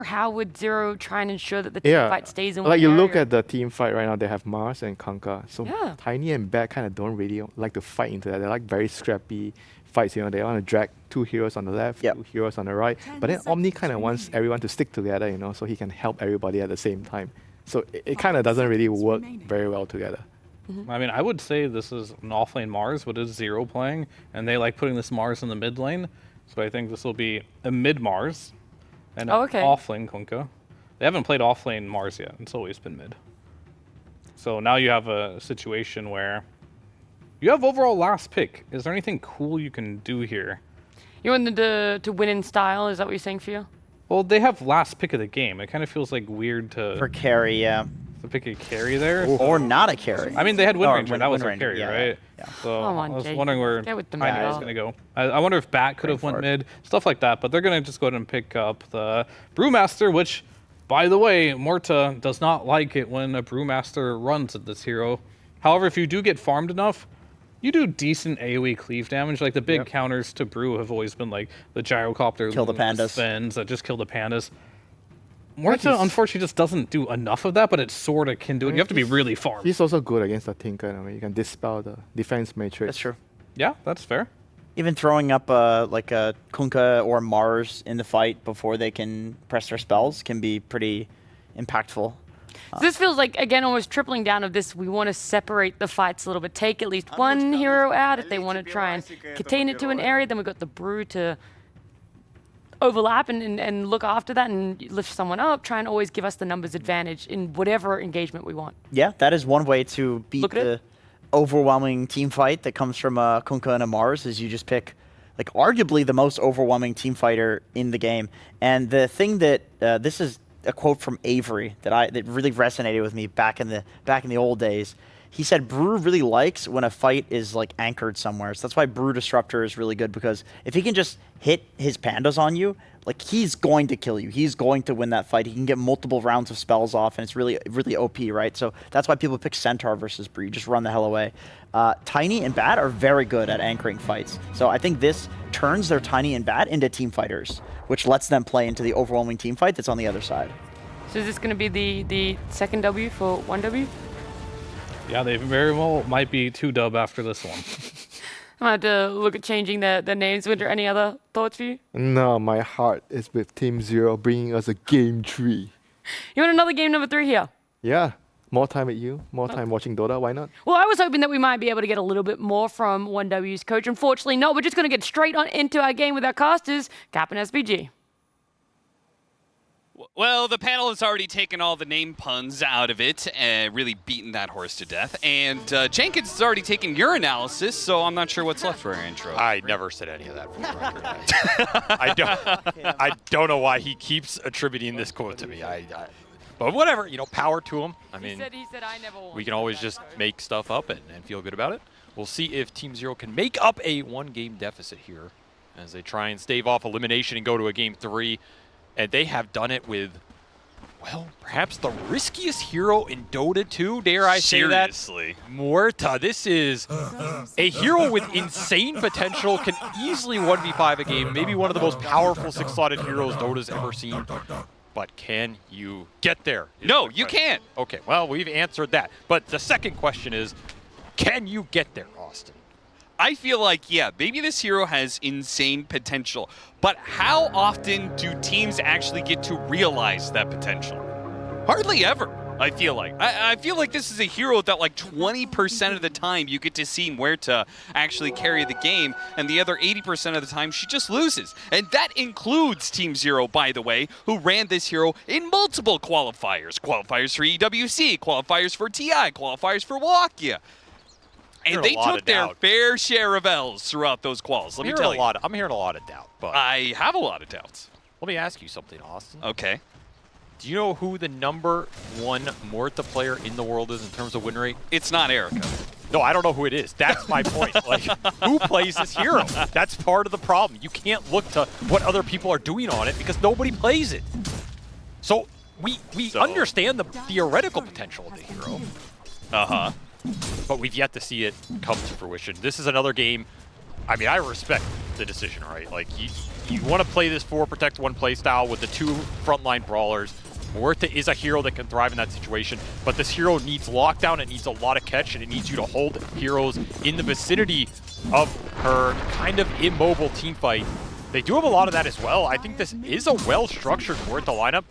How would Zero try and ensure that the team fight stays in one like you look area? at the team fight right now, they have Mars and Kanka. So Yeah. Tiny and Bad kind of don't really like to fight into that. They're like very scrappy fights, you know. They want to drag 2 heroes on the left, 2 heroes on the right. But then Omni kind of wants everyone to stick together, you know, so he can help everybody at the same time. So it kind of doesn't really work very well together. I mean, I would say this is an offlane Mars, but it's Zero playing, and they like putting this Mars in the mid lane. So I think this will be a mid Mars and an offlane Kunkka. They haven't played offlane Mars yet. It's always been mid. So now you have a situation where you have overall last pick. Is there anything cool you can do here? You want them to win in style? Is that what you're saying, Fio? Well, they have last pick of the game. It kind of feels like weird to... For carry, yeah. To pick a carry there. Or not a carry. I mean, they had Wind Ranger. That was their carry, right? Yeah. So Come on, I was Jake. wondering where Get with the Tiny was going to go. I wonder if Bat could have went mid, stuff like that. But they're going to just go ahead and pick up the Brewmaster, which, by the way, Muerta does not like it when a Brewmaster runs at this hero. However, if you do get farmed enough, you do decent AoE cleave damage. Like the big counters to Brew have always been like the gyrocopter, kill the pandas, spins that just kill the pandas. Muerta unfortunately just doesn't do enough of that, but it sort of can do it. You have to be really farmed. He's also good against the Tinker. I mean, you can dispel the defense matrix. That's true. Yeah, that's fair. Even throwing up like a Kunkka or Mars in the fight before they can press their spells can be pretty impactful. So this feels like, again, almost tripling down of this. We want to separate the fights a little bit. Take at least one hero out if they want to try and contain it to an area. Then we've got the Brew to overlap and look after that and lift someone up. Try and always give us the numbers advantage in whatever engagement we want. Yeah, that is one way to beat the overwhelming team fight that comes from a Kunkka and a Mars, is you just pick like arguably the most overwhelming team fighter in the game. And the thing that this is a quote from Avery that really resonated with me back in the old days. He said Brew really likes when a fight is like anchored somewhere. So that's why Brew Disruptor is really good, because if he can just hit his pandas on you, like he's going to kill you. He's going to win that fight. He can get multiple rounds of spells off, and it's really, really OP, right? So that's why people pick Centaur versus Brew. You just run the hell away. Tiny and Bat are very good at anchoring fights. So I think this turns their Tiny and Bat into team fighters, which lets them play into the overwhelming team fight that's on the other side. So is this going to be the second W for 1W? Yeah, they very well might be 2-dub after this one. I'm going to have to look at changing the names. Winter, any other thoughts for you? No, my heart is with Team Zero bringing us a game 3. You want another game number 3 here? Yeah. More time with you, more time watching Dota, why not? Well, I was hoping that we might be able to get a little bit more from 1W's coach. Unfortunately, not. We're just going to get straight on into our game with our casters, Cap and SBG. Well, the panel has already taken all the name puns out of it and really beaten that horse to death. And Jenkins has already taken your analysis, so I'm not sure what's left for our intro. I never said any of that for the record. I don't know why he keeps attributing this quote to me. But whatever, you know, power to him. I mean, he said I never won. We can always just make stuff up and feel good about it. We'll see if Team Zero can make up a 1-game deficit here as they try and stave off elimination and go to a game 3. And they have done it with, well, perhaps the riskiest hero in Dota 2, dare I say that? Seriously. Muerta. This is a hero with insane potential, can easily 1v5 a game, maybe one of the most powerful 6-slotted heroes Dota's ever seen. But can you get there? No, you can't. Okay, well, we've answered that. But the second question is, can you get there, Austin? I feel like, yeah, maybe this hero has insane potential, but how often do teams actually get to realize that potential? Hardly ever, I feel like. I feel like this is a hero that like 20% of the time you get to see Muerta actually carry the game, and the other 80% of the time she just loses. And that includes Team Zero, by the way, who ran this hero in multiple qualifiers. Qualifiers for EWC, qualifiers for TI, qualifiers for Wallachia. And they took their fair share of L's throughout those quals, let me tell you. I'm hearing a lot of doubt. But I have a lot of doubts. Let me ask you something, Austin. Okay. Do you know who the #1 Muerta player in the world is in terms of win rate? It's not Erica. No, I don't know who it is. That's my point. Like, who plays this hero? That's part of the problem. You can't look to what other people are doing on it because nobody plays it. So we understand the theoretical potential of the hero. Uh-huh. But we've yet to see it come to fruition. This is another game. I mean, I respect the decision, right? Like, you want to play this 4 protect 1 playstyle with the 2 frontline brawlers. Muerta is a hero that can thrive in that situation, but this hero needs lockdown, it needs a lot of catch, and it needs you to hold heroes in the vicinity of her kind of immobile team fight. They do have a lot of that as well. I think this is a well-structured Muerta lineup.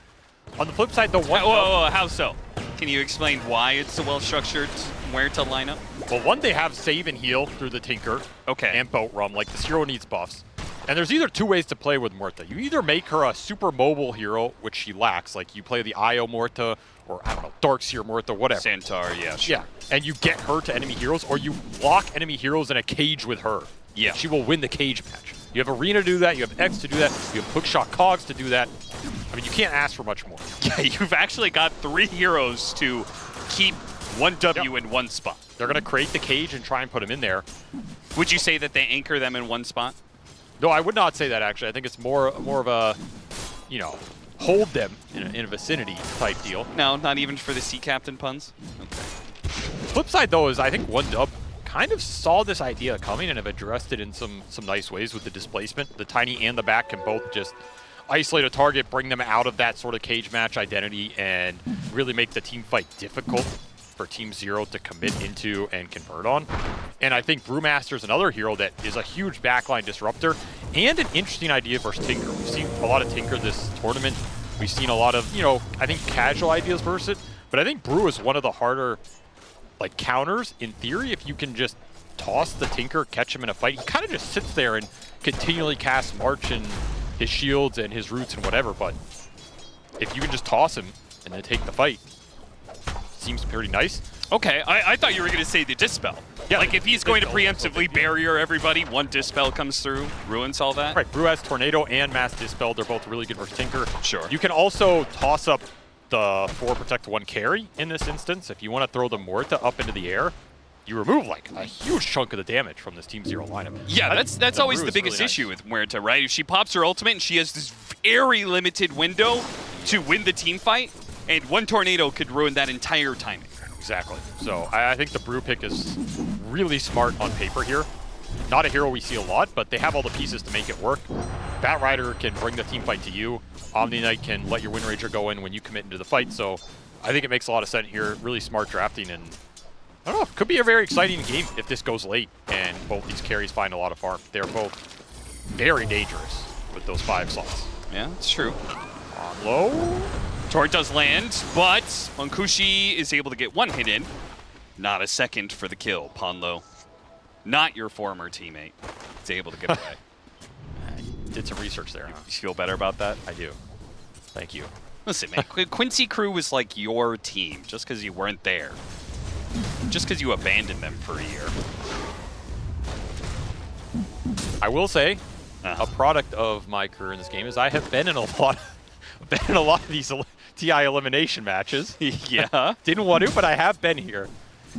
On the flip side, though, whoa, how so? Can you explain why it's a well-structured Muerta lineup? Well, one, they have save and heal through the Tinker and Boat Rum. Like, this hero needs buffs. And there's either 2 ways to play with Muerta. You either make her a super mobile hero, which she lacks. Like, you play the Io Muerta, or, I don't know, Darkseer Muerta, whatever. Centaur, yeah, sure. Yeah, and you get her to enemy heroes, or you lock enemy heroes in a cage with her. Yeah. She will win the cage match. You have Arena to do that, you have X to do that, you have Hookshot Cogs to do that. I mean, you can't ask for much more. Yeah, you've actually got 3 heroes to keep 1 W in one spot. They're going to create the cage and try and put him in there. Would you say that they anchor them in one spot? No, I would not say that, actually. I think it's more of a, you know, hold them in a vicinity type deal. No, not even for the Sea Captain puns? Okay. Flip side, though, is I think 1Dub kind of saw this idea coming and have addressed it in some nice ways with the displacement. The Tiny and the Back can both just isolate a target, bring them out of that sort of cage match identity, and really make the team fight difficult for Team Zero to commit into and convert on. And I think Brewmaster is another hero that is a huge backline disruptor and an interesting idea versus Tinker. We've seen a lot of Tinker this tournament. We've seen a lot of, you know, I think casual ideas versus it, but I think Brew is one of the harder, like, counters in theory. If you can just toss the Tinker, catch him in a fight, he kind of just sits there and continually casts March and his shields and his roots and whatever, but if you can just toss him and then take the fight, seems pretty nice. Okay, I thought you were going to say the Dispel. Yeah, like if he's going to preemptively barrier everybody, 1 Dispel comes through, ruins all that? Right, Brew has Tornado and Mass Dispel. They're both really good versus Tinker. Sure. You can also toss up the 4 protect 1 carry in this instance. If you want to throw the Muerta up into the air, you remove like a huge chunk of the damage from this Team Zero lineup. Yeah, that's always the biggest issue with Muerta, right? If she pops her ultimate and she has this very limited window to win the team fight, and 1 tornado could ruin that entire timing. Exactly. So I think the Brew pick is really smart on paper here. Not a hero we see a lot, but they have all the pieces to make it work. Bat Rider can bring the team fight to you. Omni Knight can let your Wind Ranger go in when you commit into the fight. So I think it makes a lot of sense here. Really smart drafting, and I don't know, could be a very exciting game if this goes late and both these carries find a lot of farm. They're both very dangerous with those 5 slots. Yeah, it's true. On low. Tort does land, but Monkushi is able to get 1 hit in. Not a second for the kill, Ponlo. Not your former teammate. Is able to get away. I did some research there. You feel better about that? I do. Thank you. Listen, man, Quincy Crew was like your team just because you weren't there. Just because you abandoned them for a year. I will say, a product of my career in this game is I have been in a lot of these TI elimination matches. Yeah. Didn't want to, but I have been here.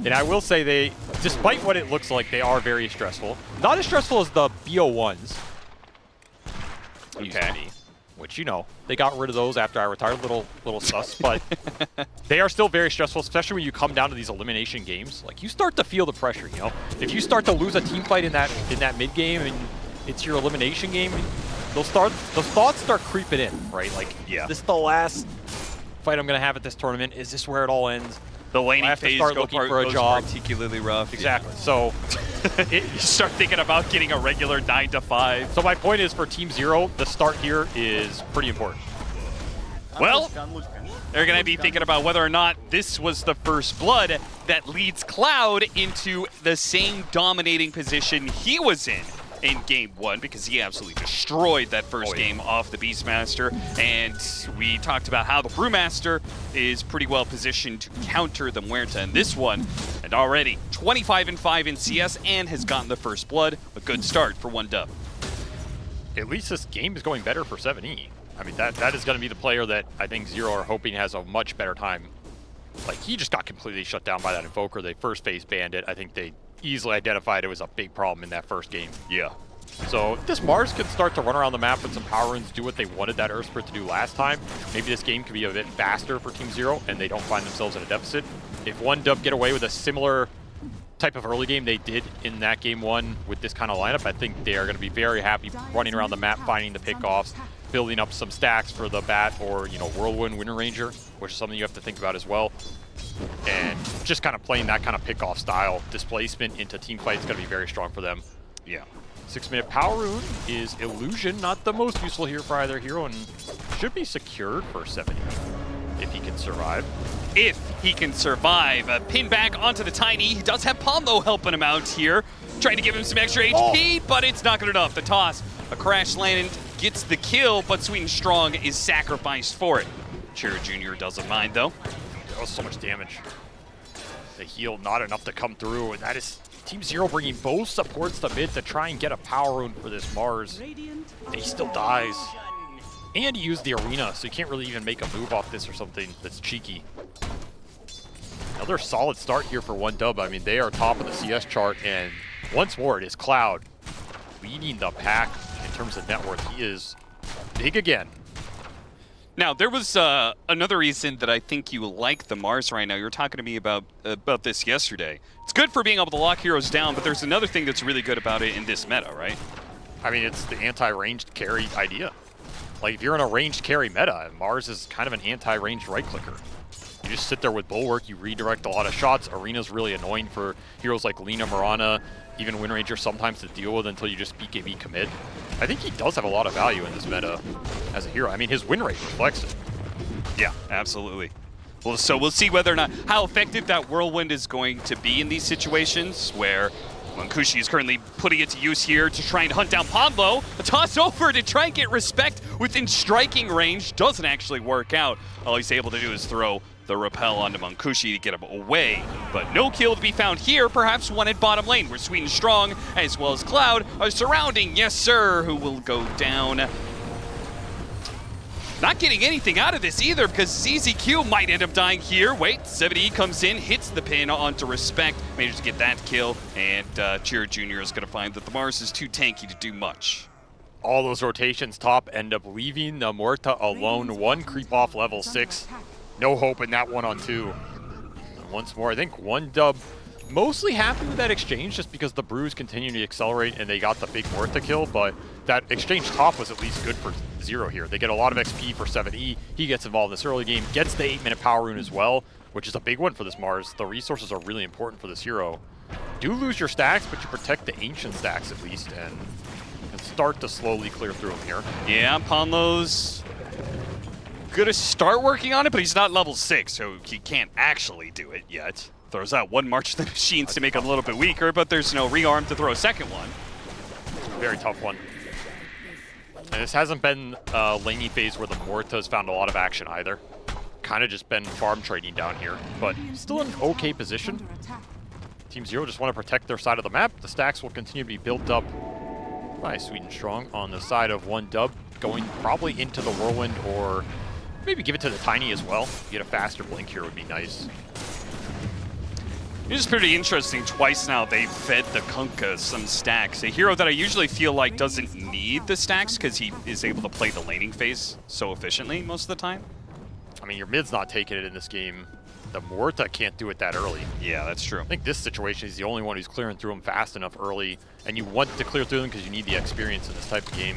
And I will say they, despite what it looks like, they are very stressful. Not as stressful as the BO1s. Okay. Which, you know, they got rid of those after I retired, little sus, but they are still very stressful, especially when you come down to these elimination games. Like, you start to feel the pressure, you know? If you start to lose a team fight in that mid game and it's your elimination game, those thoughts start creeping in, right? Like, yeah, this is the last fight I'm gonna have at this tournament. Is this where it all ends? The laning phase start looking for a job. Particularly rough. Exactly. So you start thinking about getting a regular 9 to 5. So my point is, for Team Zero, the start here is pretty important. Well, they're going to be thinking about whether or not this was the first blood that leads Cloud into the same dominating position he was in Game 1, because he absolutely destroyed that first game off the Beastmaster. And we talked about how the Brewmaster is pretty well positioned to counter the Muerta in this one. And already 25-5 in CS and has gotten the first blood. A good start for 1Dub. At least this game is going better for 7E. I mean, that is going to be the player that I think Zero are hoping has a much better time. Like, he just got completely shut down by that Invoker. They first phase banned it. I think they easily identified it was a big problem in that first game. Yeah. So if this Mars could start to run around the map with some power runes, do what they wanted that Earth Spirit to do last time, maybe this game could be a bit faster for Team Zero and they don't find themselves in a deficit. If 1Dub get away with a similar type of early game they did in that game 1 with this kind of lineup, I think they are going to be very happy running around the map, finding the pickoffs, building up some stacks for the Bat or, you know, Whirlwind Winter Ranger, which is something you have to think about as well. And just kind of playing that kind of pickoff style displacement into team fight is going to be very strong for them. Yeah. 6-minute Power Rune is Illusion, not the most useful here for either hero, and should be secured for 70 if he can survive. If he can survive. A pin back onto the Tiny. He does have Pombo helping him out here, trying to give him some extra HP, but it's not good enough. The toss, a crash land, gets the kill, but Sweet and Strong is sacrificed for it. Chiro Jr. doesn't mind, though. That was so much damage. The heal not enough to come through, and that is Team Zero bringing both supports to mid to try and get a Power Rune for this Mars. And he still dies. And he used the arena, so you can't really even make a move off this or something that's cheeky. Another solid start here for OneDub. I mean, they are top of the CS chart, and once more, it is Cloud leading the pack in terms of net worth. He is big again. Now, there was another reason that I think you like the Mars right now. You were talking to me about this yesterday. It's good for being able to lock heroes down, but there's another thing that's really good about it in this meta, right? I mean, it's the anti-ranged carry idea. Like, if you're in a ranged carry meta, Mars is kind of an anti-ranged right-clicker. You just sit there with Bulwark, you redirect a lot of shots. Arena's really annoying for heroes like Lina, Mirana, even Wind Ranger sometimes to deal with until you just BKB commit. I think he does have a lot of value in this meta as a hero. I mean, his win rate reflects it. Yeah, absolutely. Well, so we'll see whether or not how effective that Whirlwind is going to be in these situations where Mankushi is currently putting it to use here to try and hunt down Pombo. A toss over to try and get respect within striking range. Doesn't actually work out. All he's able to do is throw the repel onto Mankushi to get him away. But no kill to be found here. Perhaps one at bottom lane where Sweet and Strong as well as Cloud are surrounding. Yes, sir, who will go down. Not getting anything out of this either because ZZQ might end up dying here. Wait, 70 comes in, hits the pin onto Respect, manages to get that kill, and Chiro Jr. is going to find that the Mars is too tanky to do much. All those rotations top end up leaving the Muerta alone. One creep off level 6. No hope in that 1-on-2. And once more, I think OneDub mostly happy with that exchange just because the Brews continue to accelerate and they got the big Muerta kill, but that exchange top was at least good for Zero here. They get a lot of XP for 7E. He gets involved in this early game, gets the 8-minute Power Rune as well, which is a big one for this Mars. The resources are really important for this hero. Do lose your stacks, but you protect the ancient stacks at least, and start to slowly clear through them here. Yeah, Ponlo's gonna start working on it, but he's not level 6, so he can't actually do it yet. Throws out one March of the Machines to make him a little bit weaker, but there's no rearm to throw a second one. Very tough one. And this hasn't been a laney phase where the Muerta has found a lot of action either. Kind of just been farm trading down here, but still in an okay position. Team Zero just want to protect their side of the map. The stacks will continue to be built up by Sweet and Strong on the side of OneDub, going probably into the Whirlwind or maybe give it to the Tiny as well. Get a faster blink here would be nice. It is pretty interesting. Twice now they've fed the Kunkka some stacks. A hero that I usually feel like doesn't need the stacks because he is able to play the laning phase so efficiently most of the time. I mean, your mid's not taking it in this game. The Muerta can't do it that early. Yeah, that's true. I think this situation is the only one who's clearing through them fast enough early, and you want to clear through them because you need the experience in this type of game.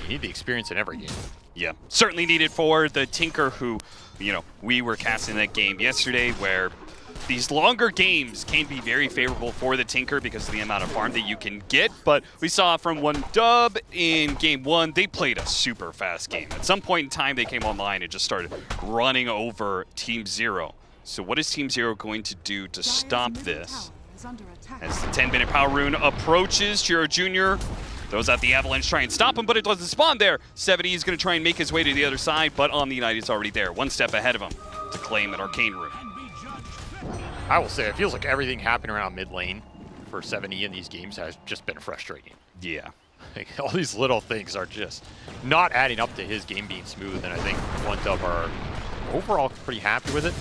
You need the experience in every game. Yeah, certainly needed for the Tinker who, you know, we were casting that game yesterday where these longer games can be very favorable for the Tinker because of the amount of farm that you can get, but we saw from OneDub in game 1, they played a super fast game. At some point in time, they came online and just started running over Team Zero. So what is Team Zero going to do to stop this? As the 10-minute Power Rune approaches, Chiro Jr. throws out the Avalanche, try and stop him, but it doesn't spawn there. 70 is going to try and make his way to the other side, but Omni Knight is already there, one step ahead of him to claim an Arcane Rune. I will say, it feels like everything happening around mid lane for 7E in these games has just been frustrating. Yeah. Like, all these little things are just not adding up to his game being smooth, and I think OneDub are overall pretty happy with it.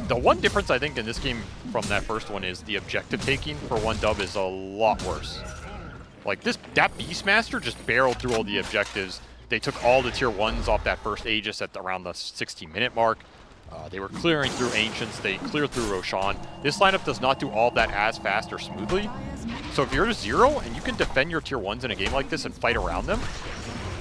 The one difference I think in this game from that first one is the objective taking for OneDub is a lot worse. Like that Beastmaster just barreled through all the objectives. They took all the tier 1s off that first Aegis at around the 16-minute mark. They were clearing through Ancients, they cleared through Roshan. This lineup does not do all that as fast or smoothly. So if you're 0 and you can defend your tier 1s in a game like this and fight around them,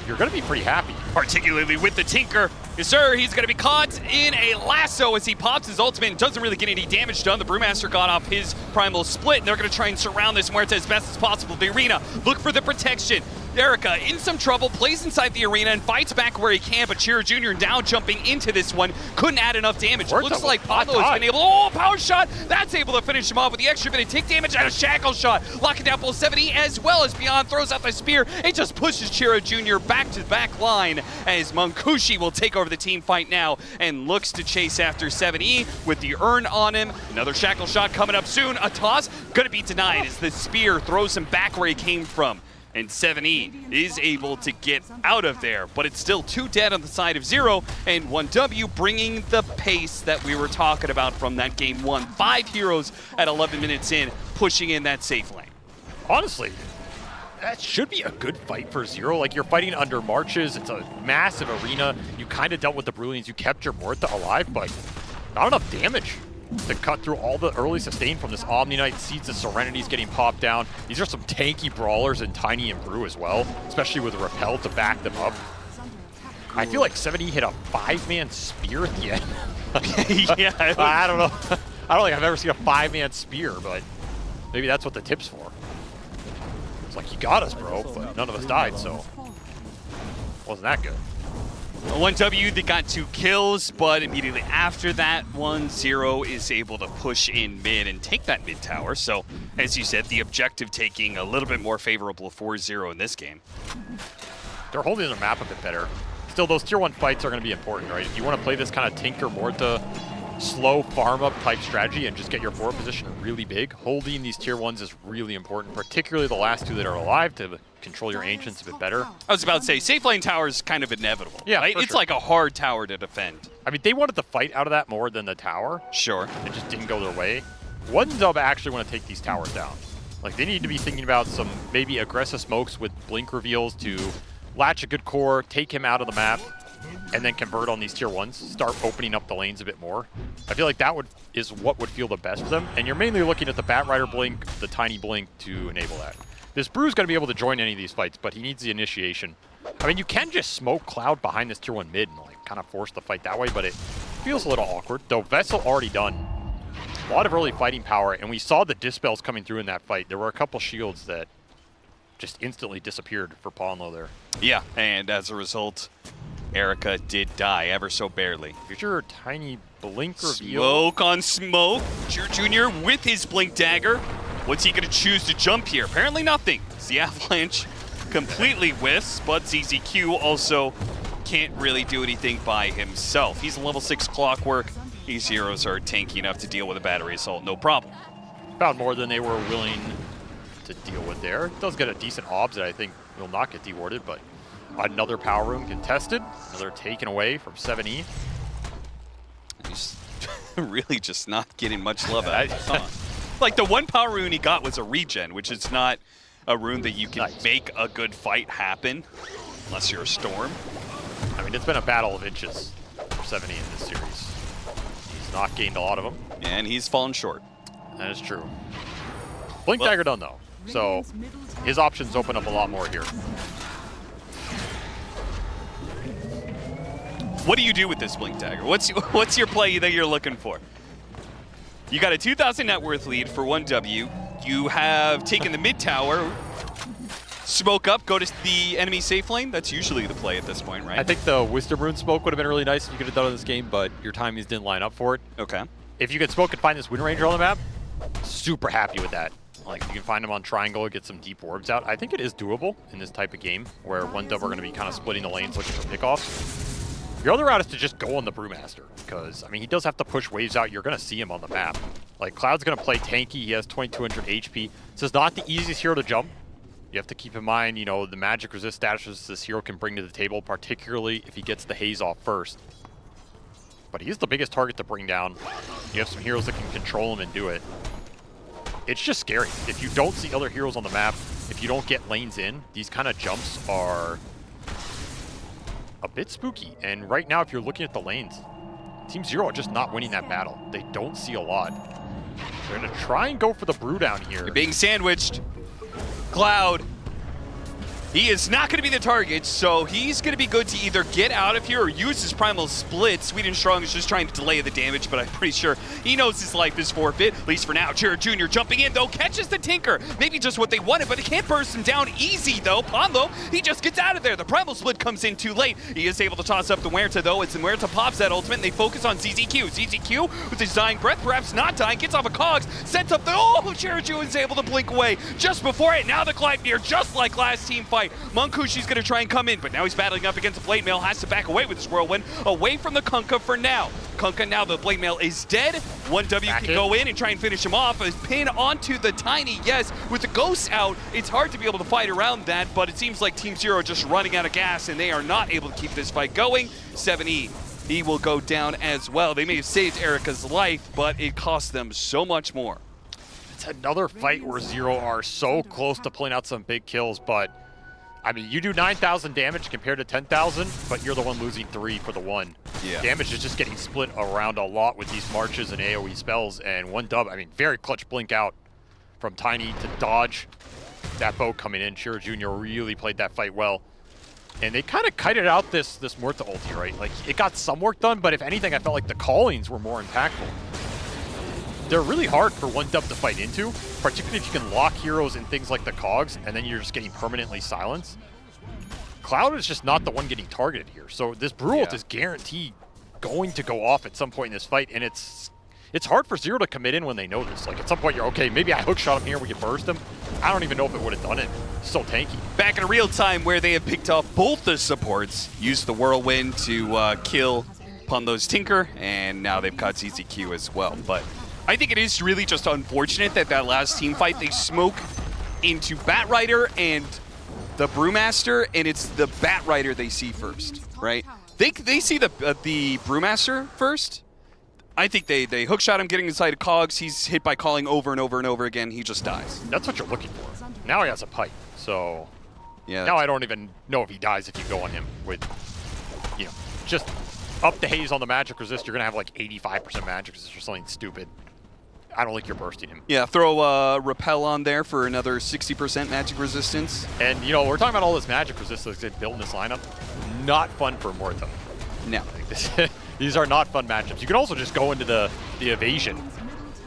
you're going to be pretty happy. Particularly with the Tinker. Yes, sir, he's going to be caught in a lasso as he pops his ultimate and doesn't really get any damage done. The Brewmaster got off his primal split, and they're going to try and surround this Muerta as best as possible. The arena, look for the protection. Erica in some trouble, plays inside the arena and fights back where he can, but Chiro Jr. now jumping into this one couldn't add enough damage. Muerta Looks like was Pablo has been able, power shot, that's able to finish him off with the extra bit of tick damage and a shackle shot. Locking down both 70 as well as Beyond throws out the spear. It just pushes Chiro Jr. back to the back line as Munkushi will take over the team fight now and looks to chase after 7E with the urn on him. Another shackle shot coming up soon. A toss gonna be denied as the spear throws him back where he came from. And 7E is able to get out of there, but it's still 2 dead on the side of 0, and 1W bringing the pace that we were talking about from that game 1. 5 heroes at 11 minutes in, pushing in that safe lane. Honestly, that should be a good fight for 0. Like, you're fighting under marches, it's a massive arena. You kind of dealt with the Brilliants, you kept your Muerta alive, but not enough damage to cut through all the early sustain from this Omni Knight. Seeds of Serenity's getting popped down. These are some tanky brawlers in Tiny and Brew as well, especially with Repel to back them up. I feel like 70 hit a 5-man spear at the end. Yeah, I don't know. I don't think I've ever seen a 5-man spear, but maybe that's what the tip's for. It's like, you got us, bro, but none of us died, so wasn't that good. 1W, they got 2 kills, but immediately after that, 1-0 is able to push in mid and take that mid tower. So, as you said, the objective taking a little bit more favorable for 0 in this game. They're holding their map a bit better. Still, those tier 1 fights are going to be important, right? If you want to play this kind of Tinker, Muerta, slow farm-up type strategy and just get your forward position really big, holding these tier 1s is really important, particularly the last 2 that are alive to control your Ancients a bit better. I was about to say, safe lane tower is kind of inevitable. Yeah, right? It's sure. like a hard tower to defend. I mean, they wanted the fight out of that more than the tower. Sure. It just didn't go their way. 1W actually want to take these towers down. Like, they need to be thinking about some maybe aggressive smokes with blink reveals to latch a good core, take him out of the map, and then convert on these tier 1s, start opening up the lanes a bit more. I feel like that is what would feel the best for them, and you're mainly looking at the Batrider blink, the Tiny blink to enable that. This Brew's going to be able to join any of these fights, but he needs the initiation. I mean, you can just smoke Cloud behind this tier 1 mid and like kind of force the fight that way, but it feels a little awkward. Though Vessel already done. A lot of early fighting power, and we saw the Dispels coming through in that fight. There were a couple shields that just instantly disappeared for Ponlo there. Yeah, and as a result, Erica did die ever so barely. Future Tiny blink reveal. Smoke on smoke. Jr. with his blink dagger. What's he going to choose to jump here? Apparently nothing. The Avalanche completely whiffs, but ZZQ also can't really do anything by himself. He's a level 6 Clockwork. These heroes are tanky enough to deal with a battery assault, no problem. Found more than they were willing to deal with there. Does get a decent obs that I think will not get dewarded, but another power room contested. Another taken away from 7E. He's really just not getting much love out of the song. Like, the one power rune he got was a regen, which is not a rune that you can make a good fight happen, unless you're a Storm. I mean, it's been a battle of inches for 7E in this series. He's not gained a lot of them. And he's fallen short. That is true. Blink dagger done, though. So his options open up a lot more here. What do you do with this blink dagger? What's your play that you're looking for? You got a 2,000 net worth lead for 1W. You have taken the mid tower, smoke up, go to the enemy safe lane. That's usually the play at this point, right? I think the Wisdom Rune smoke would have been really nice if you could have done it in this game, but your timings didn't line up for it. Okay. If you could smoke and find this Wind Ranger on the map, super happy with that. Like, if you can find him on Triangle, get some deep orbs out. I think it is doable in this type of game where 1W are going to be kind of splitting the lanes looking for pickoffs. Your other route is to just go on the Brewmaster, because, I mean, he does have to push waves out. You're going to see him on the map. Like, Cloud's going to play tanky. He has 2200 HP. This is not the easiest hero to jump. You have to keep in mind, you know, the magic resist statuses this hero can bring to the table, particularly if he gets the haze off first. But he's the biggest target to bring down. You have some heroes that can control him and do it. It's just scary. If you don't see other heroes on the map, if you don't get lanes in, these kind of jumps are a bit spooky. And right now, if you're looking at the lanes, Team Zero are just not winning that battle. They don't see a lot. They're going to try and go for the brew down here. They're being sandwiched. Cloud. He is not going to be the target, so he's going to be good to either get out of here or use his primal split. Sweden Strong is just trying to delay the damage, but I'm pretty sure he knows his life is forfeit, at least for now. Jared Jr. jumping in, though, catches the Tinker. Maybe just what they wanted, but he can't burst him down easy, though. Ponlo, he just gets out of there. The primal split comes in too late. He is able to toss up the Muerta, though, as the Muerta pops that ultimate, and they focus on ZZQ. ZZQ, with his dying breath, perhaps not dying, gets off a Cogs, sets up the... Oh, Jared Jr. is able to blink away just before it. Now the Gleipnir, just like last team fight. Munkushi's going to try and come in, but now he's battling up against the Blade Mail, has to back away with his Whirlwind, away from the Kunkka for now. Kunkka now, the Blade Mail is dead. 1W can go in and try and finish him off. His pin onto the Tiny, yes. With the Ghosts out, it's hard to be able to fight around that, but it seems like Team Zero just running out of gas, and they are not able to keep this fight going. 7E, he will go down as well. They may have saved Erica's life, but it cost them so much more. It's another fight where Zero are so close to pulling out some big kills, but I mean, you do 9,000 damage compared to 10,000, but you're the one losing 3 for the 1. Yeah. Damage is just getting split around a lot with these marches and AoE spells, and 1W, I mean, very clutch blink out from Tiny to dodge that bow coming in. Shiro Jr. really played that fight well. And they kind of kited out this Muerta ulti, right? Like, it got some work done, but if anything, I felt like the callings were more impactful. They're really hard for 1W to fight into, particularly if you can lock heroes in things like the Cogs, and then you're just getting permanently silenced. Cloud is just not the one getting targeted here, so this Brew ult is guaranteed going to go off at some point in this fight, and it's hard for Zero to commit in when they know this. Like, at some point you're, okay, maybe I hookshot him here, we can burst him. I don't even know if it would have done it. It's so tanky. Back in real time where they have picked up both the supports, used the Whirlwind to kill upon those Tinker, and now they've got ZZQ as well. But I think it is really just unfortunate that last team fight, they smoke into Batrider and the Brewmaster, and it's the Batrider they see first, right? They see the Brewmaster first. I think they hookshot him getting inside of Cogs. He's hit by calling over and over and over again. He just dies. That's what you're looking for. Now he has a pipe, so yeah. Now I don't even know if he dies if you go on him with, you know, just up the haze on the magic resist. You're going to have like 85% magic resist or something stupid. I don't think you're bursting him. Yeah, throw Repel on there for another 60% magic resistance. And, you know, we're talking about all this magic resistance they build in this lineup. Not fun for Muerta. No. These are not fun matchups. You can also just go into the evasion.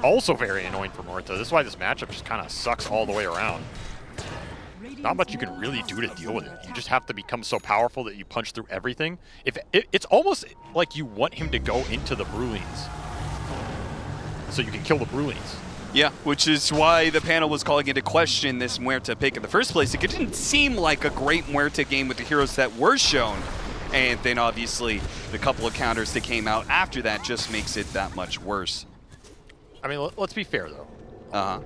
Also very annoying for Muerta. This is why this matchup just kind of sucks all the way around. Not much you can really do to deal with it. You just have to become so powerful that you punch through everything. It's almost like you want him to go into the Brewlings, so you can kill the Brewlings. Yeah, which is why the panel was calling into question this Muerta pick in the first place. It didn't seem like a great Muerta game with the heroes that were shown. And then obviously the couple of counters that came out after that just makes it that much worse. I mean, let's be fair though. Uh-huh.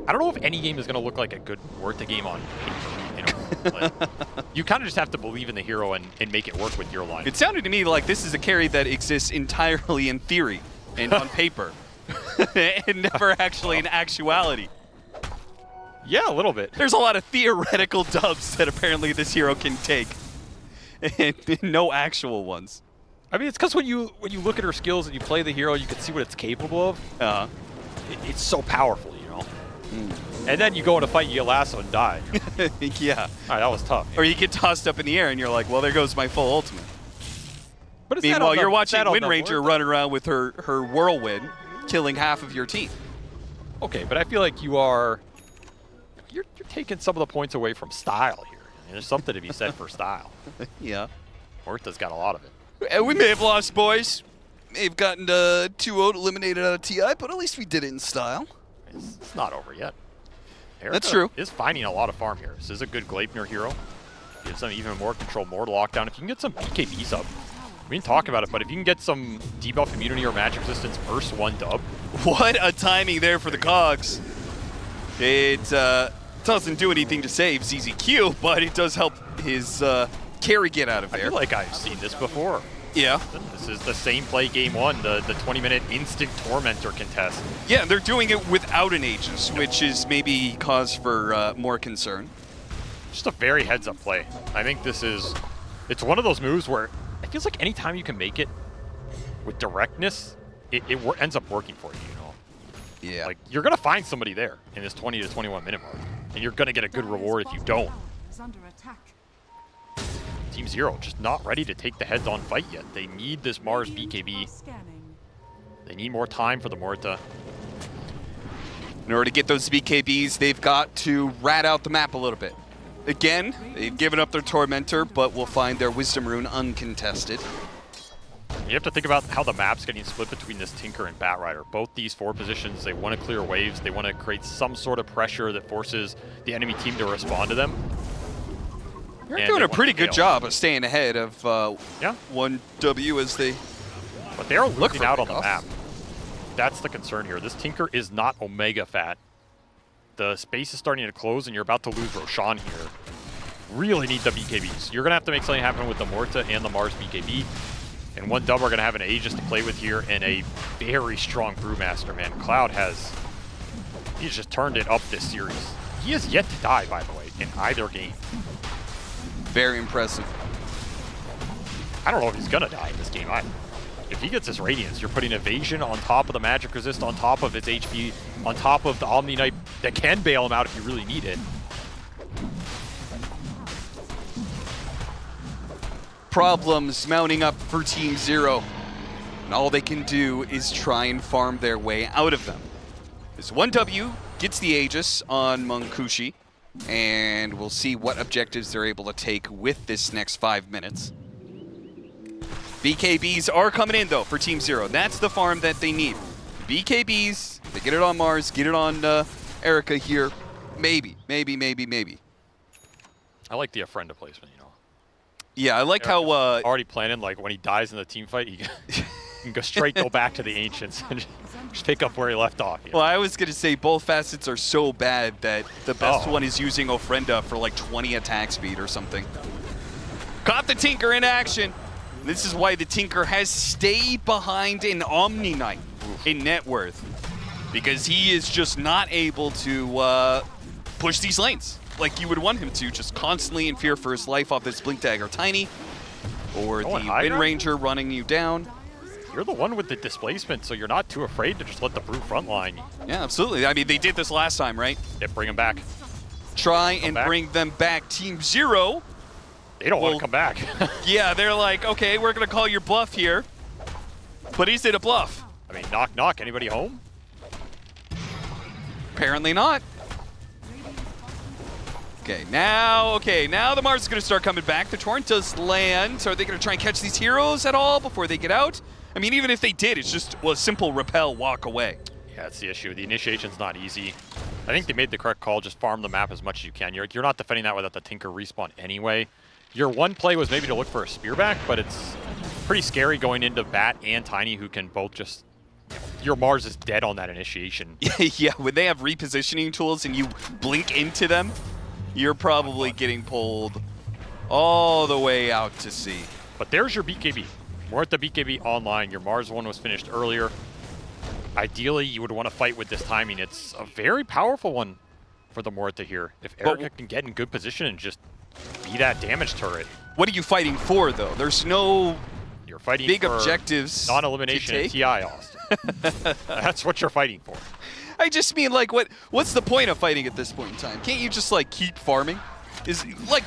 I don't know if any game is going to look like a good Muerta game on paper. You know, like, you kind of just have to believe in the hero and make it work with your line. It sounded to me like this is a carry that exists entirely in theory and on paper, and never actually in actuality. Yeah, a little bit. There's a lot of theoretical dubs that apparently this hero can take, and no actual ones. I mean, it's because when you look at her skills and you play the hero, you can see what it's capable of. It's so powerful, you know. And then you go in a fight, you get lasso and die. Yeah. All right, that was tough. Or you get tossed up in the air and you're like, well, there goes my full ultimate. But meanwhile, you're watching Wind Ranger run around with her Whirlwind, killing half of your team. Okay, but I feel like you're taking some of the points away from style here. I mean, there's something to be said for style. Yeah. Muerta's got a lot of it. And we may have lost, boys. May have gotten 2-0 eliminated out of TI, but at least we did it in style. It's not over yet. Erica That's true. Is finding a lot of farm here. This is a good Gleipnir hero. Gives them even more control, more lockdown. If you can get some BKBs up, we didn't talk about it, but if you can get some debuff immunity or magic resistance versus 1W. What a timing there for the Cogs. It doesn't do anything to save ZZQ, but it does help his carry get out of there. I feel like I've seen this before. Yeah. This is the same play game one, the 20-minute instant Tormentor contest. Yeah, they're doing it without an Aegis, which is maybe cause for more concern. Just a very heads-up play. I think it's one of those moves where it feels like anytime you can make it, with directness, it ends up working for you, you know? Yeah. Like, you're going to find somebody there in this 20 to 21 minute mark, and you're going to get a good reward if you don't. Team Zero just not ready to take the heads-on fight yet. They need this Mars BKB. They need more time for the Muerta. In order to get those BKBs, they've got to rat out the map a little bit. Again, they've given up their Tormentor, but will find their Wisdom Rune uncontested. You have to think about how the map's getting split between this Tinker and Batrider. Both these 4 positions, they want to clear waves. They want to create some sort of pressure that forces the enemy team to respond to them. They're doing a pretty good job of staying ahead of 1W as they But they are looking out on the map. That's the concern here. This Tinker is not Omega fat. The space is starting to close, and you're about to lose Roshan here. Really need the BKBs. You're going to have to make something happen with the Muerta and the Mars BKB. And 1W are going to have an Aegis to play with here, and a very strong Brewmaster, man. Cloud he's just turned it up this series. He has yet to die, by the way, in either game. very impressive. I don't know if he's going to die in this game either. If he gets his Radiance, you're putting Evasion on top of the Magic Resist, on top of its HP, on top of the Omni Knight that can bail him out if you really need it. Problems mounting up for Team Zero. And all they can do is try and farm their way out of them. This 1W gets the Aegis on Munkushi, and we'll see what objectives they're able to take with this next 5 minutes. BKBs are coming in, though, for Team Zero. That's the farm that they need. BKBs, they get it on Mars, get it on Erica here. Maybe. I like the Afrenda placement, you know. Yeah, I like how... already planning, like, when he dies in the team fight, he can go straight go back to the Ancients and just pick up where he left off. You know? Well, I was going to say both facets are so bad that the best one is using Ofrenda for like 20 attack speed or something. Caught the Tinker in action. This is why the Tinker has stayed behind an Omni Knight in net worth, because he is just not able to push these lanes like you would want him to, just constantly in fear for his life off this Blink Dagger Tiny, or the Wind Ranger running you down. You're the one with the displacement, so you're not too afraid to just let the Brew frontline. Yeah, absolutely. I mean, they did this last time, right? Yeah, bring them back. Try and bring them back. Team Zero. They don't want to come back. Yeah, they're like, okay, we're going to call your bluff here. But is it a bluff? I mean, knock, knock. Anybody home? Apparently not. Okay, now the Mars is going to start coming back. The Torrent does land. So are they going to try and catch these heroes at all before they get out? I mean, even if they did, it's just a simple repel, walk away. Yeah, that's the issue. The initiation's not easy. I think they made the correct call. Just farm the map as much as you can. You're not defending that without the Tinker respawn anyway. Your one play was maybe to look for a spear back, but it's pretty scary going into Bat and Tiny, who can both just... Your Mars is dead on that initiation. Yeah, when they have repositioning tools and you blink into them, you're probably getting pulled all the way out to sea. But there's your BKB. Muerta BKB online. Your Mars one was finished earlier. Ideally, you would want to fight with this timing. It's a very powerful one for the Muerta here. If Erica can get in good position and just be that damage turret. What are you fighting for, though? There's no you're fighting big for objectives. Non-elimination in TI, Austin. That's what you're fighting for. I just mean, like, what's the point of fighting at this point in time? Can't you just, like, keep farming? Is, like,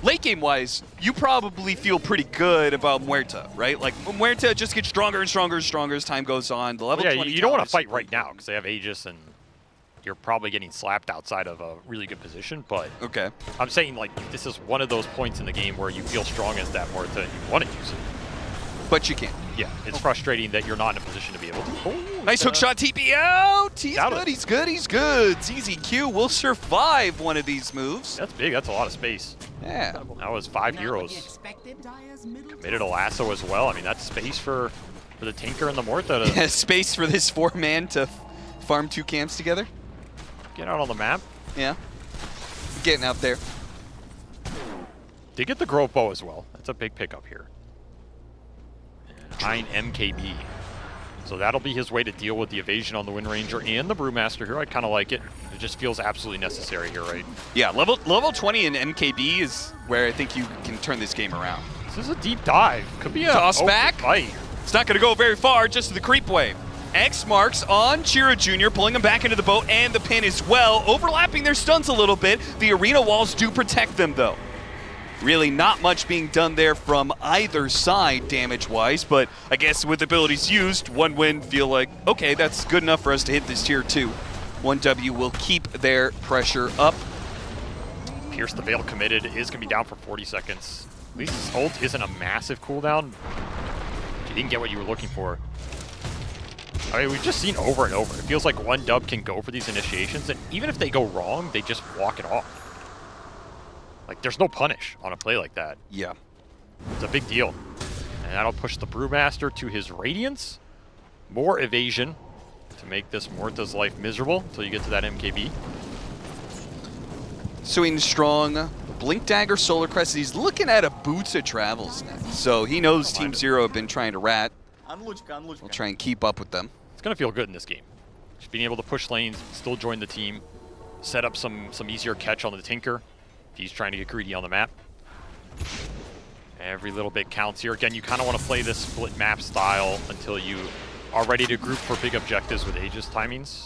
late game-wise, you probably feel pretty good about Muerta, right? Like, Muerta just gets stronger and stronger and stronger as time goes on. The level 20 you don't want to fight right now because they have Aegis and you're probably getting slapped outside of a really good position, but okay. I'm saying, like, this is one of those points in the game where you feel strong as that Muerta and you want to use it. But you can't. Yeah, it's frustrating that you're not in a position to be able to. Oh, nice hook shot, TP out! He's good. ZZQ will survive one of these moves. That's big, that's a lot of space. Yeah. That was 5 heroes. Committed a lasso as well. I mean, that's space for the Tinker and the Muerta to... Yeah, space for this 4-man to farm 2 camps together. Get out on the map. Yeah. Getting out there. They get the Grove Bow as well. That's a big pickup here. 9 MKB. So that'll be his way to deal with the evasion on the Wind Ranger and the Brewmaster here. I kind of like it. It just feels absolutely necessary here, right? Yeah, level 20 in MKB is where I think you can turn this game around. This is a deep dive. Could be a toss back. Fight. It's not going to go very far, just to the creep wave. X marks on Chira Jr., pulling him back into the boat and the pin as well, overlapping their stuns a little bit. The arena walls do protect them, though. Really not much being done there from either side damage-wise, but I guess with abilities used, 1-win feel like, okay, that's good enough for us to hit this tier 2. 1W will keep their pressure up. Pierce the Veil committed, is going to be down for 40 seconds. At least his ult isn't a massive cooldown. You didn't get what you were looking for. I mean, we've just seen over and over. It feels like 1W can go for these initiations, and even if they go wrong, they just walk it off. Like, there's no punish on a play like that. Yeah. It's a big deal. And that'll push the Brewmaster to his Radiance. More evasion to make this Muerta's life miserable until you get to that MKB. Swing strong. Blink Dagger, Solar Crest. He's looking at a Boots of Travels next. So he knows Team Zero have been trying to rat. We'll try and keep up with them. It's going to feel good in this game. Just being able to push lanes, still join the team, set up some easier catch on the Tinker. He's trying to get greedy on the map. Every little bit counts here. Again, you kind of want to play this split map style until you are ready to group for big objectives with Aegis timings.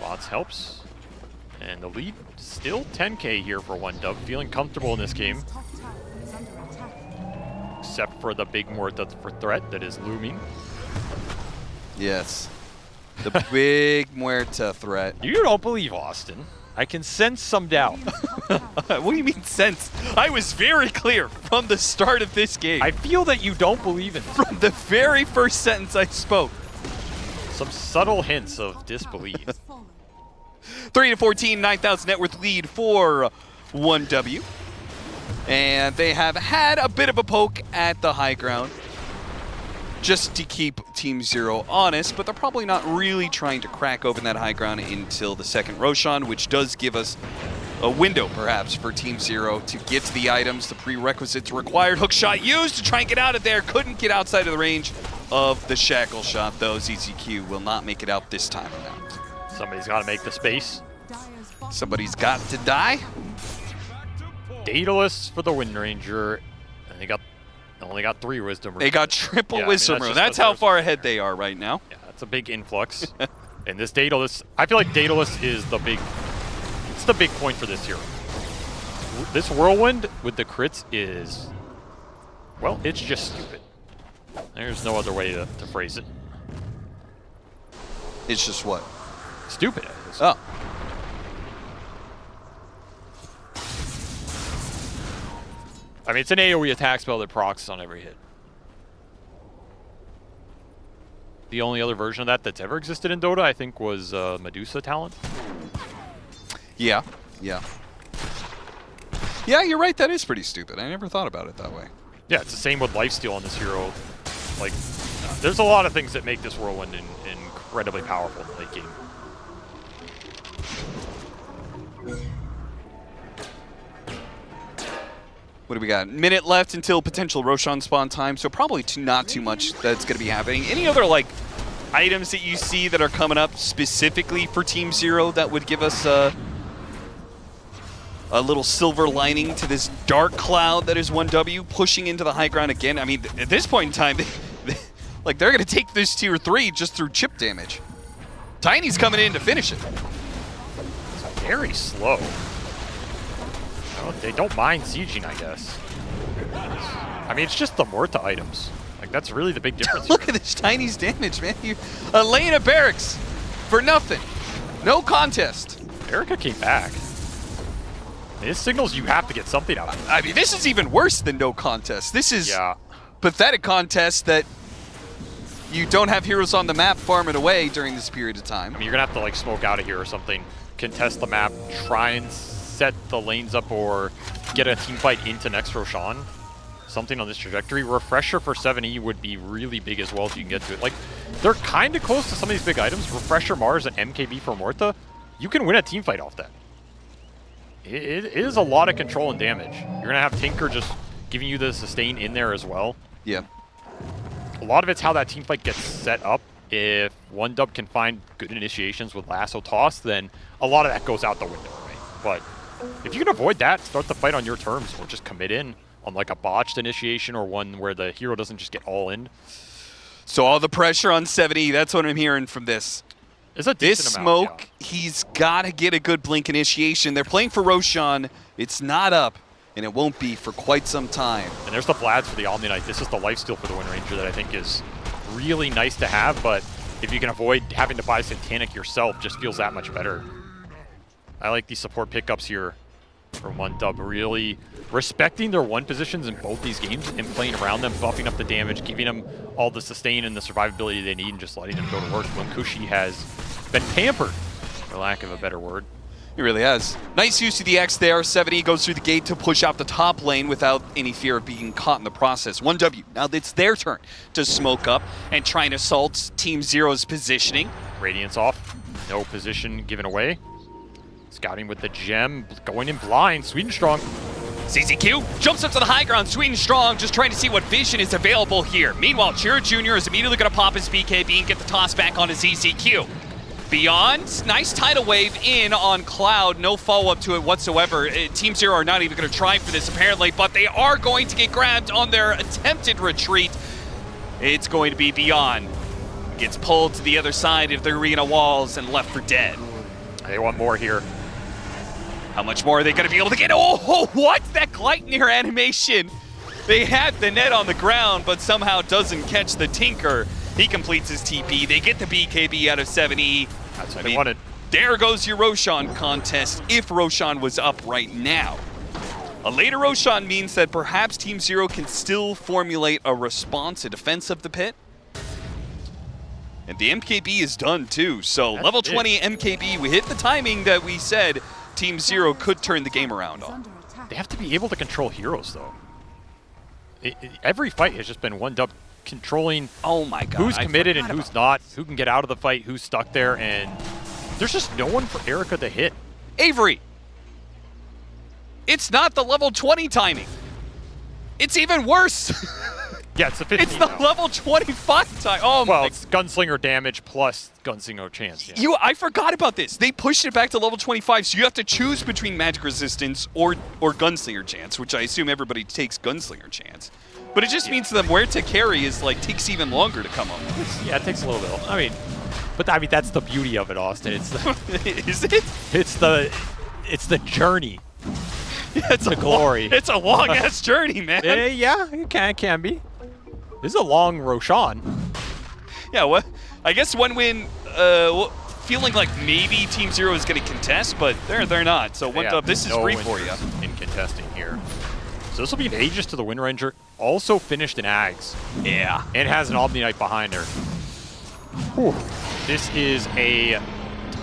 Bots helps. And the lead still 10k here for 1W. Feeling comfortable in this game. Except for the big Muerta threat that is looming. Yes. The big Muerta threat. You don't believe Austin. I can sense some doubt. What do you mean sense? I was very clear from the start of this game. I feel that you don't believe in From the very first sentence I spoke. some subtle hints of disbelief. 3-14, 9,000 net worth lead for 1W. And they have had a bit of a poke at the high ground just to keep Team Zero honest, but they're probably not really trying to crack open that high ground until the second Roshan, which does give us a window, perhaps, for Team Zero to get to the items, the prerequisites required. Hook shot used to try and get out of there. Couldn't get outside of the range of the shackle shot, though. ZZQ will not make it out this time around. Somebody's got to make the space. Somebody's got to die. Daedalus for the Wind Ranger. And they only got 3 wisdom. They got triple Yeah, wisdom I mean, room. that's That's how far ahead they are right now. Yeah, that's a big influx. And this Daedalus, I feel like Daedalus is the big point for this hero. This Whirlwind with the crits is, well, it's just stupid. There's no other way to phrase it. It's just what? Stupid. Oh. I mean, it's an AoE attack spell that procs on every hit. The only other version of that that's ever existed in Dota, I think, was Medusa talent. Yeah, yeah. Yeah, you're right. That is pretty stupid. I never thought about it that way. Yeah, it's the same with lifesteal on this hero. Like, there's a lot of things that make this Whirlwind incredibly powerful in the late game. What do we got? Minute left until potential Roshan spawn time, so probably not too much that's going to be happening. Any other, like, items that you see that are coming up specifically for Team Zero that would give us a little silver lining to this dark cloud that is 1W pushing into the high ground again? I mean, at this point in time, like, they're going to take this tier 3 just through chip damage. Tiny's coming in to finish it. It's very slow. They don't mind sieging, I guess. I mean, it's just the Muerta items. Like, that's really the big difference. Look at this Tiny's damage, man. Laying at barracks for nothing. No contest. Erica came back. This signals you have to get something out of it. I mean, this is even worse than no contest. This is Yeah. pathetic contest that you don't have heroes on the map farming away during this period of time. I mean, you're going to have to, like, smoke out of here or something, contest the map, try and set the lanes up or get a team fight into next Roshan. Something on this trajectory. Refresher for 7E would be really big as well if you can get to it. Like, they're kind of close to some of these big items. Refresher Mars and MKB for Muerta. You can win a team fight off that. It is a lot of control and damage. You're going to have Tinker just giving you the sustain in there as well. Yeah. A lot of it's how that team fight gets set up. If 1W can find good initiations with Lasso Toss, then a lot of that goes out the window, right? But if you can avoid that, start the fight on your terms or just commit in, on like a botched initiation or one where the hero doesn't just get all in. So all the pressure on 70, that's what I'm hearing from this. It's a This decent smoke, amount, he's got to get a good blink initiation. They're playing for Roshan. It's not up, and it won't be for quite some time. And there's the Vlads for the Omni Knight. This is the lifesteal for the Wind Ranger that I think is really nice to have, but if you can avoid having to buy Satanic yourself, just feels that much better. I like these support pickups here from OneDub, really respecting their one positions in both these games and playing around them, buffing up the damage, giving them all the sustain and the survivability they need, and just letting them go to work. Kushi has been pampered, for lack of a better word. He really has. Nice use of the X there. 70 goes through the gate to push out the top lane without any fear of being caught in the process. 1W, now it's their turn to smoke up and try and assault Team Zero's positioning. Radiance off, no position given away. Scouting with the gem, going in blind, Sweden Strong. CZQ jumps up to the high ground. Sweden Strong just trying to see what vision is available here. Meanwhile, Chira Jr. is immediately going to pop his BKB and get the toss back onto CZQ. Beyond, nice tidal wave in on Cloud. No follow-up to it whatsoever. Team Zero are not even going to try for this, apparently, but they are going to get grabbed on their attempted retreat. It's going to be Beyond. Gets pulled to the other side of the arena walls and left for dead. They want more here. How much more are they going to be able to get? Oh, what? That Gleitnir animation. They had the net on the ground, but somehow doesn't catch the Tinker. He completes his TP. They get the BKB out of 7E. That's what they wanted. There goes your Roshan contest if Roshan was up right now. A later Roshan means that perhaps Team Zero can still formulate a response, a defense of the pit. And the MKB is done too. So That's level big. 20 MKB, we hit the timing that we said Team Zero could turn the game around on. They have to be able to control heroes, though. Every fight has just been OneDub controlling Oh my god. who's I committed and forgot who's about not, who can get out of the fight, who's stuck there, and there's just no one for Erica to hit. Avery. It's not the level 20 timing. It's even worse. Yeah, it's the 15 It's the now. level 25 time. Oh Well, my. it's gunslinger damage plus gunslinger chance. Yeah. I forgot about this. They pushed it back to level 25, so you have to choose between magic resistance or gunslinger chance, which I assume everybody takes gunslinger chance. But it just means the Muerta carry is like takes even longer to come up. Yeah, it takes a little bit. I mean, that's the beauty of it, Austin. It's the, Is it? it's the journey. It's a glory. It's a long ass journey, man. Yeah, it can be. This is a long Roshan. Yeah, what? I guess one win, feeling like maybe Team Zero is going to contest, but they're not. So Yeah, this is no free for you. interest in contesting here. So this will be an Aegis to the Wind Ranger. Also finished in Ags. Yeah. And has an Omni Knight behind her. Whew. This is a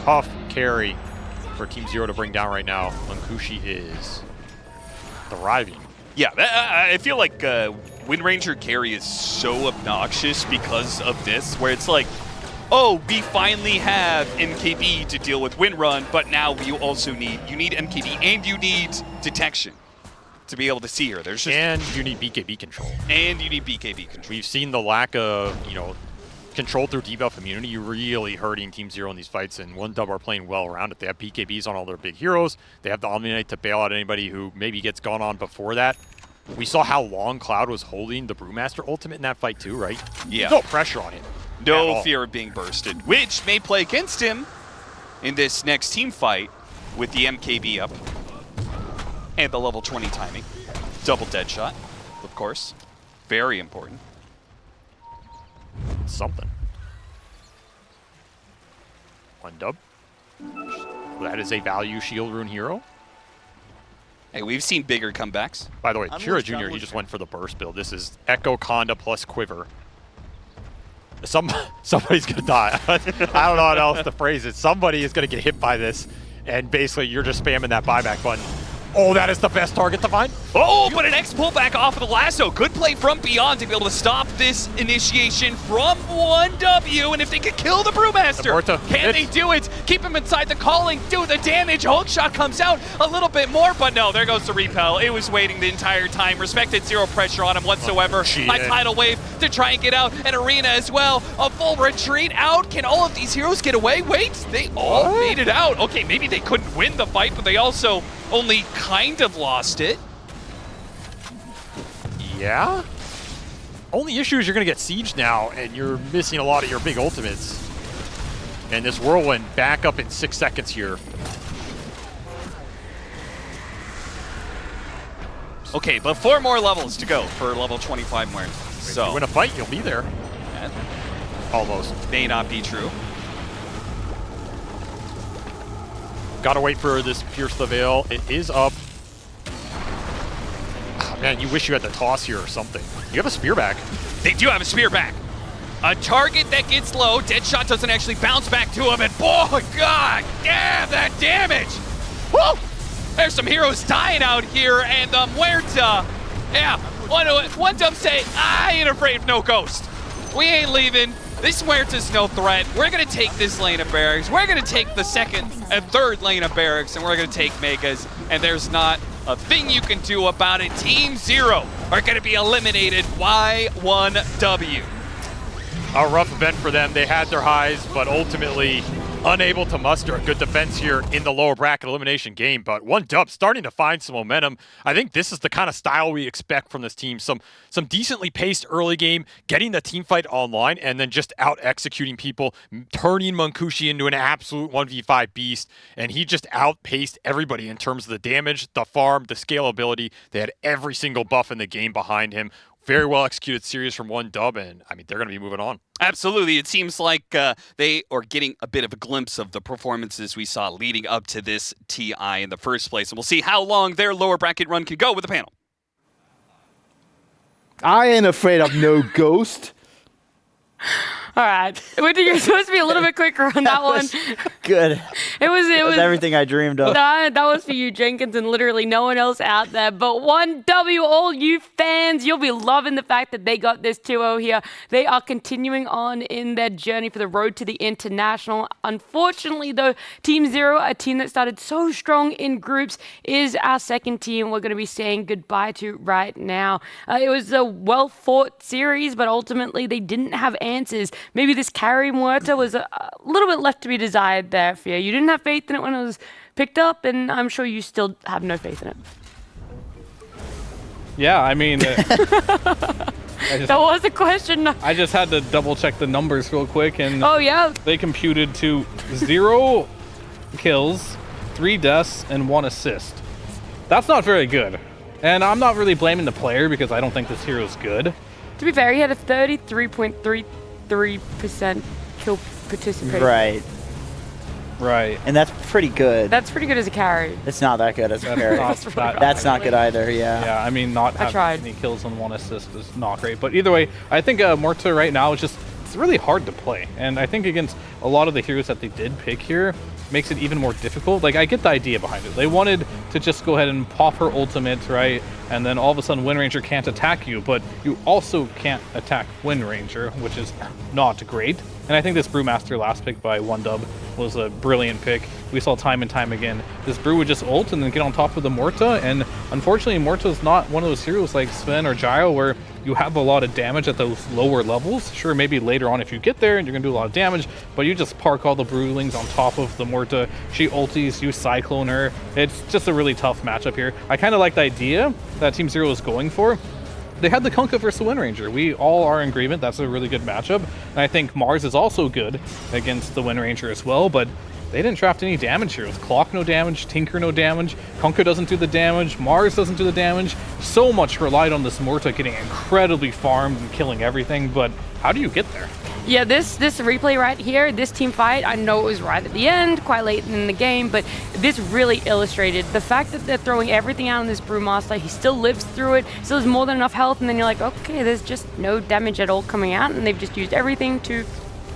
tough carry for Team Zero to bring down right now. Kushi is thriving. Yeah, I feel like Wind Ranger carry is so obnoxious because of this, where it's like, oh, we finally have MKB to deal with Wind Run, but now you also need MKB and you need detection to be able to see her. There's just And you need BKB control. and you need BKB control. We've seen the lack of, control through debuff immunity really hurting Team Zero in these fights, and OneDub are playing well around it. They have BKBs on all their big heroes. They have the Omni Knight to bail out anybody who maybe gets gone on before that. We saw how long Cloud was holding the Brewmaster ultimate in that fight too, right? Yeah. No pressure on him. at No all. fear of being bursted, which may play against him in this next team fight with the MKB up and the level 20 timing. Double dead shot, of course. Very important. Something. OneDub. That is a value shield rune hero. Hey, we've seen bigger comebacks. By the way, Chira Jr., he just went for the burst build. This is Echo Conda plus Quiver. Somebody's going to die. I don't know how else to phrase it. Somebody is going to get hit by this, and basically you're just spamming that buyback button. Oh, that is the best target to find. Oh, but an X pullback off of the lasso. Good play from Beyond to be able to stop this initiation from 1W. And if they could kill the Brewmaster, The Muerta can hits. they do it? Keep him inside the calling, do the damage. Hulk shot comes out a little bit more, but no, there goes the repel. It was waiting the entire time. Respected zero pressure on him whatsoever. shit. A tidal wave to try and get out. An arena as well. A full retreat out. Can all of these heroes get away? Wait, they all made it out. Okay, maybe they couldn't win the fight, but they also only kind of lost it. Yeah? Only issue is you're going to get sieged now, and you're missing a lot of your big ultimates. And this whirlwind back up in 6 seconds here. Okay, but 4 more levels to go for level 25 Muerta. So if you win a fight, you'll be there. that Almost. may not be true. Gotta wait for this Pierce the Veil. It is up. Oh, man, you wish you had the toss here or something. You have a spear back. They do have a spear back. A target that gets low. Deadshot doesn't actually bounce back to him. And boy, god damn that damage. Woo! There's some heroes dying out here. And the Muerta. Yeah, one dub say, I ain't afraid of no ghost. We ain't leaving. This Muerta's no threat. We're going to take this lane of barracks. We're going to take the second and third lane of barracks. And we're going to take megas. And there's not a thing you can do about it. Team Zero are going to be eliminated. Y1W. A rough event for them. They had their highs, but ultimately unable to muster a good defense here in the lower bracket elimination game. But 1Dub starting to find some momentum. I think this is the kind of style we expect from this team. Some decently paced early game, getting the team fight online, and then just out executing people, turning Munkushi into an absolute 1v5 beast. And he just outpaced everybody in terms of the damage, the farm, the scalability. They had every single buff in the game behind him. Very well executed series from 1Dub, and I mean, they're going to be moving on. Absolutely. It seems like they are getting a bit of a glimpse of the performances we saw leading up to this TI in the first place. And we'll see how long their lower bracket run can go with the panel. I ain't afraid of no ghost. All right. You're supposed to be a little bit quicker on that one. Good. It was everything I dreamed of. That was for you, Jenkins, and literally no one else out there. But 1W, all you fans, you'll be loving the fact that they got this 2-0 here. They are continuing on in their journey for the road to the international. Unfortunately, though, Team Zero, a team that started so strong in groups, is our second team we're going to be saying goodbye to right now. It was a well-fought series, but ultimately they didn't have answers. Maybe this carry Muerta was a little bit left to be desired there, Fear. You didn't have faith in it when it was picked up, and I'm sure you still have no faith in it. Yeah, I mean... That was a question. I just had to double check the numbers real quick, and oh, yeah. They computed to 0 kills, 3 deaths, and 1 assist. That's not very good. And I'm not really blaming the player because I don't think this hero is good. To be fair, he had a 33.33% kill participation. Right. Right. And that's pretty good. That's pretty good as a carry. It's not that good as a carry. That's not good either, yeah. Yeah, I mean, not having any kills on 1 assist is not great. But either way, I think Muerta right now is just, it's really hard to play. And I think against a lot of the heroes that they did pick here, makes it even more difficult. Like, I get the idea behind it. They wanted to just go ahead and pop her ultimate, right? And then all of a sudden Wind Ranger can't attack you, but you also can't attack Wind Ranger, which is not great. And I think this Brewmaster last pick by 1Dub was a brilliant pick. We saw time and time again, this Brew would just ult and then get on top of the Muerta, and unfortunately Muerta's not one of those heroes like Sven or Gyro where you have a lot of damage at those lower levels. Sure, maybe later on if you get there and you're gonna do a lot of damage, but you just park all the Brewlings on top of the Muerta. She ulties, you Cyclone her. It's just a really tough matchup here. I kind of like the idea that Team Zero is going for. They had the Kunkka versus the Wind Ranger. We all are in agreement that's a really good matchup. And I think Mars is also good against the Wind Ranger as well, but they didn't draft any damage here. With Clock no damage, Tinker no damage, Kunkka doesn't do the damage, Mars doesn't do the damage. So much relied on this Muerta getting incredibly farmed and killing everything, but how do you get there? Yeah, this replay right here, this team fight, I know it was right at the end, quite late in the game, but this really illustrated the fact that they're throwing everything out on this Brewmaster. He still lives through it, still has more than enough health, and then you're like, okay, there's just no damage at all coming out, and they've just used everything to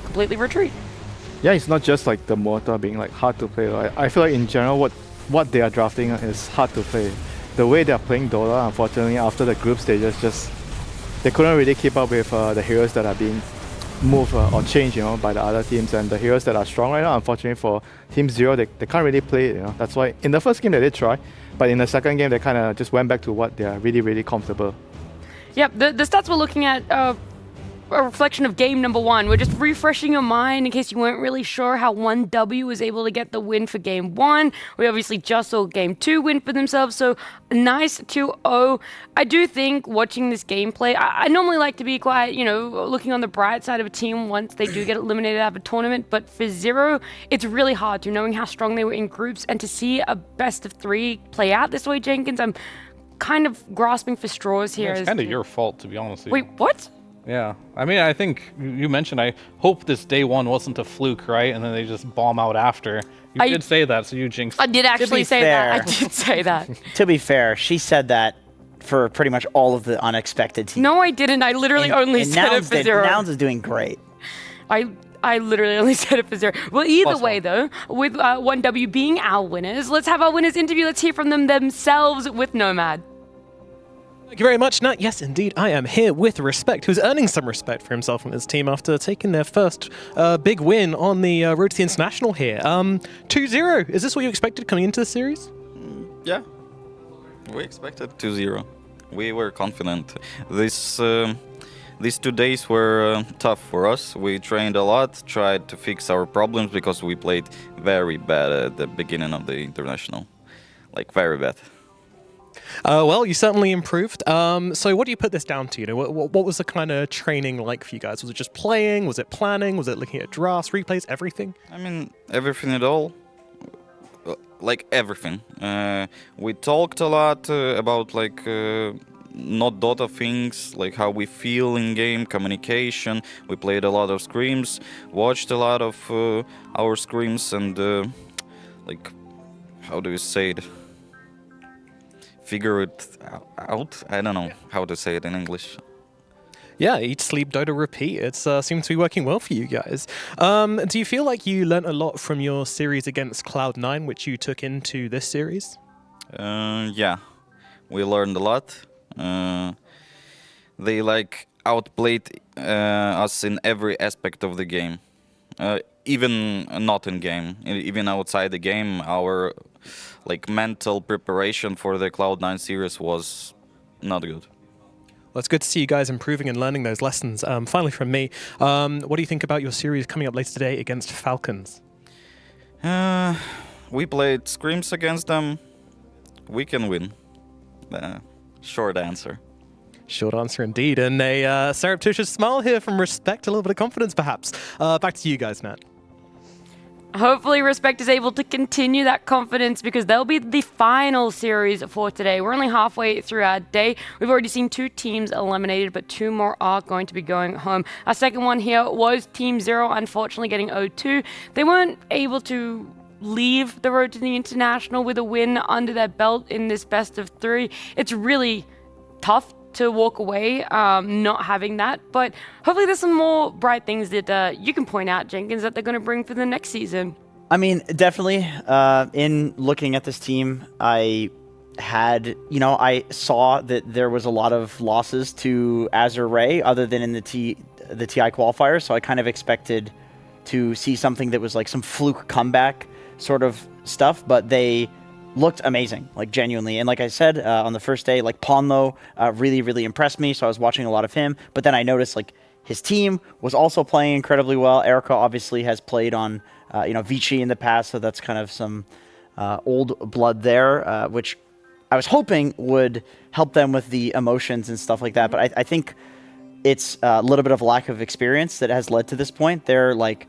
completely retreat. Yeah, it's not just like the Muerta being like hard to play. I feel like in general what they are drafting is hard to play. The way they're playing Dota, unfortunately, after the group stages, they couldn't really keep up with the heroes that are being moved or changed, by the other teams, and the heroes that are strong right now, unfortunately for Team Zero, they can't really play it, That's why in the first game they did try, but in the second game they kind of just went back to what they are really, really comfortable. Yep, the stats we're looking at, a reflection of game number 1. We're just refreshing your mind in case you weren't really sure how 1W was able to get the win for game 1. We obviously just saw game 2 win for themselves, so a nice 2-0. I do think watching this gameplay, I normally like to be quite, looking on the bright side of a team once they do get eliminated out of a tournament, but for Zero, it's really hard to, knowing how strong they were in groups, and to see a best of 3 play out this way, Jenkins, I'm kind of grasping for straws here. It's kind of your fault, to be honest with you. Wait, what? Yeah, I mean, I think you mentioned, I hope this day 1 wasn't a fluke, right? And then they just bomb out after. You did say that, so you jinxed. I did actually say that. I did say that. To be fair, she said that for pretty much all of the unexpected teams. No, I didn't. I literally only said it for Zero. Nouns is doing great. I literally only said it for Zero. Well, either way, though, with 1W being our winners, let's have our winners interview. Let's hear from them themselves with Nomad. Thank you very much, Nat. Yes, indeed, I am here with Respect, who's earning some respect for himself and his team after taking their first big win on the road to the International here. 2-0, is this what you expected coming into the series? Yeah, we expected 2-0. We were confident. These 2 days were tough for us. We trained a lot, tried to fix our problems because we played very bad at the beginning of the International. Like, very bad. Well, you certainly improved. So what do you put this down to? What was the kind of training like for you guys? Was it just playing? Was it planning? Was it looking at drafts, replays, everything? I mean, everything at all. Like, everything. We talked a lot about, like, not Dota things, like how we feel in game, communication. We played a lot of scrims, watched a lot of our scrims, and, like, how do you say it? Figure it out? I don't know how to say it in English. Yeah, eat, sleep, Dota, repeat. It seems to be working well for you guys. Do you feel like you learnt a lot from your series against Cloud9, which you took into this series? Yeah, we learned a lot. They like outplayed us in every aspect of the game. Even not in game, even outside the game, our like mental preparation for the Cloud9 series was not good. Well, it's good to see you guys improving and learning those lessons. Finally from me, what do you think about your series coming up later today against Falcons? We played scrims against them. We can win. Short answer. Short answer indeed. And a surreptitious smile here from Respect, a little bit of confidence perhaps. Back to you guys, Nat. Hopefully Respect is able to continue that confidence because they'll be the final series for today. We're only halfway through our day. We've already seen 2 teams eliminated, but 2 more are going to be going home. Our second one here was Team Zero, unfortunately getting 0-2. They weren't able to leave the road to the International with a win under their belt in this best of 3. It's really tough to walk away not having that, but hopefully there's some more bright things that you can point out, Jenkins, that they're going to bring for the next season. I mean, definitely in looking at this team, I saw that there was a lot of losses to Azure Ray other than in the TI qualifier, so I kind of expected to see something that was like some fluke comeback sort of stuff, but they looked amazing, like genuinely. And like I said, on the first day, like Ponlo really, really impressed me. So I was watching a lot of him. But then I noticed like his team was also playing incredibly well. Erica obviously has played on, Vici in the past. So that's kind of some old blood there, which I was hoping would help them with the emotions and stuff like that. But I think it's a little bit of lack of experience that has led to this point. They're like,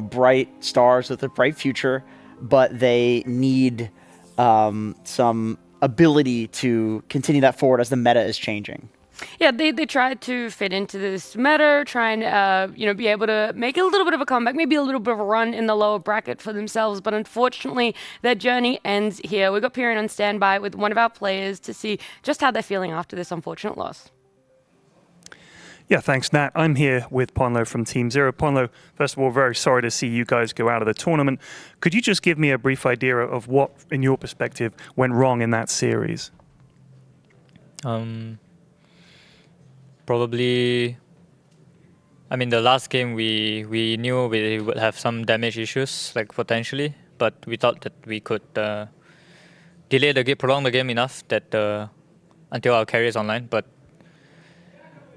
bright stars with a bright future, but they need some ability to continue that forward as the meta is changing. Yeah, they tried to fit into this meta, try and be able to make a little bit of a comeback, maybe a little bit of a run in the lower bracket for themselves. But unfortunately, their journey ends here. We've got Pyrian on standby with one of our players to see just how they're feeling after this unfortunate loss. Yeah, thanks, Nat. I'm here with Ponlo from Team Zero. Ponlo, first of all, very sorry to see you guys go out of the tournament. Could you just give me a brief idea of what, in your perspective, went wrong in that series? Probably, I mean, the last game we knew we would have some damage issues, like potentially, but we thought that we could prolong the game enough that until our carry is online, but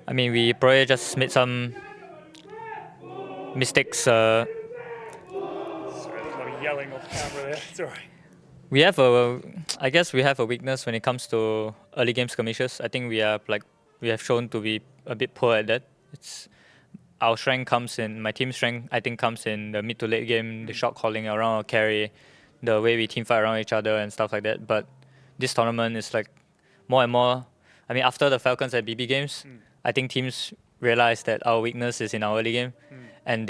I mean, we probably just made some mistakes. Sorry, there's a lot of yelling off camera there. Sorry. I guess we have a weakness when it comes to early game skirmishes. I think we have shown to be a bit poor at that. Our strength comes in, my team strength, I think, comes in the mid to late game, the shot calling around our carry, the way we team fight around each other and stuff like that. But this tournament is like more and more, I mean, after the Falcons at BB games, I think teams realize that our weakness is in our early game. And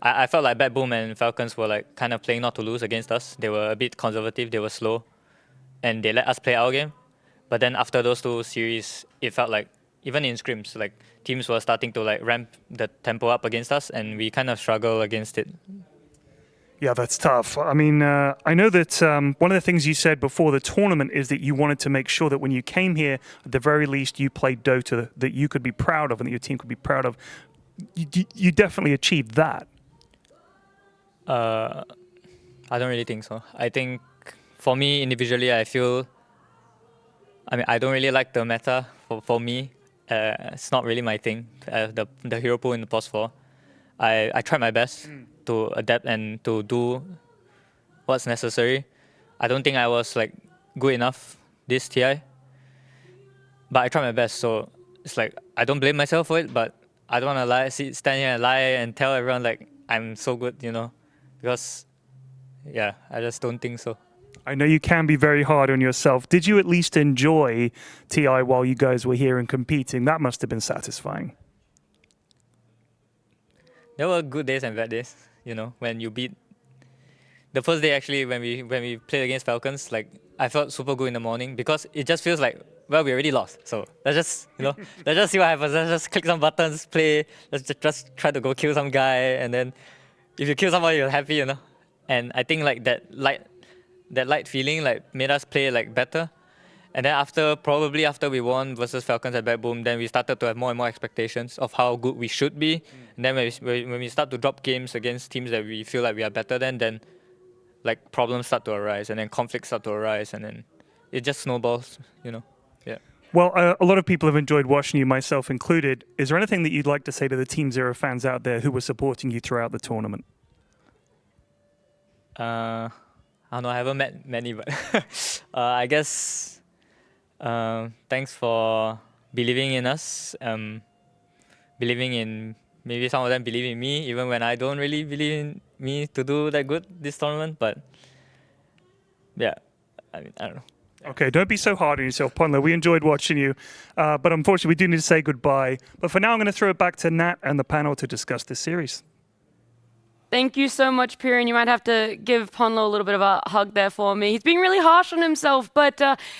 I felt like Bad Boom and Falcons were like kind of playing not to lose against us. They were a bit conservative, they were slow, and they let us play our game. But then after those two series, it felt like, even in scrims, like teams were starting to like ramp the tempo up against us, and we kind of struggle against it. Yeah, that's tough. I mean, I know that one of the things you said before the tournament is that you wanted to make sure that when you came here, at the very least, you played Dota that you could be proud of and that your team could be proud of. You definitely achieved that. I don't really think so. I think for me individually, I don't really like the meta for me. It's not really my thing, the hero pool in the post 4. I tried my best to adapt and to do what's necessary. I don't think I was like good enough this TI, but I tried my best. So it's like, I don't blame myself for it, but I don't want to stand here and lie and tell everyone like I'm so good, you know, because yeah, I just don't think so. I know you can be very hard on yourself. Did you at least enjoy TI while you guys were here and competing? That must have been satisfying. There were good days and bad days, you know, when you beat. The first day actually, when we played against Falcons, like I felt super good in the morning because it just feels like, well, we already lost. So let's just, you know, let's just see what happens. Let's just click some buttons, play. Let's just try to go kill some guy, and then if you kill somebody, you're happy, you know. And I think like that light feeling like made us play like better. And then probably after we won versus Falcons at Bad Boom, then we started to have more and more expectations of how good we should be. And then when we start to drop games against teams that we feel like we are better than, then like problems start to arise, and then conflicts start to arise, and then it just snowballs, you know. Yeah. Well, a lot of people have enjoyed watching you, myself included. Is there anything that you'd like to say to the Team Zero fans out there who were supporting you throughout the tournament? I don't know, I haven't met many, but I guess thanks for believing in us, believing in, maybe some of them believe in me, even when I don't really believe in me to do that good this tournament, but yeah, I mean, I don't know. Okay, don't be so hard on yourself, Ponlo. We enjoyed watching you, but unfortunately we do need to say goodbye. But for now, I'm going to throw it back to Nat and the panel to discuss this series. Thank you so much, Piran. You might have to give Ponlo a little bit of a hug there for me. He's being really harsh on himself, but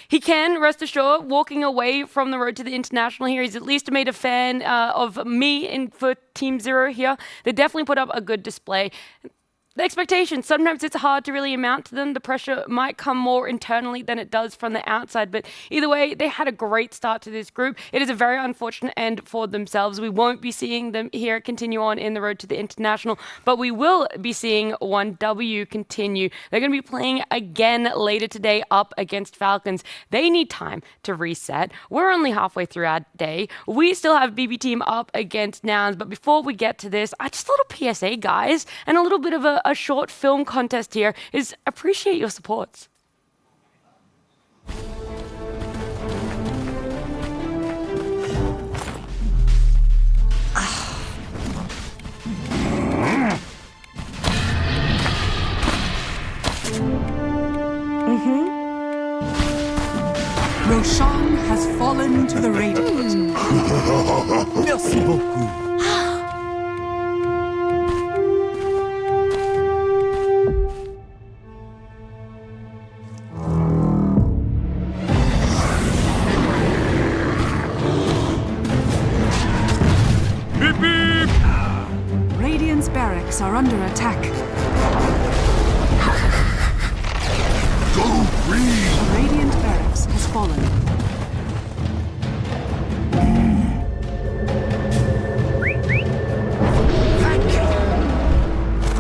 he can, rest assured, walking away from the road to the international here. He's at least made a fan of me for Team Zero here. They definitely put up a good display. The expectations, sometimes it's hard to really amount to them. The pressure might come more internally than it does from the outside. But either way, they had a great start to this group. It is a very unfortunate end for themselves. We won't be seeing them here continue on in the road to the international, but we will be seeing 1W continue. They're going to be playing again later today up against Falcons. They need time to reset. We're only halfway through our day. We still have BB team up against Nouns. But before we get to this, just a little PSA, guys, and a little bit of a short film contest here is appreciate your supports. Roshan has fallen to the Radiant. Merci beaucoup. Radiant's barracks are under attack. Go green! Radiant barracks has fallen. Thank you!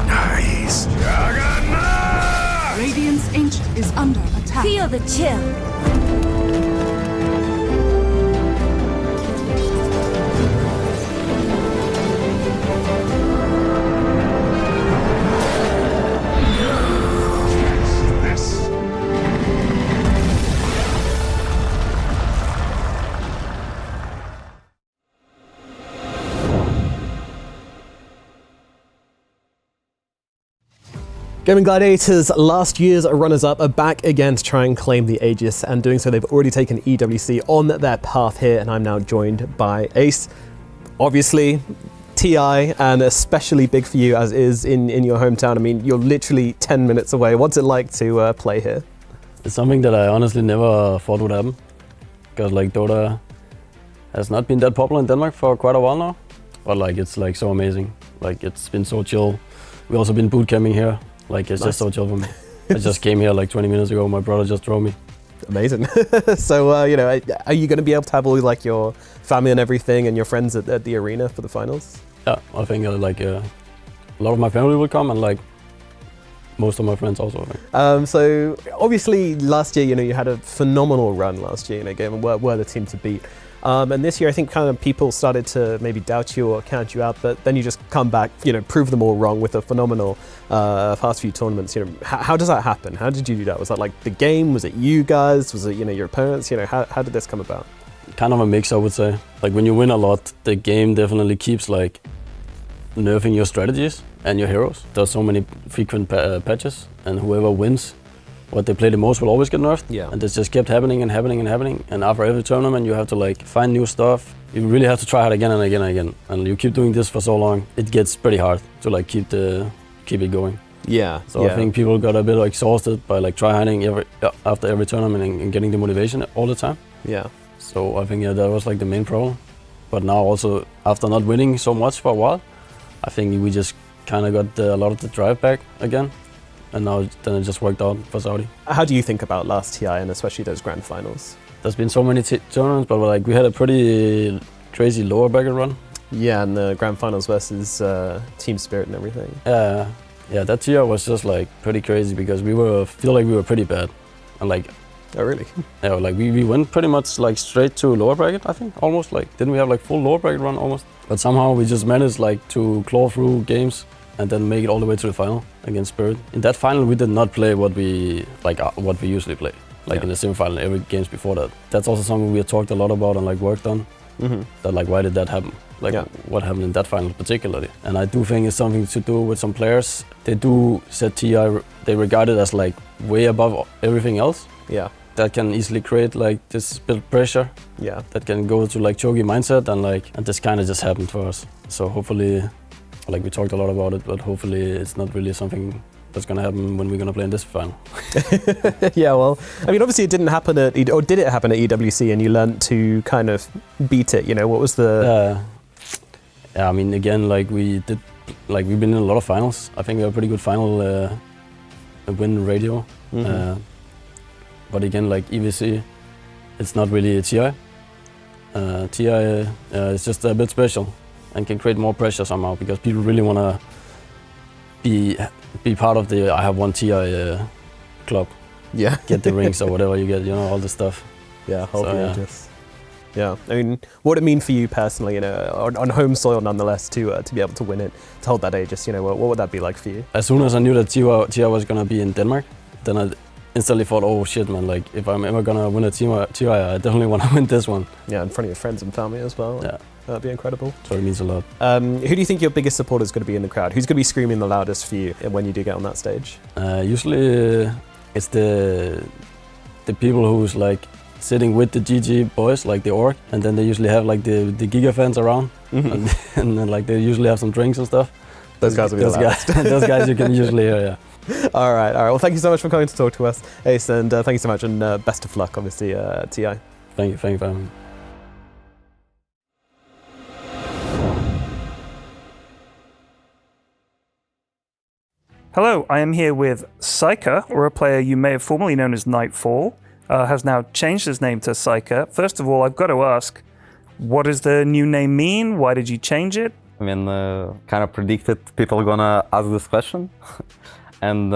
Nice! Juggernaut! Radiant's ancient is under attack. Feel the chill. Gaming Gladiators, last year's runners-up, are back again to try and claim the Aegis, and doing so they've already taken EWC on their path here, and I'm now joined by Ace. Obviously, TI, and especially big for you as is in your hometown. I mean, you're literally 10 minutes away. What's it like to play here? It's something that I honestly never thought would happen, because like Dota has not been that popular in Denmark for quite a while now, but like it's like so amazing. Like it's been so chill. We also been boot camping here. Like it's just so chill for me. I just came here like 20 minutes ago. My brother just drove me. Amazing. So you know, are you going to be able to have all like your family and everything and your friends at the arena for the finals? Yeah, I think like a lot of my family will come, and like most of my friends also. I think. So obviously last year, you know, you had a phenomenal run last year. You know, were the team to beat. And this year, I think kind of people started to maybe doubt you or count you out, but then you just come back, you know, prove them all wrong with a phenomenal past few tournaments. You know, how does that happen? How did you do that? Was that like the game? Was it you guys? Was it, you know, your opponents? You know, how did this come about? Kind of a mix, I would say. Like when you win a lot, the game definitely keeps like nerfing your strategies and your heroes. There's so many frequent patches, and whoever wins what they play the most will always get nerfed. Yeah. And this just kept happening and happening and happening. And after every tournament, you have to like find new stuff. You really have to try it again and again and again. And you keep doing this for so long, it gets pretty hard to like keep it going. Yeah. So I think people got a bit exhausted by like try-hiding after every tournament and getting the motivation all the time. Yeah. So I think that was like the main problem. But now also, after not winning so much for a while, I think we just kind of got a lot of the drive back again. And now then it just worked out for Saudi. How do you think about last TI and especially those grand finals? There's been so many tournaments, but like we had a pretty crazy lower bracket run. Yeah, and the grand finals versus Team Spirit and everything. Yeah, that year was just like pretty crazy because feel like we were pretty bad, and like. Oh really? Yeah, like we went pretty much like straight to lower bracket. I think almost like didn't we have like full lower bracket run almost? But somehow we just managed like to claw through games and then make it all the way to the final against Spirit. In that final, we did not play what we usually play, like in the semi-final, every games before that. That's also something we had talked a lot about and like worked on. Mm-hmm. That like why did that happen? Like what happened in that final particularly? And I do think it's something to do with some players. They do set TI, they regard it as like way above everything else. Yeah. That can easily create like this bit of pressure. Yeah. That can go to like choky mindset and this kind of just happened for us. So hopefully. Like we talked a lot about it, but hopefully it's not really something that's gonna happen when we're gonna play in this final. Yeah, well, I mean, obviously it didn't happen or did it happen at EWC, and you learned to kind of beat it? You know, what was the? Yeah, I mean, again, like we've been in a lot of finals. I think we have a pretty good final win radio. Mm-hmm. But again, like EVC, it's not really a TI. TI is just a bit special. And can create more pressure somehow because people really want to be part of the I have one TI club. Yeah. Get the rings or whatever you get, you know, all the stuff. Yeah, yeah. I mean, what would it mean for you personally, you know, on home soil nonetheless, to be able to win it, to hold that Aegis, you know, what would that be like for you? As soon as I knew that TI was going to be in Denmark, then I instantly thought, oh shit, man, like if I'm ever going to win a TI, I definitely want to win this one. Yeah, in front of your friends and family as well. Yeah. That'd be incredible. So it means a lot. Who do you think your biggest supporter is going to be in the crowd? Who's going to be screaming the loudest for you when you do get on that stage? Usually it's the people who's like sitting with the GG boys, like the org, and then they usually have like the Giga fans around, and then like they usually have some drinks and stuff. Those guys will be the loudest. Those guys you can usually hear, yeah. All right. Well, thank you so much for coming to talk to us, Ace, and thank you so much, and best of luck, obviously, TI. Thank you for having me. Hello, I am here with Psyker, or a player you may have formerly known as Nightfall, has now changed his name to Psyker. First of all, I've got to ask, what does the new name mean? Why did you change it? I mean, kind of predicted people gonna ask this question. And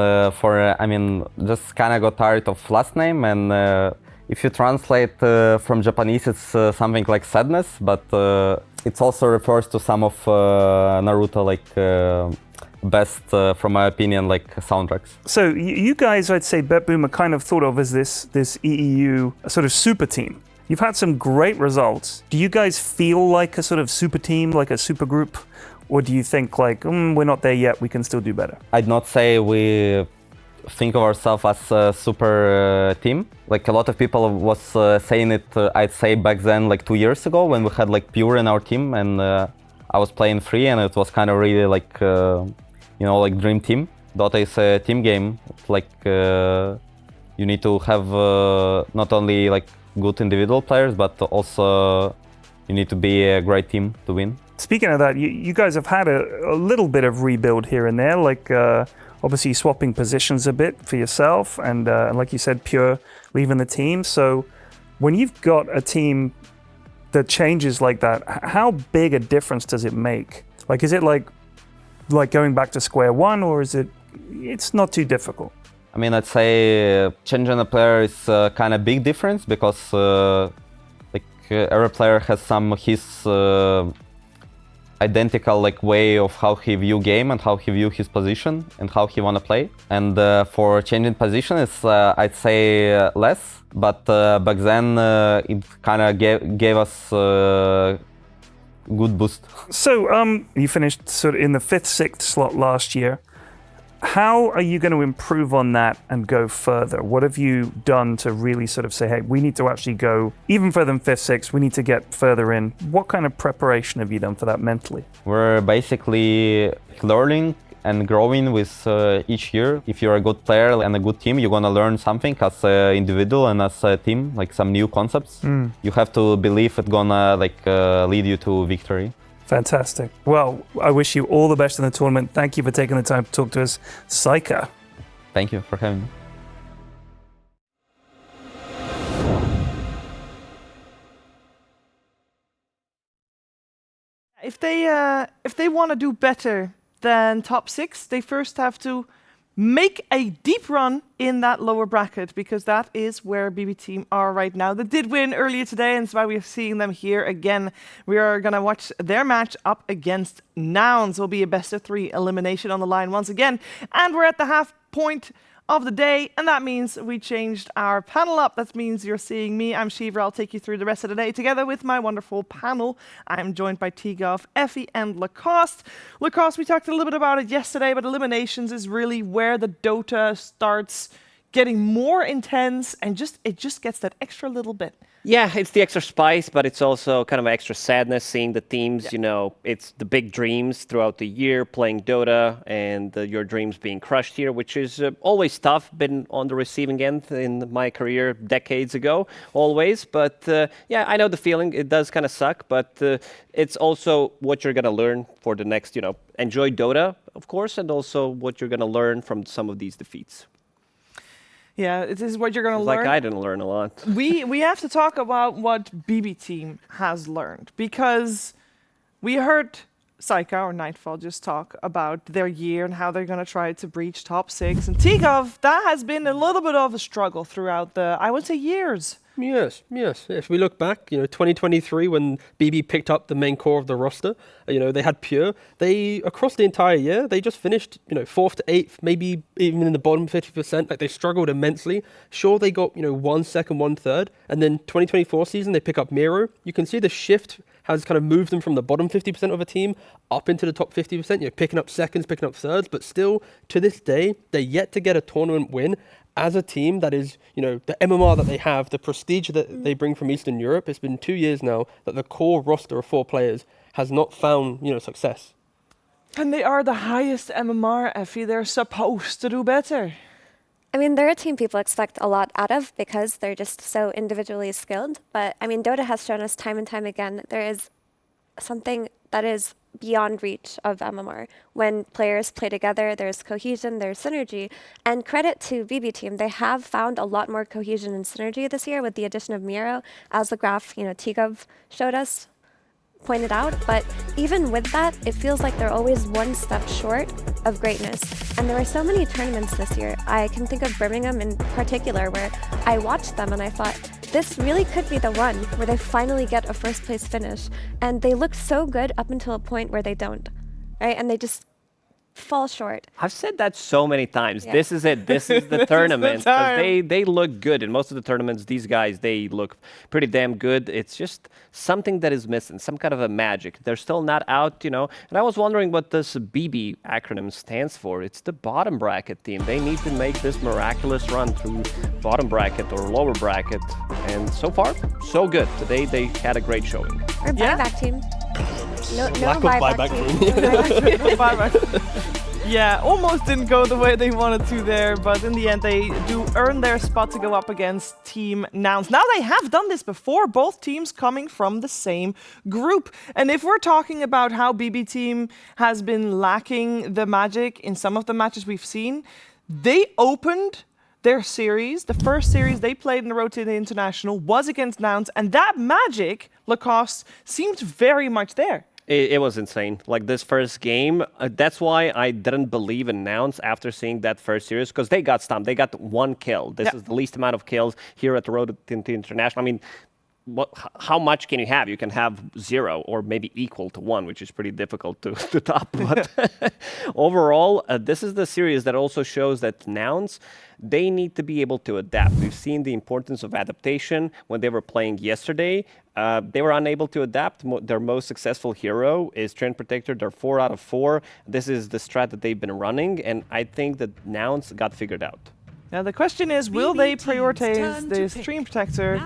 just kind of got tired of last name, and if you translate from Japanese, it's something like sadness, but it also refers to some of Naruto, like best, from my opinion, like soundtracks. So you guys, I'd say, BetBoom are kind of thought of as this EEU sort of super team. You've had some great results. Do you guys feel like a sort of super team, like a super group, Or do you think like, we're not there yet, we can still do better? I'd not say we think of ourselves as a super team. Like a lot of people was saying it, I'd say back then, like 2 years ago, when we had like Pure in our team, and I was playing free, and it was kind of really like, you know, like dream team. Dota is a team game. Like you need to have not only like good individual players, but also you need to be a great team to win. Speaking of that, you guys have had a little bit of rebuild here and there, like obviously swapping positions a bit for yourself, and like you said, Pure leaving the team. So when you've got a team that changes like that, how big a difference does it make? Like, is it like going back to square one, or is it's not too difficult? I mean, I'd say changing a player is kind of big difference, because like every player has his identical like way of how he view game and how he view his position and how he wanna play. And for changing position, it's I'd say less, but back then it kind of gave us good boost. So you finished sort of in the 5th, 6th slot last year. How are you going to improve on that and go further? What have you done to really sort of say, hey, we need to actually go even further than 5th, 6th, we need to get further in? What kind of preparation have you done for that mentally? We're basically learning and growing with each year. If you're a good player and a good team, you're going to learn something as an individual and as a team, like some new concepts. You have to believe it's going to like lead you to victory. Fantastic. Well, I wish you all the best in the tournament. Thank you for taking the time to talk to us. Saika. Thank you for having me. If they want to do better than top 6, they first have to make a deep run in that lower bracket, because that is where BB Team are right now. They did win earlier today, and that's why we're seeing them here again. We are going to watch their match up against Nouns. Will be a best of 3 elimination on the line once again. And we're at the half point of the day, and that means we changed our panel up. That means you're seeing me. I'm Shiva. I'll take you through the rest of the day together with my wonderful panel. I'm joined by Tigov, Effie, and Lacoste. Lacoste, we talked a little bit about it yesterday, but eliminations is really where the Dota starts getting more intense, and it just gets that extra little bit. Yeah, it's the extra spice, but it's also kind of extra sadness seeing the teams, you know, it's the big dreams throughout the year playing Dota, and your dreams being crushed here, which is always tough. Been on the receiving end in my career decades ago, always. But yeah, I know the feeling. It does kind of suck, but it's also what you're going to learn for the next, you know, enjoy Dota, of course, and also what you're going to learn from some of these defeats. Yeah, it is what you're going to learn. Like I didn't learn a lot. We have to talk about what BB Team has learned, because we heard Saika or Nightfall just talk about their year and how they're going to try to breach top 6. And Tigov, that has been a little bit of a struggle throughout the, I would say, years. Yes. If we look back, 2023, when BB picked up the main core of the roster, they had Pure. They, across the entire year, they just finished, 4th to 8th, maybe even in the bottom 50%. Like, they struggled immensely. Sure, they got, 1 second, 1 third. And then 2024 season, they pick up Miro. You can see the shift has kind of moved them from the bottom 50% of a team up into the top 50%, picking up seconds, picking up thirds. But still, to this day, they're yet to get a tournament win. As a team that is, the MMR that they have, the prestige that they bring from Eastern Europe, it's been 2 years now that the core roster of 4 players has not found, success. And they are the highest MMR, Effie. They're supposed to do better. I mean, they're a team people expect a lot out of because they're just so individually skilled. But, I mean, Dota has shown us time and time again there is something that is beyond reach of MMR. When players play together, there's cohesion, there's synergy. And credit to BB Team, they have found a lot more cohesion and synergy this year with the addition of Miro, as the graph, Tigov showed us, pointed out. But even with that, it feels like they're always one step short of greatness. And there were so many tournaments this year. I can think of Birmingham in particular, where I watched them and I thought, this really could be the one where they finally get a first place finish. And they look so good up until a point where they don't, right? And they just fall short. I've said that so many times. Yeah. This is it. This is the tournament. 'Cause time. they look good in most of the tournaments. These guys, they look pretty damn good. It's just something that is missing, some kind of a magic. They're still not out, you know. And I was wondering what this BB acronym stands for. It's the bottom bracket team. They need to make this miraculous run through bottom bracket or lower bracket. And so far, so good. Today they had a great showing. Or buyback team. No Lack of buyback team. Yeah, almost didn't go the way they wanted to there, but in the end they do earn their spot to go up against Team Nouns. Now they have done this before, both teams coming from the same group. And if we're talking about how BB Team has been lacking the magic in some of the matches we've seen, they opened their series. The first series they played in the road to the International was against Nouns, and that magic, Lacoste, seemed very much there. It was insane. Like this first game, that's why I didn't believe in Nouns after seeing that first series, because they got stumped. They got 1 kill. This is the least amount of kills here at the road to the International. I mean, how much can you have? You can have 0 or maybe equal to 1, which is pretty difficult to top. But overall, this is the series that also shows that Nouns, they need to be able to adapt. We've seen the importance of adaptation when they were playing yesterday. They were unable to adapt. Their most successful hero is Trend Protector. They're 4 out of 4. This is the strat that they've been running, and I think that Nouns got figured out. Now the question is, will they prioritize the Stream Protector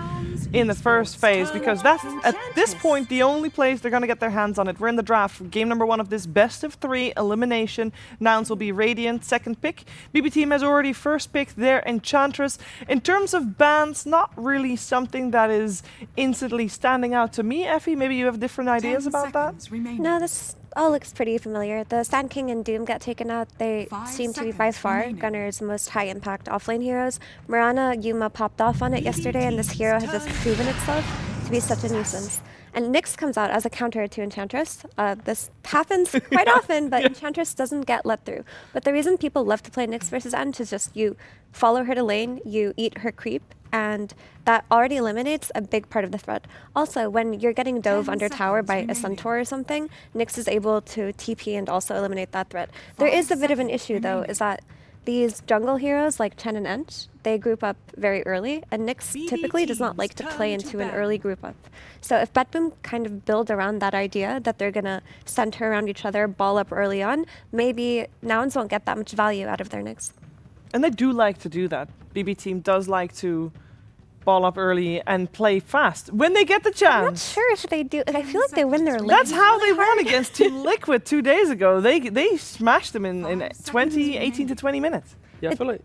in the first phase? Because that's, at this point, the only place they're going to get their hands on it. We're in the draft. Game number 1 of this best of 3 elimination. Nouns will be Radiant, second pick. BB Team has already first picked their Enchantress. In terms of bans, not really something that is instantly standing out to me. Effie, maybe you have different ideas about that? No, this all looks pretty familiar. The Sand King and Doom get taken out. They seem to be by far Gunner's most high impact offlane heroes. Mirana, Yuma popped off on it yesterday, and this hero has just proven itself to be such a nuisance. And Nyx comes out as a counter to Enchantress. This happens quite often, but Enchantress doesn't get let through. But the reason people love to play Nyx versus Ent is just you follow her to lane, you eat her creep, and that already eliminates a big part of the threat. Also, when you're getting dove under tower by a centaur or something, Nyx is able to TP and also eliminate that threat. There is a bit of an issue, though, is that these jungle heroes like Chen and Ent, they group up very early, and Nyx typically does not like to play into an early group up. So if BetBoom kind of build around that idea that they're going to center around each other, ball up early on, maybe Nouns won't get that much value out of their Nyx. And they do like to do that. BB Team does like to ball up early and play fast when they get the chance. I'm not sure if they do. I feel like they win their lane. That's how they won against Team Liquid 2 days ago. They smashed them in 18 to 20 minutes. Yeah, I feel like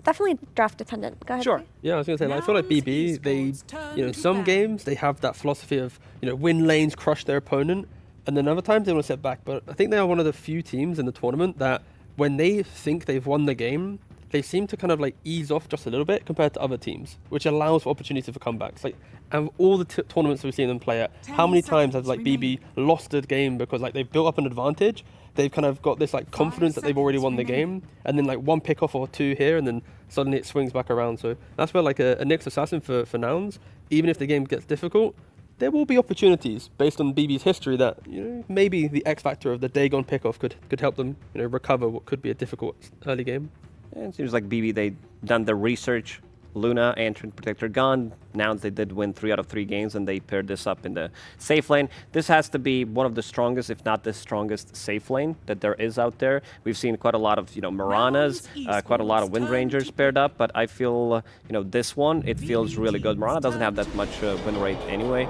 definitely draft dependent. Go ahead. Sure. Yeah, I was gonna say, like, I feel like BB, they, some games they have that philosophy of, win lanes, crush their opponent, and then other times they want to sit back. But I think they are one of the few teams in the tournament that when they think they've won the game, they seem to kind of like ease off just a little bit compared to other teams, which allows for opportunity for comebacks. Like, and all the tournaments we've seen them play at, how many times has like BB lost a game because like they've built up an advantage, they've kind of got this like confidence that they've already won the game, and then like one pick off or 2 here, and then suddenly it swings back around. So that's where like a Nyx assassin for Nouns, even if the game gets difficult, there will be opportunities based on BB's history that maybe the X factor of the Dagon pickoff could help them recover what could be a difficult early game. Yeah, it seems like BB, they done the research. Luna and Trend Protector gone. Nouns, they did win 3 out of 3 games, and they paired this up in the safe lane. This has to be one of the strongest, if not the strongest, safe lane that there is out there. We've seen quite a lot of, Miranas, quite a lot of Wind Rangers paired up, but I feel, this one, it feels really good. Mirana doesn't have that much win rate anyway.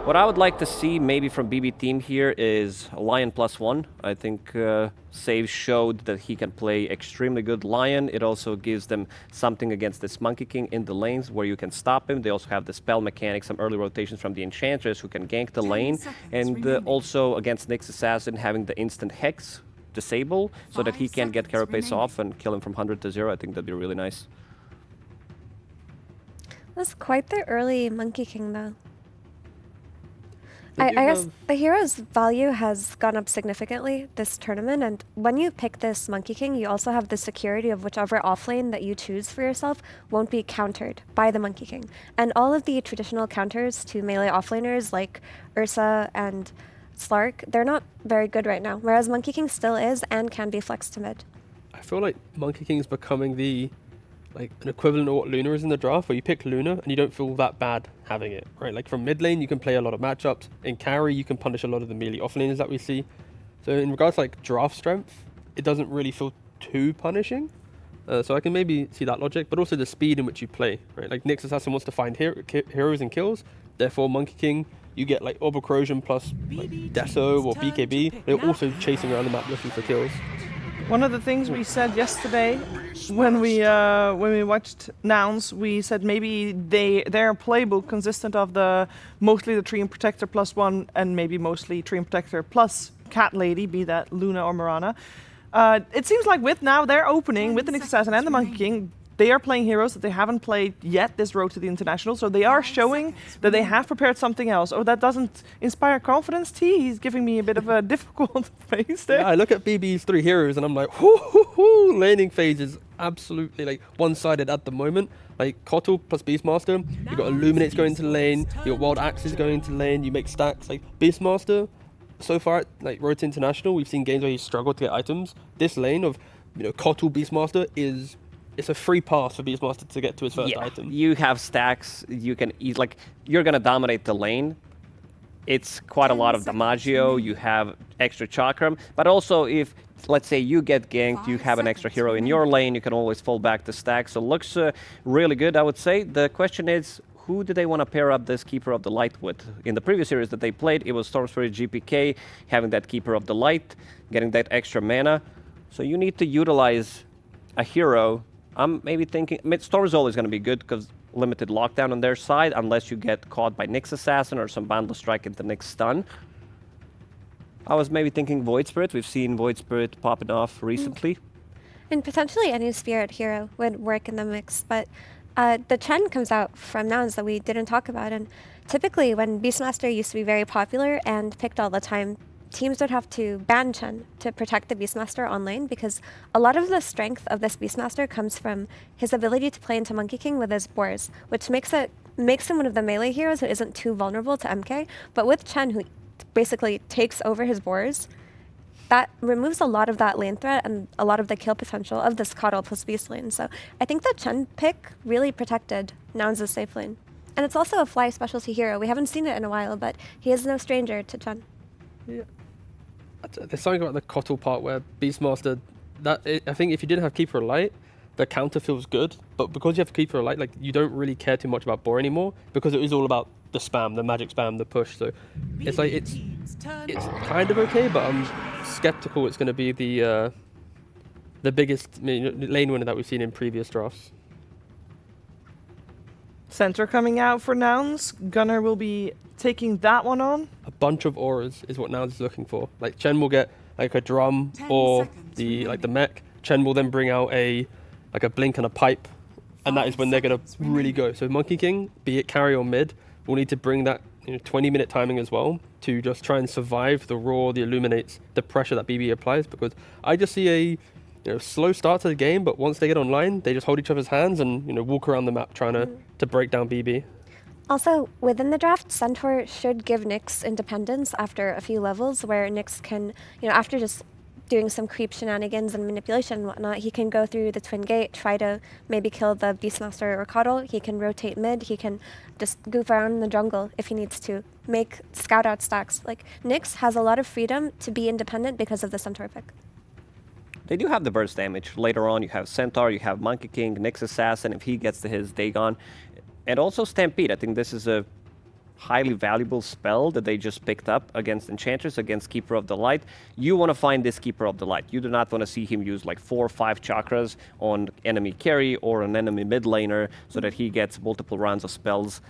What I would like to see maybe from BB Team here is Lion +1. I think Save showed that he can play extremely good Lion. It also gives them something against this Monkey King in the lanes where you can stop him. They also have the spell mechanic, some early rotations from the Enchantress who can gank the lane. And also against Nyx Assassin having the instant Hex disable so that he can get Carapace off and kill him from 100 to 0. I think that'd be really nice. That's quite the early Monkey King, though. I guess the hero's value has gone up significantly this tournament, and when you pick this Monkey King, you also have the security of whichever offlane that you choose for yourself won't be countered by the Monkey King. And all of the traditional counters to melee offlaners like Ursa and Slark, they're not very good right now, whereas Monkey King still is and can be flexed to mid. I feel like Monkey King is becoming the an equivalent of what Luna is in the draft, where you pick Luna and you don't feel that bad having it, right? Like from mid lane, you can play a lot of matchups. In carry, you can punish a lot of the melee offlaners that we see. So in regards to like draft strength, it doesn't really feel too punishing. So I can maybe see that logic, but also the speed in which you play, right? Like Nyx Assassin wants to find heroes and kills, therefore Monkey King, you get like Orb Corrosion plus like Deso or BKB. They're also chasing around the map looking for kills. One of the things we said yesterday when we watched Nouns, we said maybe their playbook consistent of mostly the Treant Protector +1 and maybe mostly Treant Protector plus Cat Lady, be that Luna or Mirana. It seems like with now their opening with the Nyx Assassin and the Monkey King, they are playing heroes that they haven't played yet this road to the International, so they are showing that they have prepared something else. Oh, that doesn't inspire confidence, T? He's giving me a bit of a difficult face there. Yeah, I look at BB's 3 heroes and I'm like, whoo, laning phase is absolutely like one-sided at the moment. Like Kotl plus Beastmaster, you got Illuminates going into lane, you got Wild Axes going into lane, you make stacks. Like Beastmaster, so far at like Road to International, we've seen games where he struggled to get items. This lane of Kotl Beastmaster it's a free pass for Beastmaster to get to his first item. You have stacks, you can eat, like, you're gonna dominate the lane. It's quite a lot of Damagio, you have extra Chakram, but also if, let's say you get ganked, you have an extra hero in your lane, you can always fall back to stack, so looks really good, I would say. The question is, who do they want to pair up this Keeper of the Light with? In the previous series that they played, it was Storm Spirit GPK, having that Keeper of the Light, getting that extra mana. So you need to utilize a hero. I'm maybe thinking, Storm is always going to be good because limited lockdown on their side, unless you get caught by Nyx Assassin or some Boundless Strike into Nyx Stun. I was maybe thinking Void Spirit. We've seen Void Spirit popping off recently. And potentially any Spirit hero would work in the mix, but the Chen comes out from Nouns that we didn't talk about, and typically when Beastmaster used to be very popular and picked all the time, teams would have to ban Chen to protect the Beastmaster on lane, because a lot of the strength of this Beastmaster comes from his ability to play into Monkey King with his boars, which makes him one of the melee heroes who isn't too vulnerable to MK. But with Chen, who basically takes over his boars, that removes a lot of that lane threat and a lot of the kill potential of this Kotl plus Beast lane. So I think the Chen pick really protected Nouns' safe lane. And it's also a fly specialty hero. We haven't seen it in a while, but he is no stranger to Chen. Yeah. There's something about the Kotl part where Beastmaster, I think if you didn't have Keeper of Light, the counter feels good, but because you have Keeper of Light, like, you don't really care too much about boar anymore, because it is all about the spam, the magic spam, the push. So it's like it's kind of okay, but I'm skeptical it's going to be the biggest lane winner that we've seen in previous drafts. Center coming out for Nouns. Gunnar will be taking that one on. A bunch of auras is what Nouns is looking for. Like Chen will get like a drum or the mech. Chen will then bring out a blink and a pipe, and that is when they're gonna really go. So Monkey King, be it carry or mid, will need to bring that 20-minute timing as well to just try and survive the roar, the illuminates, the pressure that BB applies. Because I just see a slow start to the game, but once they get online, they just hold each other's hands and walk around the map trying to break down BB. Also, within the draft, Centaur should give Nyx independence after a few levels, where Nyx can, after just doing some creep shenanigans and manipulation and whatnot, he can go through the Twin Gate, try to maybe kill the Beastmaster or Kotl. He can rotate mid, he can just goof around in the jungle if he needs to, make scout out stacks. Like, Nyx has a lot of freedom to be independent because of the Centaur pick. They do have the burst damage. Later on, you have Centaur, you have Monkey King, Nyx Assassin, if he gets to his Dagon. And also Stampede. I think this is a highly valuable spell that they just picked up against Enchanters, against Keeper of the Light. You want to find this Keeper of the Light. You do not want to see him use like 4 or 5 chakras on enemy carry or an enemy mid laner so that he gets multiple rounds of spells.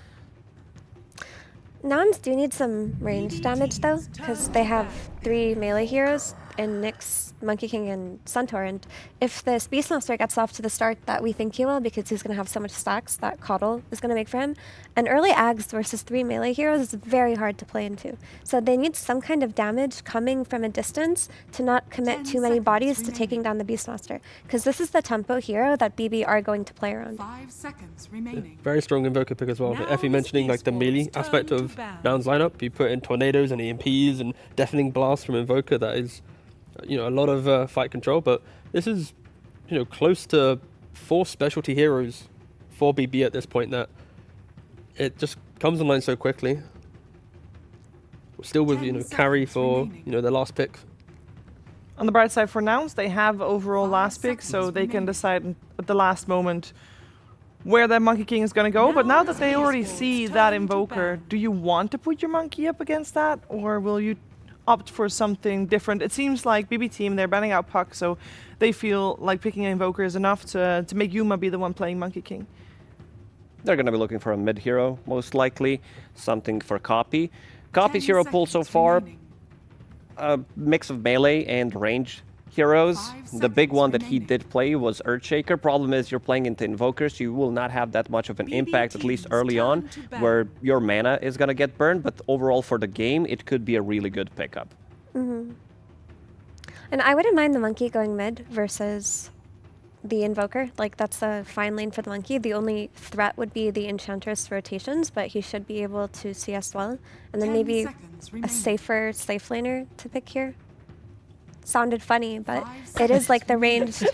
Nouns do need some range damage though, because they have 3 melee heroes, in Nyx, Monkey King, and Centaur. And if this Beastmaster gets off to the start that we think he will, because he's going to have so much stacks that Coddle is going to make for him, and early Ags versus 3 melee heroes is very hard to play into. So they need some kind of damage coming from a distance to not commit too many bodies to taking down the Beastmaster. Because this is the tempo hero that BB are going to play around. 5 seconds remaining. Very strong Invoker pick as well. Effie mentioning like the melee aspect of Nouns lineup. You put in tornadoes and EMPs and deafening blasts from Invoker. That is, a lot of fight control. But this is, close to 4 specialty heroes for BB at this point. That it just comes online so quickly. Still with carry for their last pick. On the bright side for Nouns, they have overall last pick, so they can decide at the last moment where their Monkey King is going to go. But now that they already see that Invoker, do you want to put your Monkey up against that? Or will you opt for something different? It seems like BB team, they're banning out Puck, so they feel like picking an Invoker is enough to make Yuma be the one playing Monkey King. They're going to be looking for a mid hero, most likely. Something for Copy. Copy's hero pool so far, a mix of melee and range heroes. The big one that he did play was Earthshaker. Problem is you're playing into Invokers, you will not have that much of an impact, at least early on, where your mana is going to get burned, but overall for the game, it could be a really good pickup. Mm-hmm. And I wouldn't mind the Monkey going mid versus the Invoker. Like, that's a fine lane for the Monkey. The only threat would be the Enchantress rotations, but he should be able to CS well. And then maybe a safe laner to pick here. Sounded funny, but it is like the ranged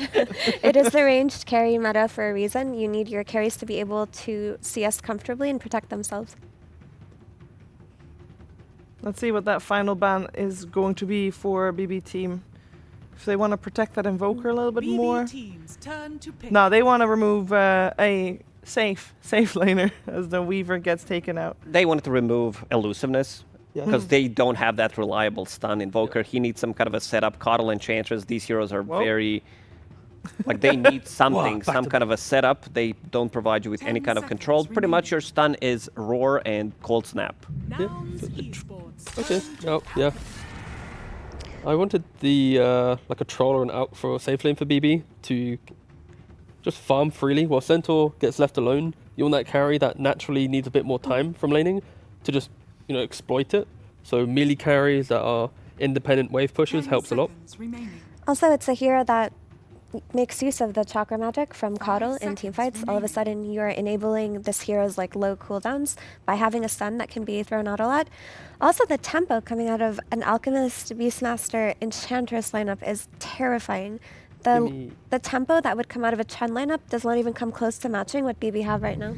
it is the ranged carry meta for a reason. You need your carries to be able to CS comfortably and protect themselves. Let's see what that final ban is going to be for BB team. If they want to protect that Invoker a little bit more. No, they want to remove a safe laner as the Weaver gets taken out. They wanted to remove elusiveness because they don't have that reliable stun Invoker. He needs some kind of a setup. Coddle, Enchantress, these heroes are very... Like, they need something, some kind of a setup. They don't provide you with any kind of control. Pretty much your stun is Roar and Cold Snap. Yeah. Okay. Oh, yeah. I wanted the like a troll and out for a safe lane for BB to just farm freely while Centaur gets left alone. You want that carry that naturally needs a bit more time from laning to just exploit it. So melee carries that are independent wave pushers helps a lot. Also, it's a hero that makes use of the chakra magic from Coddle in teamfights. All of a sudden, you're enabling this hero's like low cooldowns by having a stun that can be thrown out a lot. Also, the tempo coming out of an Alchemist, Beastmaster, Enchantress lineup is terrifying. The tempo that would come out of a Chen lineup does not even come close to matching what BB have right now.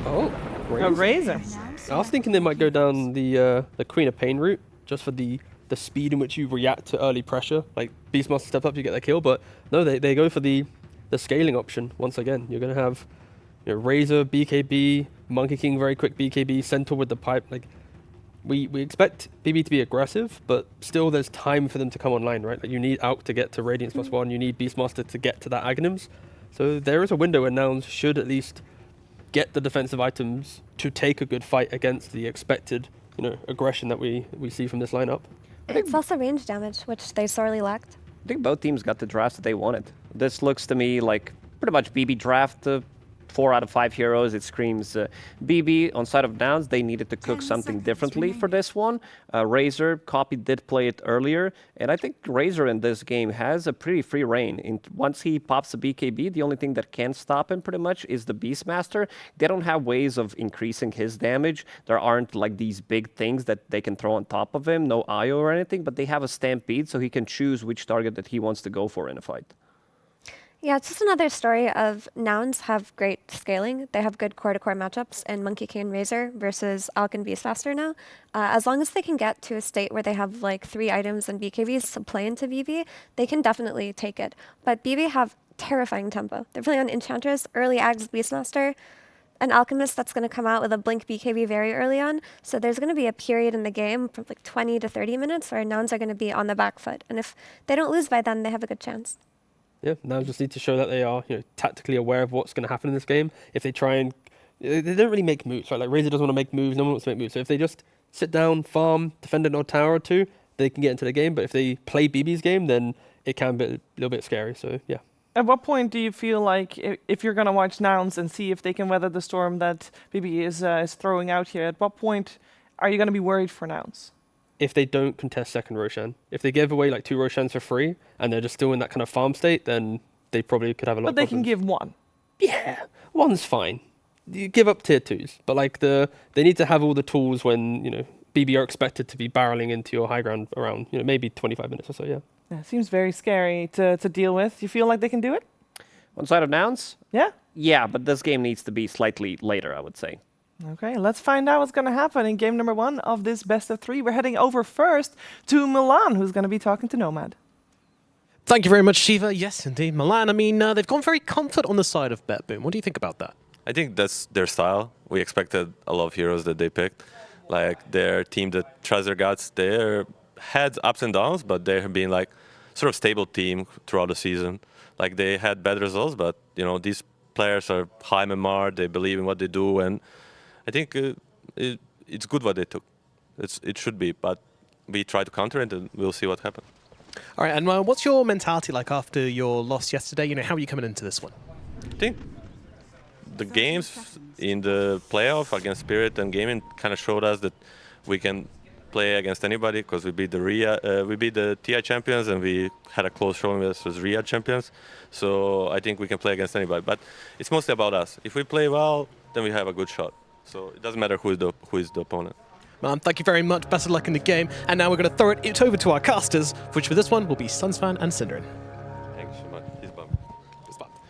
Oh, a Razor. I was thinking they might go down the Queen of Pain route just for the speed in which you react to early pressure. Like, Beastmaster steps up, you get that kill, but no, they go for the scaling option once again. You're going to have Razor, BKB, Monkey King, very quick BKB, Centaur with the pipe. Like, we expect BB to be aggressive, but still there's time for them to come online, right? Like, you need Alk to get to Radiance +1, you need Beastmaster to get to that Aghanims. So there is a window where Nouns should at least get the defensive items to take a good fight against the expected aggression that we see from this lineup. It's also range damage, which they sorely lacked. I think both teams got the drafts that they wanted. This looks to me like pretty much BB draft 4 out of 5 heroes. It screams BB. On side of Nouns, they needed to cook something differently for this one. Razor, Copy did play it earlier, and I think Razor in this game has a pretty free reign. Once he pops a BKB, the only thing that can stop him pretty much is the Beastmaster. They don't have ways of increasing his damage. There aren't like these big things that they can throw on top of him, no IO or anything, but they have a Stampede, so he can choose which target that he wants to go for in a fight. Yeah, it's just another story of Nouns have great scaling. They have good core-to-core matchups in Monkey King and Razor versus Alk and Beastmaster now. As long as they can get to a state where they have like 3 items and BKBs to play into BB, they can definitely take it. But BB have terrifying tempo. They're playing on Enchantress, early Ags Beastmaster, an Alchemist that's going to come out with a Blink BKB very early on. So there's going to be a period in the game from like 20 to 30 minutes where Nouns are going to be on the back foot. And if they don't lose by then, they have a good chance. Yeah, now just need to show that they are, tactically aware of what's going to happen in this game. If they try and... They don't really make moves, right? Like, Razor doesn't want to make moves, no one wants to make moves. So if they just sit down, farm, defend an odd tower or 2, they can get into the game. But if they play BB's game, then it can be a little bit scary. So yeah. At what point do you feel like if you're going to watch Nouns and see if they can weather the storm that BB is throwing out here, at what point are you going to be worried for Nouns? If they don't contest second Roshan. If they give away like 2 Roshans for free and they're just still in that kind of farm state, then they probably could have a lot of But they problems. can give 1. Yeah, 1's fine. You give up tier 2s, but like they need to have all the tools when, you know, BB are expected to be barreling into your high ground around, you know, maybe 25 minutes or so, yeah. Yeah, it seems very scary to deal with. You feel like they can do it? On side of Nouns? Yeah? Yeah, but this game needs to be slightly later, I would say. Okay, let's find out what's going to happen in game number 1 of this best of 3. We're heading over first to Milan, who's going to be talking to Nomad. Thank you very much, Shiva. Yes, indeed. Milan, I mean, they've gone very comfort on the side of BetBoom. What do you think about that? I think that's their style. We expected a lot of heroes that they picked. Like their team that tries their guts. They had ups and downs, but they have been like sort of stable team throughout the season. Like they had bad results, but you know, these players are high MMR, they believe in what they do, and I think it's good what they took. It should be, but we try to counter it, and we'll see what happens. All right, and what's your mentality like after your loss yesterday? You know, how are you coming into this one? I think the games in the playoff against Spirit and Gaming kind of showed us that we can play against anybody because we beat the TI champions and we had a close showing versus RIA champions. So I think we can play against anybody, but it's mostly about us. If we play well, then we have a good shot. So it doesn't matter who is the opponent. Thank you very much. Best of luck in the game. And now we're going to throw it over to our casters, which for this one will be Sunsfan and Synderen. Thanks so much. He's bummed.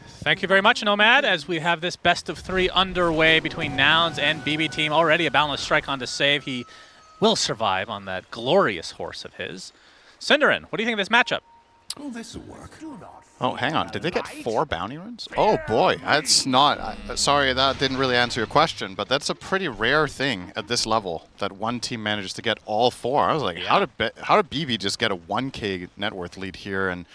Thank you very much, Nomad, as we have this best of 3 underway between Nouns and BB Team. Already a Boundless Strike on to save. He will survive on that glorious horse of his. Synderen, what do you think of this matchup? Oh, this will work. Oh, hang on. Did they get 4 bounty runes? Oh, boy. That's not... sorry, that didn't really answer your question, but that's a pretty rare thing at this level, that one team manages to get all 4. I was like, how did BB just get a 1k net worth lead here? And,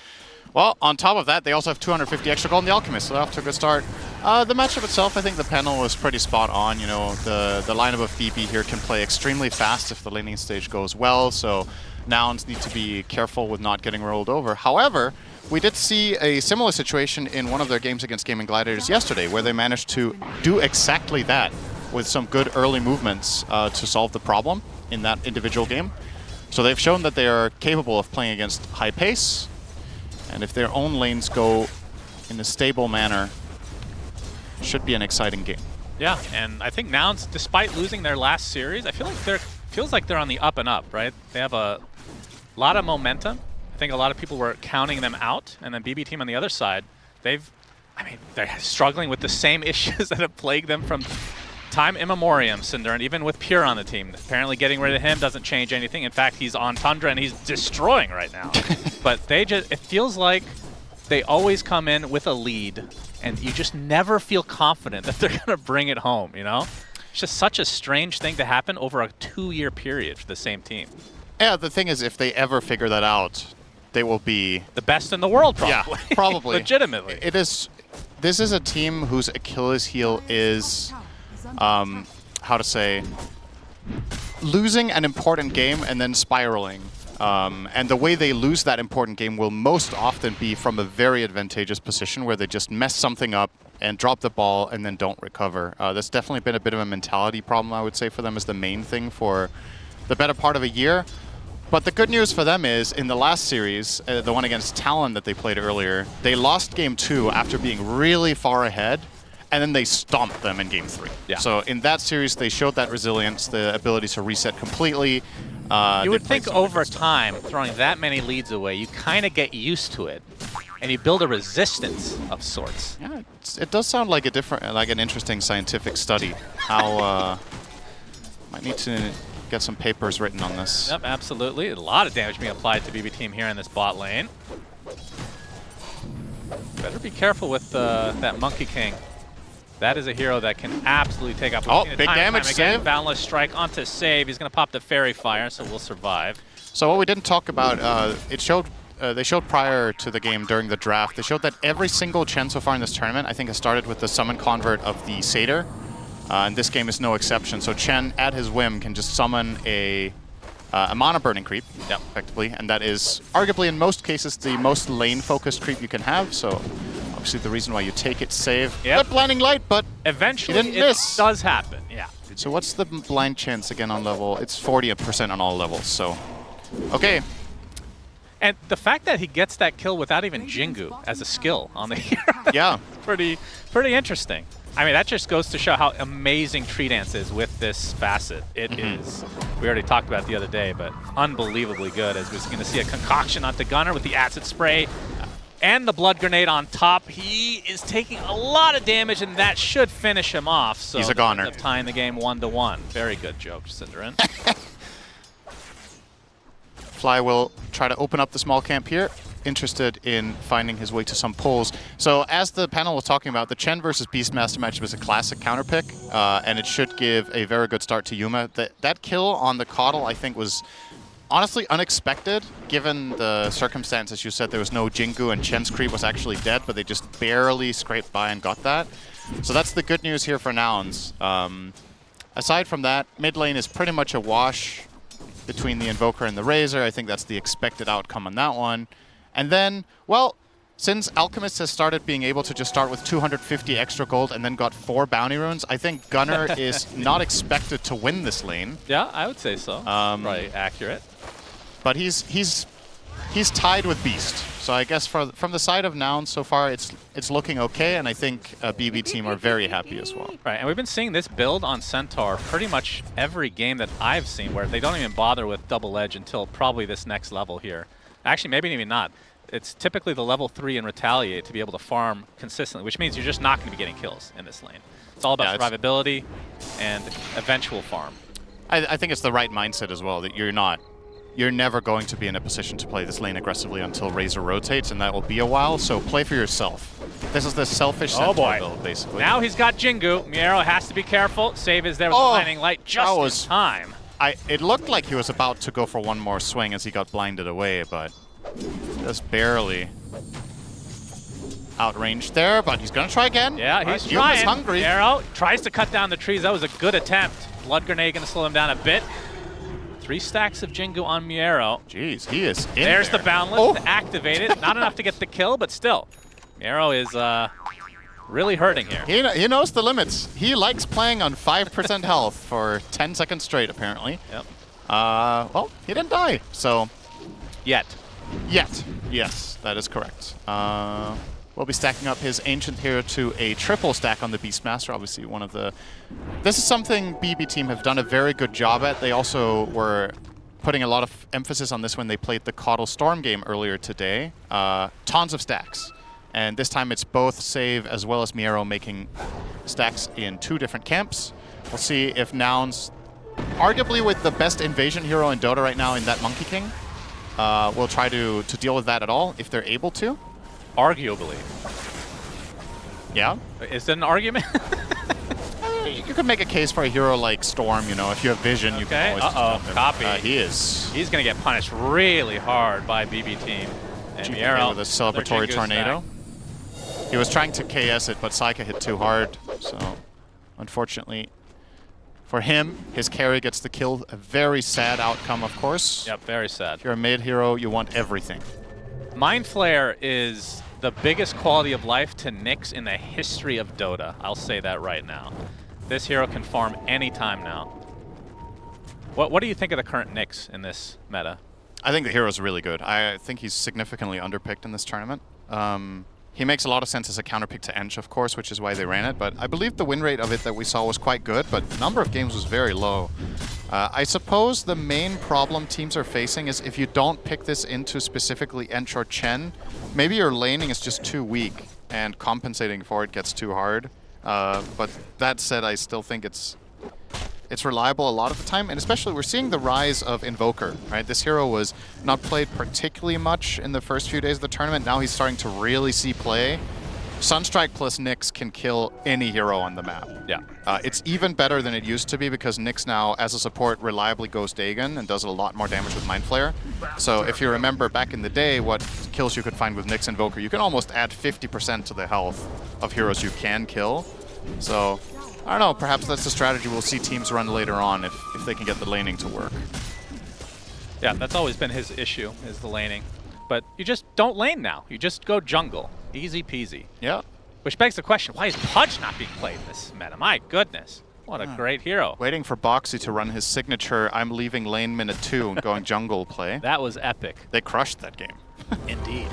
well, on top of that, they also have 250 extra gold in the Alchemist, so they're off to a good start. The matchup itself, I think the panel was pretty spot on. You know, the lineup of BB here can play extremely fast if the laning stage goes well, so Nouns need to be careful with not getting rolled over. However, we did see a similar situation in one of their games against Gaming Gladiators yesterday, where they managed to do exactly that with some good early movements to solve the problem in that individual game. So they've shown that they are capable of playing against high pace, and if their own lanes go in a stable manner, it should be an exciting game. Yeah, and I think Nouns, despite losing their last series, I feel like feels like they're on the up and up, right? They have a lot of momentum. I think a lot of people were counting them out, and then BB Team on the other side, they're struggling with the same issues that have plagued them from time immemorial, Synderen, and even with Pure on the team. Apparently getting rid of him doesn't change anything. In fact, he's on Tundra and he's destroying right now. But it feels like they always come in with a lead, and you just never feel confident that they're going to bring it home, you know? It's just such a strange thing to happen over a 2-year period for the same team. Yeah, the thing is, if they ever figure that out, they will be the best in the world, probably. Yeah, probably. Legitimately. This is a team whose Achilles heel is, how to say, losing an important game and then spiraling. And the way they lose that important game will most often be from a very advantageous position where they just mess something up and drop the ball and then don't recover. That's definitely been a bit of a mentality problem, I would say, for them is the main thing for the better part of a year. But the good news for them is, in the last series, the one against Talon that they played earlier, they lost game 2 after being really far ahead, and then they stomped them in game 3. Yeah. So in that series, they showed that resilience, the ability to reset completely. You would think over time, throwing that many leads away, you kind of get used to it, and you build a resistance of sorts. Yeah, it does sound like an interesting scientific study. How might need to get some papers written on this. Yep, absolutely. A lot of damage being applied to BB Team here in this bot lane. Better be careful with that Monkey King. That is a hero that can absolutely take up. Oh, big damage save. Boundless Strike onto save. He's going to pop the Fairy Fire, so we'll survive. So what we didn't talk about, they showed prior to the game during the draft, they showed that every single Chen so far in this tournament, I think, has started with the summon convert of the Satyr. And this game is no exception. So Chen, at his whim, can just summon a a mana burning creep, effectively, and that is arguably in most cases the most lane-focused creep you can have, so obviously the reason why you take it, save. But blinding light, but eventually he didn't miss. Does happen, yeah. So what's the blind chance again on level? It's 40% on all levels, so okay. And the fact that he gets that kill without even Jingu as a skill on the hero, yeah, pretty interesting. I mean, that just goes to show how amazing Tree Dance is with this facet. It is. We already talked about it the other day, but unbelievably good, as we're going to see a concoction onto Gunnar with the acid spray and the blood grenade on top. He is taking a lot of damage, and that should finish him off. So he's a goner. Of tying the game 1-1. Very good joke, Cinderin. Fly will try to open up the small camp here, interested in finding his way to some pulls. So as the panel was talking about, the Chen versus Beastmaster match was a classic counter pick, and it should give a very good start to Yuma. That kill on the Coddle, I think, was honestly unexpected, given the circumstances. You said there was no Jingu and Chen's creep was actually dead, but they just barely scraped by and got that. So that's the good news here for Nouns. Aside from that, mid lane is pretty much a wash between the Invoker and the Razor. I think that's the expected outcome on that one. And then, well, since Alchemist has started being able to just start with 250 extra gold and then got 4 bounty runes, I think Gunnar is not expected to win this lane. Yeah, I would say so. Right, accurate. But he's tied with Beast. So I guess from the side of Nouns so far, it's looking okay, and I think BB team are very happy as well. Right, and we've been seeing this build on Centaur pretty much every game that I've seen, where they don't even bother with double edge until probably this next level here. Actually, maybe even not. It's typically the level 3 and Retaliate to be able to farm consistently, which means you're just not going to be getting kills in this lane. It's all about survivability and eventual farm. I think it's the right mindset as well, that you're never going to be in a position to play this lane aggressively until Razor rotates, and that will be a while, so play for yourself. This is the selfish Centaur build, basically. Now he's got Jingu. Miero has to be careful. Save is there with the blinding light just in time. It looked like he was about to go for one more swing as he got blinded away, but just barely outranged there, but he's going to try again. Yeah, he's Yuma's trying. hungry. Miero tries to cut down the trees. That was a good attempt. Blood grenade going to slow him down a bit. 3 stacks of Jingu on Miero. Jeez, he is in There's there. the Boundless to activate it. Not enough to get the kill, but still. Miero is really hurting here. He knows the limits. He likes playing on 5% health for 10 seconds straight, apparently. Yep. Well, he didn't die, so... Yet. Yes, that is correct. We'll be stacking up his Ancient here to a triple stack on the Beastmaster. Obviously, one of the... This is something BB team have done a very good job at. They also were putting a lot of emphasis on this when they played the Coddle Storm game earlier today. Tons of stacks. And this time it's both Save as well as Miero making stacks in 2 different camps. We'll see if Nouns, arguably with the best invasion hero in Dota right now in that Monkey King, will try to deal with that at all, if they're able to. Arguably. Yeah? Is it an argument? You could make a case for a hero like Storm, you know, if you have vision, you can always just jump in. Copy. He's going to get punished really hard by BB team. And Miero with a celebratory tornado. He was trying to KS it, but Saika hit too hard, so unfortunately for him, his carry gets the kill. A very sad outcome, of course. Yep, very sad. If you're a mid hero, you want everything. Mind Flare is the biggest quality of life to Nyx in the history of Dota. I'll say that right now. This hero can farm anytime now. What do you think of the current Nyx in this meta? I think the hero's really good. I think he's significantly underpicked in this tournament. He makes a lot of sense as a counterpick to Ench, of course, which is why they ran it, but I believe the win rate of it that we saw was quite good, but the number of games was very low. I suppose the main problem teams are facing is if you don't pick this into specifically Ench or Chen, maybe your laning is just too weak and compensating for it gets too hard. But that said, I still think it's reliable a lot of the time, and especially we're seeing the rise of Invoker, right? This hero was not played particularly much in the first few days of the tournament. Now he's starting to really see play. Sunstrike plus Nyx can kill any hero on the map. Yeah. It's even better than it used to be because Nyx now, as a support, reliably goes Dagon and does a lot more damage with Mind Flare. So if you remember back in the day what kills you could find with Nyx Invoker, you can almost add 50% to the health of heroes you can kill. So I don't know, perhaps that's the strategy we'll see teams run later on if they can get the laning to work. Yeah, that's always been his issue, is the laning. But you just don't lane now. You just go jungle. Easy peasy. Yeah. Which begs the question, why is Pudge not being played in this meta? My goodness. What a great hero. Waiting for Boxy to run his signature I'm leaving lane minute 2 and going jungle play. That was epic. They crushed that game. Indeed.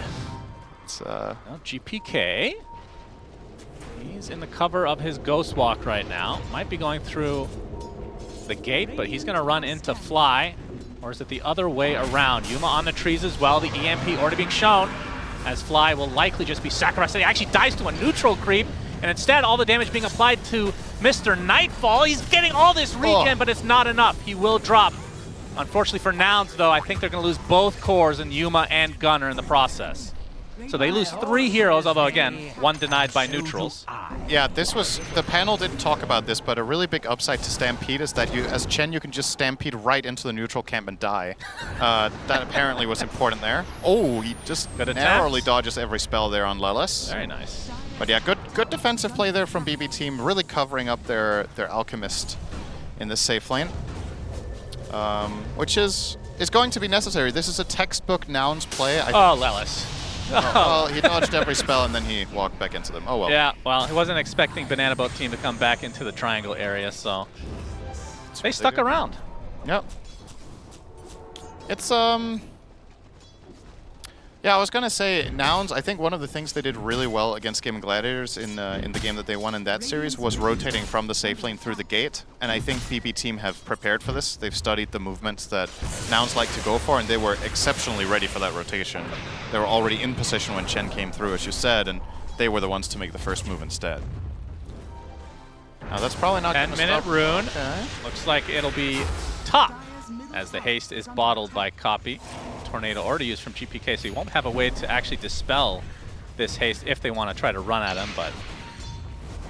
It's well, GPK. He's in the cover of his Ghost Walk right now. Might be going through the gate, but he's going to run into Fly. Or is it the other way around? Yuma on the trees as well. The EMP already being shown, as Fly will likely just be sacrificed. He actually dies to a neutral creep, and instead all the damage being applied to Mr. Nightfall. He's getting all this regen, but it's not enough. He will drop. Unfortunately for Nouns, though, I think they're going to lose both cores in Yuma and Gunner in the process. So they lose 3 heroes, although again, 1 denied by neutrals. Yeah, this was, the panel didn't talk about this, but a really big upside to Stampede is that you, as Chen, you can just Stampede right into the neutral camp and die. That apparently was important there. Oh, he just narrowly dodges every spell there on Lelis. Very nice. But yeah, good defensive play there from BB Team, really covering up their Alchemist in this safe lane. Which is going to be necessary. This is a textbook Nouns play. Lelis. Oh, well, he dodged every spell and then he walked back into them. Oh well. Yeah, well, he wasn't expecting Banana Boat Team to come back into the triangle area, so they stuck around. Yep. It's yeah, I was gonna say Nouns. I think one of the things they did really well against Game Gladiators in the game that they won in that series was rotating from the safe lane through the gate, and I think BB Team have prepared for this. They've studied the movements that Nouns like to go for, and they were exceptionally ready for that rotation. They were already in position when Chen came through, as you said, and they were the ones to make the first move instead. Now that's probably not going to stop. 10-minute rune. Okay. Looks like it'll be top, as the haste is bottled by Copy. Tornado already used from GPK, so he won't have a way to actually dispel this haste if they want to try to run at him, but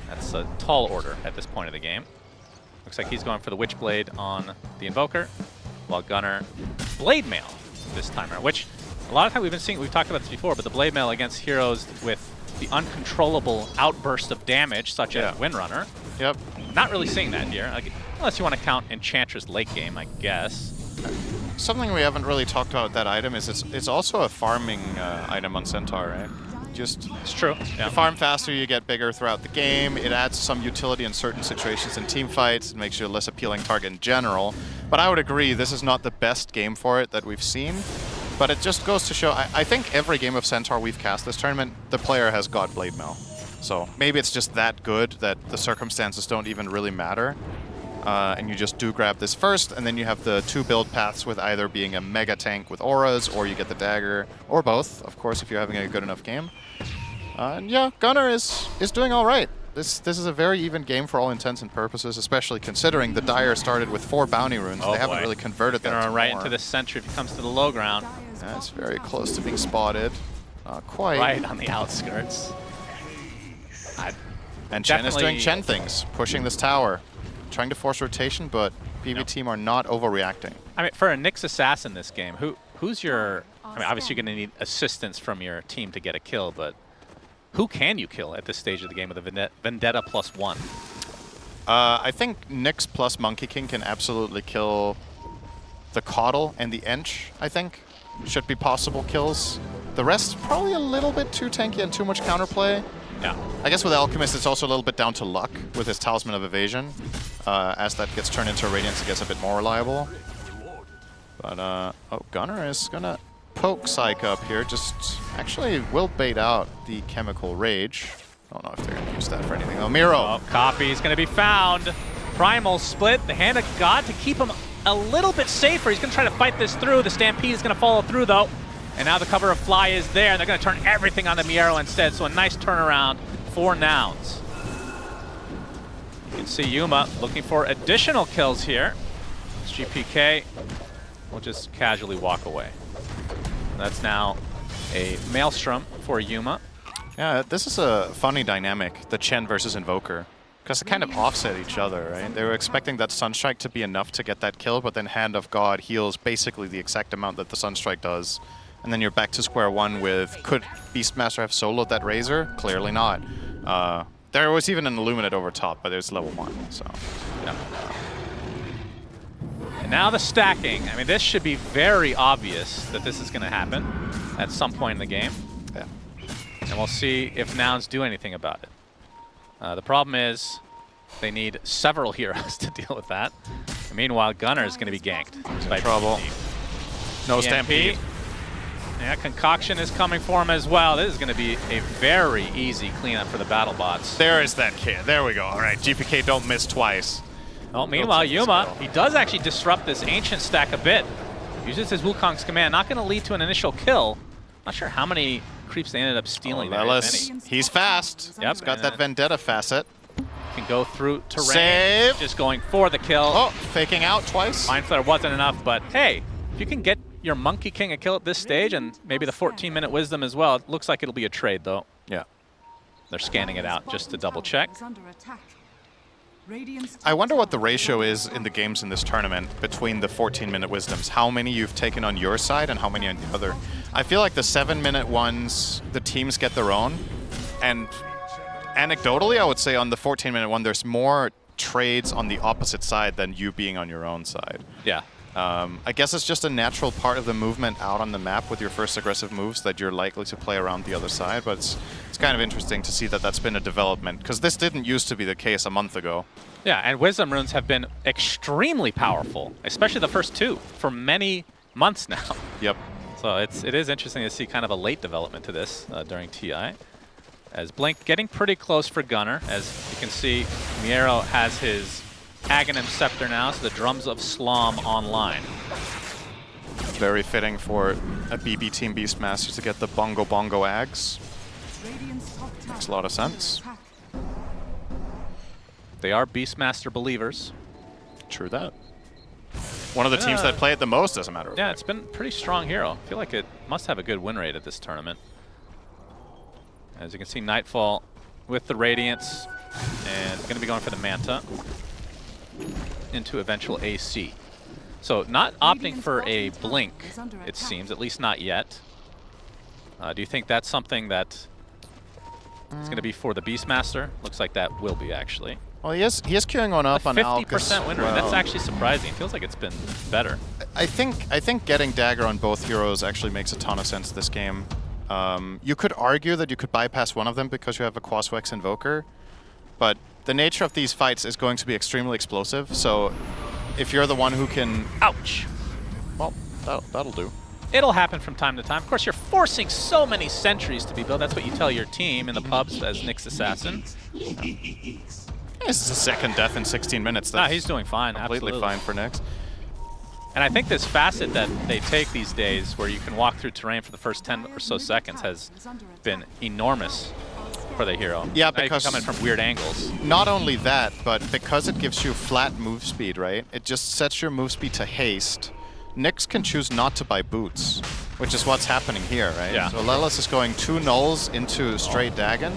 that's a tall order at this point of the game. Looks like he's going for the Witchblade on the Invoker, while Gunner Blade Mail this time around, which a lot of time we've talked about this before, but the Blade Mail against heroes with the uncontrollable outburst of damage, such as Windrunner. Yep. Not really seeing that here, unless you want to count Enchantress late game, I guess. Something we haven't really talked about with that item is it's also a farming item on Centaur, right? It's true. Yeah. You farm faster, you get bigger throughout the game. It adds some utility in certain situations in team fights. It makes you a less appealing target in general. But I would agree, this is not the best game for it that we've seen. But it just goes to show, I think every game of Centaur we've cast this tournament, the player has got Blade Mail. So maybe it's just that good that the circumstances don't even really matter. And you just do grab this first, and then you have the 2 build paths with either being a mega tank with auras, or you get the dagger, or both, of course, if you're having a good enough game. And yeah, Gunner is doing all right. This is a very even game for all intents and purposes, especially considering the Dire started with 4 bounty runes. They haven't really converted that to right more. into the center if he comes to the low ground. That's very close to being spotted. Not quite. Right on the outskirts. And Chen is doing Chen things, pushing this tower. Trying to force rotation, but BB Team are not overreacting. I mean, for a Nyx assassin this game, who's your... I mean, obviously you're going to need assistance from your team to get a kill, but who can you kill at this stage of the game with a Vendetta +1? I think Nyx plus Monkey King can absolutely kill the Coddle and the Ench, I think. Should be possible kills. The rest, probably a little bit too tanky and too much counterplay. Yeah. I guess with Alchemist, it's also a little bit down to luck with his Talisman of Evasion. As that gets turned into Radiance, it gets a bit more reliable. But, oh, Gunner is going to poke Psych up here. Just actually will bait out the Chemical Rage. I don't know if they're going to use that for anything. Oh, Miro! Oh, Copy is going to be found. Primal split, the Hand of God to keep him a little bit safer. He's going to try to fight this through. The Stampede is going to follow through, though. And now the cover of Fly is there, and they're going to turn everything on the Miero instead, so a nice turnaround for Nouns. You can see Yuma looking for additional kills here. GPK will just casually walk away. And that's now a Maelstrom for Yuma. Yeah, this is a funny dynamic, the Chen versus Invoker. Because they kind of offset each other, right? They were expecting that Sunstrike to be enough to get that kill, but then Hand of God heals basically the exact amount that the Sunstrike does. And then you're back to square one with, could Beastmaster have soloed that Razor? Clearly not. There was even an Illuminate over top, but it's level 1, so... Yeah. And now the stacking. I mean, this should be very obvious that this is going to happen at some point in the game. Yeah. And we'll see if Nouns do anything about it. The problem is they need several heroes to deal with that. And meanwhile, Gunnar is going to be ganked. By trouble. No EMP. stampede. Yeah, Concoction is coming for him as well. This is going to be a very easy cleanup for the battle bots. There is that kid. There we go. All right, GPK don't miss twice. Oh, meanwhile, Yuma, he does actually disrupt this Ancient stack a bit. Uses his Wukong's command. Not going to lead to an initial kill. Not sure how many creeps they ended up stealing. He's fast. Yep. He's got that Vendetta facet. Can go through terrain. Save. Just going for the kill. Oh, faking out twice. Mind Flare wasn't enough, but hey, if you can get your Monkey King a kill at this stage and maybe the 14-minute Wisdom as well, it looks like it'll be a trade though. Yeah. They're scanning it out just to double check. I wonder what the ratio is in the games in this tournament between the 14-minute Wisdoms. How many you've taken on your side and how many on the other. I feel like the 7-minute ones, the teams get their own. And anecdotally, I would say on the 14-minute one, there's more trades on the opposite side than you being on your own side. Yeah. I guess it's just a natural part of the movement out on the map with your first aggressive moves that you're likely to play around the other side, but it's kind of interesting to see that that's been a development, because this didn't used to be the case a month ago. Yeah, and Wisdom Runes have been extremely powerful, especially the first two, for many months now. Yep. So it is interesting to see kind of a late development to this during TI. As Blink getting pretty close for Gunnar. As you can see, Miero has his Aghanim Scepter now, so the Drums of Slom online. Very fitting for a BB Team Beastmaster to get the Bongo Bongo Ags. Makes a lot of sense. They are Beastmaster believers. True that. One of the teams that play it the most, as a matter of fact. Yeah, it's been a pretty strong hero. I feel like it must have a good win rate at this tournament. As you can see, Nightfall with the Radiance, and going to be going for the Manta into eventual AC. So not opting for a Blink, it seems, at least not yet. Do you think that's something that is going to be for the Beastmaster? Looks like that will be, actually. Well, he is queuing on up on Alk. 50% win rate. That's actually surprising. It feels like it's been better. I think getting Dagger on both heroes actually makes a ton of sense this game. You could argue that you could bypass one of them because you have a Quaswex Invoker, but the nature of these fights is going to be extremely explosive, so if you're the one who can... Ouch! Well, that'll do. It'll happen from time to time. Of course, you're forcing so many sentries to be built. That's what you tell your team in the pubs as Nyx Assassin. This is a second death in 16 minutes. That's he's doing fine. Completely Absolutely fine for Nyx. And I think this facet that they take these days, where you can walk through terrain for the first 10 or so seconds, has been enormous for the hero. Yeah, now because you can come in from weird angles. Not only that, but because it gives you flat move speed, right? It just sets your move speed to haste. Nyx can choose not to buy boots, which is what's happening here, right? Yeah. So Lelis is going 2 nulls into straight Dagon.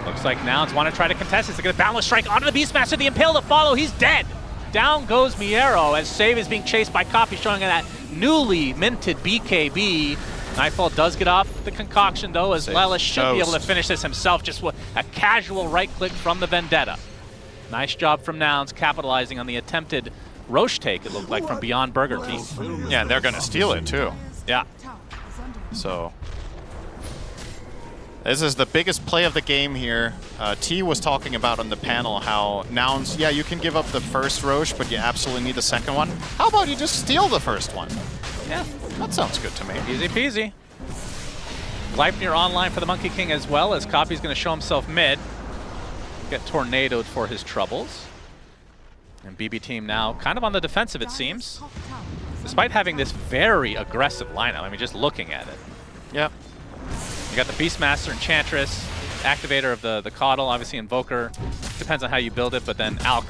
Looks like Nouns want to try to contest this. They're going to Boundless Strike onto the Beastmaster. The Impale to follow. He's dead. Down goes Miero as Save is being chased by Copy, showing that newly minted BKB. Nightfall does get off the concoction, though, as Lelis should be able to finish this himself just with a casual right-click from the Vendetta. Nice job from Nouns, capitalizing on the attempted Roche take, it looked like, from Beyond Burger Team. Yeah, and they're going to steal it, too. Yeah. So this is the biggest play of the game here. T was talking about on the panel how Nouns, yeah, you can give up the first Roche, but you absolutely need the second one. How about you just steal the first one? Yeah. That sounds good to me. Easy peasy. Gleipnir online for the Monkey King as well, as Copy's going to show himself mid. Get tornadoed for his troubles. And BB Team now kind of on the defensive, it seems. Despite having this very aggressive lineup, I mean, just looking at it. Yep. You got the Beastmaster, Enchantress, Activator of the Caudal, obviously Invoker. Depends on how you build it, but then Alk.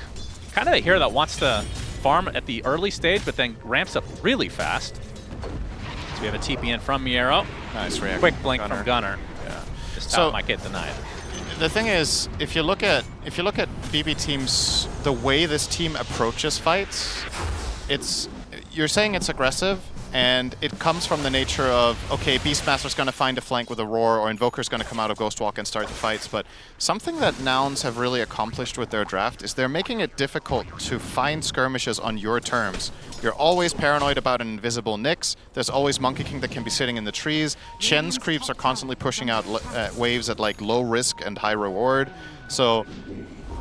Kind of a hero that wants to farm at the early stage, but then ramps up really fast. So we have a TP in from Miero. Nice reaction. Quick blink from Gunnar. Yeah. This tower might get denied. The thing is, if you look at BB Team's, the way this team approaches fights, you're saying it's aggressive, And it comes from the nature of, okay, Beastmaster's going to find a flank with a Roar, or Invoker's going to come out of Ghostwalk and start the fights. But something that Nouns have really accomplished with their draft is they're making it difficult to find skirmishes on your terms. You're always paranoid about an invisible Nyx. There's always Monkey King that can be sitting in the trees. Chen's creeps are constantly pushing out waves at like low risk and high reward. So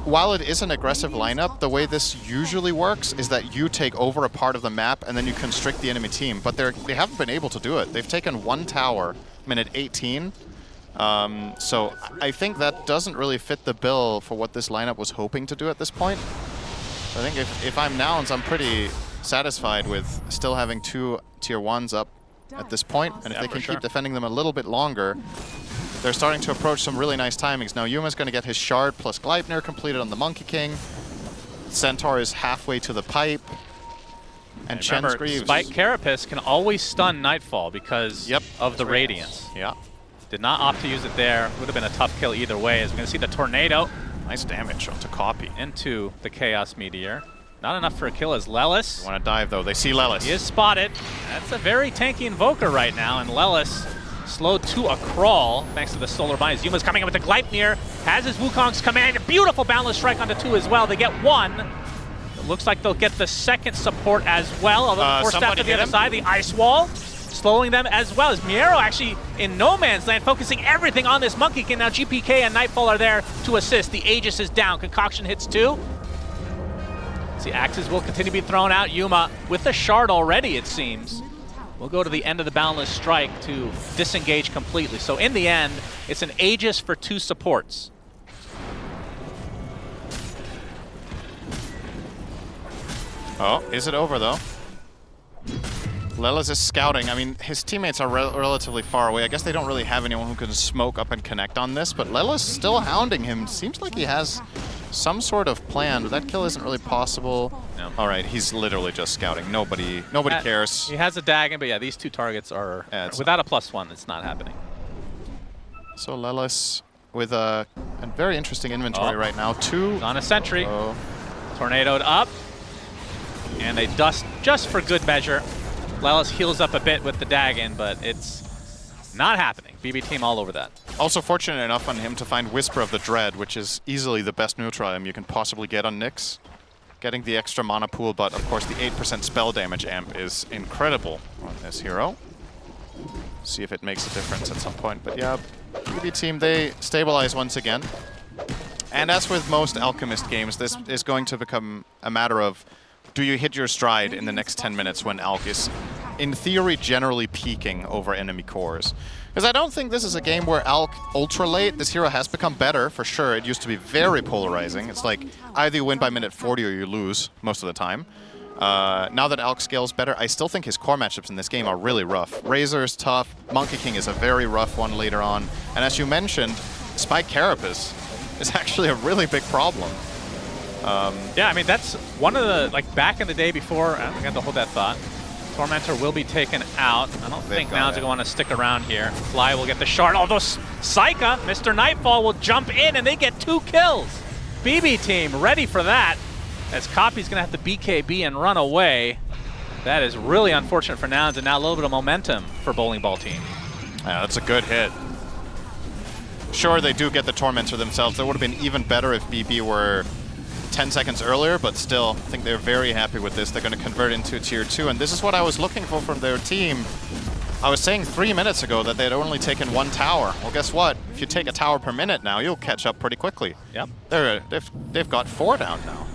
while it is an aggressive lineup, the way this usually works is that you take over a part of the map and then you constrict the enemy team. But they haven't been able to do it. They've taken 1 tower, minute 18. So I think that doesn't really fit the bill for what this lineup was hoping to do at this point. I think if I'm Nouns, I'm pretty satisfied with still having 2 tier 1s up at this point. And if they can keep defending them a little bit longer, they're starting to approach some really nice timings. Now Yuma's going to get his Shard plus Gleipnir completed on the Monkey King. Centaur is halfway to the pipe. And Chen's Greaves. Spike Carapace can always stun Nightfall because of the Radiance. Yeah. Did not opt to use it there. Would have been a tough kill either way, as we're going to see the Tornado. Nice damage onto Copy. Into the Chaos Meteor. Not enough for a kill as Lelis. Want to dive though, they see Lelis. He is spotted. That's a very tanky Invoker right now, and Lelis slowed to a crawl thanks to the Solar Bind. Yuma's coming in with the Gleipnir, has his Wukong's command. A beautiful Boundless Strike onto 2 as well. They get 1. It looks like they'll get the second support as well, although the force step to the other side, the Ice Wall, slowing them as well. As Muerta actually in no man's land, focusing everything on this Monkey King. Now GPK and Nightfall are there to assist. The Aegis is down. Concoction hits 2. See, axes will continue to be thrown out. Yuma with the Shard already, it seems. We'll go to the end of the Boundless Strike to disengage completely. So in the end, it's an Aegis for 2 supports. Oh, is it over though? Lelis is scouting. I mean, his teammates are relatively far away. I guess they don't really have anyone who can smoke up and connect on this, but Lelis still hounding him. Seems like he has some sort of plan, but that kill isn't really possible. No. All right, he's literally just scouting. Nobody cares. He has a Dagon, but yeah, these 2 targets are without a +1. It's not happening. So Lelis with a very interesting inventory right now. 2 on a sentry. Tornadoed up, and they dust just for good measure. Lelis heals up a bit with the Dagon, but it's not happening. BB team all over that. Also fortunate enough on him to find Whisper of the Dread, which is easily the best neutral item you can possibly get on Nyx. Getting the extra mana pool, but of course the 8% spell damage amp is incredible on this hero. See if it makes a difference at some point. But yeah, BB team, they stabilize once again. And as with most Alchemist games, this is going to become a matter of, do you hit your stride in the next 10 minutes when Alk is, in theory, generally peaking over enemy cores? Because I don't think this is a game where Alk ultra late. This hero has become better, for sure. It used to be very polarizing. It's like either you win by minute 40 or you lose most of the time. Now that Alk scales better, I still think his core matchups in this game are really rough. Razor's tough. Monkey King is a very rough one later on. And as you mentioned, Spike Carapace is actually a really big problem. Yeah, I mean, that's one of the, like, back in the day before, I'm going to hold that thought. Tormentor will be taken out. I don't think Nouns are going to want to stick around here. Fly will get the Shard, although Saika, Mr. Nightfall, will jump in and they get 2 kills. BB team ready for that, as Copy's going to have to BKB and run away. That is really unfortunate for Nouns, and now a little bit of momentum for Bowling Ball team. Yeah, that's a good hit. Sure, they do get the Tormentor themselves. That would have been even better if BB were 10 seconds earlier, but still, I think they're very happy with this. They're going to convert into tier 2, and this is what I was looking for from their team. I was saying 3 minutes ago that they'd only taken 1 tower. Well, guess what? If you take a tower per minute now, you'll catch up pretty quickly. Yep. They've got 4 down now.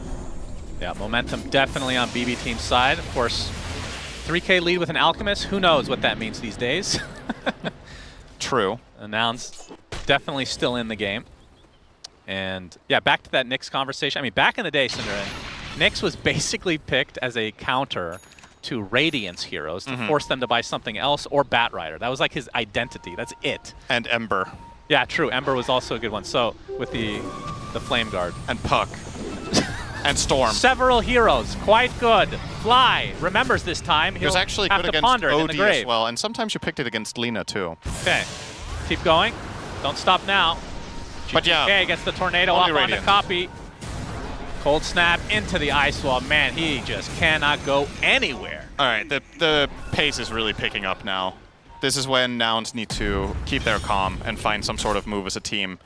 Yeah, momentum definitely on BB team's side. Of course, 3K lead with an Alchemist. Who knows what that means these days? True. Nouns definitely still in the game. And yeah, back to that Nyx conversation. I mean, back in the day, Cinderin, Nyx was basically picked as a counter to Radiance heroes to force them to buy something else, or Batrider. That was like his identity. That's it. And Ember. Yeah, true. Ember was also a good one. So with the Flame Guard. And Puck. And Storm. Several heroes. Quite good. Fly remembers this time. He was actually good against OD as well, and sometimes you picked it against Lina too. Okay. Keep going. Don't stop now. But yeah, okay, gets the Tornado off on the Copy. Cold Snap into the Ice Wall. Man, he just cannot go anywhere. All right, the pace is really picking up now. This is when Nouns need to keep their calm and find some sort of move as a team.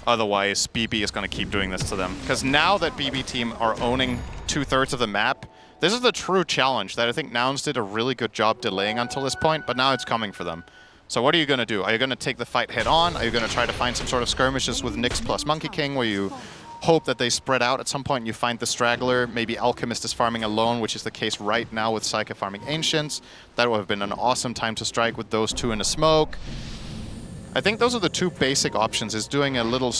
Otherwise, BB is going to keep doing this to them. Because now that BB team are owning 2/3 of the map, this is the true challenge that I think Nouns did a really good job delaying until this point, but now it's coming for them. So what are you going to do? Are you going to take the fight head on? Are you going to try to find some sort of skirmishes with Nyx plus Monkey King where you hope that they spread out at some point and you find the straggler? Maybe Alchemist is farming alone, which is the case right now with Psyche farming Ancients. That would have been an awesome time to strike with those two in a smoke. I think those are the two basic options, is doing a little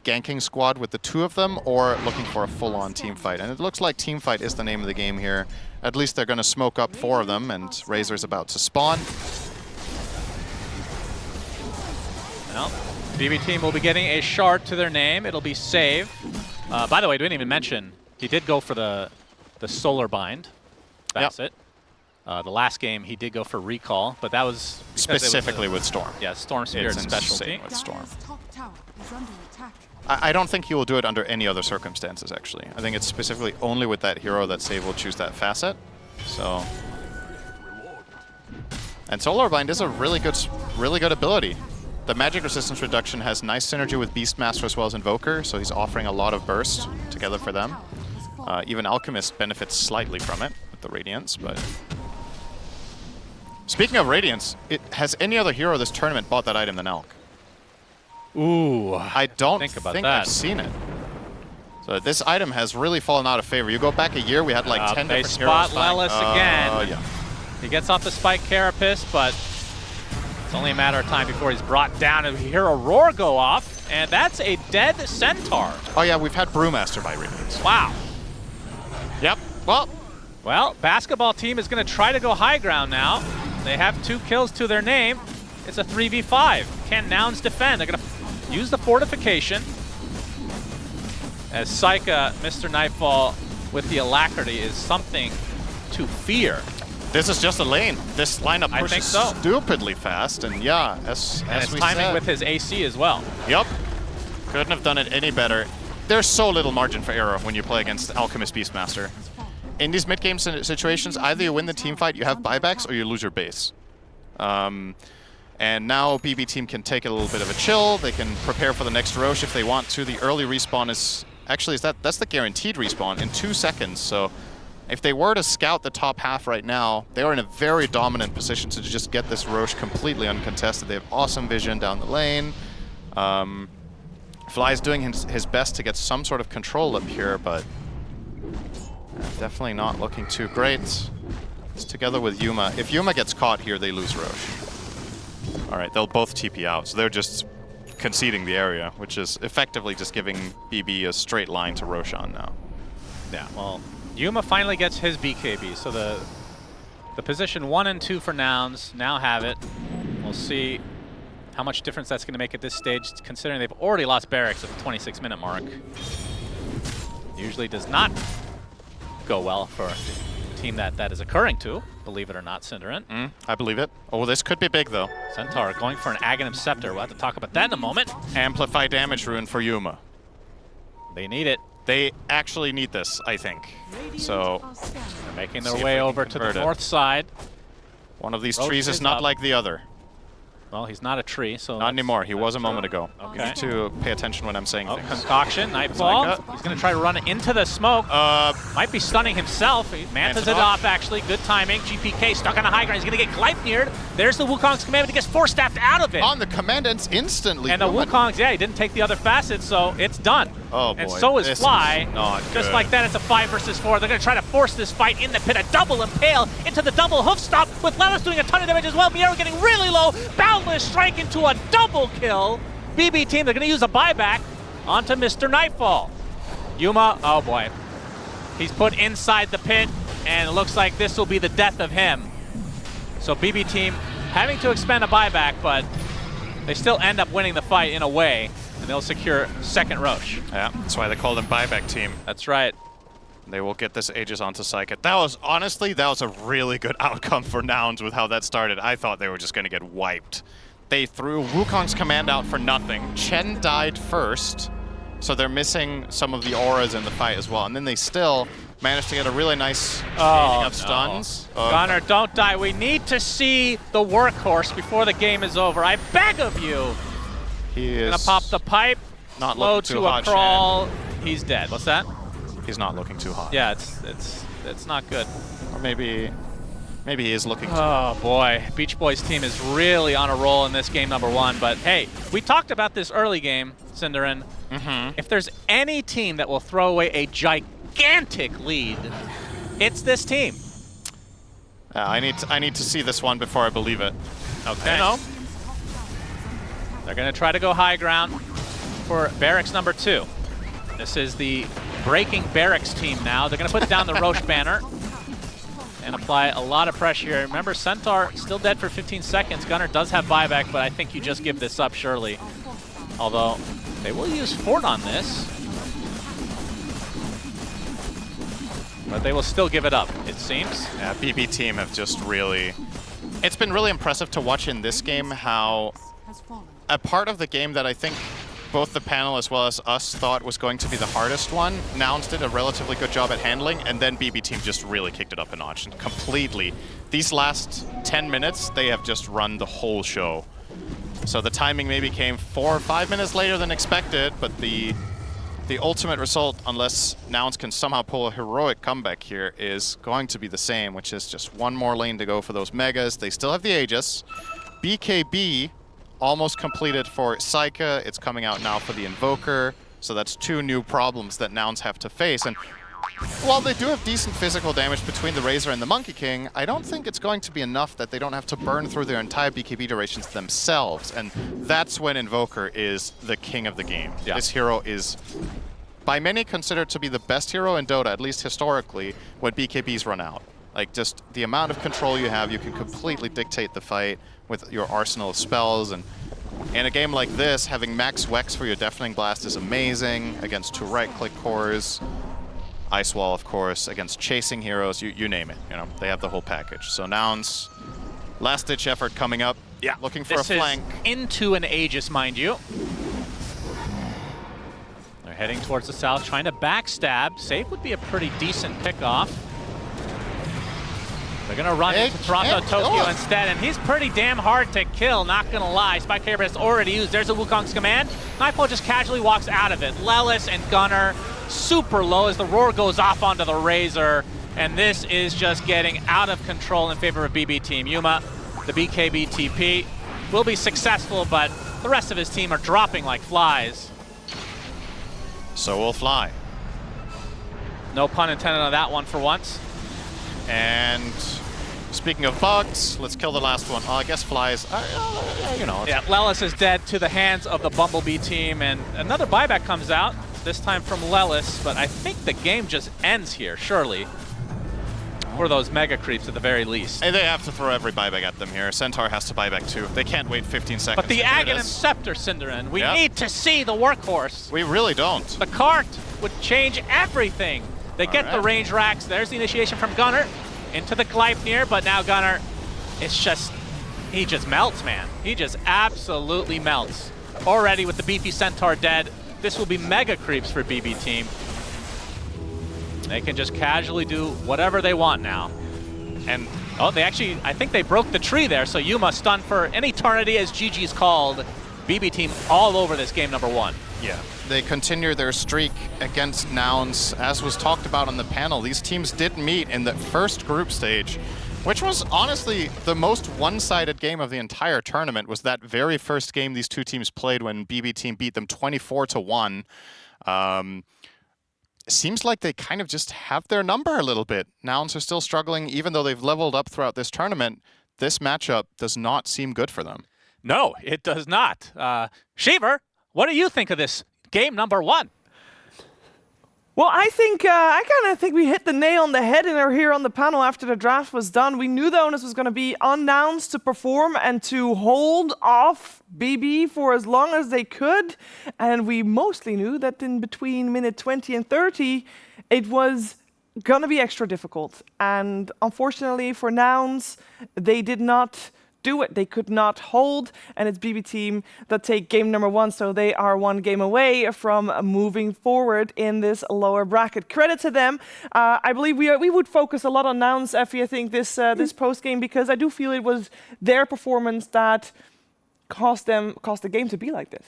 ganking squad with the two of them or looking for a full-on team fight. And it looks like team fight is the name of the game here. At least they're going to smoke up 4 of them, and Razor's about to spawn. Well, BB team will be getting a shard to their name. It'll be save. By the way, we didn't even mention, he did go for the solar bind facet. Yep. The last game he did go for recall, but that was specifically with Storm. Yeah, Storm Spirit specialty. With Storm. I don't think he will do it under any other circumstances, actually. I think it's specifically only with that hero that Save will choose that facet. So, and Solar Bind is a really good ability. The magic resistance reduction has nice synergy with Beastmaster as well as Invoker, so he's offering a lot of burst together for them. Even Alchemist benefits slightly from it with the Radiance, but... Speaking of Radiance, has any other hero this tournament bought that item than Elk? Ooh, I don't think that. I've seen it. So this item has really fallen out of favor. You go back a year, we had like 10 different heroes. They spot Lelis again. Yeah. He gets off the Spike Carapace, but it's only a matter of time before he's brought down, and we hear a roar go off, and that's a dead Centaur. Oh yeah, we've had Brewmaster by Radiance. Wow. Yep, well, basketball team is going to try to go high ground now. They have 2 kills to their name. It's a 3v5. Can Nouns defend? They're going to use the fortification. As Psyche, Mr. Nightfall with the alacrity is something to fear. This is just a lane. This lineup I pushes think so. Stupidly fast, and yeah, as we timing said. with his AC as well. Yep. Couldn't have done it any better. There's so little margin for error when you play against Alchemist Beastmaster. In these mid-game situations, either you win the team fight, you have buybacks, or you lose your base. And now BB team can take a little bit of a chill. They can prepare for the next Roche if they want to. The early respawn is actually that's the guaranteed respawn in 2 seconds. So if they were to scout the top half right now, they are in a very dominant position to just get this Roche completely uncontested. They have awesome vision down the lane. Fly is doing his best to get some sort of control up here, but definitely not looking too great. It's together with Yuma. If Yuma gets caught here, they lose Roche. All right, they'll both TP out, so they're just conceding the area, which is effectively just giving BB a straight line to Roshan now. Yeah, well, Yuma finally gets his BKB, so the position 1 and 2 for Nouns now have it. We'll see how much difference that's going to make at this stage, considering they've already lost Barracks at the 26-minute mark. Usually does not go well for a team that is occurring to, believe it or not, Cinderant. I believe it. Oh, this could be big, though. Centaur going for an Aghanim Scepter. We'll have to talk about that in a moment. Amplify damage rune for Yuma. They need it. They actually need this, I think. So they're making their way over to the north side. One of these Roche trees is not up. like the other. Well, he's not a tree, so... Not anymore. He was a moment ago. Okay. You need to pay attention when I'm saying things. Concoction, Nightfall. He's going to try to run into the smoke. Might be stunning himself. He mantas it off, actually. Good timing. GPK stuck on a high ground. He's going to get Gleipnired. There's the Wukong's command, but he gets force-staffed out of it. On the commandants instantly. And the Wukong's, yeah, he didn't take the other facets, so it's done. Oh, boy. And so is Fly. Not Just good. like that, it's a 5 versus 4. They're going to try to force this fight in the pit. A double impale into the double hoof stop, with Lelis doing a ton of damage as well. Miero getting really low. Boundless strike into a double kill. BB team, they're going to use a buyback onto Mr. Nightfall. Yuma, oh boy. He's put inside the pit, and it looks like this will be the death of him. So BB team having to expend a buyback, but they still end up winning the fight in a way, and they'll secure second Roche. Yeah, that's why they call them buyback team. That's right. They will get this Aegis onto Psyche. That was, honestly, that was a really good outcome for Nouns with how that started. I thought they were just going to get wiped. They threw Wukong's command out for nothing. Chen died first, so they're missing some of the auras in the fight as well. And then they still managed to get a really nice chaining of stuns. Gunnar, don't die. We need to see the workhorse before the game is over. I beg of you. He is gonna pop the pipe. Not slow looking too to hot, a crawl. He's dead. What's that? He's not looking too hot. Yeah, it's not good. Or maybe he is looking too Oh boy, Beach Boys team is really on a roll in this game number 1. But hey, we talked about this early game, Cinderin. If there's any team that will throw away a gigantic lead, it's this team. I need to see this one before I believe it. Okay. No. They're gonna try to go high ground for barracks number 2. This is the breaking barracks team now. They're gonna put down the Roche banner and apply a lot of pressure here. Remember, Centaur still dead for 15 seconds. Gunnar does have buyback, but I think you just give this up surely. Although they will use Fort on this, but they will still give it up, it seems. Yeah, BB team have just really... It's been really impressive to watch in this game how a part of the game that I think both the panel as well as us thought was going to be the hardest one, Nouns did a relatively good job at handling, and then BB team just really kicked it up a notch and completely. These last 10 minutes, they have just run the whole show. So the timing maybe came 4 or 5 minutes later than expected, but the ultimate result, unless Nouns can somehow pull a heroic comeback here, is going to be the same, which is just one more lane to go for those Megas. They still have the Aegis. BKB almost completed for Psycha. It's coming out now for the Invoker. So that's 2 new problems that Nouns have to face. And while they do have decent physical damage between the Razor and the Monkey King, I don't think it's going to be enough that they don't have to burn through their entire BKB durations themselves. And that's when Invoker is the king of the game. Yeah. This hero is, by many, considered to be the best hero in Dota, at least historically, when BKBs run out. Like, just the amount of control you have, you can completely dictate the fight with your arsenal of spells. And in a game like this, having max Wex for your Deafening Blast is amazing against 2 right-click cores. Ice Wall, of course, against chasing heroes, you name it. You know, they have the whole package. So Nouns, last-ditch effort coming up. Yeah, looking for a flank. Into an Aegis, mind you. They're heading towards the south, trying to backstab. Save would be a pretty decent pickoff. They're gonna run into Toronto Tokyo instead, and he's pretty damn hard to kill, not gonna lie. Spike Carrier has already used. There's a Wukong's command. Nightfall just casually walks out of it. Lelis and Gunnar super low as the roar goes off onto the Razor, and this is just getting out of control in favor of BB team. Yuma, the BKB TP, will be successful, but the rest of his team are dropping like flies. So we'll fly. No pun intended on that one for once. And speaking of bugs, let's kill the last one. I guess flies, you know. Yeah, Lelis is dead to the hands of the Bumblebee team, and another buyback comes out, this time from Lelis, but I think the game just ends here, surely. For those mega creeps at the very least. And they have to throw every buyback at them here. Centaur has to buyback too. They can't wait 15 seconds. But the Aghanim Scepter, Cinderin, we need to see the workhorse. We really don't. The cart would change everything. They get the range racks. There's the initiation from Gunnar into the Gleipnir, but now Gunnar, it's just, he just melts, man. He just absolutely melts. Already with the beefy Centaur dead, this will be mega creeps for BB team. They can just casually do whatever they want now. And, oh, they actually, I think they broke the tree there, so Yuma stunned for an eternity, as GG's called. BB team all over this game number 1. Yeah. They continue their streak against Nouns. As was talked about on the panel, these teams did meet in the first group stage, which was honestly the most one-sided game of the entire tournament, was that very first game these two teams played when BB team beat them 24-1. Seems like they kind of just have their number a little bit. Nouns are still struggling, even though they've leveled up throughout this tournament. This matchup does not seem good for them. No, it does not. Shiver, what do you think of this game number 1? Well, I kind of think we hit the nail on the head here on the panel after the draft was done. We knew the onus was going to be on Nouns to perform and to hold off BB for as long as they could. And we mostly knew that in between minute 20 and 30, it was going to be extra difficult. And unfortunately for Nouns, they did not do it. They could not hold, and it's BB Team that take game number 1, so they are 1 game away from moving forward in this lower bracket. Credit to them. I believe we would focus a lot on Nouns, Effie, I think, this post-game, because I do feel it was their performance that caused the game to be like this.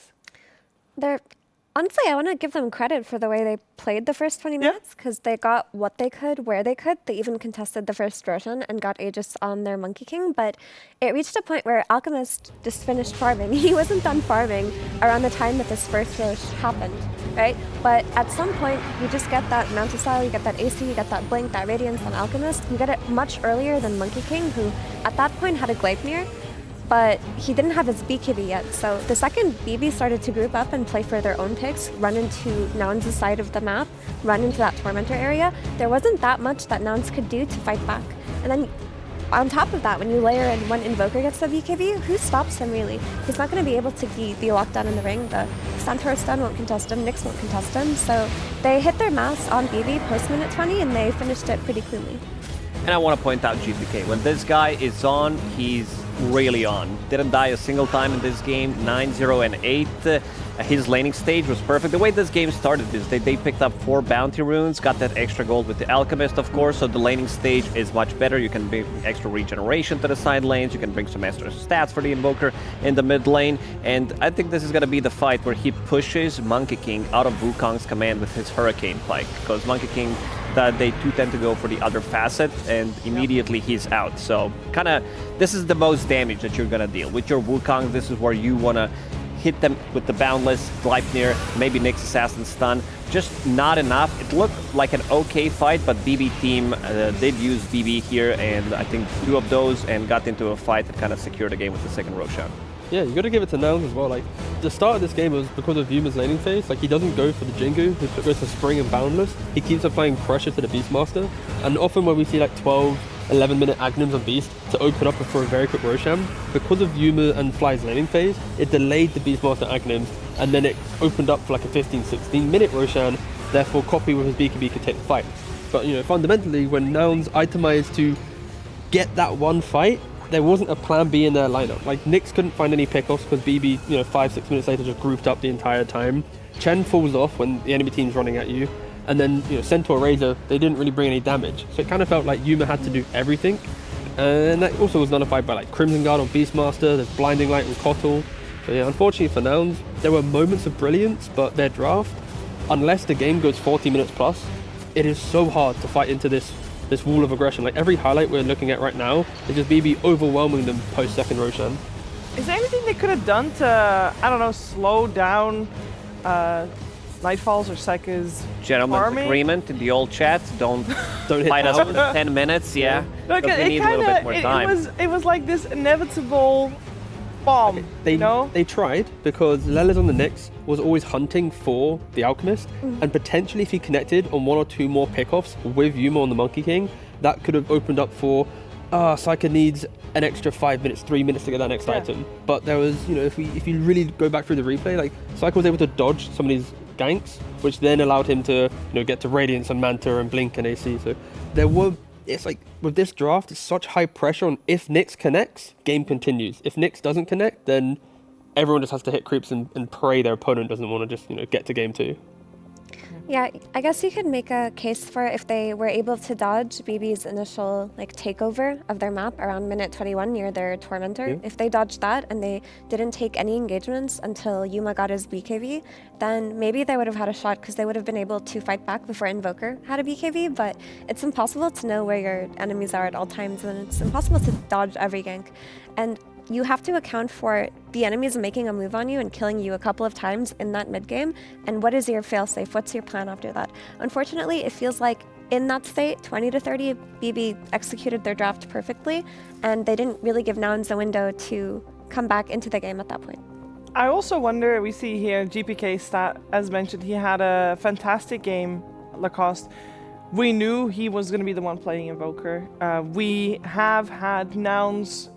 Honestly, I want to give them credit for the way they played the first 20 minutes, because they got what they could, where they could. They even contested the first Roshan and got Aegis on their Monkey King, but it reached a point where Alchemist just finished farming. He wasn't done farming around the time that this first Rosh happened, right? But at some point, you just get that Manta Style, you get that AC, you get that Blink, that Radiance on Alchemist. You get it much earlier than Monkey King, who at that point had a Gleipnir, but he didn't have his BKB yet. So the second BB started to group up and play for their own picks, run into Nouns' side of the map, run into that Tormentor area, there wasn't that much that Nouns could do to fight back. And then on top of that, when you layer in when Invoker gets the BKB, who stops him really? He's not going to be able to be locked down in the ring. The Centaur stun won't contest him, Nyx won't contest him. So they hit their mass on BB post minute 20 and they finished it pretty cleanly. And I want to point out GPK. When this guy is on, he's really on. Didn't die a single time in this game. 9-0 and 8. His laning stage was perfect. The way this game started is they picked up 4 bounty runes, got that extra gold with the Alchemist, of course, so the laning stage is much better. You can bring extra regeneration to the side lanes, you can bring some extra stats for the Invoker in the mid lane, and I think this is going to be the fight where he pushes Monkey King out of Wukong's command with his Hurricane Pike, because Monkey King, they too tend to go for the other facet, and immediately he's out. So, this is the most damage that you're going to deal. With your Wukong, this is where you want to hit them with the Boundless, Gleipnir, maybe Nyx Assassin Stun. Just not enough. It looked like an okay fight, but BB Team did use BB here, and I think 2 of those, and got into a fight that kind of secured the game with the second Roshan. Yeah, you got to give it to Nouns as well. Like, the start of this game was because of Yuma's laning phase. Like, he doesn't go for the Jingu, he goes for Spring and Boundless. He keeps applying pressure to the Beastmaster, and often when we see like 12, 11-minute Aghanim's on Beast to open up for a very quick Roshan, because of Yuma and Fly's laning phase, it delayed the Beastmaster Aghanim's, and then it opened up for like a 15, 16-minute Roshan, therefore Copy with his BKB could take the fight. But, you know, fundamentally, when Nouns itemized to get that one fight, there wasn't a plan B in their lineup. Like, Nyx couldn't find any pickoffs because BB, 5-6 minutes later just grouped up the entire time. Chen falls off when the enemy team's running at you. And then, Centaur Razor, they didn't really bring any damage. So it kind of felt like Yuma had to do everything. And that also was nullified by like Crimson Guard on Beastmaster, there's Blinding Light on Kotl. So yeah, unfortunately for Nouns, there were moments of brilliance, but their draft, unless the game goes 40 minutes plus, it is so hard to fight into this wall of aggression. Like, every highlight we're looking at right now is just BB overwhelming them post second Roshan. Is there anything they could have done to, I don't know, slow down Nightfall's or Psyche's Gentleman's farming? agreement in the old chat. Don't fight us for 10 minutes. Yeah, Look, they need a little bit more time. It was like this inevitable bomb. They tried, because Lela's on the Nyx was always hunting for the Alchemist, and potentially if he connected on 1 or 2 more pickoffs with Yuma on the Monkey King, that could have opened up for Psyche needs an extra 5 minutes, 3 minutes to get that next item. But there was, if you really go back through the replay, like, Psyche was able to dodge some of these ganks, which then allowed him to get to Radiance and Manta and Blink and AC. So it's like, with this draft, it's such high pressure on, if Nyx connects, game continues. If Nyx doesn't connect, then everyone just has to hit creeps and pray their opponent doesn't want to just get to game 2. Yeah, I guess you could make a case for if they were able to dodge BB's initial takeover of their map around minute 21 near their Tormentor. Yeah. If they dodged that and they didn't take any engagements until Yuma got his BKB, then maybe they would have had a shot because they would have been able to fight back before Invoker had a BKB, but it's impossible to know where your enemies are at all times, and it's impossible to dodge every gank. And you have to account for the enemies making a move on you and killing you a couple of times in that mid game, and what is your failsafe? What's your plan after that? Unfortunately, it feels like in that state, 20 to 30, BB executed their draft perfectly, and they didn't really give Nouns a window to come back into the game at that point. I also wonder, we see here GPK stat, as mentioned, he had a fantastic game, Lacoste. We knew he was going to be the one playing Invoker. We have had Nouns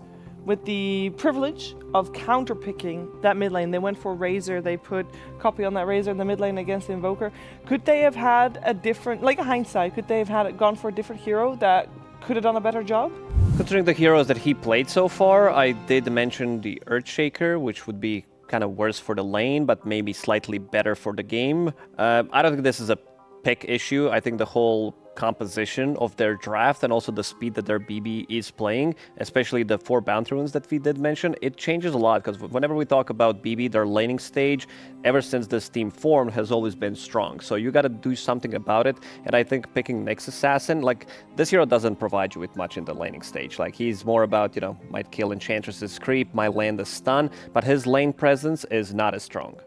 with the privilege of counter-picking that mid lane. They went for Razor, they put Copy on that Razor in the mid lane against the Invoker. Could they have had a different, like a hindsight, could they have gone for a different hero that could have done a better job? Considering the heroes that he played so far, I did mention the Earthshaker, which would be kind of worse for the lane, but maybe slightly better for the game. I don't think this is a pick issue. I think the whole composition of their draft and also the speed that their BB is playing, especially the 4 bounty runes that we did mention, it changes a lot because whenever we talk about BB, their laning stage, ever since this team formed, has always been strong. So you got to do something about it. And I think picking Nyx Assassin, like this hero doesn't provide you with much in the laning stage. Like he's more about, might kill Enchantress's creep, might land a stun, but his lane presence is not as strong.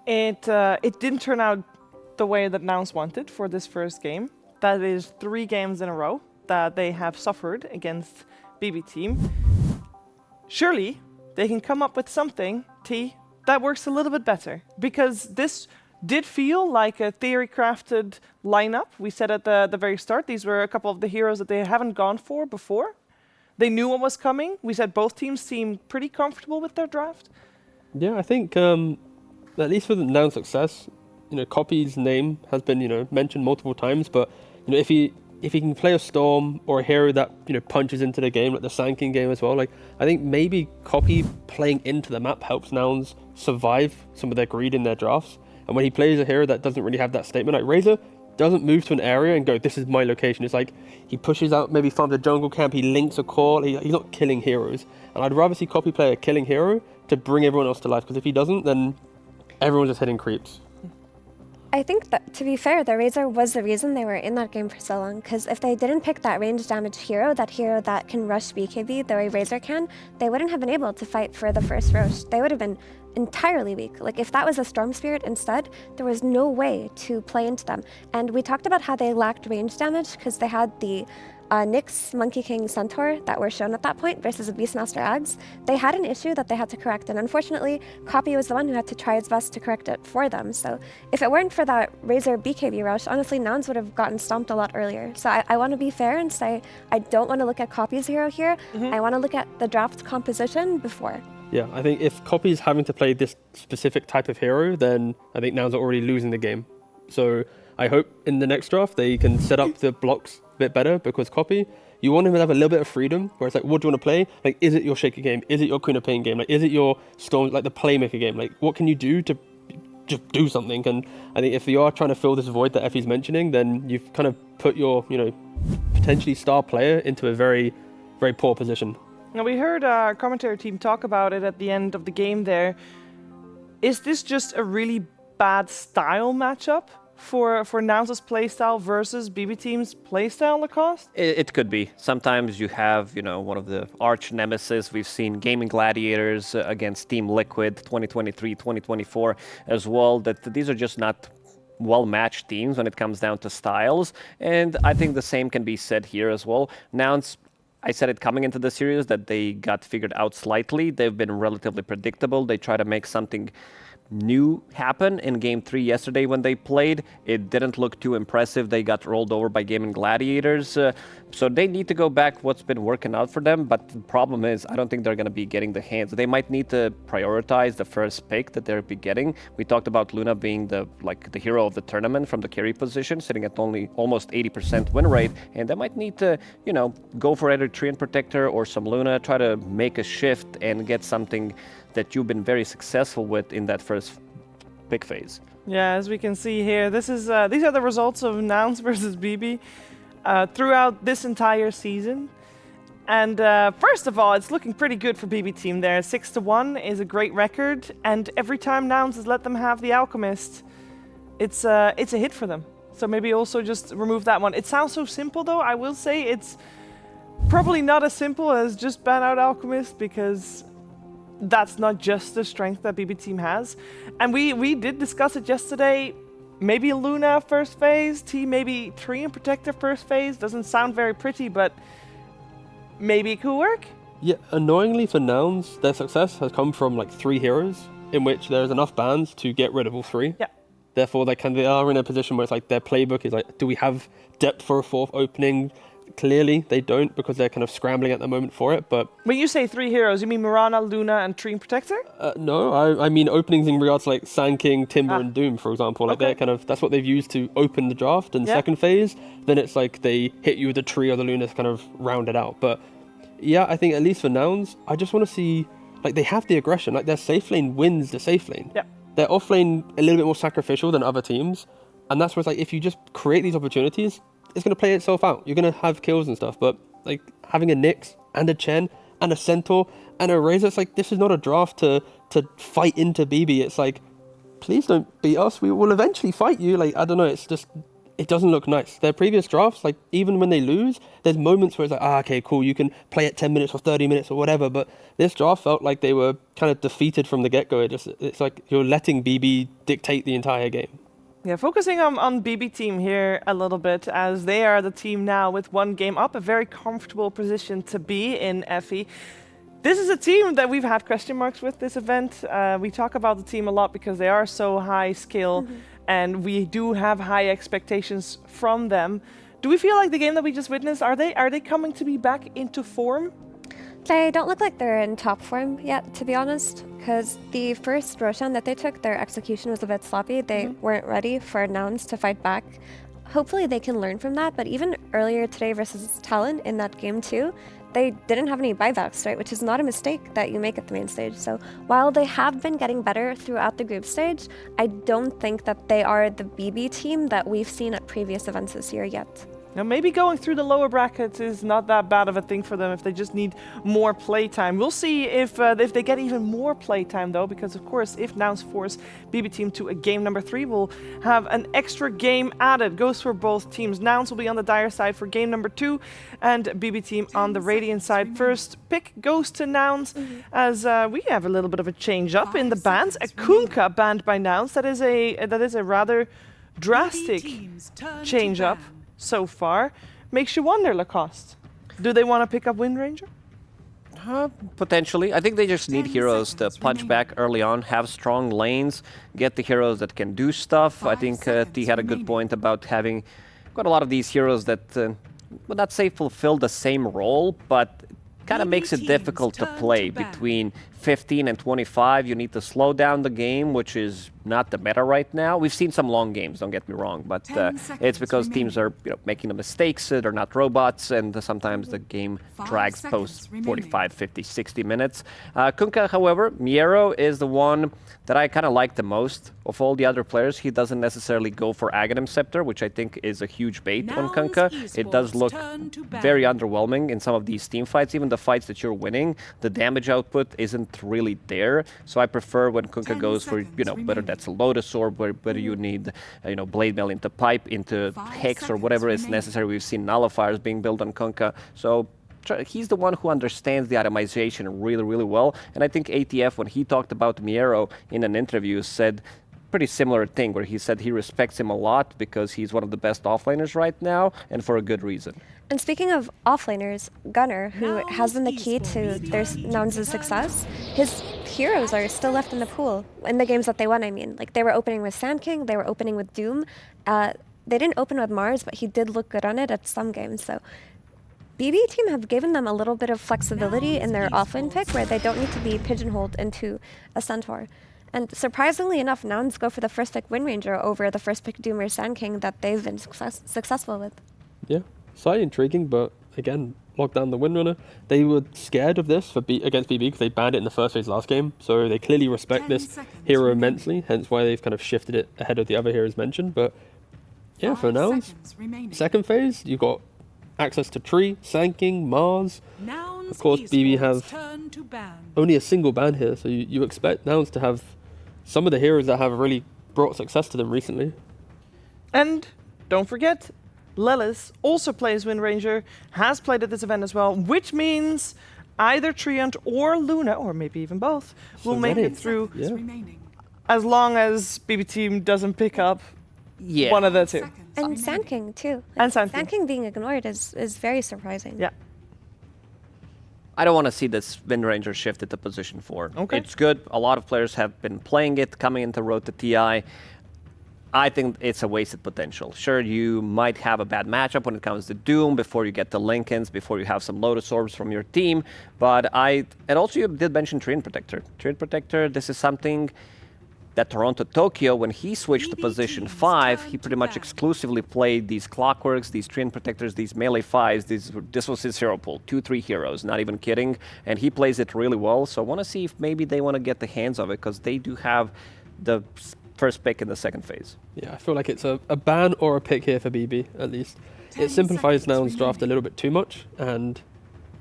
It didn't turn out the way that Nouns wanted for this first game. That is 3 games in a row that they have suffered against BB Team. Surely they can come up with something, T, that works a little bit better. Because this did feel like a theory-crafted lineup. We said at the very start, these were a couple of the heroes that they haven't gone for before. They knew what was coming. We said both teams seemed pretty comfortable with their draft. Yeah, I think at least for the Nouns success, Copy's name has been, mentioned multiple times, but if he can play a Storm or a hero that punches into the game, like the Sand King game as well, like I think maybe Copy playing into the map helps Nouns survive some of their greed in their drafts. And when he plays a hero that doesn't really have that statement, like Razor doesn't move to an area and go, this is my location. It's like he pushes out, maybe farms a jungle camp, he links a core, he's not killing heroes. And I'd rather see Copy play a killing hero to bring everyone else to life, because if he doesn't, then everyone's just hitting creeps. I think that, to be fair, the Razor was the reason they were in that game for so long, because if they didn't pick that range damage hero that can rush BKB the way Razor can, they wouldn't have been able to fight for the first Rosh. They would have been entirely weak. Like, if that was a Storm Spirit instead, there was no way to play into them. And we talked about how they lacked range damage because they had the Nyx, Monkey King, Centaur that were shown at that point versus a Beastmaster Ags. They had an issue that they had to correct, and unfortunately, Copy was the one who had to try his best to correct it for them. So if it weren't for that Razor BKB rush, honestly, Nouns would have gotten stomped a lot earlier. So I want to be fair and say I don't want to look at Copy's hero here. I want to look at the draft composition before. Yeah, I think if Copy's having to play this specific type of hero, then I think Nouns are already losing the game. So I hope in the next draft they can set up the blocks a bit better, because Copy, you want him to have a little bit of freedom where it's like, what do you want to play? Like, is it your Shaker game? Is it your Queen of Pain game? Like, is it your Storm, like the Playmaker game? Like, what can you do to just do something? And I think if you are trying to fill this void that Effie's mentioning, then you've kind of put your, potentially star player into a very, very poor position. Now, we heard our commentary team talk about it at the end of the game there. Is this just a really bad style matchup for Nouns' playstyle versus BB Team's playstyle, Lacoste? It could be. Sometimes you have, one of the arch nemesis. We've seen Gaming Gladiators against Team Liquid 2023, 2024 as well, that these are just not well-matched teams when it comes down to styles. And I think the same can be said here as well. Nouns, I said it coming into the series that they got figured out slightly. They've been relatively predictable. They try to make something new happen in Game 3 yesterday when they played. It didn't look too impressive. They got rolled over by Gaming Gladiators. So they need to go back what's been working out for them. But the problem is, I don't think they're going to be getting the hands. They might need to prioritize the first pick that they'll be getting. We talked about Luna being the hero of the tournament from the carry position, sitting at only almost 80% win rate. And they might need to, go for either Treant Protector or some Luna, try to make a shift and get something that you've been very successful with in that first pick phase. Yeah, as we can see here, these are the results of Nouns versus BB throughout this entire season. And first of all, it's looking pretty good for BB Team there. 6-1 is a great record, and every time Nouns has let them have the Alchemist, it's a hit for them. So maybe also just remove that one. It sounds so simple, though. I will say it's probably not as simple as just ban out Alchemist, because that's not just the strength that BB Team has. And we did discuss it yesterday. Maybe Luna first phase, maybe Treant Protector first phase. Doesn't sound very pretty, but maybe it could work. Yeah, annoyingly for Nouns, their success has come from 3 heroes in which there's enough bans to get rid of all 3. Yeah. Therefore, they are in a position where it's their playbook is do we have depth for a 4th opening? clearly they don't because they're kind of scrambling at the moment for it. But when you say 3 heroes, you mean Mirana, Luna, and Treant Protector? No, I mean openings in regards to like Sand King, Timber, and Doom, for example. Like they're kind of that's what they've used to open the draft. And second phase, then it's like they hit you with the tree or the Luna to kind of round it out. But yeah, I think at least for Nouns, I just want to see like they have the aggression. Like their safe lane wins the safe lane. Yeah. Their off lane a little bit more sacrificial than other teams, and that's where it's like if you just create these opportunities, it's going to play itself out. You're going to have kills and stuff, but like having a Nyx and a Chen and a Centaur and a Razor, it's like this is not a draft to fight into BB. It's like, please don't beat us. We will eventually fight you. Like, I don't know. It's just, it doesn't look nice. Their previous drafts, like even when they lose, there's moments where it's like, okay, cool. You can play it 10 minutes or 30 minutes or whatever. But this draft felt like they were kind of defeated from the get-go. It's like you're letting BB dictate the entire game. Yeah, focusing on BB team here a little bit, as they are the team now with 1 game up, a very comfortable position to be in FE. This is a team that we've had question marks with this event. We talk about the team a lot because they are so high skill, and we do have high expectations from them. Do we feel like the game that we just witnessed, are they coming to be back into form? They don't look like they're in top form yet, to be honest, because the first Roshan that they took, their execution was a bit sloppy. They weren't ready for Nouns to fight back. Hopefully they can learn from that, but even earlier today versus Talon in that game too, they didn't have any buybacks, right, which is not a mistake that you make at the main stage. So while they have been getting better throughout the group stage, I don't think that they are the BB team that we've seen at previous events this year yet. Now, maybe going through the lower brackets is not that bad of a thing for them if they just need more playtime. We'll see if they get even more playtime, though, because, of course, if Nouns force BB team to a game number 3, we'll have an extra game added. Goes for both teams. Nouns will be on the Dire side for game number 2, and BB team on the Radiant side. First pick goes to Nouns, as we have a little bit of a change-up in the bans. A Kunkka banned by Nouns. That is a rather drastic change-up so far. Makes you wonder, Lacoste. Do they want to pick up Wind Ranger? Potentially. I think they just need heroes to punch back early on, have strong lanes, get the heroes that can do stuff. I think T had a good point about having quite a lot of these heroes that, would not say fulfill the same role, but kind of makes it difficult to play. Between 15 and 25, you need to slow down the game, which is not the meta right now. We've seen some long games, don't get me wrong, but it's because teams are making the mistakes, they're not robots, and sometimes the game drags post 45, 50, 60 minutes. Kunkka, however, Miero is the one that I kind of like the most of all the other players. He doesn't necessarily go for Aghanim Scepter, which I think is a huge bait on Kunkka. It does look very underwhelming in some of these team fights. Even the fights that you're winning, the damage output isn't really there. So I prefer when Kunkka goes for, whether that's a Lotus Orb, whether you need, Blade Mail into Pipe, into Hex, or whatever is necessary. We've seen Nullifiers being built on Kunkka. So he's the one who understands the itemization really, really well. And I think ATF, when he talked about Miero in an interview, said pretty similar thing, where he said he respects him a lot because he's one of the best offlaners right now, and for a good reason. And speaking of offlaners, Gunnar, who has been the key to their Nouns' success, his heroes are still left in the pool, in the games that they won, I mean. Like, they were opening with Sand King, they were opening with Doom. They didn't open with Mars, but he did look good on it at some games, so BB team have given them a little bit of flexibility in their offlane pick, where they don't need to be pigeonholed into a Centaur. And surprisingly enough, Nouns go for the first pick Wind Ranger over the first pick Doom or Sand King that they've been successful with. Yeah, slightly intriguing, but again, lock down the Windrunner. They were scared of this against BB because they banned it in the first phase last game, so they clearly respect this hero immensely, hence why they've kind of shifted it ahead of the other heroes mentioned. But yeah, for Nouns, second phase, you've got access to Tree, Sand King, Mars. Of course, BB have only a single ban here, so you expect Nouns to have some of the heroes that have really brought success to them recently. And don't forget, Lelis also plays Wind Ranger, has played at this event as well, which means either Treant or Luna, or maybe even both, will make it through, as long as BB team doesn't pick up one of the two. And Sand King too. And Sand King being ignored is very surprising. Yeah. I don't want to see this Wind Ranger shifted to position 4. Okay. It's good. A lot of players have been playing it, coming into Road to TI. I think it's a wasted potential. Sure, you might have a bad matchup when it comes to Doom before you get the Lincolns, before you have some Lotus Orbs from your team. But and also you did mention Treant Protector. Treant Protector, this is something that Toronto Tokyo, when he switched to position 5, he pretty much exclusively played these Clockworks, these Treant Protectors, these melee 5s. This was his hero pool, 2-3 heroes, not even kidding. And he plays it really well, so I want to see if maybe they want to get the hands of it, because they do have the first pick in the second phase. Yeah, I feel like it's a ban or a pick here for BB, at least. It simplifies Nouns' draft a little bit too much, and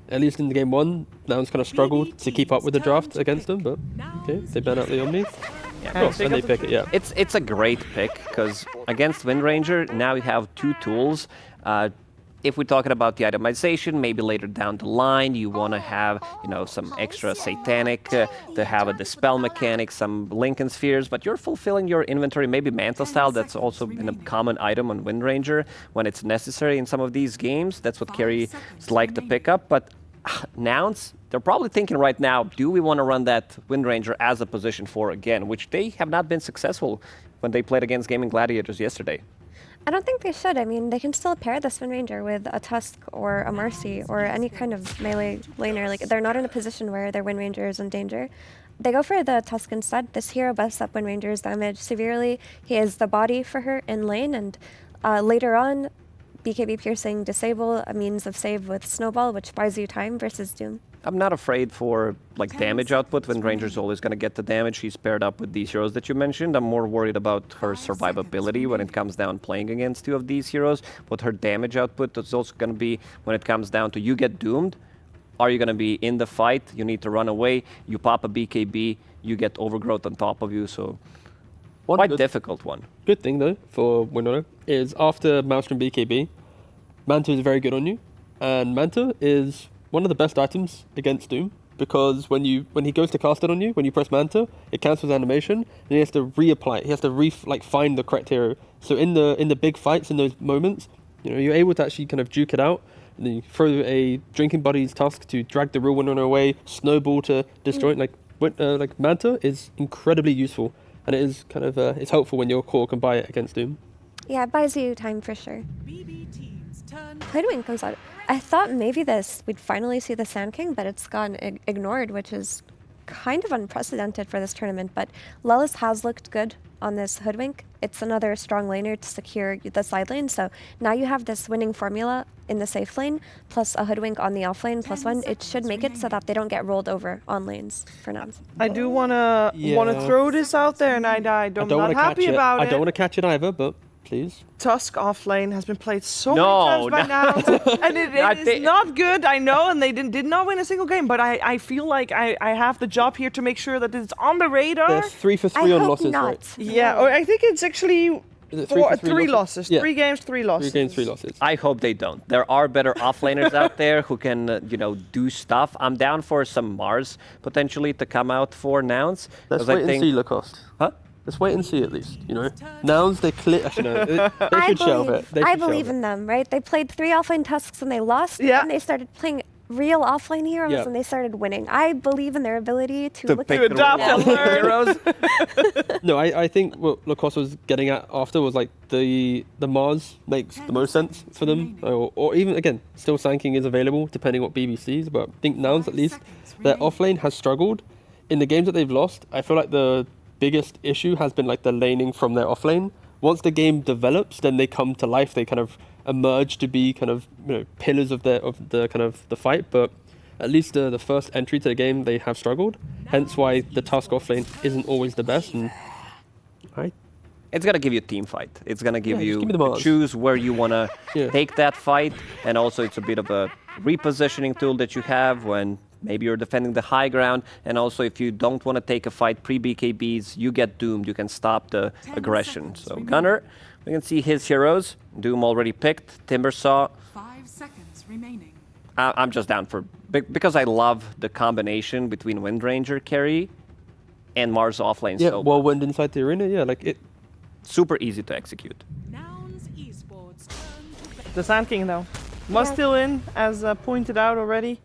at least in the game 1, Nouns kind of struggled to keep up with the draft against them, but okay, they ban out the Omni. Yeah, and they pick it, yeah. It's a great pick, because against Windranger, now you have 2 tools. If we're talking about the itemization, maybe later down the line, you want to have, some extra Satanic to have a Dispel mechanic, some Lincoln Spheres, but you're fulfilling your inventory, maybe Manta style. That's also been a common item on Windranger when it's necessary in some of these games. That's what carries like to pick up, but Nouns, they're probably thinking right now, do we want to run that Windranger as a position 4 again, which they have not been successful when they played against Gaming Gladiators yesterday. I don't think they should. I mean, they can still pair this Windranger with a Tusk or a Mercy or any kind of melee laner. Like, they're not in a position where their Windranger is in danger. They go for the Tusk instead. This hero buffs up Windranger's damage severely. He is the body for her in lane, and later on, BKB Piercing disable a means of save with Snowball, which buys you time versus Doom. I'm not afraid for damage output. When Ranger's always going to get the damage. She's paired up with these heroes that you mentioned. I'm more worried about her survivability when it comes down playing against 2 of these heroes. But her damage output is also going to be when it comes down to you get doomed. Are you going to be in the fight? You need to run away. You pop a BKB. You get overgrowth on top of you. So quite difficult one. Good thing though for Winona is after Maelstrom BKB, Manta is very good on you, and Manta is one of the best items against Doom, because when he goes to cast it on you, when you press Manta, it cancels animation, and he has to reapply it. He has to find the correct hero. So in the big fights, in those moments, you're able to actually kind of duke it out, and then you throw a Drinking Buddy's Tusk to drag the real Winona away, Snowball to destroy it. Like Manta is incredibly useful, and it is kind of it's helpful when your core can buy it against Doom. Yeah, it buys you time for sure. Hoodwink comes out. I thought maybe we'd finally see the Sand King, but it's gotten ignored, which is kind of unprecedented for this tournament. But Lellis has looked good on this Hoodwink. It's another strong laner to secure the side lane. So now you have this winning formula in the safe lane, plus a Hoodwink on the off lane, +1. It should make it so that they don't get rolled over on lanes for Nouns. I do wanna throw this out there, and I'm not happy about it. I don't want to catch it either, but please. Tusk offlane has been played so many times by now, and it is not good, I know, and they did not win a single game, but I feel like I have the job here to make sure that it's on the radar. They're 3 for 3 on losses, not. right? Yeah, or I think it's actually three losses. Yeah. 3 games, 3 losses. 3 games, 3 losses. I hope they don't. There are better offlaners out there who can, do stuff. I'm down for some Mars potentially to come out for Nouns. Let's wait and see, Lacoste. Huh? Let's wait and see at least, Nouns, they clear. Actually, no, they should shelve it. I believe in them, right? They played 3 offlane Tusks and they lost, and they started playing real offlane heroes and they started winning. I believe in their ability to look at adopt and learn heroes. No, I think what Lacoste was getting at after was like the Mars makes the most sense for them, or even again, still Sand King is available depending what BB sees, but I think Nouns at least their offlane has struggled in the games that they've lost. I feel like the biggest issue has been like the laning from their offlane. Once the game develops, then they come to life. They kind of emerge to be kind of pillars of the kind of the fight. But at least the first entry to the game, they have struggled. Hence why the Tusk offlane isn't always the best. And it's gonna give you a team fight. It's gonna give you to choose where you wanna take that fight, and also it's a bit of a repositioning tool that you have when maybe you're defending the high ground, and also if you don't want to take a fight pre-BKBs, you get doomed. You can stop the aggression. So Gunner, we can see his heroes. Doom already picked. Timbersaw. 5 seconds remaining. I'm just down for because I love the combination between Windranger carry and Mars offlane. Yeah, so whirlwind inside the arena. Yeah, like it. Super easy to execute. Nouns esports. The Sand King, though, was still in, as pointed out already.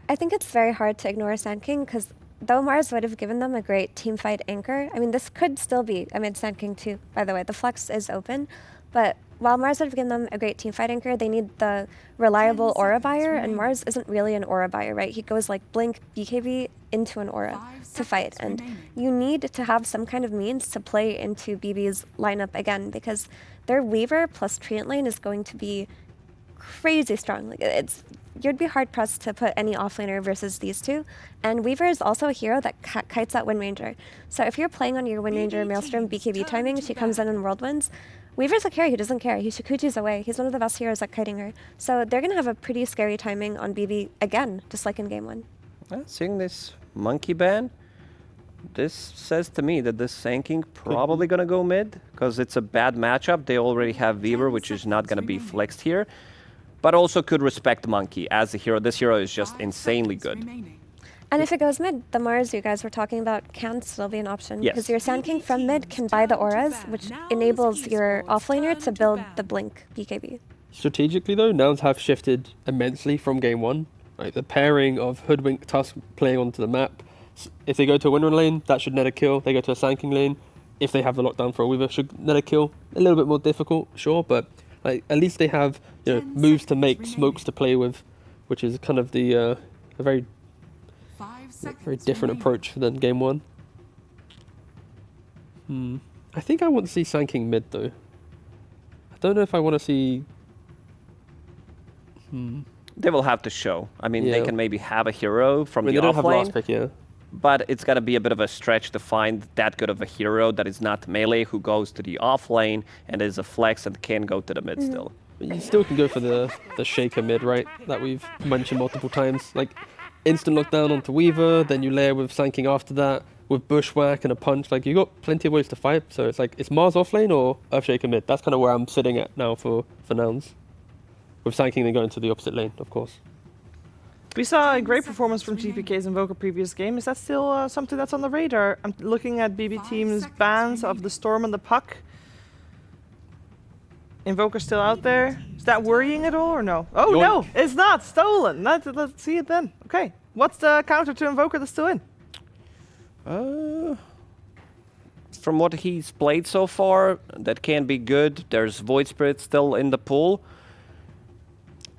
I think it's very hard to ignore Sand King because though Mars would have given them a great teamfight anchor, I mean, this could still be a mid-Sand King too, by the way. The flex is open, but while Mars would have given them a great teamfight anchor, they need the reliable aura buyer, and Mars isn't really an aura buyer, right? He goes like blink, BKB into an aura to fight, and you need to have some kind of means to play into BB's lineup again, because their Weaver plus Treant lane is going to be crazy strong. Like you'd be hard pressed to put any offlaner versus these two. And Weaver is also a hero that kites out Wind Ranger. So if you're playing on your Wind Ranger Maelstrom BKB timing, she comes in Whirlwinds. Weaver's a carry who doesn't care. He Shikuchi's away. He's one of the best heroes at kiting her. So they're going to have a pretty scary timing on BB again, just like in game 1. Seeing this monkey ban, this says to me that this Sand King probably going to go mid, because it's a bad matchup. They already have Weaver, which is not going to be flexed here, but also could respect Monkey as a hero. This hero is just insanely good. And if it goes mid, the Mars you guys were talking about can still be an option. Yes. Because your Sand King from mid can buy the auras, which enables your offlaner to build the Blink BKB. Strategically though, Nouns have shifted immensely from game 1. Like the pairing of Hoodwink Tusk playing onto the map. If they go to a Windrun lane, that should net a kill. They go to a Sand King lane, if they have the lockdown for a Weaver, should net a kill. A little bit more difficult, sure, but like at least they have moves to make, smokes to play with, which is kind of the a very different approach than game 1. I think I want to see Sand King mid though. I don't know if I want to see. They will have to show. I mean, they can maybe have a hero from the they don't off have lane, last pick, yeah. but it's going to be a bit of a stretch to find that good of a hero that is not melee, who goes to the off lane and is a flex and can go to the mid still. But you still can go for the shaker mid, right? That we've mentioned multiple times. Like instant lockdown onto Weaver, then you layer with Sand King after that, with Bushwhack and a punch. Like you got plenty of ways to fight. So it's like, it's Mars off lane or Earthshaker mid. That's kind of where I'm sitting at now for Nouns. With Sand King then going to the opposite lane, of course. We saw a great performance from GPK's Invoker previous game. Is that still something that's on the radar? I'm looking at BB Team's bans of the Storm and the Puck. Invoker still out there. Is that worrying at all or no? Oh no, it's not stolen. Let's see it then. Okay, what's the counter to Invoker that's still in? From what he's played so far, that can be good. There's Void Spirit still in the pool.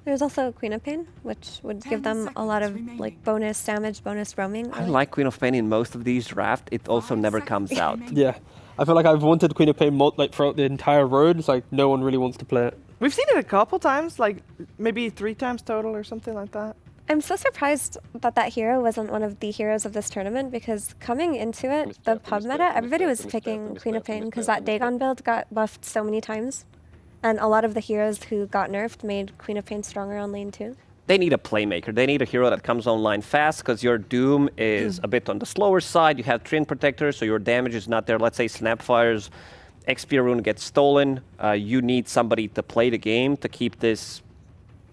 There's also Queen of Pain, which would give them a lot of like bonus damage, bonus roaming. I like Queen of Pain in most of these drafts. It also never comes out. Yeah, I feel like I've wanted Queen of Pain like throughout the entire road. It's like no one really wants to play it. We've seen it a couple times, like maybe 3 times total or something like that. I'm so surprised that that hero wasn't one of the heroes of this tournament, because coming into it, the pub meta, everybody was picking Queen of Pain because that Dagon build got buffed so many times. And a lot of the heroes who got nerfed made Queen of Pain stronger on lane 2. They need a playmaker. They need a hero that comes online fast, because your Doom is a bit on the slower side. You have Treant Protector, so your damage is not there. Let's say Snapfire's XP rune gets stolen. You need somebody to play the game to keep this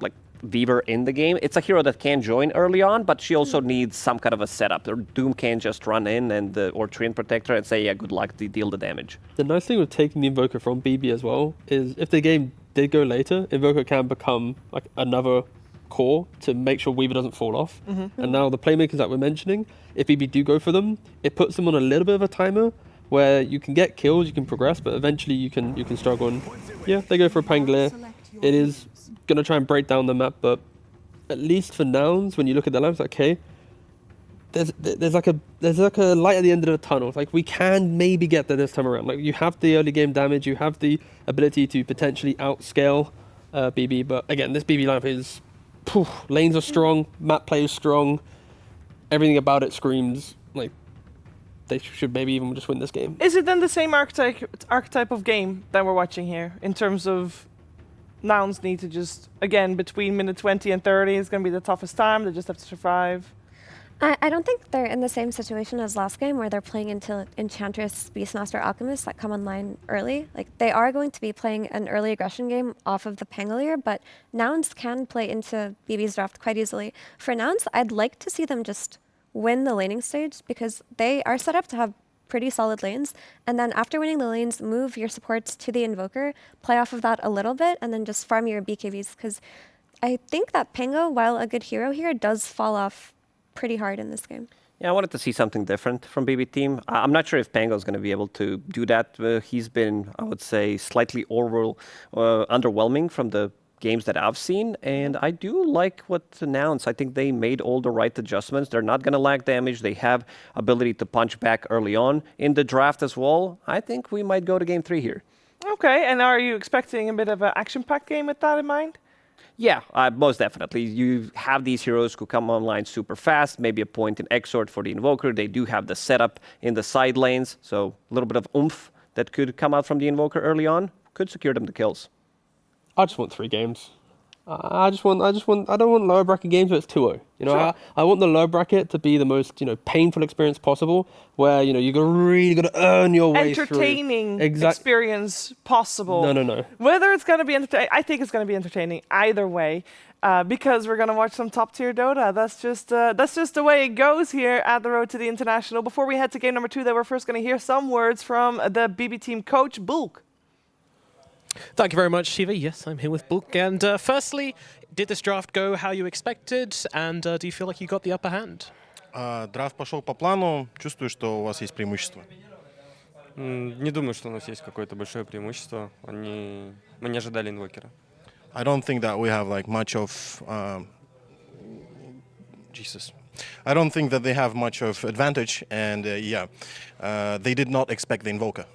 like Weaver in the game. It's a hero that can join early on, but she also needs some kind of a setup. Her Doom can't just run in and or Treant Protector and say, yeah, good luck, to deal the damage. The nice thing with taking the Invoker from BB as well is if the game did go later, Invoker can become like another core to make sure Weaver doesn't fall off. And now the playmakers that we're mentioning, if BB do go for them, it puts them on a little bit of a timer where you can get kills, you can progress, but eventually you can struggle. And yeah, they go for a Pangolier. It is going to try and break down the map, but at least for Nouns, when you look at the lamps, okay, there's like a light at the end of the tunnel. Like we can maybe get there this time around. Like you have the early game damage, you have the ability to potentially outscale BB, but again, this BB lineup is lanes are strong, map play is strong, everything about it screams like they should maybe even just win this game. Is it then the same archetype of game that we're watching here in terms of Nouns need to just, again, between minute 20 and 30 is going to be the toughest time. They just have to survive. I don't think they're in the same situation as last game where they're playing into Enchantress, Beastmaster, Alchemist that come online early. Like they are going to be playing an early aggression game off of the Pangolier, but Nouns can play into BB's draft quite easily. For Nouns, I'd like to see them just win the laning stage, because they are set up to have pretty solid lanes, and then after winning the lanes, move your supports to the Invoker, play off of that a little bit, and then just farm your BKBs, because I think that Pango, while a good hero here, does fall off pretty hard in this game. Yeah, I wanted to see something different from BB Team. I'm not sure if Pango's going to be able to do that. He's been, I would say, slightly underwhelming from the games that I've seen, and I do like what Nouns. I think they made all the right adjustments. They're not going to lack damage. They have ability to punch back early on in the draft as well. I think we might go to game 3 here. Okay, and are you expecting a bit of an action-packed game with that in mind? Yeah, most definitely. You have these heroes who come online super fast, maybe a point in Exort for the Invoker. They do have the setup in the side lanes, so a little bit of oomph that could come out from the Invoker early on could secure them the kills. I just want 3 games. I don't want lower bracket games where it's 2-0. You know, Sure. I want the low bracket to be the most, painful experience possible, where, you really got to earn your way through. Entertaining experience possible. No. Whether it's going to be entertaining, I think it's going to be entertaining either way, because we're going to watch some top-tier Dota. That's just the way it goes here at the Road to the International. Before we head to game number 2, though, we're first going to hear some words from the BB Team coach, Bulk. Thank you very much, Shiva. Yes, I'm here with Bulk. And firstly, did this draft go how you expected? And do you feel like you got the upper hand? Драфт пошел по плану. Чувствую, что у вас есть преимущество. Не думаю, что у нас есть какое-то большое преимущество. Мы не ожидали инвокера. I don't think that we have much of I don't think that they have much of advantage, and they did not expect the invoker.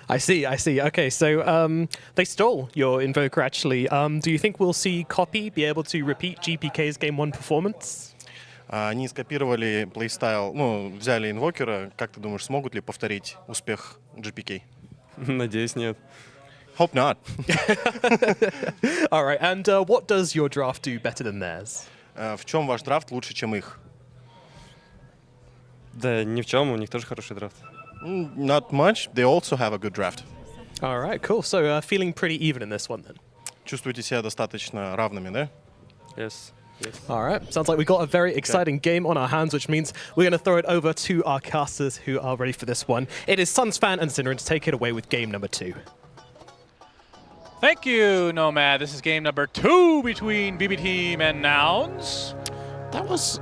I see. Okay, so they stole your Invoker, actually. Do you think we'll see Copy be able to repeat GPK's Game 1 performance? Они скопировали плейстайл, взяли инвокера. Как ты думаешь, смогут ли повторить успех GPK? Надеюсь, нет. Hope not. All right, and what does your draft do better than theirs? В чем ваш драфт лучше, чем их? Да ни в чем, у них тоже хороший драфт. Not much. They also have a good draft. All right, cool. So feeling pretty even in this one then. Чувствуете себя достаточно равными, да? Yes. All right. Sounds like we've got a very exciting game on our hands, which means we're going to throw it over to our casters who are ready for this one. It is Sunsfan and Synderen to take it away with game number 2. Thank you, Nomad. This is game number 2 between BB Team and Nouns. That was...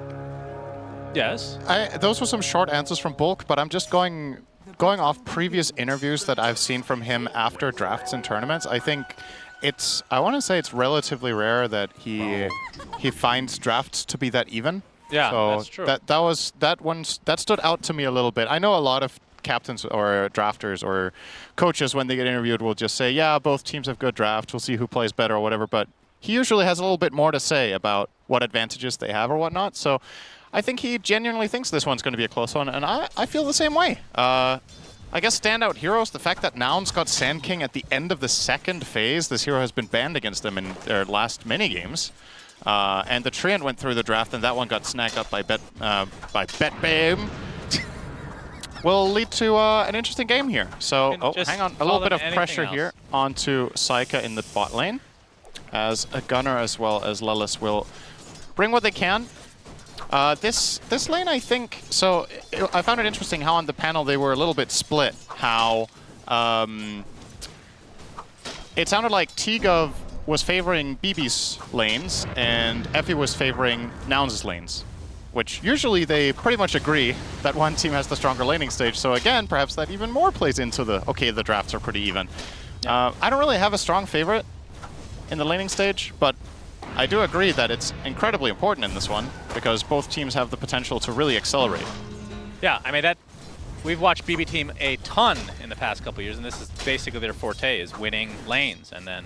Yes? Those were some short answers from Bulk, but I'm just going off previous interviews that I've seen from him after drafts and tournaments. I think I want to say it's relatively rare that he finds drafts to be that even. Yeah, so that's true. That stood out to me a little bit. I know a lot of captains or drafters or coaches, when they get interviewed, will just say, yeah, both teams have good drafts, we'll see who plays better or whatever, but he usually has a little bit more to say about what advantages they have or whatnot. So I think he genuinely thinks this one's going to be a close one, and I feel the same way. I guess standout heroes, the fact that Nouns got Sand King at the end of the second phase. This hero has been banned against them in their last many games. And the Treant went through the draft, and that one got snagged up by BetBam. Will lead to an interesting game here. So, hang on, a little bit of pressure here onto Saika in the bot lane, as a Gunner as well as Lelis will bring what they can. This lane, I think, so I found it interesting how on the panel they were a little bit split. How it sounded like T-Gov was favoring BB's lanes and Effie was favoring Nouns' lanes, which usually they pretty much agree that one team has the stronger laning stage. So again, perhaps that even more plays into the drafts are pretty even. I don't really have a strong favorite in the laning stage, but I do agree that it's incredibly important in this one because both teams have the potential to really accelerate. Yeah, I mean, we've watched BB Team a ton in the past couple years, and this is basically their forte, is winning lanes and then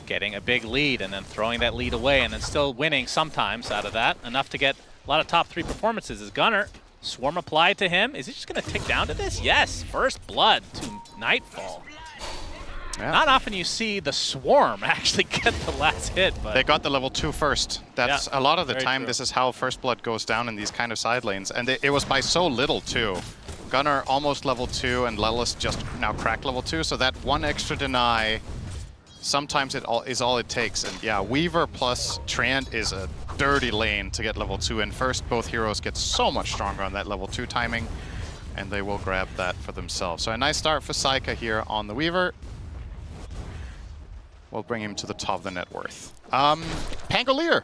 getting a big lead and then throwing that lead away and then still winning sometimes out of that, enough to get a lot of top 3 performances. Is Gunner, Swarm applied to him. Is he just going to tick down to this? Yes, first blood to Nightfall. Yeah. Not often you see the Swarm actually get the last hit, but they got the level 2 first. That's a lot of the time. True. This is how first blood goes down in these kind of side lanes, and it was by so little too. Gunner almost level 2 and Lelis just now cracked level 2, so that one extra deny, sometimes is all it takes. And yeah, Weaver plus Treant is a dirty lane to get level 2 in first. Both heroes get so much stronger on that level 2 timing, and they will grab that for themselves. So a nice start for Saika here on the Weaver. We'll bring him to the top of the net worth. Pangolier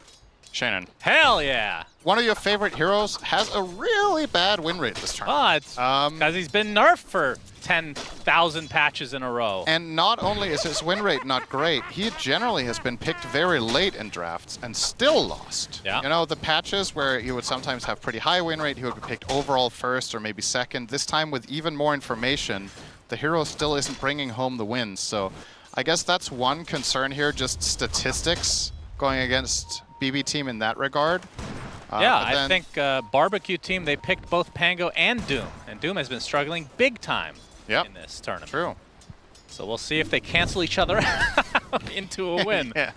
Shannon. Hell yeah! One of your favorite heroes has a really bad win rate this turn. Oh, it's because he's been nerfed for 10,000 patches in a row. And not only is his win rate not great, he generally has been picked very late in drafts and still lost. Yeah. You know, the patches where he would sometimes have pretty high win rate, he would be picked overall first or maybe second. This time with even more information, the hero still isn't bringing home the wins. So I guess that's one concern here, just statistics going against BB Team in that regard. Yeah, I think Barbecue Team, they picked both Pango and Doom. And Doom has been struggling big time in this tournament. True. So we'll see if they cancel each other into a win. Yeah.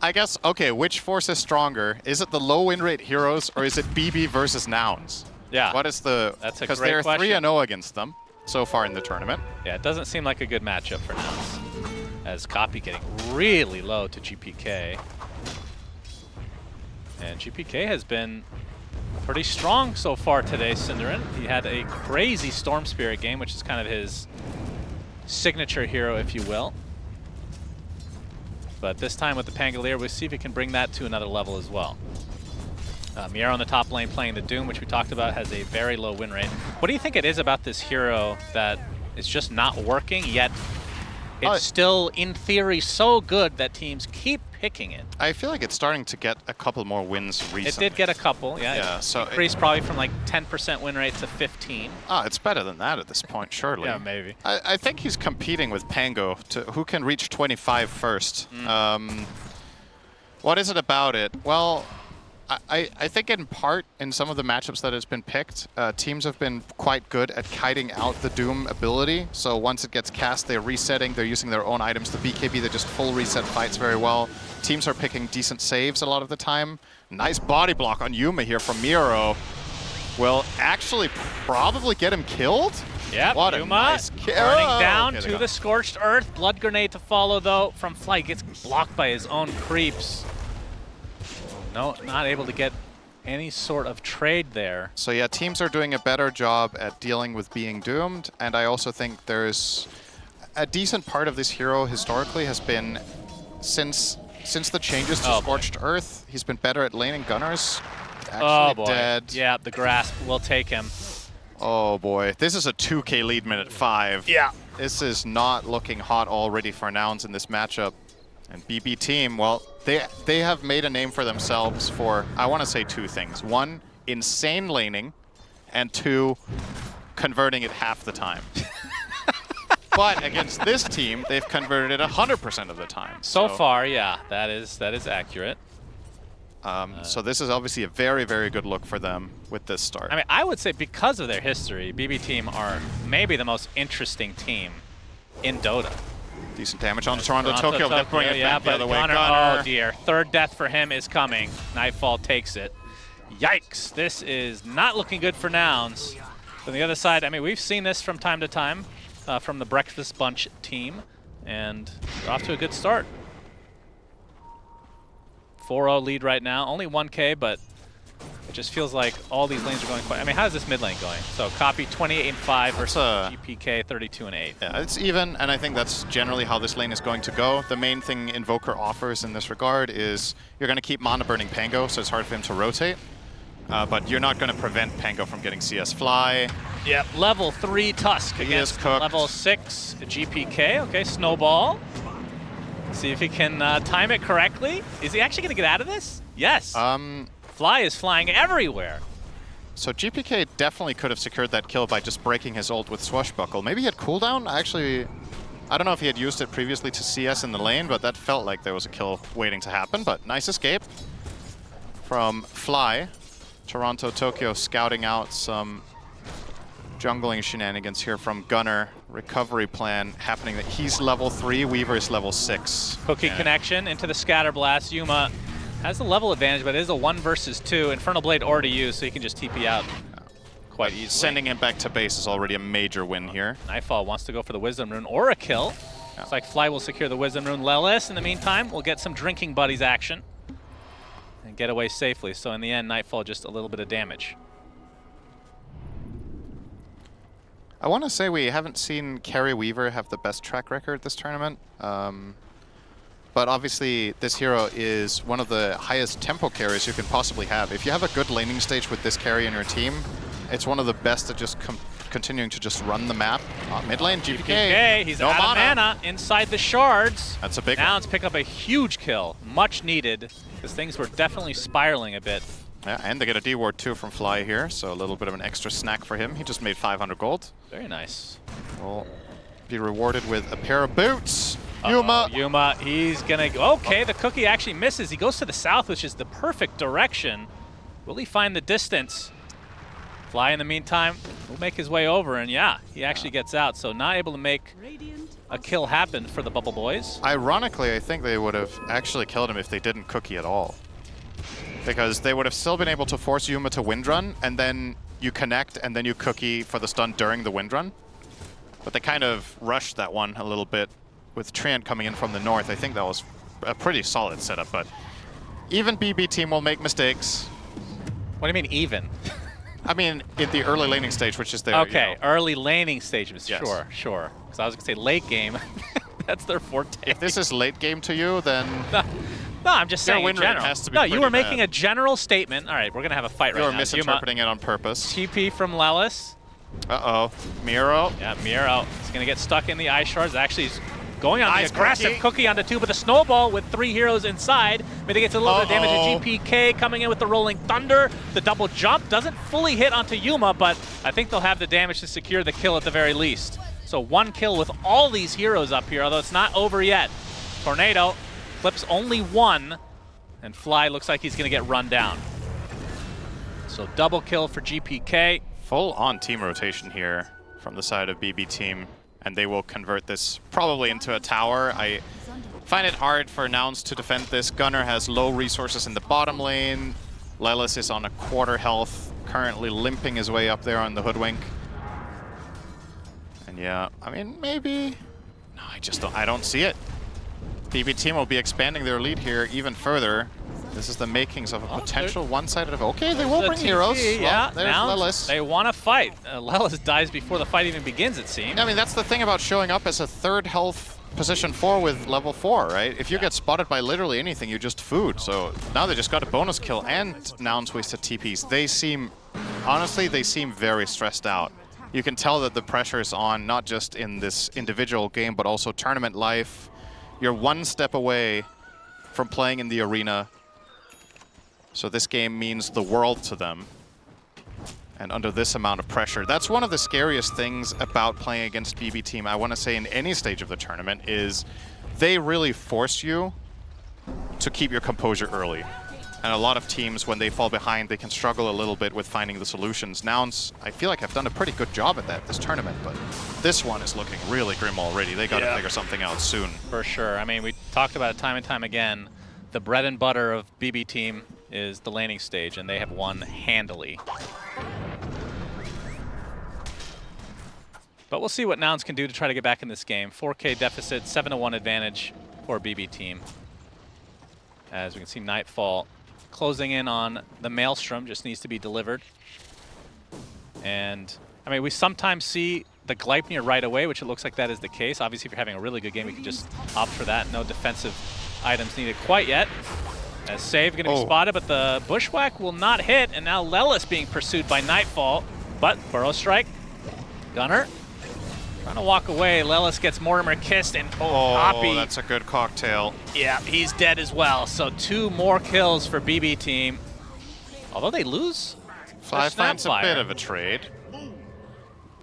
I guess, okay, which force is stronger? Is it the low win rate heroes or is it BB versus Nouns? Yeah. What is the... That's a Because great they're question. 3-0 against them so far in the tournament. Yeah, it doesn't seem like a good matchup for Nouns. As Copy getting really low to GPK. And GPK has been pretty strong so far today, Cinderin. He had a crazy Storm Spirit game, which is kind of his signature hero, if you will. But this time with the Pangolier, we'll see if he can bring that to another level as well. Muerta on the top lane playing the Doom, which we talked about, has a very low win rate. What do you think it is about this hero that is just not working, yet it's still, in theory, so good that teams keep picking it? I feel like it's starting to get a couple more wins recently. It did get a couple, yeah. Yeah, so increased probably from like 10% win rate to 15. It's better than that at this point, surely. Yeah, maybe. I think he's competing with Pango to who can reach 25 first. What is it about it? Well, I think in part, in some of the matchups that has been picked, teams have been quite good at kiting out the Doom ability. So once it gets cast, they're resetting, they're using their own items. The BKB, they just full reset fights very well. Teams are picking decent saves a lot of the time. Nice body block on Yuma here from Miro. Will actually probably get him killed? Yep, what Yuma a nice kill. burning down to the Scorched Earth. Blood Grenade to follow, though, from Fly. Gets blocked by his own creeps. No, not able to get any sort of trade there. So yeah, teams are doing a better job at dealing with being doomed, and I also think there's a decent part of this hero historically has been since the changes to Scorched Earth, he's been better at laning Gunners. Actually dead. Yeah, the Grasp will take him. Oh boy, this is a 2K lead minute 5. Yeah. This is not looking hot already for Nouns in this matchup. And BB Team, well, they have made a name for themselves for, I want to say two things. One, insane laning, and two, converting it half the time. But against this team, they've converted it 100% of the time. So far, yeah, that is accurate. So this is obviously a very, very good look for them with this start. I mean, I would say because of their history, BB Team are maybe the most interesting team in Dota. Decent damage on the Toronto Tokyo. They're bringing it back the other way. Gunner, oh dear. Third death for him is coming. Nightfall takes it. Yikes. This is not looking good for Nouns. On the other side, I mean, we've seen this from time to time from the Breakfast Bunch team, and they're off to a good start. 4-0 lead right now. Only 1K, but it just feels like all these lanes are going quite... I mean, how's this mid lane going? So Copy 28-5 versus GPK 32-8. Yeah, it's even, and I think that's generally how this lane is going to go. The main thing Invoker offers in this regard is you're going to keep mana burning Pango, so it's hard for him to rotate. But you're not going to prevent Pango from getting CS Fly. Yep, level 3 Tusk against level 6 GPK. Okay, Snowball. See if he can time it correctly. Is he actually going to get out of this? Yes. Fly is flying everywhere. So GPK definitely could have secured that kill by just breaking his ult with Swashbuckle. Maybe he had cooldown? Actually, I don't know if he had used it previously to CS in the lane, but that felt like there was a kill waiting to happen. But nice escape from Fly. Toronto Tokyo scouting out some jungling shenanigans here from Gunner. Recovery plan happening. That he's level 3, Weaver is level 6. Cookie connection into the Scatter Blast. Yuma has the level advantage, but it is a 1 versus 2. Infernal Blade already used, so he can just TP out quite easily. Sending him back to base is already a major win here. Nightfall wants to go for the Wisdom Rune or a kill. Looks like Fly will secure the Wisdom Rune. Lelis, in the meantime, will get some Drinking Buddies action and get away safely. So in the end, Nightfall just a little bit of damage. I want to say we haven't seen Carrie Weaver have the best track record this tournament. but obviously this hero is one of the highest tempo carries you can possibly have. If you have a good laning stage with this carry in your team, it's one of the best at just continuing to just run the map. Mid lane, GPK. He's no out of mana inside the shards. That's a big one. Nouns pick up a huge kill, much needed, because things were definitely spiraling a bit. Yeah, and they get a D-ward too from Fly here, so a little bit of an extra snack for him. He just made 500 gold. Very nice. Will be rewarded with a pair of boots. Yuma, he's gonna go. Okay, the cookie actually misses. He goes to the south, which is the perfect direction. Will he find the distance? Fly, in the meantime, will make his way over, and yeah, he actually gets out. So not able to make a kill happen for the Bubble Boys. Ironically, I think they would have actually killed him if they didn't cookie at all. Because they would have still been able to force Yuma to wind run, and then you connect, and then you cookie for the stun during the wind run. But they kind of rushed that one a little bit with Treant coming in from the north. I think that was a pretty solid setup, but even BB team will make mistakes. What do you mean even? I mean, in the early laning stage, which is their Okay, early laning stage, Yes. sure. Because I was gonna say late game, that's their forte. If this is late game to you, then no, I'm just saying in general. has to be No, you were pretty making bad. a general statement. All right, we're gonna have a fight right now. You were misinterpreting it on purpose. TP from Lelis. Uh-oh, Miro. Yeah, Miro. He's gonna get stuck in the ice shards. Actually, he's going on Nice the aggressive cookie. cookie onto two, but the snowball with 3 heroes inside mitigates a little bit of damage to GPK, coming in with the rolling thunder. The double jump doesn't fully hit onto Yuma, but I think they'll have the damage to secure the kill at the very least. So 1 kill with all these heroes up here, although it's not over yet. Tornado clips only 1, and Fly looks like he's gonna get run down. So double kill for GPK. Full on team rotation here from the side of BB team, and they will convert this probably into a tower. I find it hard for Nouns to defend this. Gunnar has low resources in the bottom lane. Lelis is on a quarter health, currently limping his way up there on the Hoodwink. And yeah, I mean, maybe... No, I don't see it. BB team will be expanding their lead here even further. This is the makings of a potential one-sided... Okay, they will bring heroes. Yeah, Well, there's Nouns, Lelis. they want to fight. Lelis dies before the fight even begins, it seems. I mean, that's the thing about showing up as a third health position 4 with level 4, right? If you get spotted by literally anything, you just food. So now they just got a bonus kill and Nouns wasted TPs. They seem, honestly, they seem very stressed out. You can tell that the pressure is on, not just in this individual game, but also tournament life. You're 1 step away from playing in the arena. So this game means the world to them. And under this amount of pressure, that's one of the scariest things about playing against BB team, I want to say in any stage of the tournament, is they really force you to keep your composure early. And a lot of teams, when they fall behind, they can struggle a little bit with finding the solutions. Nouns, I feel like, have done a pretty good job at that this tournament, but this one is looking really grim already. They got to figure something out soon. For sure. I mean, we talked about it time and time again. The bread and butter of BB team is the laning stage, and they have won handily. But we'll see what Nouns can do to try to get back in this game. 4K deficit, 7-1 advantage for BB team. As we can see, Nightfall closing in on the Maelstrom, just needs to be delivered. And, I mean, we sometimes see the Gleipnir right away, which it looks like that is the case. Obviously, if you're having a really good game, you can just opt for that. No defensive items needed quite yet. As save going to be spotted, but the Bushwhack will not hit, and now Lelis being pursued by Nightfall. But Burrow Strike, Gunnar trying to walk away. Lelis gets Mortimer kissed, and Poppy. That's a good cocktail. Yeah, he's dead as well. So 2 more kills for BB team. Although they lose. Fly finds a bit of a trade.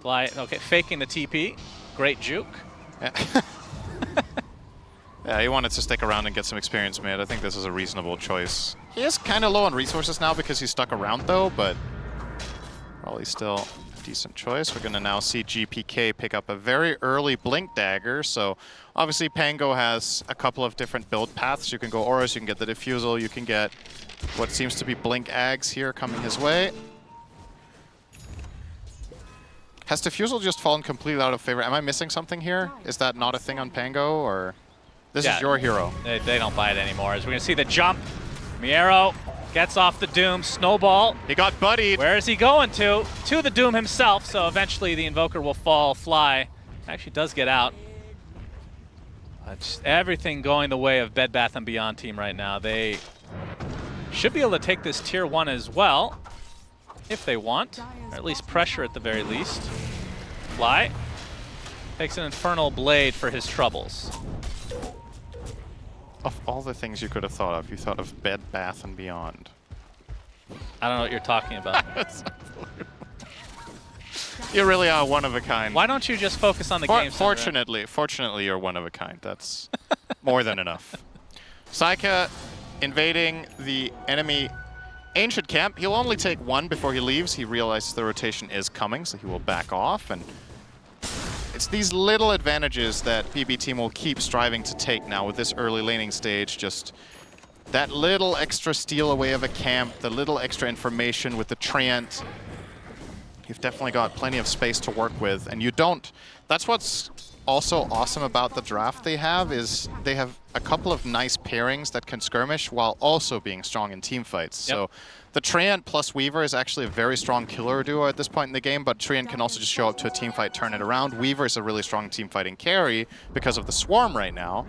Fly, okay, faking the TP. Great juke. Yeah, he wanted to stick around and get some experience mid. I think this is a reasonable choice. He is kind of low on resources now because he's stuck around though, but probably still a decent choice. We're going to now see GPK pick up a very early Blink Dagger. So obviously Pango has a couple of different build paths. You can go Auras, you can get the Diffusal, you can get what seems to be Blink Ags here coming his way. Has Diffusal just fallen completely out of favor? Am I missing something here? Is that not a thing on Pango, or... This is your hero. They don't buy it anymore. As we're going to see the jump. Miero gets off the Doom. Snowball. He got buddied. Where is he going to? To the Doom himself. So eventually the Invoker will fall. Fly actually does get out. Just everything going the way of Bed Bath & Beyond team right now. They should be able to take this tier 1 as well, if they want, or at least pressure at the very least. Fly takes an Infernal Blade for his troubles. Of all the things you could have thought of, you thought of Bed Bath & Beyond. I don't know what you're talking about. You really are one of a kind. Why don't you just focus on the game? Fortunately, you're one of a kind. That's more than enough. Saika invading the enemy ancient camp. He'll only take one before he leaves. He realizes the rotation is coming, so he will back off. And it's these little advantages that BB team will keep striving to take now with this early laning stage. Just that little extra steal away of a camp, the little extra information with the Treant. You've definitely got plenty of space to work with, and you don't. That's what's also awesome about the draft they have, is they have a couple of nice pairings that can skirmish while also being strong in team fights. Yep. So the Treant plus Weaver is actually a very strong killer duo at this point in the game, but Treant can also just show up to a team fight, turn it around. Weaver is a really strong team fighting carry because of the Swarm right now.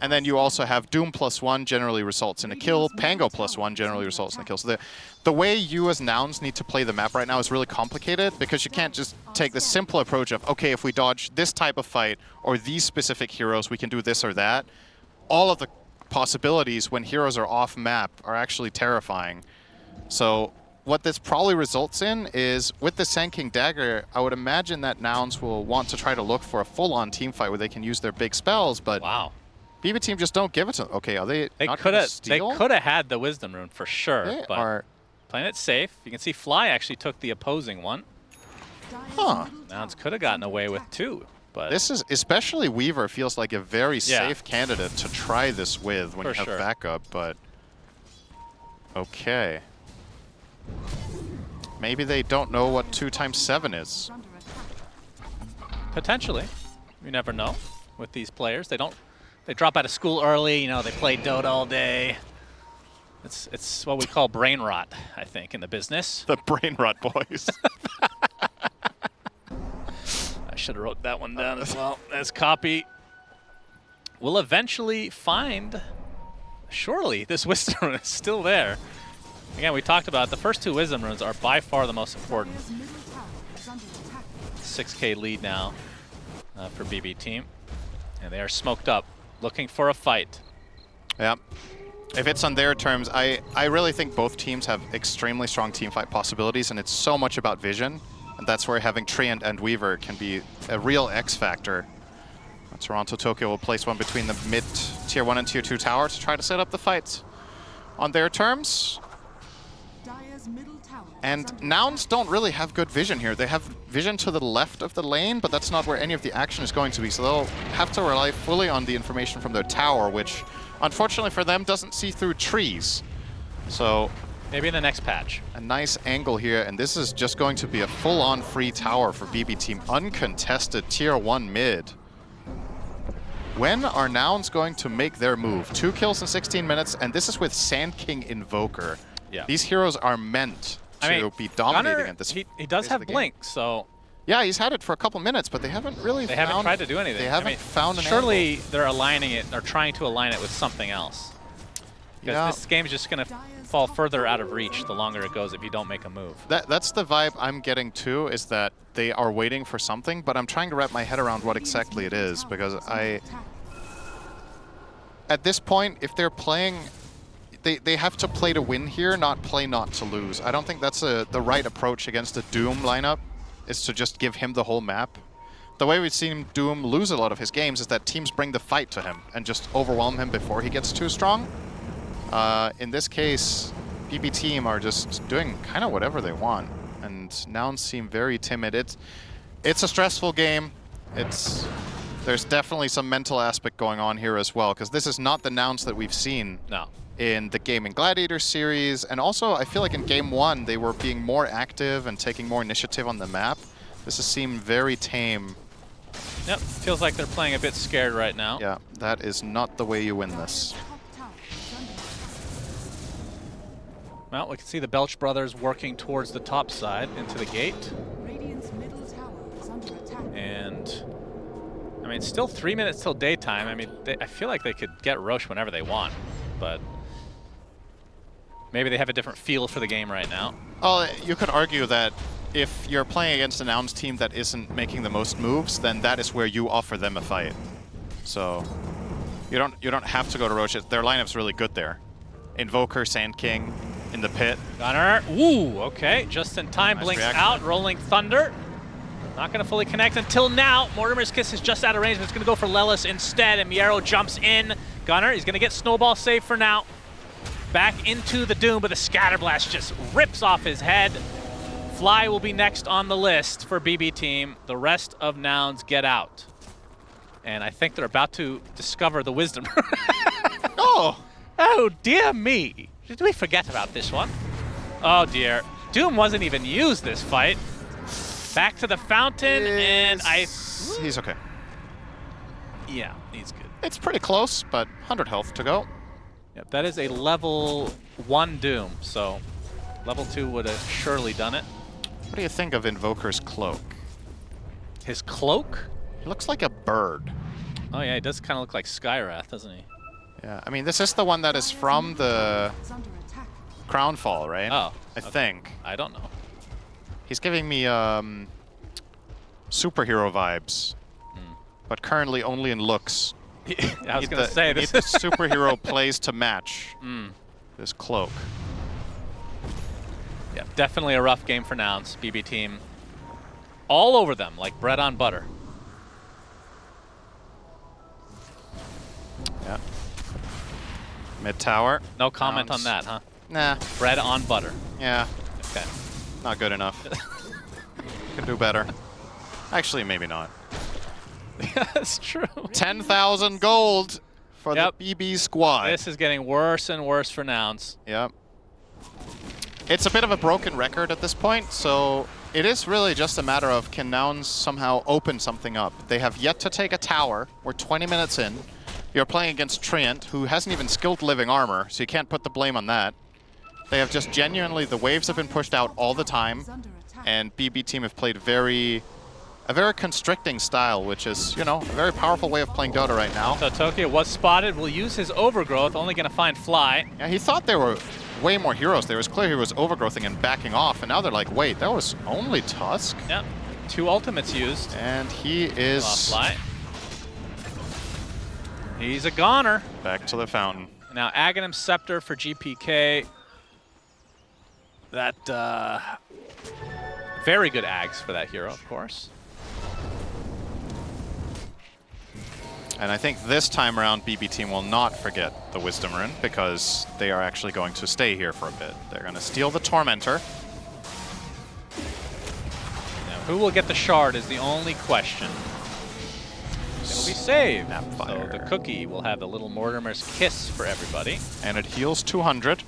And then you also have Doom +1 generally results in a kill. Pango +1 generally results in a kill. So the way you as Nouns need to play the map right now is really complicated, because you can't just take the simple approach of, okay, if we dodge this type of fight or these specific heroes, we can do this or that. All of the possibilities when heroes are off map are actually terrifying. So what this probably results in is, with the Sand King Dagger, I would imagine that Nouns will want to try to look for a full-on team fight where they can use their big spells, but wow. BB team just don't give it to them. Okay, are they not could have steal? They could have had the Wisdom Rune for sure, They but are playing it safe. You can see Fly actually took the opposing one. Huh. Nouns could have gotten away with 2, but this is, especially Weaver, feels like a very safe candidate to try this with when you have backup, but okay. Maybe they don't know what 2 × 7 is. Potentially. You never know with these players. They drop out of school early, you know, they play Dota all day. It's what we call brain rot, I think, in the business. The brain rot boys. I should have wrote that one down as well as copy. We'll eventually find, surely this Wisdom Rune is still there. Again, we talked about the first 2 Wisdom Runes are by far the most important. 6K lead now for BB team. And they are smoked up, looking for a fight. Yeah. If it's on their terms, I really think both teams have extremely strong team fight possibilities, and it's so much about vision. And that's where having Treant and Weaver can be a real X factor. Toronto Tokyo will place one between the mid tier 1 and tier 2 tower to try to set up the fight on their terms. And Nouns don't really have good vision here. They have vision to the left of the lane, but that's not where any of the action is going to be. So they'll have to rely fully on the information from their tower, which unfortunately for them doesn't see through trees. So maybe in the next patch. A nice angle here, and this is just going to be a full-on free tower for BB team. Uncontested tier 1 mid. When are Nouns going to make their move? 2 kills in 16 minutes, and this is with Sand King Invoker. Yeah. These heroes are meant to be dominating Gunnar, at this. he does have Blink, so yeah, he's had it for a couple minutes, but they haven't really. They haven't tried to do anything. They haven't found an surely angle. They're aligning it, or trying to align it with something else. Because this game's just going to fall further out of reach the longer it goes if you don't make a move. That's the vibe I'm getting too, is that they are waiting for something, but I'm trying to wrap my head around what exactly it is, because at this point, if they're playing, they have to play to win here, not play not to lose. I don't think that's the right approach against a Doom lineup, is to just give him the whole map. The way we've seen Doom lose a lot of his games is that teams bring the fight to him and just overwhelm him before he gets too strong. In this case, BB team are just doing kind of whatever they want, and Nouns seem very timid. It's a stressful game. There's definitely some mental aspect going on here as well, because this is not the Nouns that we've seen in the Gaming Gladiator series, and also I feel like in Game 1 they were being more active and taking more initiative on the map. This has seemed very tame. Yep, feels like they're playing a bit scared right now. Yeah, that is not the way you win this. Well, we can see the Belch brothers working towards the top side into the gate. And mean, still 3 minutes till daytime. I mean, I feel like they could get Roche whenever they want, but maybe they have a different feel for the game right now. Well, you could argue that if you're playing against a Nouns team that isn't making the most moves, then that is where you offer them a fight. So you don't have to go to Roche. Their lineup's really good there. Invoker, Sand King in the pit. Gunner, ooh, okay, just in time, Nice blinks reaction. out, Rolling Thunder. Not going to fully connect until now. Mortimer's Kiss is just out of range, but it's going to go for Lelis instead, and Miero jumps in. Gunner, he's going to get Snowball safe for now. Back into the Doom, but the Scatterblast just rips off his head. Fly will be next on the list for BB Team. The rest of Nouns get out. And I think they're about to discover the Wisdom. Oh, dear me. Did we forget about this one? Oh, dear. Doom wasn't even used this fight. Back to the fountain, and He's okay. Yeah, he's good. It's pretty close, but 100 health to go. Yep, that is a level 1 Doom, so level 2 would have surely done it. What do you think of Invoker's cloak? His cloak? He looks like a bird. Oh yeah, he does kind of look like Skywrath, doesn't he? Yeah, I mean, this is the one that is from the Crownfall, right? Oh. I think. I don't know. He's giving me superhero vibes, but currently only in looks. I was going to say, this the superhero plays to match this cloak. Yeah, definitely a rough game for Nouns, BB Team. All over them, like bread on butter. Yeah. Mid tower. No comment Nouns. on that, huh? Nah. Bread on butter. Yeah. Okay. Not good enough. Could do better. Actually, maybe not. Yeah, that's true. 10,000 gold for the BB squad. This is getting worse and worse for Nouns. Yep. It's a bit of a broken record at this point, so it is really just a matter of can Nouns somehow open something up. They have yet to take a tower. We're 20 minutes in. You're playing against Treant, who hasn't even skilled living armor, so you can't put the blame on that. They have just genuinely, the waves have been pushed out all the time, and BB Team have played a very constricting style, which is, you know, a very powerful way of playing Dota right now. So Tokyo was spotted, will use his Overgrowth, only going to find Fly. Yeah, he thought there were way more heroes there. It was clear he was overgrowthing and backing off, and now they're like, wait, that was only Tusk? Yep, 2 ultimates used. And he is... Fly. He's a goner. Back to the fountain. Now Aghanim Scepter for GPK. That, very good Ags for that hero, of course. And I think this time around, BB Team will not forget the Wisdom Rune, because they are actually going to stay here for a bit. They're going to steal the Tormentor. Now, who will get the shard is the only question. It'll be saved. So the cookie will have the little Mortimer's Kiss for everybody. And it heals 200.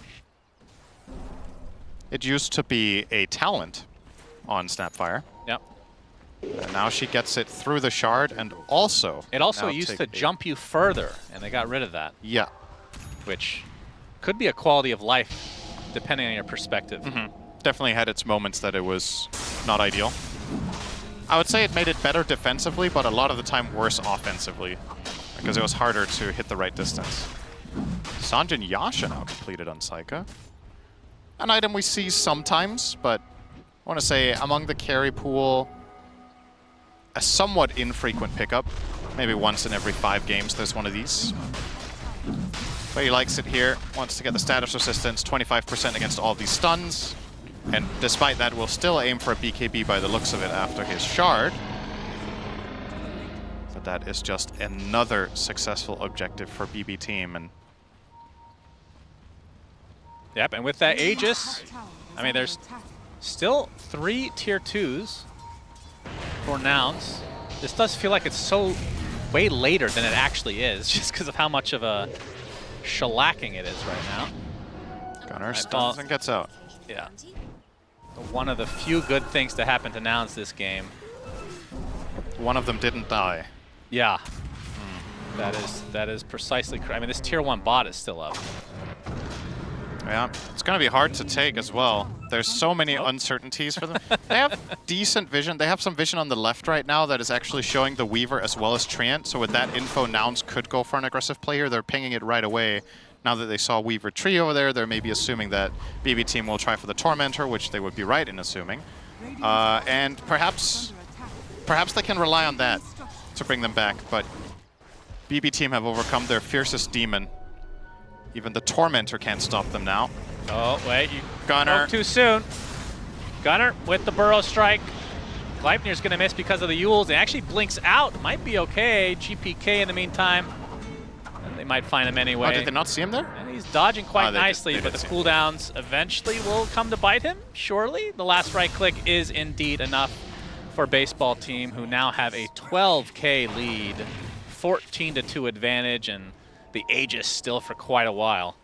It used to be a talent on Snapfire. Yep. And now she gets it through the shard, and also... It also now used to jump you further, and they got rid of that. Yeah. Which could be a quality of life, depending on your perspective. Definitely had its moments that it was not ideal. I would say it made it better defensively, but a lot of the time worse offensively, because it was harder to hit the right distance. Sanjin Yasha now completed on Saika. An item we see sometimes, but I want to say among the carry pool, a somewhat infrequent pickup. Maybe once in every 5 games there's one of these. But he likes it here, wants to get the status resistance, 25% against all these stuns. And despite that, will still aim for a BKB by the looks of it after his shard. But that is just another successful objective for BB Team. And yep, and with that Aegis, I mean, there's still 3 tier 2s for Nouns. This does feel like it's so way later than it actually is, just because of how much of a shellacking it is right now. Gunner stuns and gets out. Yeah. One of the few good things to happen to Nouns this game. One of them didn't die. Yeah. That is precisely correct. I mean, this tier 1 bot is still up. Yeah, it's going to be hard to take as well. There's so many uncertainties for them. They have decent vision. They have some vision on the left right now that is actually showing the Weaver as well as Treant. So with that info, Nouns could go for an aggressive play here. They're pinging it right away. Now that they saw Weaver Tree over there, they're maybe assuming that BB team will try for the Tormentor, which they would be right in assuming. And perhaps they can rely on that to bring them back. But BB team have overcome their fiercest demon. Even the Tormentor can't stop them now. Oh, wait, you Gunner. spoke too soon. Gunner with the Burrow Strike. Gleipnir's going to miss because of the Yules. It actually blinks out. Might be okay. GPK in the meantime. And they might find him anyway. Oh, did they not see him there? And he's dodging quite nicely, they but the did cooldowns eventually will come to bite him, surely. The last right click is indeed enough for Baseball Team, who now have a 12K lead, 14-2 advantage, and the Aegis still for quite a while.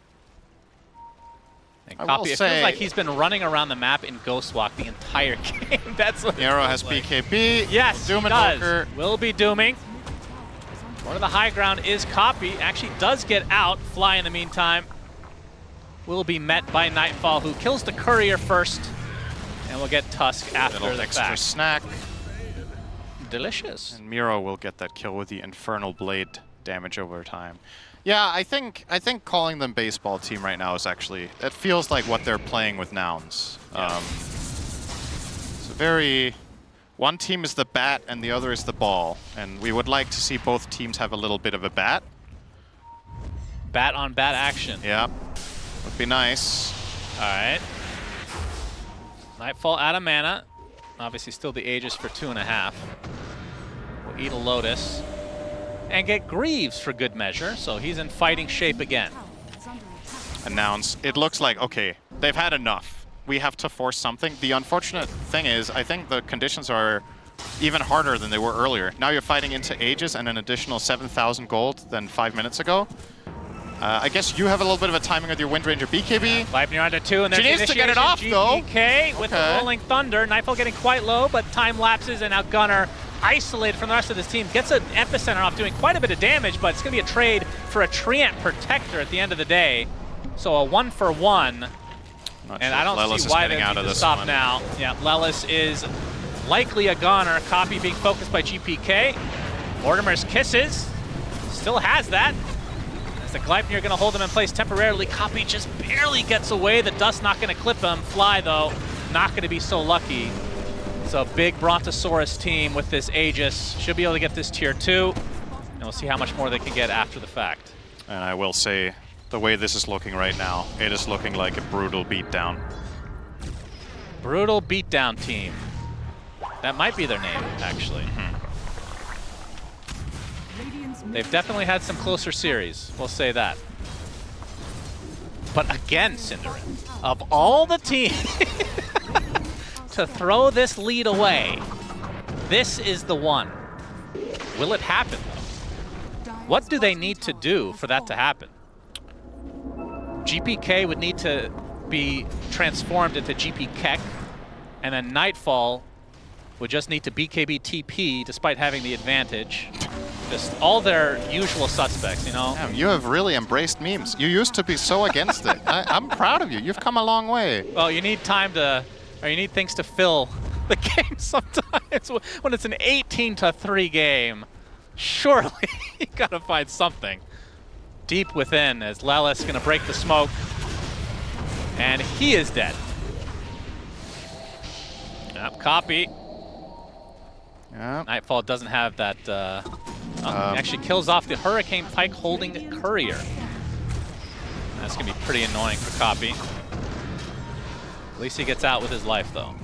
And Copy, it feels like he's been running around the map in Ghostwalk the entire game. That's what Nero has like. BKB. Yes, Doom he does. Will be dooming. More to the high ground is Copy. Actually does get out. Fly in the meantime will be met by Nightfall, who kills the courier first, and will get Tusk after the extra fact. snack. Delicious. And Miro will get that kill with the Infernal Blade damage over time. Yeah, I think calling them Baseball Team right now is actually, it feels like what they're playing with Nouns. Yeah. It's a very, one team is the bat and the other is the ball, and we would like to see both teams have a little bit of a bat. Bat on bat action. Yeah, would be nice. All right. Nightfall out of mana. Obviously still the Aegis for 2.5. We'll eat a Lotus. And get Greaves for good measure, so he's in fighting shape again. And Nouns, it looks like, okay, they've had enough. We have to force something. The unfortunate thing is, I think the conditions are even harder than they were earlier. Now you're fighting into Aegis and an additional 7,000 gold than 5 minutes ago. I guess you have a little bit of a timing with your Wind Ranger BKB. Gleipnir under 2, and there's she needs to get it off, though. GPK with the Rolling Thunder. Nightfall getting quite low, but time lapses, and now Gunner, isolated from the rest of this team, gets an Epicenter off, doing quite a bit of damage, but it's going to be a trade for a Treant Protector at the end of the day. So a 1-for-1. And I don't see why they need to stop now. Yeah, Lelis is likely a goner. Copy being focused by GPK. Mortimer's Kisses still has that. As the Gleipnir going to hold him in place temporarily. Copy just barely gets away. The dust not going to clip him. Fly, though, not going to be so lucky. So big Brontosaurus team with this Aegis. Should be able to get this tier 2. And we'll see how much more they can get after the fact. And I will say, the way this is looking right now, it is looking like a brutal beatdown. Brutal beatdown team. That might be their name, actually. They've definitely had some closer series, we'll say that. But again, Cinderin, of all the teams to throw this lead away, this is the one. Will it happen, though? What do they need to do for that to happen? GPK would need to be transformed into GP and then Nightfall would just need to BKB TP despite having the advantage. Just all their usual suspects, you know? Damn, you have really embraced memes. You used to be so against it. I'm proud of you. You've come a long way. Well, you need time to, or you need things to fill the game sometimes. When it's an 18-3 game, surely you gotta find something deep within as Lelis gonna break the smoke. And he is dead. Yep, Copy. Yep. Nightfall doesn't have that, actually kills off the Hurricane Pike holding Courier. That's gonna be pretty annoying for Copy. At least he gets out with his life, though.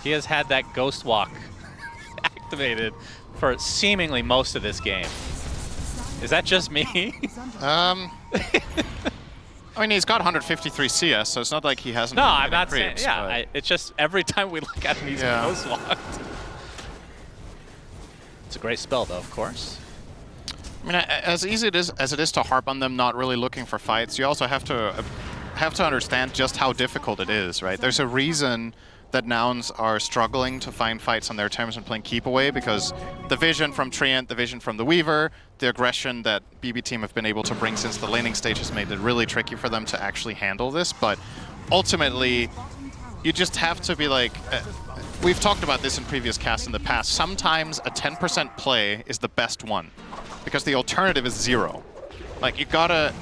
He has had that Ghost Walk activated for seemingly most of this game. Is that just me? I mean, he's got 153 CS, so it's not like he hasn't. No, I'm not saying. Yeah, it's just every time we look at him, he's Ghost Walked. It's a great spell, though, of course. I mean, as easy as it is to harp on them not really looking for fights, you also have to understand just how difficult it is, right? There's a reason that Nouns are struggling to find fights on their terms and playing keep away, because the vision from Treant, the vision from the Weaver, the aggression that BB Team have been able to bring since the laning stage has made it really tricky for them to actually handle this. But ultimately, you just have to be like, we've talked about this in previous casts in the past, sometimes a 10% play is the best one, because the alternative is 0. Like, you gotta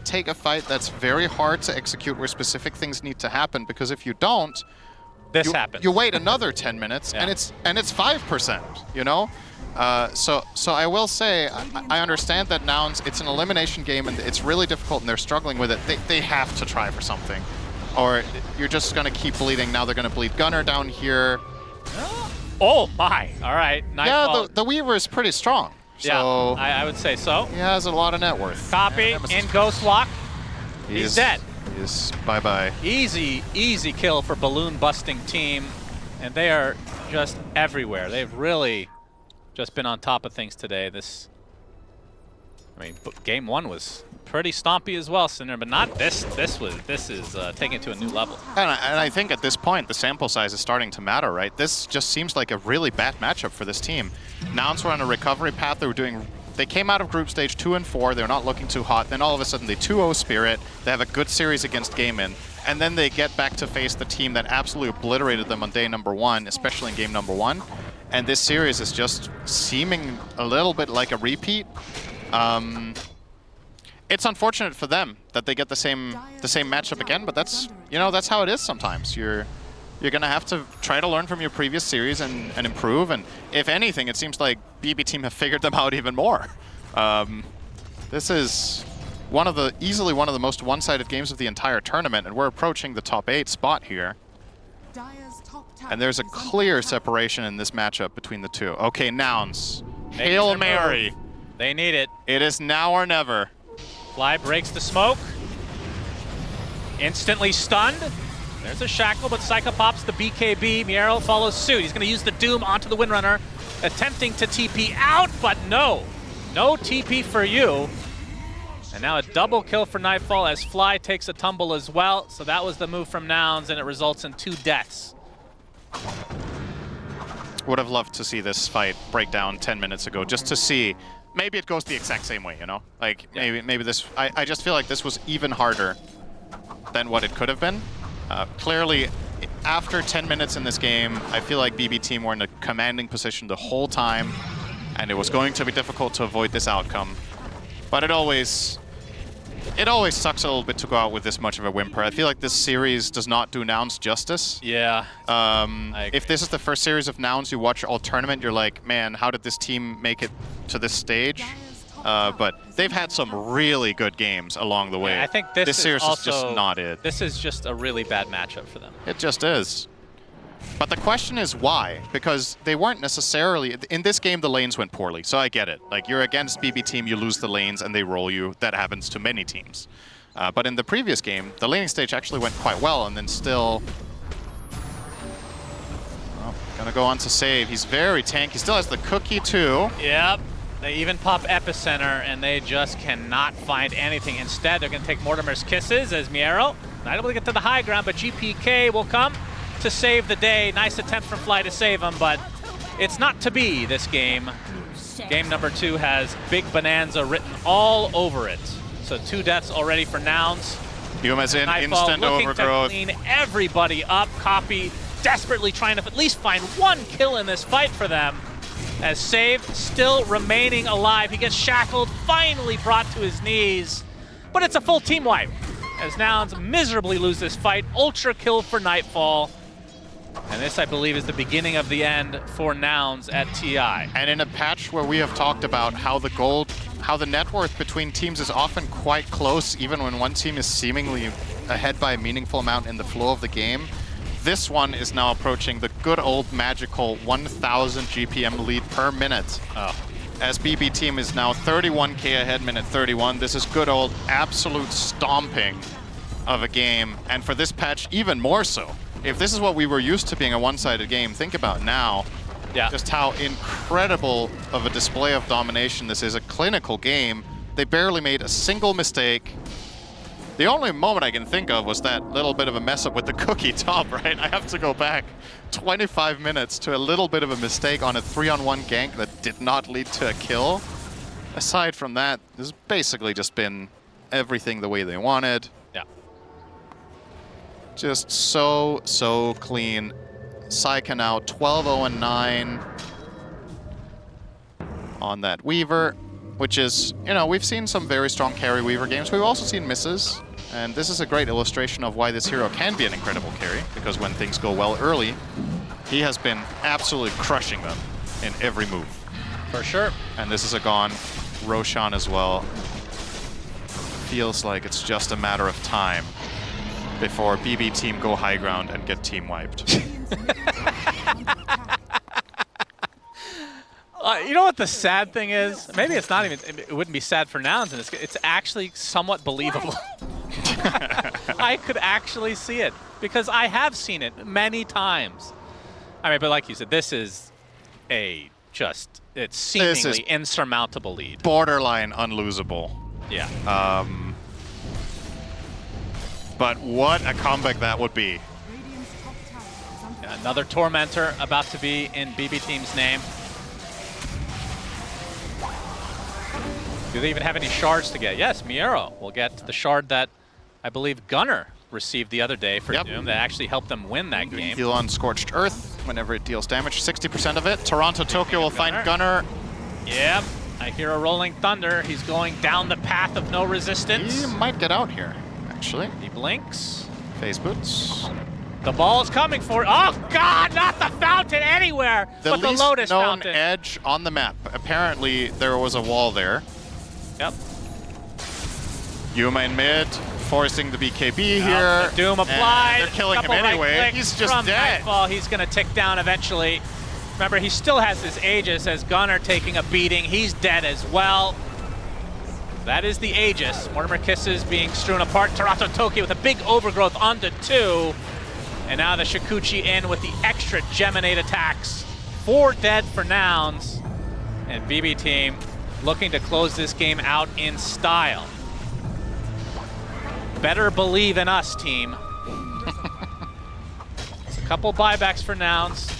take a fight that's very hard to execute where specific things need to happen, because if you don't, this happens. You wait another 10 minutes and it's 5%, you know? So I will say, I understand that Nouns, it's an elimination game and it's really difficult and they're struggling with it. They have to try for something, or you're just gonna keep bleeding. Now they're gonna bleed Gunner down here. Oh my, all right. Yeah, the Weaver is pretty strong. So yeah, I would say so. He has a lot of net worth. Copy, in Ghost Walk. He's dead. He's bye-bye. Easy kill for balloon busting team, and they are just everywhere. They've really just been on top of things today. Game 1 was pretty stompy as well, Cinder, but not this. This is taking it to a new level. And I think at this point, the sample size is starting to matter, right? This just seems like a really bad matchup for this team. Nouns were on a recovery path. They came out of group stage 2 and 4. They're not looking too hot. Then all of a sudden they 2-0 Spirit. They have a good series against Gaimin. And then they get back to face the team that absolutely obliterated them on day number 1, especially in game number 1. And this series is just seeming a little bit like a repeat. It's unfortunate for them that they get the same matchup again, but that's how it is sometimes. You're gonna have to try to learn from your previous series and improve. And if anything, it seems like BB Team have figured them out even more. This is easily one of the most one-sided games of the entire tournament, and we're approaching the top 8 spot here. And there's a clear separation in this matchup between the two. Okay, Nouns. Hail Mary. They need it. It is now or never. Fly breaks the smoke. Instantly stunned. There's a shackle, but Psycho pops the BKB. Miero follows suit. He's going to use the Doom onto the Windrunner, attempting to TP out, but no. No TP for you. And now a double kill for Nightfall as Fly takes a tumble as well. So that was the move from Nouns, and it results in 2 deaths. Would have loved to see this fight break down 10 minutes ago, just to see. Maybe it goes the exact same way, you know? Like, maybe this... I just feel like this was even harder than what it could have been. Clearly, after 10 minutes in this game, I feel like BB Team were in a commanding position the whole time, and it was going to be difficult to avoid this outcome. But it always sucks a little bit to go out with this much of a whimper. I feel like this series does not do Nouns justice. Yeah. If this is the first series of Nouns you watch all tournament, you're like, man, how did this team make it to this stage? But they've had some really good games along the way. Yeah, I think this series is just not it. This is just a really bad matchup for them. It just is. But the question is why? Because they weren't necessarily... In this game, the lanes went poorly, so I get it. Like, you're against BB Team, you lose the lanes, and they roll you. That happens to many teams. But in the previous game, the laning stage actually went quite well, and then still... Well, gonna go on to save. He's very tanky. He still has the cookie, too. Yep. They even pop Epicenter, and they just cannot find anything. Instead, they're going to take Mortimer's Kisses as Miero. Not able to get to the high ground, but GPK will come to save the day. Nice attempt from Fly to save him, but it's not to be this game. Game number 2 has Big Bonanza written all over it. So 2 deaths already for Nouns. Yuma's in Nightfall instant looking overgrowth. to clean everybody up. Copy desperately trying to at least find 1 kill in this fight for them. As Save still remaining alive. He gets shackled, finally brought to his knees. But it's a full team wipe, as Nouns miserably lose this fight. Ultra kill for Nightfall. And this, I believe, is the beginning of the end for Nouns at TI. And in a patch where we have talked about how the net worth between teams is often quite close, even when one team is seemingly ahead by a meaningful amount in the flow of the game, this one is now approaching the good old magical 1,000 GPM lead per minute. As BB Team is now 31k ahead, minute 31. This is good old absolute stomping of a game. And for this patch, even more so. If this is what we were used to being a one-sided game, think about now just how incredible of a display of domination this is. A clinical game. They barely made a single mistake. The only moment I can think of was that little bit of a mess up with the cookie top, right? I have to go back 25 minutes to a little bit of a mistake on a 3-on-1 gank that did not lead to a kill. Aside from that, this has basically just been everything the way they wanted. Yeah. Just so clean. Saika now 12-0-9 on that Weaver, which is, you know, we've seen some very strong carry Weaver games. We've also seen misses. And this is a great illustration of why this hero can be an incredible carry, because when things go well early, he has been absolutely crushing them in every move. For sure. And this is a gone. Roshan as well. Feels like it's just a matter of time before BB team go high ground and get team wiped. You know what the sad thing is? Maybe it's not even, it wouldn't be sad for Nouns in this game. It's actually somewhat believable. I could actually see it because I have seen it many times. I mean, but like you said, this is it's seemingly insurmountable lead. Borderline unlosable. Yeah. But what a comeback that would be. Yeah, another Tormentor about to be in BB team's name. Do they even have any shards to get? Yes, Muerta will get the shard that I believe Gunner received the other day for Doom that actually helped them win that game. Heal on Scorched Earth whenever it deals damage, 60% of it. Toronto Tokyo will find Gunner. Yep, I hear a rolling thunder. He's going down the path of no resistance. He might get out here, actually. He blinks. Phase boots. The ball's coming for, oh God, not the fountain anywhere, but the Lotus known Fountain. Edge on the map. Apparently there was a wall there. Yep. Yuma in mid, forcing the BKB here. The Doom applied. They're killing him Couple anyway. right He's just from dead. Nightfall. He's going to tick down eventually. Remember, he still has his Aegis as Gunner taking a beating. He's dead as well. That is the Aegis. Mortimer Kisses being strewn apart. Toronto Tokyo with a big overgrowth onto 2. And now the Shikuchi in with the extra Geminate attacks. 4 dead for Nouns. And BB team looking to close this game out in style. Better believe in us, team. It's a couple buybacks for Nouns.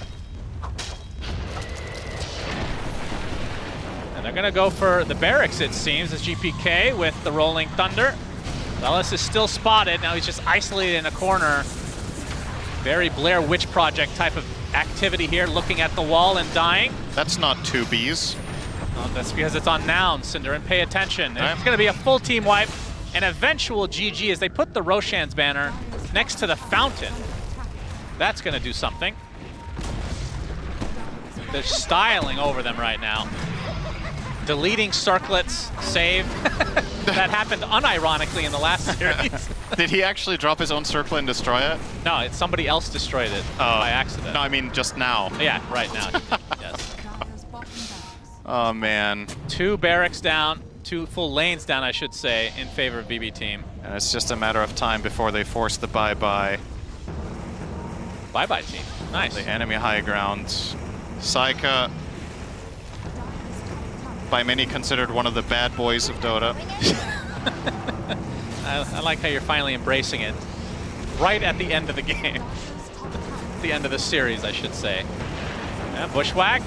And they're gonna go for the barracks, it seems, as GPK with the Rolling Thunder. Ellis is still spotted. Now he's just isolated in a corner. Very Blair Witch Project type of activity here, looking at the wall and dying. That's not 2 Bs. That's because it's on Nouns, Cinder, and pay attention. Right. It's gonna be a full team wipe. An eventual GG as they put the Roshan's banner next to the fountain. That's gonna do something. They're styling over them right now. Deleting circlets, save. That happened unironically in the last series. Did he actually drop his own circle and destroy it? No, it's somebody else destroyed it by accident. No, I mean just now. Yeah, right now. Yes. Oh man. 2 barracks down, 2 full lanes down, I should say, in favor of BB team. And it's just a matter of time before they force the bye-bye. Bye-bye team. Nice. The enemy high ground. Saika, by many considered one of the bad boys of Dota. I like how you're finally embracing it. Right at the end of the game. The end of the series, I should say. Yeah, Bushwhack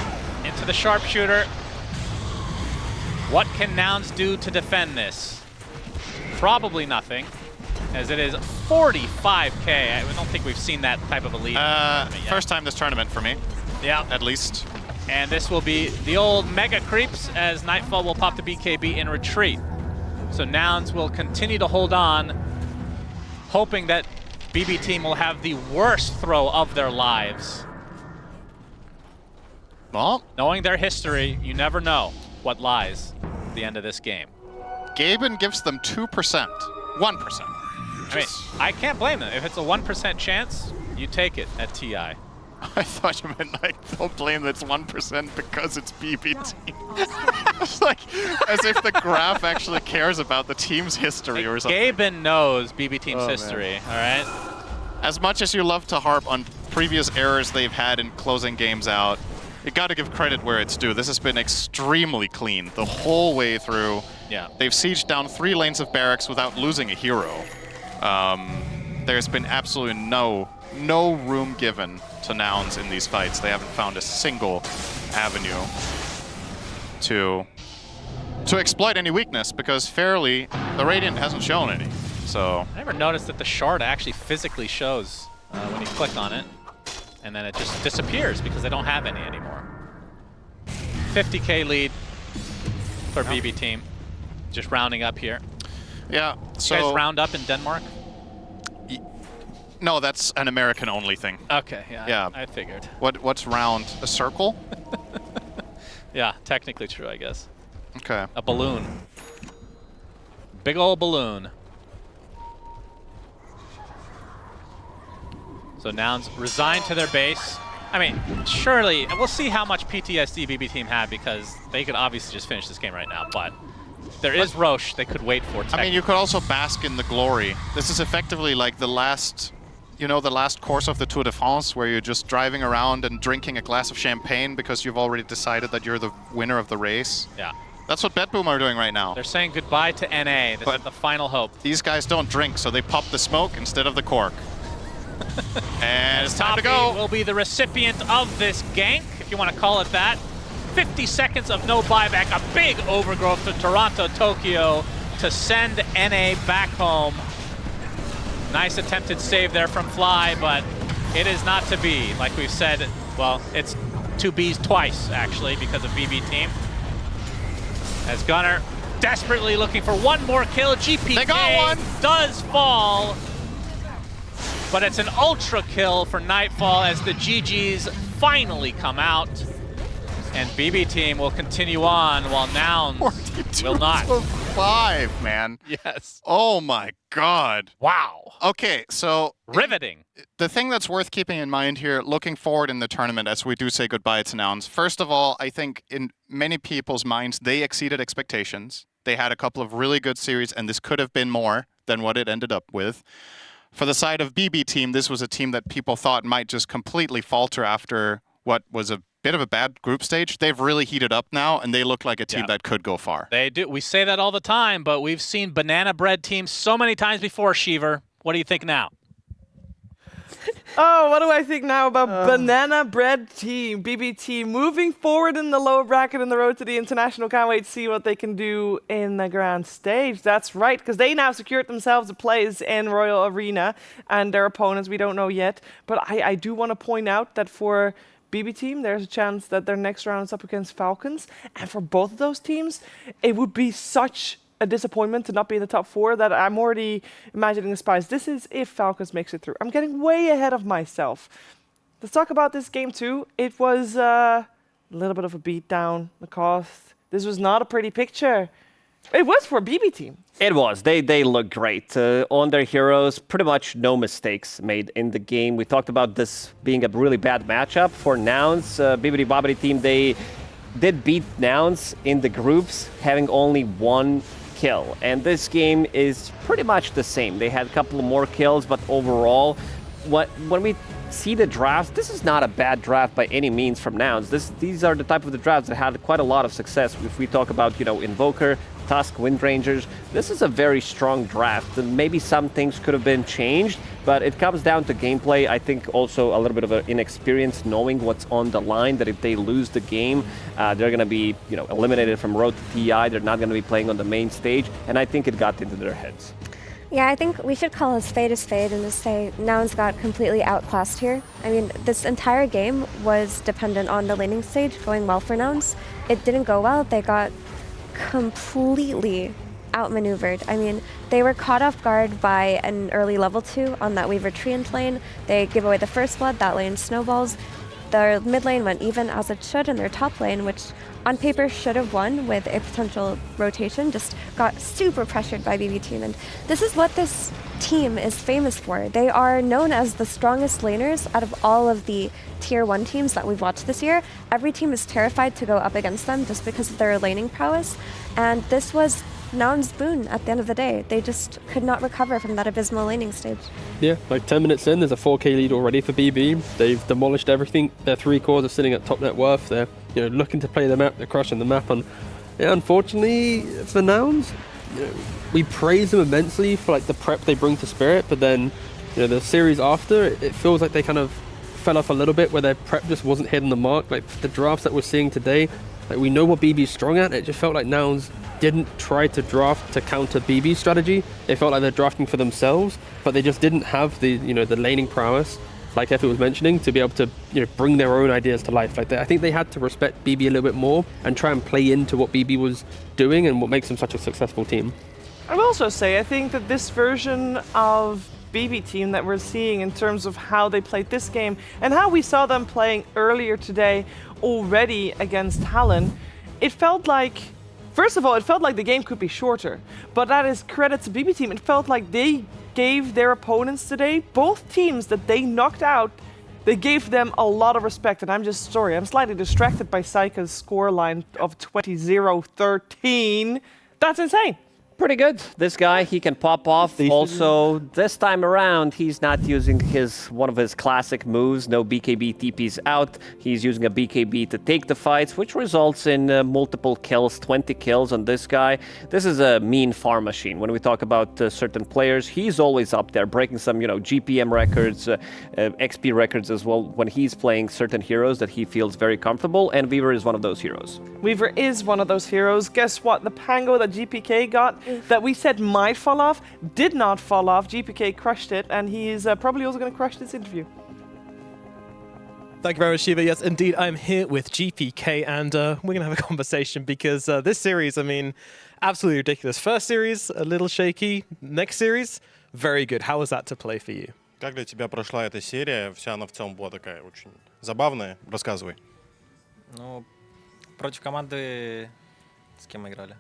into the sharpshooter. What can Nouns do to defend this? Probably nothing, as it is 45K. I don't think we've seen that type of a lead. First time this tournament for me. Yeah. At least. And this will be the old mega creeps as Nightfall will pop the BKB in retreat. So Nouns will continue to hold on, hoping that BB team will have the worst throw of their lives. Well, knowing their history, you never know what lies at the end of this game. Gaben gives them 2%. 1%. I mean, I can't blame them. If it's a 1% chance, you take it at TI. I thought you meant like, don't blame that it's 1% because it's BB team. It's like, as if the graph actually cares about the team's history or something. Gaben knows BB team's history, all right? As much as you love to harp on previous errors they've had in closing games out, you gotta give credit where it's due. This has been extremely clean the whole way through. Yeah. They've sieged down 3 lanes of barracks without losing a hero. There's been absolutely no room given to Nouns in these fights. They haven't found a single avenue to exploit any weakness, because fairly, the Radiant hasn't shown any. So I never noticed that the shard actually physically shows when you click on it, and then it just disappears because they don't have any anymore. 50k lead for BB team, just rounding up here. Yeah, so... You guys round up in Denmark? No, that's an American-only thing. Okay, yeah, I figured. What's round? A circle? Yeah, technically true, I guess. Okay. A balloon. Big old balloon. So Nouns resigned to their base. I mean, surely, we'll see how much PTSD BB team had, because they could obviously just finish this game right now, but there is Roche they could wait for. I mean, you could also bask in the glory. This is effectively like the last, you know, the last course of the Tour de France, where you're just driving around and drinking a glass of champagne because you've already decided that you're the winner of the race. Yeah. That's what BetBoom are doing right now. They're saying goodbye to NA. This is the final hope. These guys don't drink, so they pop the smoke instead of the cork. And it's time to go. Will be the recipient of this gank, if you want to call it that. 50 seconds of no buyback, a big overgrowth to Toronto, Tokyo to send NA back home. Nice attempted save there from Fly, but it is not to be. Like we've said, well, it's 2Bs twice, actually, because of BB team. As Gunnar desperately looking for one more kill. GPK they got one. Does fall. But it's an ultra kill for Nightfall as the GGs finally come out. And BB team will continue on while Nouns will not. 5, man. Yes. Oh my god. Wow. Okay, so riveting. The thing that's worth keeping in mind here, looking forward in the tournament as we do say goodbye to Nouns, first of all, I think in many people's minds, they exceeded expectations. They had a couple of really good series, and this could have been more than what it ended up with. For the side of BB team, this was a team that people thought might just completely falter after what was a bit of a bad group stage. They've really heated up now, and they look like a team that could go far. They do. We say that all the time, but we've seen banana bread teams so many times before, Shiver. What do you think now? Oh, what do I think now about banana bread team, BB team, moving forward in the lower bracket in the road to the international. Can't wait to see what they can do in the grand stage. That's right, because they now secured themselves a place in Royal Arena, and their opponents we don't know yet. But I do want to point out that for BB team, there's a chance that their next round is up against Falcons, and for both of those teams, it would be such a disappointment to not be in the top 4 that I'm already imagining the spies. This is if Falcons makes it through. I'm getting way ahead of myself. Let's talk about this game too. It was a little bit of a beatdown. The cost. This was not a pretty picture. It was for BB team. It was. They look great. On their heroes, pretty much no mistakes made in the game. We talked about this being a really bad matchup for Nouns. Bibbidi Bobbidi team, they did beat Nouns in the groups, having only 1 kill. And this game is pretty much the same. They had a couple more kills, but overall, when we see the drafts, this is not a bad draft by any means from Nouns. These are the type of the drafts that had quite a lot of success. If we talk about, Invoker, Tusk, Windrangers, this is a very strong draft. And maybe some things could have been changed, but it comes down to gameplay. I think also a little bit of an inexperience knowing what's on the line, that if they lose the game, they're going to be eliminated from Road to TI. They're not going to be playing on the main stage, and I think it got into their heads. Yeah, I think we should call a spade and just say Nouns got completely outclassed here. I mean, this entire game was dependent on the laning stage going well for Nouns. It didn't go well. They got completely outmaneuvered. I mean, they were caught off guard by an early level 2 on that Weaver Treant lane. They give away the first blood, that lane snowballs. Their mid lane went even as it should, and their top lane, which on paper should have won with a potential rotation, just got super pressured by BB team. And this is what this team is famous for. They are known as the strongest laners out of all of the tier 1 teams that we've watched this year. Every team is terrified to go up against them just because of their laning prowess. And this was Nouns' boon at the end of the day. They just could not recover from that abysmal laning stage. Yeah, like 10 minutes in, there's a 4k lead already for BB. They've demolished everything. Their 3 cores are sitting at top net worth. They're looking to play the map. They're crushing the map. And yeah, unfortunately for Nouns, we praise them immensely for like the prep they bring to Spirit, but then the series after, it feels like they kind of fell off a little bit, where their prep just wasn't hitting the mark. Like the drafts that we're seeing today, like we know what BB's strong at. It just felt like Nouns didn't try to draft to counter BB's strategy. It felt like they're drafting for themselves, but they just didn't have the the laning prowess, like Effie was mentioning, to be able to bring their own ideas to life. Like I think they had to respect BB a little bit more and try and play into what BB was doing and what makes them such a successful team. I will also say, I think that this version of BB team that we're seeing in terms of how they played this game and how we saw them playing earlier today already against Talon, it felt like, first of all, it felt like the game could be shorter, but that is credit to BB team. It felt like they gave their opponents today, both teams that they knocked out, they gave them a lot of respect. And I'm slightly distracted by Saika's scoreline of 20-13. That's insane. Pretty good. This guy, he can pop off. Also, this time around, he's not using one of his classic moves, no BKB TPs out. He's using a BKB to take the fights, which results in multiple kills, 20 kills on this guy. This is a mean farm machine. When we talk about certain players, he's always up there, breaking some, GPM records, XP records as well, when he's playing certain heroes that he feels very comfortable, and Weaver is one of those heroes. Weaver is one of those heroes. Guess what? The Pango that GPK got, that we said might fall off, did not fall off. GPK crushed it, and he is probably also going to crush this interview. Thank you very much, Shiva. Yes, indeed, I'm here with GPK, and we're going to have a conversation because this series, I mean, absolutely ridiculous. First series, a little shaky. Next series, very good. How was that to play for you? Как для тебя прошла эта серия? Вся она в целом была такая очень забавная. Рассказывай. Ну, против команды... С кем мы играли?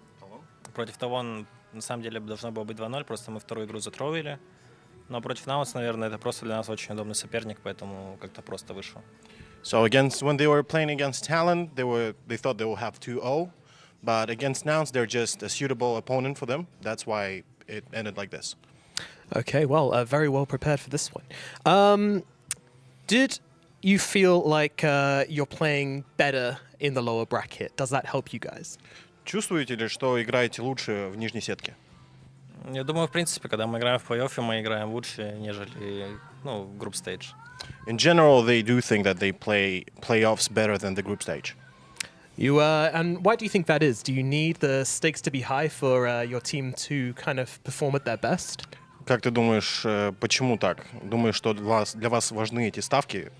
Против того, на самом деле, должно было быть 2-0, просто мы вторую игру затроили. Но против Nouns, наверное, это просто для нас очень удобный соперник, поэтому как-то просто вышло. So when they were playing against Talon, they thought they will have 2-0, but against Nouns, they're just a suitable opponent for them. That's why it ended like this. Okay, well, very well prepared for this one. Did you feel like you're playing better in the lower bracket? Does that help you guys? Чувствуете ли, что играете лучше в нижней сетке? Я думаю, в принципе, когда мы играем в плей-оффе, мы играем лучше, нежели, в group stage. In general, they do think that they play playoffs better than the group stage. And why do you think that is? Do you need the stakes to be high for your team to kind of perform at their best? Как ты думаешь, почему так? Думаешь, что для вас важны эти ставки,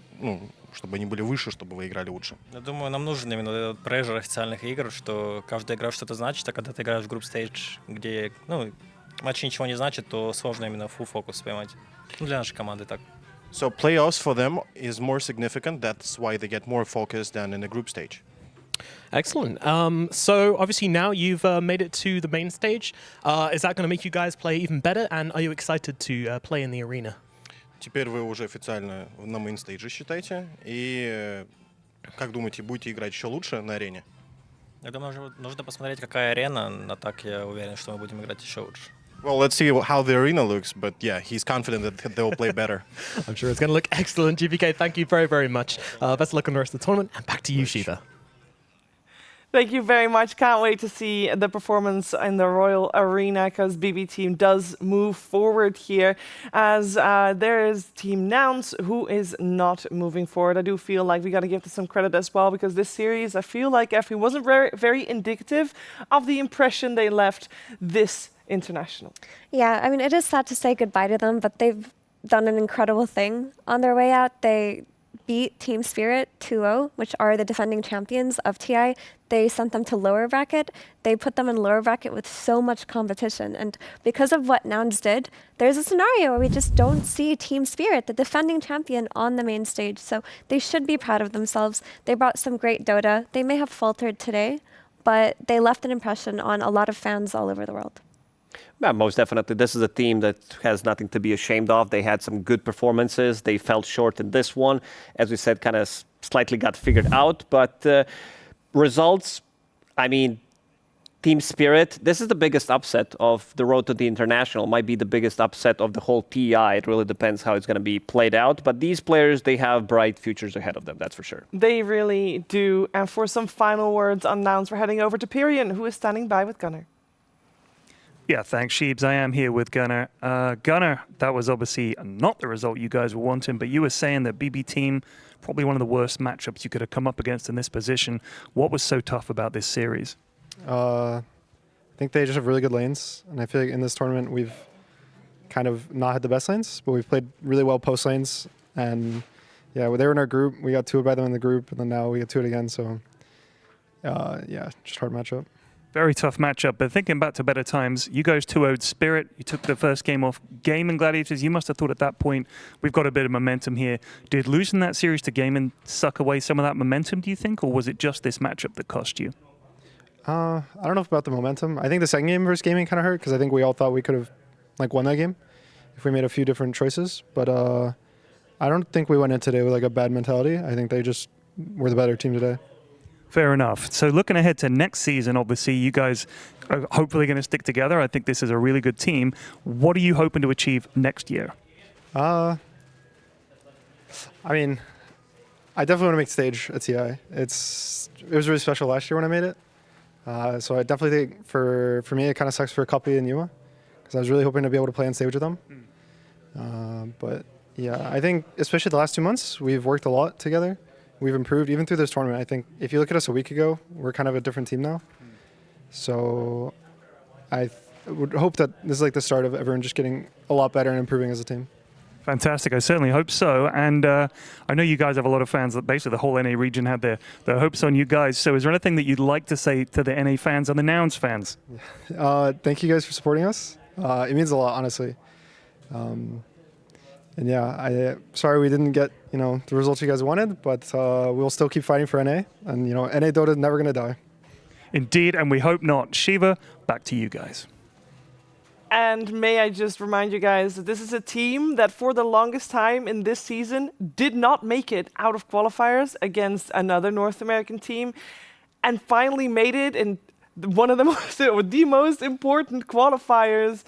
чтобы они были выше, чтобы вы играли лучше? Я думаю, нам нужен именно этот прежер официальных игр, что каждая игра что-то значит, а когда ты играешь в group stage, где, матч ничего не значит, то сложно именно full focus поймать. Для нашей команды так. So playoffs for them is more significant. That's why they get more focus than in a group stage. Excellent. So obviously now you've made it to the main stage. Is that going to make you guys play even better? And are you excited to play in the arena? Теперь вы уже официально на мейнстейдже, считайте. И как думаете, будете играть еще лучше на арене? Я думаю, нужно посмотреть, какая арена, а так я уверен, что мы будем играть еще лучше. Well, let's see how the arena looks, but yeah, he's confident that they'll play better. I'm sure it's going to look excellent. GPK, thank you very, very much. Best of luck on the rest of the tournament, and back to you, Shiva. Thank you very much. Can't wait to see the performance in the Royal Arena because BB team does move forward here as there is Team Nouns who is not moving forward. I do feel like we got to give them some credit as well because this series, I feel like Effie wasn't very, very indicative of the impression they left this international. Yeah, I mean, it is sad to say goodbye to them, but they've done an incredible thing on their way out. They beat Team Spirit 2-0, which are the defending champions of TI. They sent them to lower bracket. They put them in lower bracket with so much competition. And because of what Nouns did, there's a scenario where we just don't see Team Spirit, the defending champion, on the main stage. So they should be proud of themselves. They brought some great Dota. They may have faltered today, but they left an impression on a lot of fans all over the world. Yeah, most definitely. This is a team that has nothing to be ashamed of. They had some good performances. They fell short in this one. As we said, kind of slightly got figured out. But results, I mean, Team Spirit, this is the biggest upset of the road to the international. Might be the biggest upset of the whole TI. It really depends how it's going to be played out. But these players, they have bright futures ahead of them, that's for sure. They really do. And for some final words on Nouns, we're heading over to Pyrian, who is standing by with Gunnar. Yeah, thanks, Sheebs. I am here with Gunnar. Gunnar, that was obviously not the result you guys were wanting, but you were saying that BB team, probably one of the worst matchups you could have come up against in this position. What was so tough about this series? I think they just have really good lanes, and I feel like in this tournament we've kind of not had the best lanes, but we've played really well post lanes, and yeah, they were in our group. We got 2'd by them in the group, and then now we get 2'd again, so yeah, just hard matchup. Very tough matchup, but thinking back to better times, you guys 2-0'd Spirit. You took the first game off Game and Gladiators. You must have thought at that point, we've got a bit of momentum here. Did losing that series to Game and suck away some of that momentum, do you think, or was it just this matchup that cost you? I don't know about the momentum. I think the second game versus Gaming kind of hurt, because I think we all thought we could have won that game if we made a few different choices, but I don't think we went in today with a bad mentality. I think they just were the better team today. Fair enough. So looking ahead to next season, obviously, you guys are hopefully going to stick together. I think this is a really good team. What are you hoping to achieve next year? I mean, I definitely want to make stage at TI. It was really special last year when I made it. So I definitely think for me, it kind of sucks for Cuppy and Yuma, because I was really hoping to be able to play on stage with them. But yeah, I think especially the last 2 months, we've worked a lot together. We've improved even through this tournament. I think if you look at us a week ago, we're kind of a different team now. So I would hope that this is the start of everyone just getting a lot better and improving as a team. Fantastic. I certainly hope so. And I know you guys have a lot of fans that basically the whole NA region had their hopes on you guys. So is there anything that you'd like to say to the NA fans and the Nouns fans? Thank you guys for supporting us. It means a lot, honestly. And yeah, sorry we didn't get the results you guys wanted, but we'll still keep fighting for NA. And NA Dota is never going to die. Indeed, and we hope not. Shiva, back to you guys. And may I just remind you guys that this is a team that for the longest time in this season did not make it out of qualifiers against another North American team, and finally made it in one of the most important qualifiers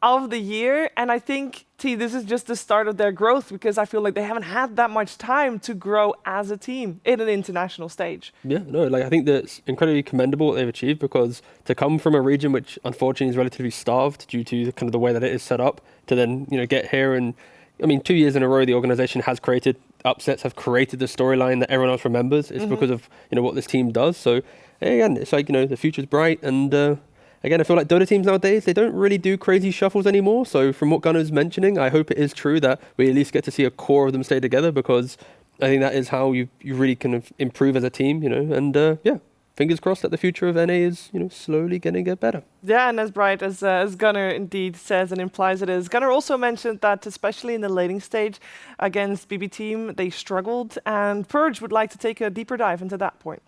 of the year. And I think, this is just the start of their growth, because I feel like they haven't had that much time to grow as a team in an international stage. Yeah, no, I think that's incredibly commendable what they've achieved, because to come from a region which unfortunately is relatively starved due to kind of the way that it is set up, to then get here, and 2 years in a row the organization has created upsets, have created the storyline that everyone else remembers. It's because of what this team does. So again, it's the future's bright, and again, I feel like Dota teams nowadays, they don't really do crazy shuffles anymore. So from what Gunnar's mentioning, I hope it is true that we at least get to see a core of them stay together, because I think that is how you really kind of improve as a team, and yeah, fingers crossed that the future of NA is, slowly going to get better. Yeah, and as bright as Gunnar indeed says and implies it is. Gunnar also mentioned that especially in the laning stage against BB team, they struggled, and Purge would like to take a deeper dive into that point.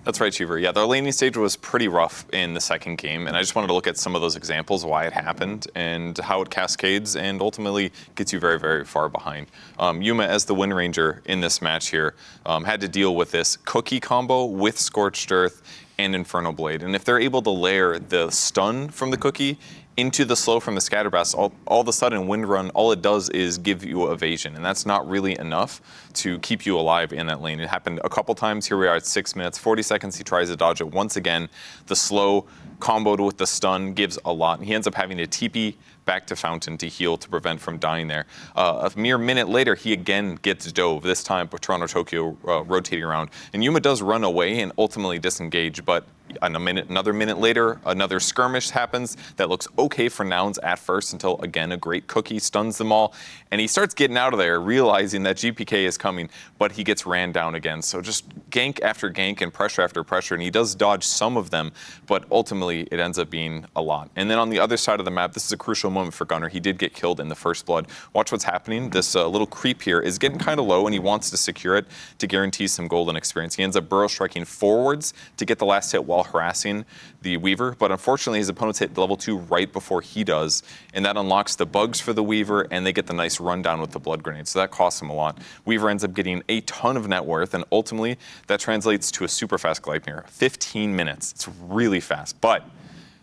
That's right, Cheever. Yeah, the laning stage was pretty rough in the second game, and I just wanted to look at some of those examples, why it happened, and how it cascades and ultimately gets you very, very far behind. Yuma, as the Wind Ranger in this match here, had to deal with this cookie combo with Scorched Earth and Infernal Blade. And if they're able to layer the stun from the cookie into the slow from the Scatterblast, all of a sudden Wind Run, all it does is give you evasion, and that's not really enough to keep you alive in that lane. It happened a couple times. Here we are at 6 minutes, 40 seconds. He tries to dodge it once again. The slow comboed with the stun gives a lot. He ends up having to TP back to Fountain to heal to prevent from dying there. A mere minute later, he again gets dove, this time Toronto Tokyo rotating around. And Yuma does run away and ultimately disengage, but another minute later, another skirmish happens that looks okay for Nouns at first, until again a great cookie stuns them all, and he starts getting out of there, realizing that GPK is coming, but he gets ran down again. So just gank after gank and pressure after pressure, and he does dodge some of them, but ultimately it ends up being a lot. And then on the other side of the map, this is a crucial moment for Gunnar. He did get killed in the first blood. Watch what's happening. This little creep here is getting kind of low, and he wants to secure it to guarantee some golden experience. He ends up burrow striking forwards to get the last hit while harassing the Weaver, but unfortunately his opponents hit level 2 right before he does, and that unlocks the bugs for the Weaver, and they get the nice rundown with the blood grenade, so that costs him a lot. Weaver ends up getting a ton of net worth, and ultimately that translates to a super fast Gleipnir. 15 minutes. It's really fast, but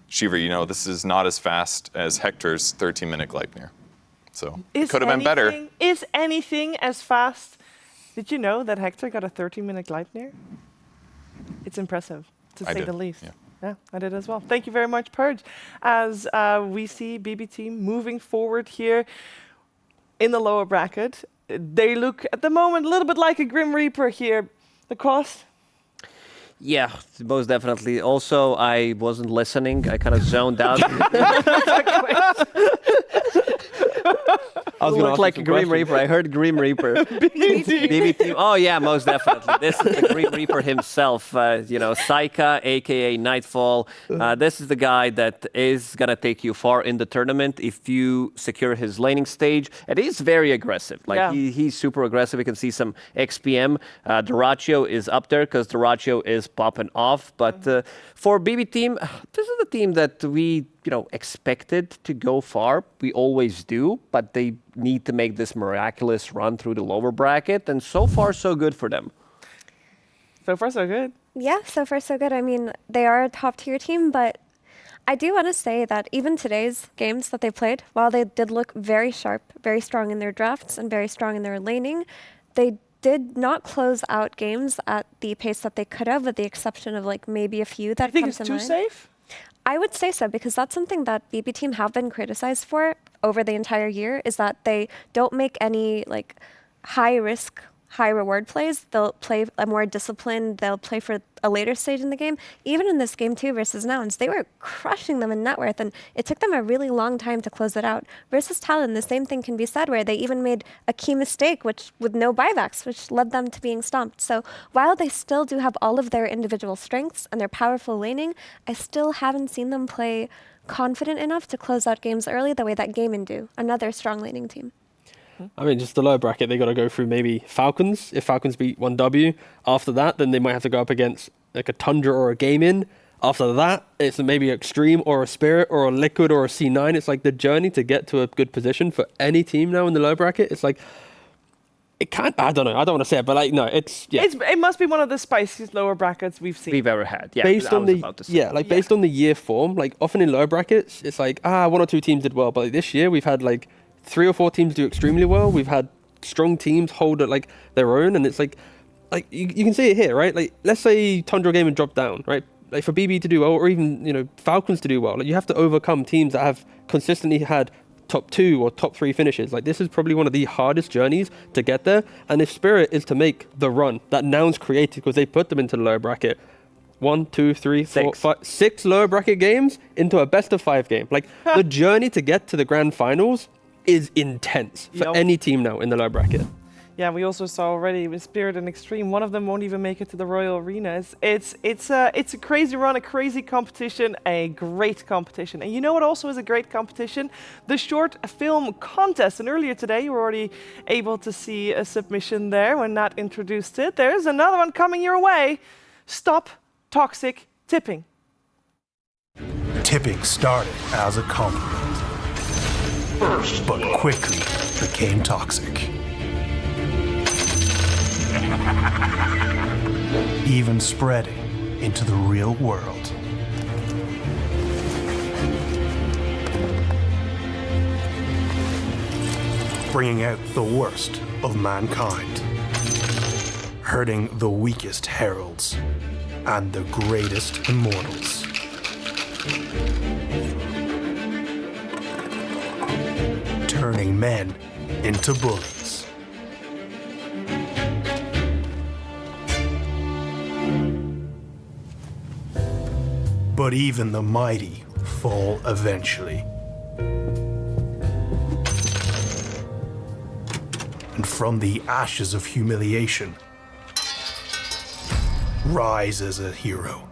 Shiva, this is not as fast as Hector's 13-minute Gleipnir, so it could have been better. Is anything as fast? Did you know that Hector got a 13-minute Gleipnir? It's impressive, to say the least. Yeah. Yeah, I did as well. Thank you very much, Purge. As we see BB Team moving forward here in the lower bracket, they look at the moment a little bit like a Grim Reaper here. The cost. Yeah, most definitely. Also, I wasn't listening. I kind of zoned out. I was Looked like a Grim Reaper. I heard Grim Reaper. BB Team. Oh yeah, most definitely. This is the Grim Reaper himself. Saika, aka Nightfall. This is the guy that is gonna take you far in the tournament if you secure his laning stage. And he's very aggressive. Like he's super aggressive. You can see some XPM. Dyrachyo is up there because Dyrachyo is popping off. But for BB Team, this is the team that we expected to go far. We always do, but they need to make this miraculous run through the lower bracket, and so far so good for them. So far so good. Yeah, so far so good. I mean, they are a top tier team, but I do want to say that even today's games that they played, while they did look very sharp, very strong in their drafts and very strong in their laning, they did not close out games at the pace that they could have, with the exception of like maybe a few that think come it's to too mind. safe? I would say so, because that's something that BB Team have been criticized for over the entire year, is that they don't make any like high risk, high reward plays. They'll play a more disciplined, they'll play for a later stage in the game. Even in this game 2 versus Nouns, they were crushing them in net worth, and it took them a really long time to close it out. Versus Talon, the same thing can be said, where they even made a key mistake with no buybacks, which led them to being stomped. So while they still do have all of their individual strengths and their powerful laning, I still haven't seen them play confident enough to close out games early the way that Gaimin do, another strong laning team. I mean, just the lower bracket, they got to go through maybe Falcons. If Falcons beat 1W, after that, then they might have to go up against like a Tundra or a Gaimin. After that, it's maybe Extreme or a Spirit or a Liquid or a C9. It's like the journey to get to a good position for any team now in the lower bracket. It's like, it can't, I don't know, I don't want to say it, but like, no, it's, yeah. It must be one of the spiciest lower brackets we've seen. We've ever had, yeah. Based on based on the year form, like often in lower brackets, it's like, one or two teams did well, but like this year we've had like 3 or 4 teams do extremely well. We've had strong teams hold it like their own, and it's like you can see it here, right? Like let's say Tundra Gaming dropped down, right? Like for BB to do well, or even Falcons to do well, like you have to overcome teams that have consistently had top 2 or top 3 finishes. Like this is probably one of the hardest journeys to get there. And if Spirit is to make the run that Nouns created, because they put them into the lower bracket, 1, 2, 3, 4, 5, 6 lower bracket games into a best of 5 game. Like the journey to get to the grand finals is intense for any team now in the lower bracket. Yeah, we also saw already with Spirit and Extreme, one of them won't even make it to the Royal Arena. It's a crazy run, a crazy competition, a great competition. And you know what also is a great competition? The short film contest. And earlier today, you were already able to see a submission there when Nat introduced it. There's another one coming your way. Stop toxic tipping. Tipping started as a compliment, but quickly became toxic. Even spreading into the real world. Bringing out the worst of mankind. Hurting the weakest heralds and the greatest immortals. Turning men into bullies. But even the mighty fall eventually. And from the ashes of humiliation, rise as a hero,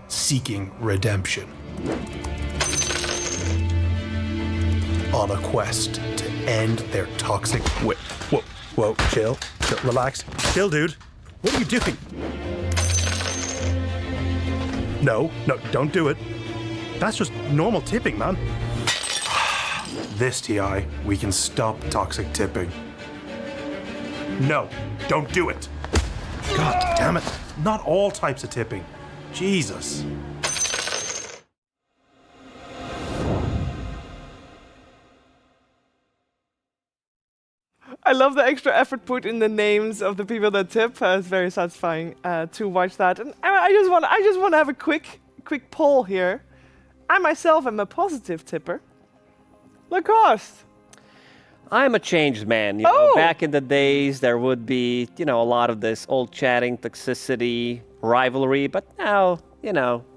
seeking redemption. On a quest to end their toxic Whoa, chill, relax. Chill, dude. What are you doing? No, don't do it. That's just normal tipping, man. This TI, we can stop toxic tipping. No, don't do it. God damn it. Not all types of tipping. Jesus. I love the extra effort put in the names of the people that tip. It's very satisfying to watch that. And I just want to have a quick quick poll here. I myself am a positive tipper. Lacoste. I'm a changed man. You know, back in the days, there would be, a lot of this old chatting, toxicity, rivalry. But now,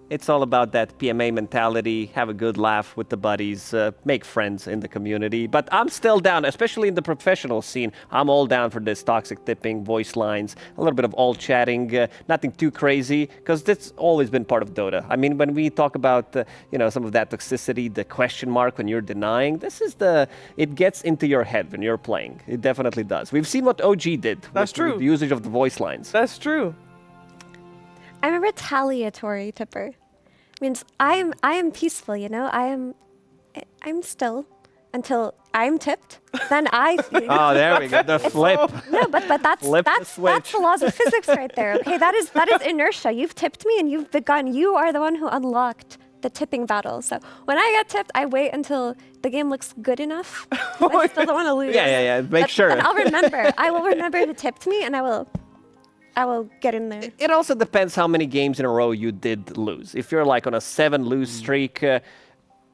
it's all about that PMA mentality, have a good laugh with the buddies, make friends in the community. But I'm still down, especially in the professional scene. I'm all down for this toxic tipping, voice lines, a little bit of old chatting, nothing too crazy, because that's always been part of Dota. I mean, when we talk about, some of that toxicity, the question mark when you're denying, it gets into your head when you're playing. It definitely does. We've seen what OG did with the usage of the voice lines. That's true. I'm a retaliatory tipper. Means I am peaceful, I'm still until I'm tipped. Then I. Oh, there we go. The flip. No, but that's the laws of physics right there. Okay, that is inertia. You've tipped me, and you've begun. You are the one who unlocked the tipping battle. So when I get tipped, I wait until the game looks good enough. I still don't want to lose. Yeah. Make sure. But I'll remember. I will remember who tipped me, and I will get in there. It also depends how many games in a row you did lose. If you're like on a 7-lose streak,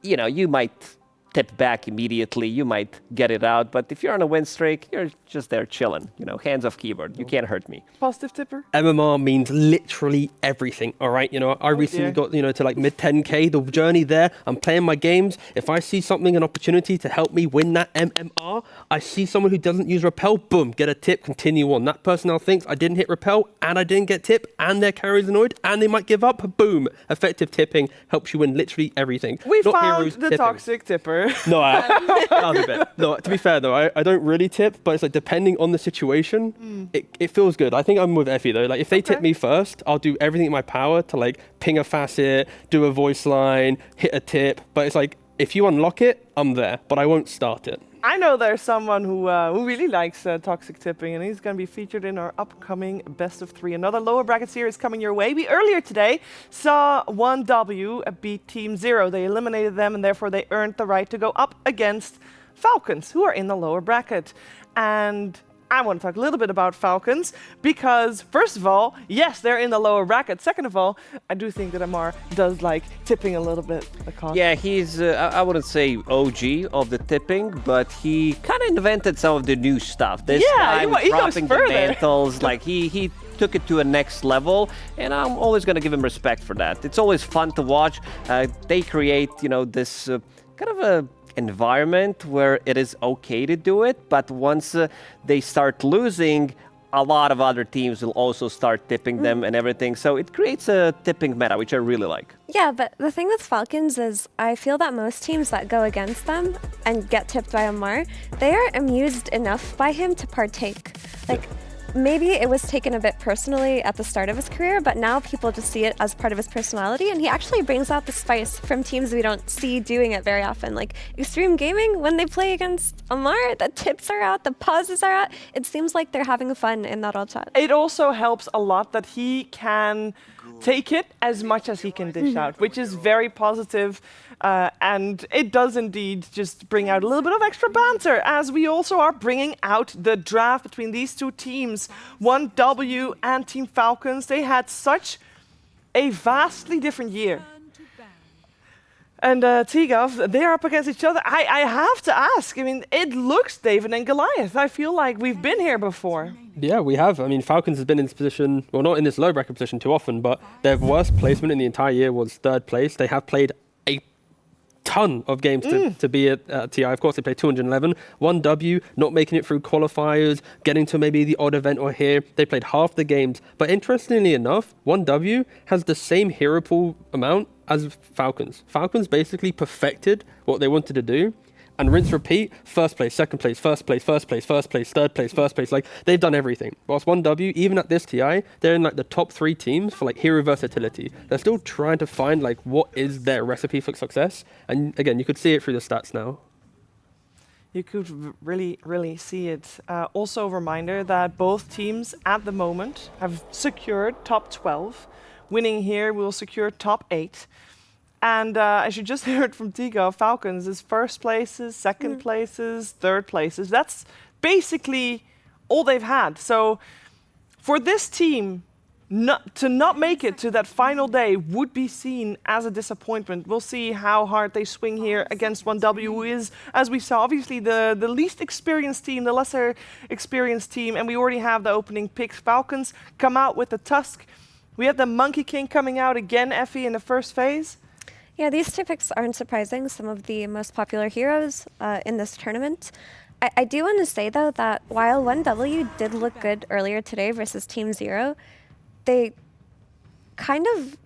you might tip back immediately. You might get it out. But if you're on a win streak, you're just there chilling. Hands off keyboard. You can't hurt me. Positive tipper? MMR means literally everything, all right? I recently got, to like mid 10K, the journey there. I'm playing my games. If I see something, an opportunity to help me win that MMR, I see someone who doesn't use repel, boom, get a tip, continue on. That person now thinks I didn't hit repel and I didn't get tip and their carry's annoyed and they might give up, boom. Effective tipping helps you win literally everything. We Not found heroes the tipping. toxic tipper. No, that was a bit. No, to be fair though, I don't really tip, but it's like depending on the situation, it feels good. I think I'm with Effie though. Like if they tip me first, I'll do everything in my power to like ping a facet, do a voice line, hit a tip. But it's like if you unlock it, I'm there, but I won't start it. I know there's someone who really likes toxic tipping, and he's going to be featured in our upcoming Best of 3. Another lower bracket series coming your way. We earlier today saw 1W beat Team 0. They eliminated them, and therefore they earned the right to go up against Falcons, who are in the lower bracket. And I want to talk a little bit about Falcons because, first of all, yes, they're in the lower bracket. Second of all, I do think that Amar does like tipping a little bit. Yeah, he's, I wouldn't say OG of the tipping, but he kind of invented some of the new stuff. This guy was dropping the mantles, like he took it to a next level, and I'm always going to give him respect for that. It's always fun to watch. They create, this kind of a environment where it is okay to do it, but once they start losing, a lot of other teams will also start tipping them and everything. So it creates a tipping meta, which I really like. Yeah, but the thing with Falcons is I feel that most teams that go against them and get tipped by Amar, they are amused enough by him to partake. Like, maybe it was taken a bit personally at the start of his career, but now people just see it as part of his personality, and he actually brings out the spice from teams we don't see doing it very often. Like Extreme Gaming, when they play against Amar, the tips are out, the pauses are out. It seems like they're having fun in that all chat. It also helps a lot that he can take it as much as he can dish out, which is very positive. And it does indeed just bring out a little bit of extra banter, as we also are bringing out the draft between these two teams. 1W and Team Falcons, they had such a vastly different year. And Tigov, they're up against each other. I have to ask, I mean, it looks David and Goliath. I feel like we've been here before. Yeah, we have. I mean, Falcons has been in this position, well, not in this low bracket position too often, but their worst placement in the entire year was 3rd place. They have played a ton of games to be at TI. Of course, they played 211. 1W, not making it through qualifiers, getting to maybe the odd event or here. They played half the games. But interestingly enough, 1W has the same hero pool amount as Falcons. Falcons basically perfected what they wanted to do. And rinse repeat, 1st place, 2nd place, 1st place, 1st place, 1st place, 3rd place, 1st place. Like, they've done everything. Whilst 1W, even at this TI, they're in like the top 3 teams for like hero versatility. They're still trying to find like what is their recipe for success. And again, you could see it through the stats now. You could really see it. Also a reminder that both teams at the moment have secured top 12. Winning here will secure top 8. And as you just heard from Tigo, Falcons is 1st places, 2nd places, 3rd places. That's basically all they've had. So for this team to not make it to that final day would be seen as a disappointment. We'll see how hard they swing here against 1W, who is, as we saw, obviously the least experienced team, the lesser experienced team, and we already have the opening picks. Falcons come out with the Tusk. We have the Monkey King coming out again, Effie, in the first phase. Yeah, these two picks aren't surprising. Some of the most popular heroes in this tournament. I do want to say, though, that while 1W did look good earlier today versus Team 0, they kind of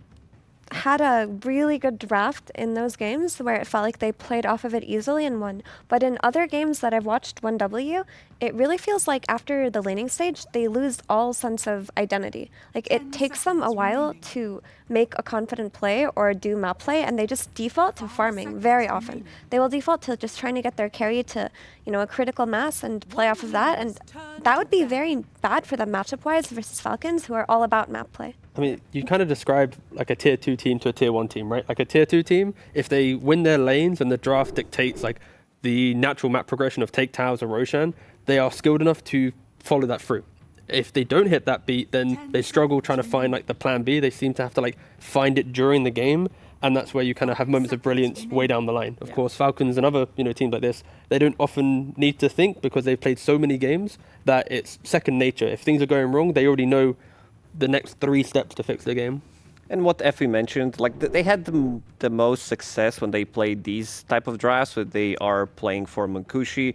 had a really good draft in those games where it felt like they played off of it easily and won. But in other games that I've watched 1W, it really feels like after the laning stage, they lose all sense of identity. Like, it takes them a while to make a confident play or do map play, and they just default to farming very often. They will default to just trying to get their carry to, a critical mass and play off of that, and that would be very bad for them matchup-wise versus Falcons, who are all about map play. I mean, you kind of described like a tier 2 team to a tier 1 team, right? Like a tier 2 team, if they win their lanes and the draft dictates like the natural map progression of Take Towers or Roshan, they are skilled enough to follow that through. If they don't hit that beat, then they struggle trying to find like the plan B. They seem to have to like find it during the game, and that's where you kind of have moments of brilliance way down the line. Of course, Falcons and other teams like this, they don't often need to think because they've played so many games that it's second nature. If things are going wrong, they already know the next 3 steps to fix the game. And what Effie mentioned, like they had the most success when they played these type of drafts, so they are playing for Munkushi.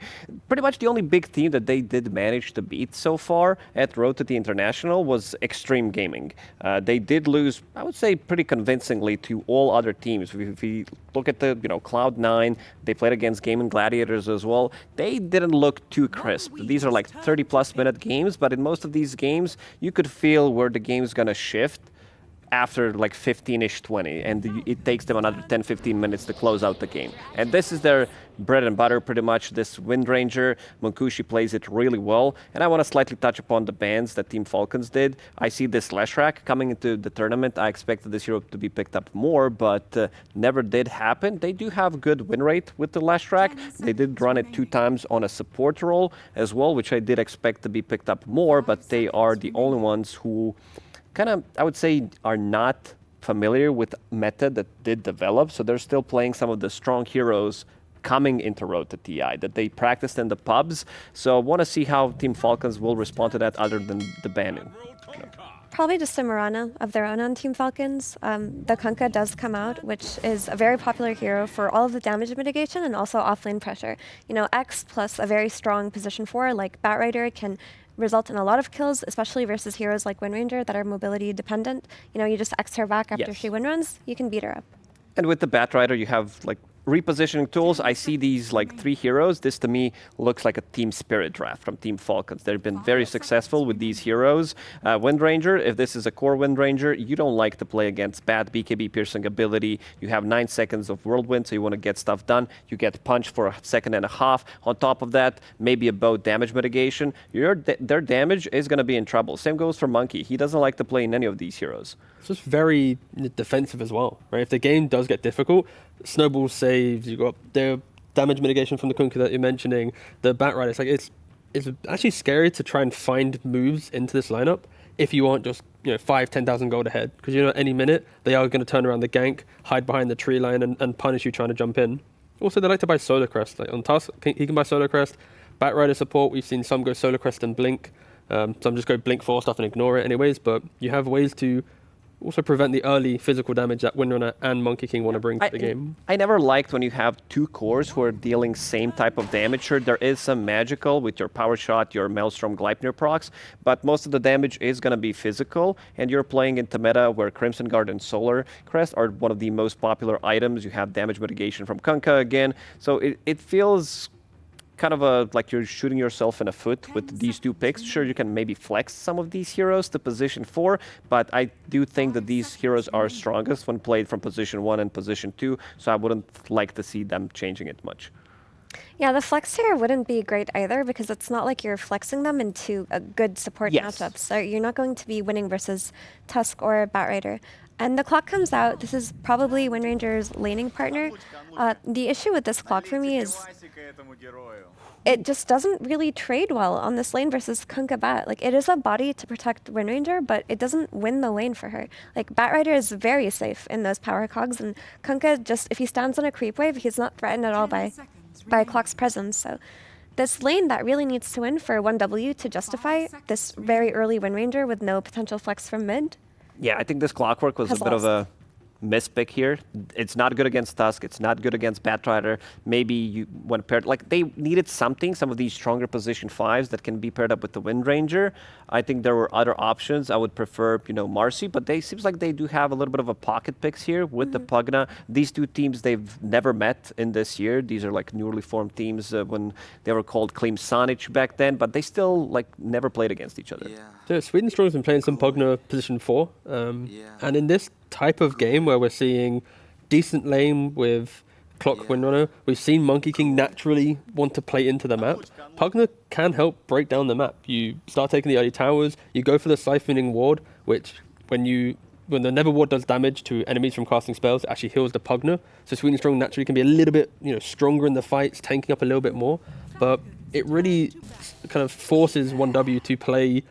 Pretty much the only big team that they did manage to beat so far at Road to the International was Extreme Gaming. They did lose, I would say, pretty convincingly to all other teams. If we look at the Cloud9, they played against Gaming Gladiators as well. They didn't look too crisp. These are like 30-plus minute games, but in most of these games, you could feel where the game's gonna shift after like 15-ish, 20, and it takes them another 10-15 minutes to close out the game. And this is their bread and butter, pretty much, this Wind Ranger. Munkushi plays it really well, and I want to slightly touch upon the bans that Team Falcons did. I see this Leshrac coming into the tournament. I expected this hero to be picked up more, but never did happen. They do have good win rate with the Leshrac. They did run it 2 times on a support role as well, which I did expect to be picked up more, but they are the only ones who kind of, I would say, are not familiar with meta that did develop, so they're still playing some of the strong heroes coming into Road to TI that they practiced in the pubs. So I want to see how Team Falcons will respond to that other than the banning. Probably just a Muerta of their own on Team Falcons. The Kunkka does come out, which is a very popular hero for all of the damage mitigation and also offlane pressure. X plus a very strong position 4 like Batrider can result in a lot of kills, especially versus heroes like Wind Ranger that are mobility dependent. You just X her back after she win runs, you can beat her up. And with the Batrider, you have like repositioning tools. I see these like 3 heroes. This to me looks like a Team Spirit draft from Team Falcons. They've been very successful with these heroes. Wind Ranger, if this is a core Wind Ranger, you don't like to play against bad BKB piercing ability. You have 9 seconds of Whirlwind, so you want to get stuff done. You get punched for a second and a half. On top of that, maybe a bow damage mitigation. Their damage is going to be in trouble. Same goes for Monkey. He doesn't like to play in any of these heroes. It's just very defensive as well, right? If the game does get difficult, snowball saves, you got the damage mitigation from the Kunkka that you're mentioning, the Batrider. It's actually scary to try and find moves into this lineup if you aren't just 5,000-10,000 gold ahead, because any minute they are going to turn around the gank, hide behind the tree line, and punish you trying to jump in. Also, they like to buy Solar Crest. Like on Tusk, he can buy Solar Crest. Batrider support, we've seen some go Solar Crest and Blink. Some just go Blink 4 stuff and ignore it anyways, but you have ways to also prevent the early physical damage that Windrunner and Monkey King want to bring to the game. I never liked when you have 2 cores who are dealing same type of damage. Sure, there is some magical with your Power Shot, your Maelstrom Gleipnir procs, but most of the damage is going to be physical, and you're playing into meta where Crimson Guard and Solar Crest are one of the most popular items. You have damage mitigation from Kunkka again, so it feels kind of like you're shooting yourself in the foot with these 2 picks. Sure, you can maybe flex some of these heroes to position 4, but I do think that these heroes are strongest when played from position 1 and position 2, so I wouldn't like to see them changing it much. Yeah, the flex here wouldn't be great either, because it's not like you're flexing them into a good support matchup. So you're not going to be winning versus Tusk or Batrider. And the clock comes out. This is probably Windranger's laning partner. The issue with this clock for me is it just doesn't really trade well on this lane versus Kunkka Bat. Like, it is a body to protect Windranger, but it doesn't win the lane for her. Like, Batrider is very safe in those power cogs, and Kunkka just, if he stands on a creep wave, he's not threatened at all by Clock's presence. So this lane that really needs to win for 1W to justify this very early Windranger with no potential flex from mid. Yeah, I think this Clockwork was a bit of a mispick here. It's not good against Tusk. It's not good against Batrider. Maybe you want to pair, like, they needed something, some of these stronger position 5s that can be paired up with the Windranger. I think there were other options. I would prefer, Marcy, but they seems like they do have a little bit of a pocket picks here with the Pugna. These two teams, they've never met in this year. These are like newly formed teams when they were called Klim Sonic back then, but they still never played against each other. So Sweden Strong's been playing some Pugna position 4, and in this type of game where we're seeing decent lane with Clock Windrunner, we've seen Monkey King naturally want to play into the map. Pugna can help break down the map. You start taking the early towers, you go for the siphoning ward, which when the Never Ward does damage to enemies from casting spells, it actually heals the Pugna. So Sweden Strong naturally can be a little bit stronger in the fights, tanking up a little bit more, but it really kind of forces 1W to play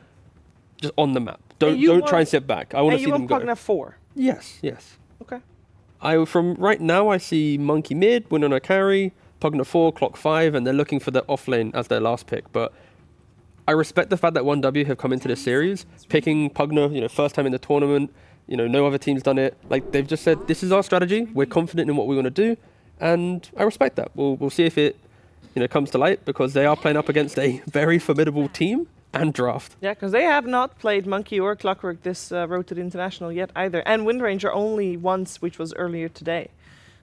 just on the map. Don't try and sit back. I want to see them go. Pugna 4? Yes. Okay. From right now, I see Monkey mid, Winona carry, Pugna 4, Clock 5, and they're looking for the off lane as their last pick. But I respect the fact that 1W have come into this series, picking Pugna, first time in the tournament. No other team's done it. Like, they've just said, this is our strategy. We're confident in what we want to do, and I respect that. We'll see if it comes to light, because they are playing up against a very formidable team and draft. Yeah, because they have not played Monkey or Clockwork this road to the International yet either, and Windranger only once, which was earlier today.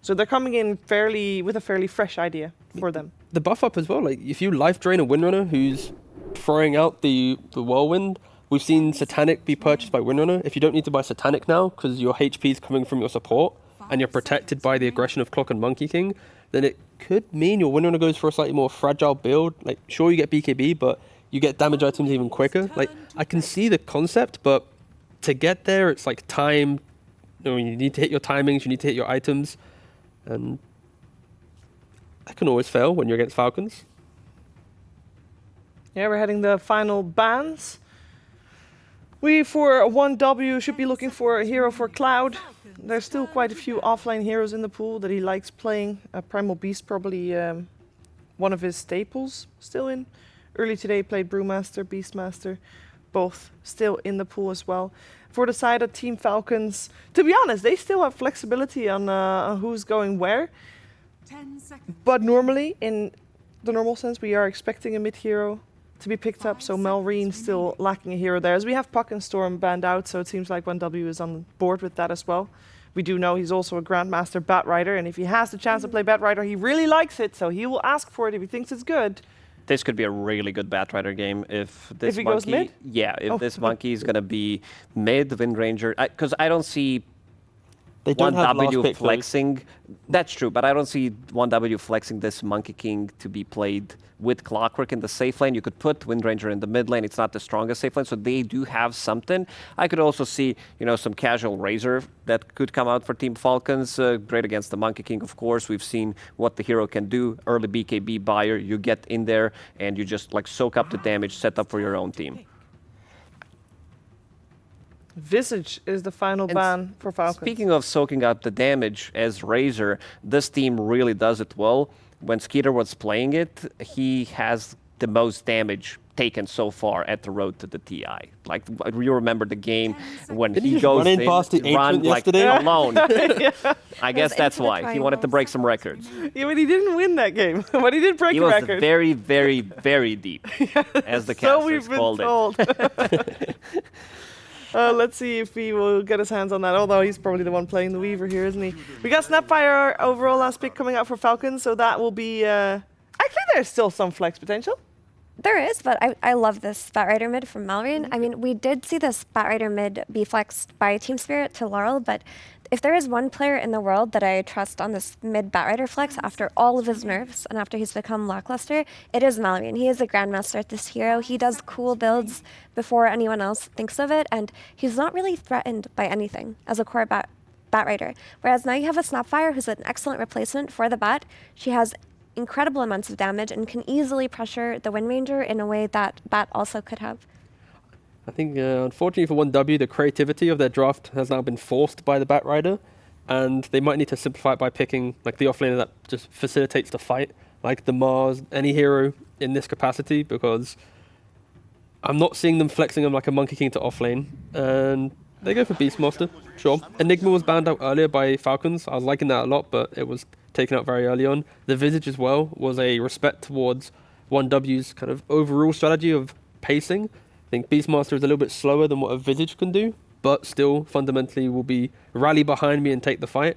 So they're coming in with a fairly fresh idea for them. The buff up as well, like if you life drain a Windrunner who's throwing out the Whirlwind, we've seen Satanic be purchased by Windrunner. If you don't need to buy Satanic now because your HP is coming from your support and you're protected by the aggression of Clock and Monkey King, then it could mean your Windrunner goes for a slightly more fragile build. Like, sure, you get BKB, but you get damage items even quicker. Like, I can see the concept, but to get there, it's like time. You need to hit your timings, you need to hit your items, and that can always fail when you're against Falcons. Yeah, we're heading the final bans. We, for 1W, should be looking for a hero for Cloud. There's still quite a few offline heroes in the pool that he likes playing. Primal Beast probably one of his staples still in. Early today played Brewmaster, Beastmaster, both still in the pool as well. For the side of Team Falcons, to be honest, they still have flexibility on who's going where. 10 seconds. But normally, in the normal sense, we are expecting a mid-hero to be picked up, so Melreen still lacking a hero there. As we have Puck and Storm banned out, so it seems like 1W is on board with that as well. We do know he's also a Grandmaster Batrider, and if he has the chance to play Batrider, he really likes it, so he will ask for it if he thinks it's good. This could be a really good Batrider game if this he monkey... goes mid? Yeah, if this monkey is going to be mid, Windranger... Because I don't see They don't have last 1W pick, though. flexing. That's true, but I don't see 1W flexing this Monkey King to be played with Clockwork in the safe lane. You could put Windranger in the mid lane. It's not the strongest safe lane, so they do have something. I could also see, some casual Razor that could come out for Team Falcons. Great against the Monkey King, of course. We've seen what the hero can do. Early BKB buyer, you get in there and you just soak up the damage, set up for your own team. Visage is the final ban for Falcons. Speaking of soaking up the damage as Razor, this team really does it well. When Skeeter was playing it, he has the most damage taken so far at the road to the TI. Like, you remember the game when Didn't he just goes run in past the ancient yesterday? alone. Yeah. I guess that's why. He wanted to break some records. Yeah, but he didn't win that game. But he did break He a was record. very, very, very deep, as the So casters we've been called told. it. Let's see if he will get his hands on that, although he's probably the one playing the Weaver here, isn't he? We got Snapfire, our overall last pick, coming out for Falcons, so that will be... Actually, there's still some flex potential. There is, but I love this Batrider mid from Melreen. I mean, we did see this Batrider mid be flexed by Team Spirit to Laurel, but if there is one player in the world that I trust on this mid Batrider flex after all of his nerfs and after he's become lackluster, it is Mallory. And he is a grandmaster at this hero. He does cool builds before anyone else thinks of it, and he's not really threatened by anything as a core Batrider. Whereas now you have a Snapfire who's an excellent replacement for the Bat. She has incredible amounts of damage and can easily pressure the Wind Ranger in a way that Bat also could have. I think, unfortunately for 1W, the creativity of their draft has now been forced by the Batrider, and they might need to simplify it by picking like the offlaner that just facilitates the fight, like the Mars, any hero in this capacity, because I'm not seeing them flexing them like a Monkey King to offlane, and they go for Beastmaster, sure. Enigma was banned out earlier by Falcons. I was liking that a lot, but it was taken out very early on. The Visage as well was a respect towards 1W's kind of overall strategy of pacing. I think Beastmaster is a little bit slower than what a Visage can do, but still fundamentally will be rally behind me and take the fight.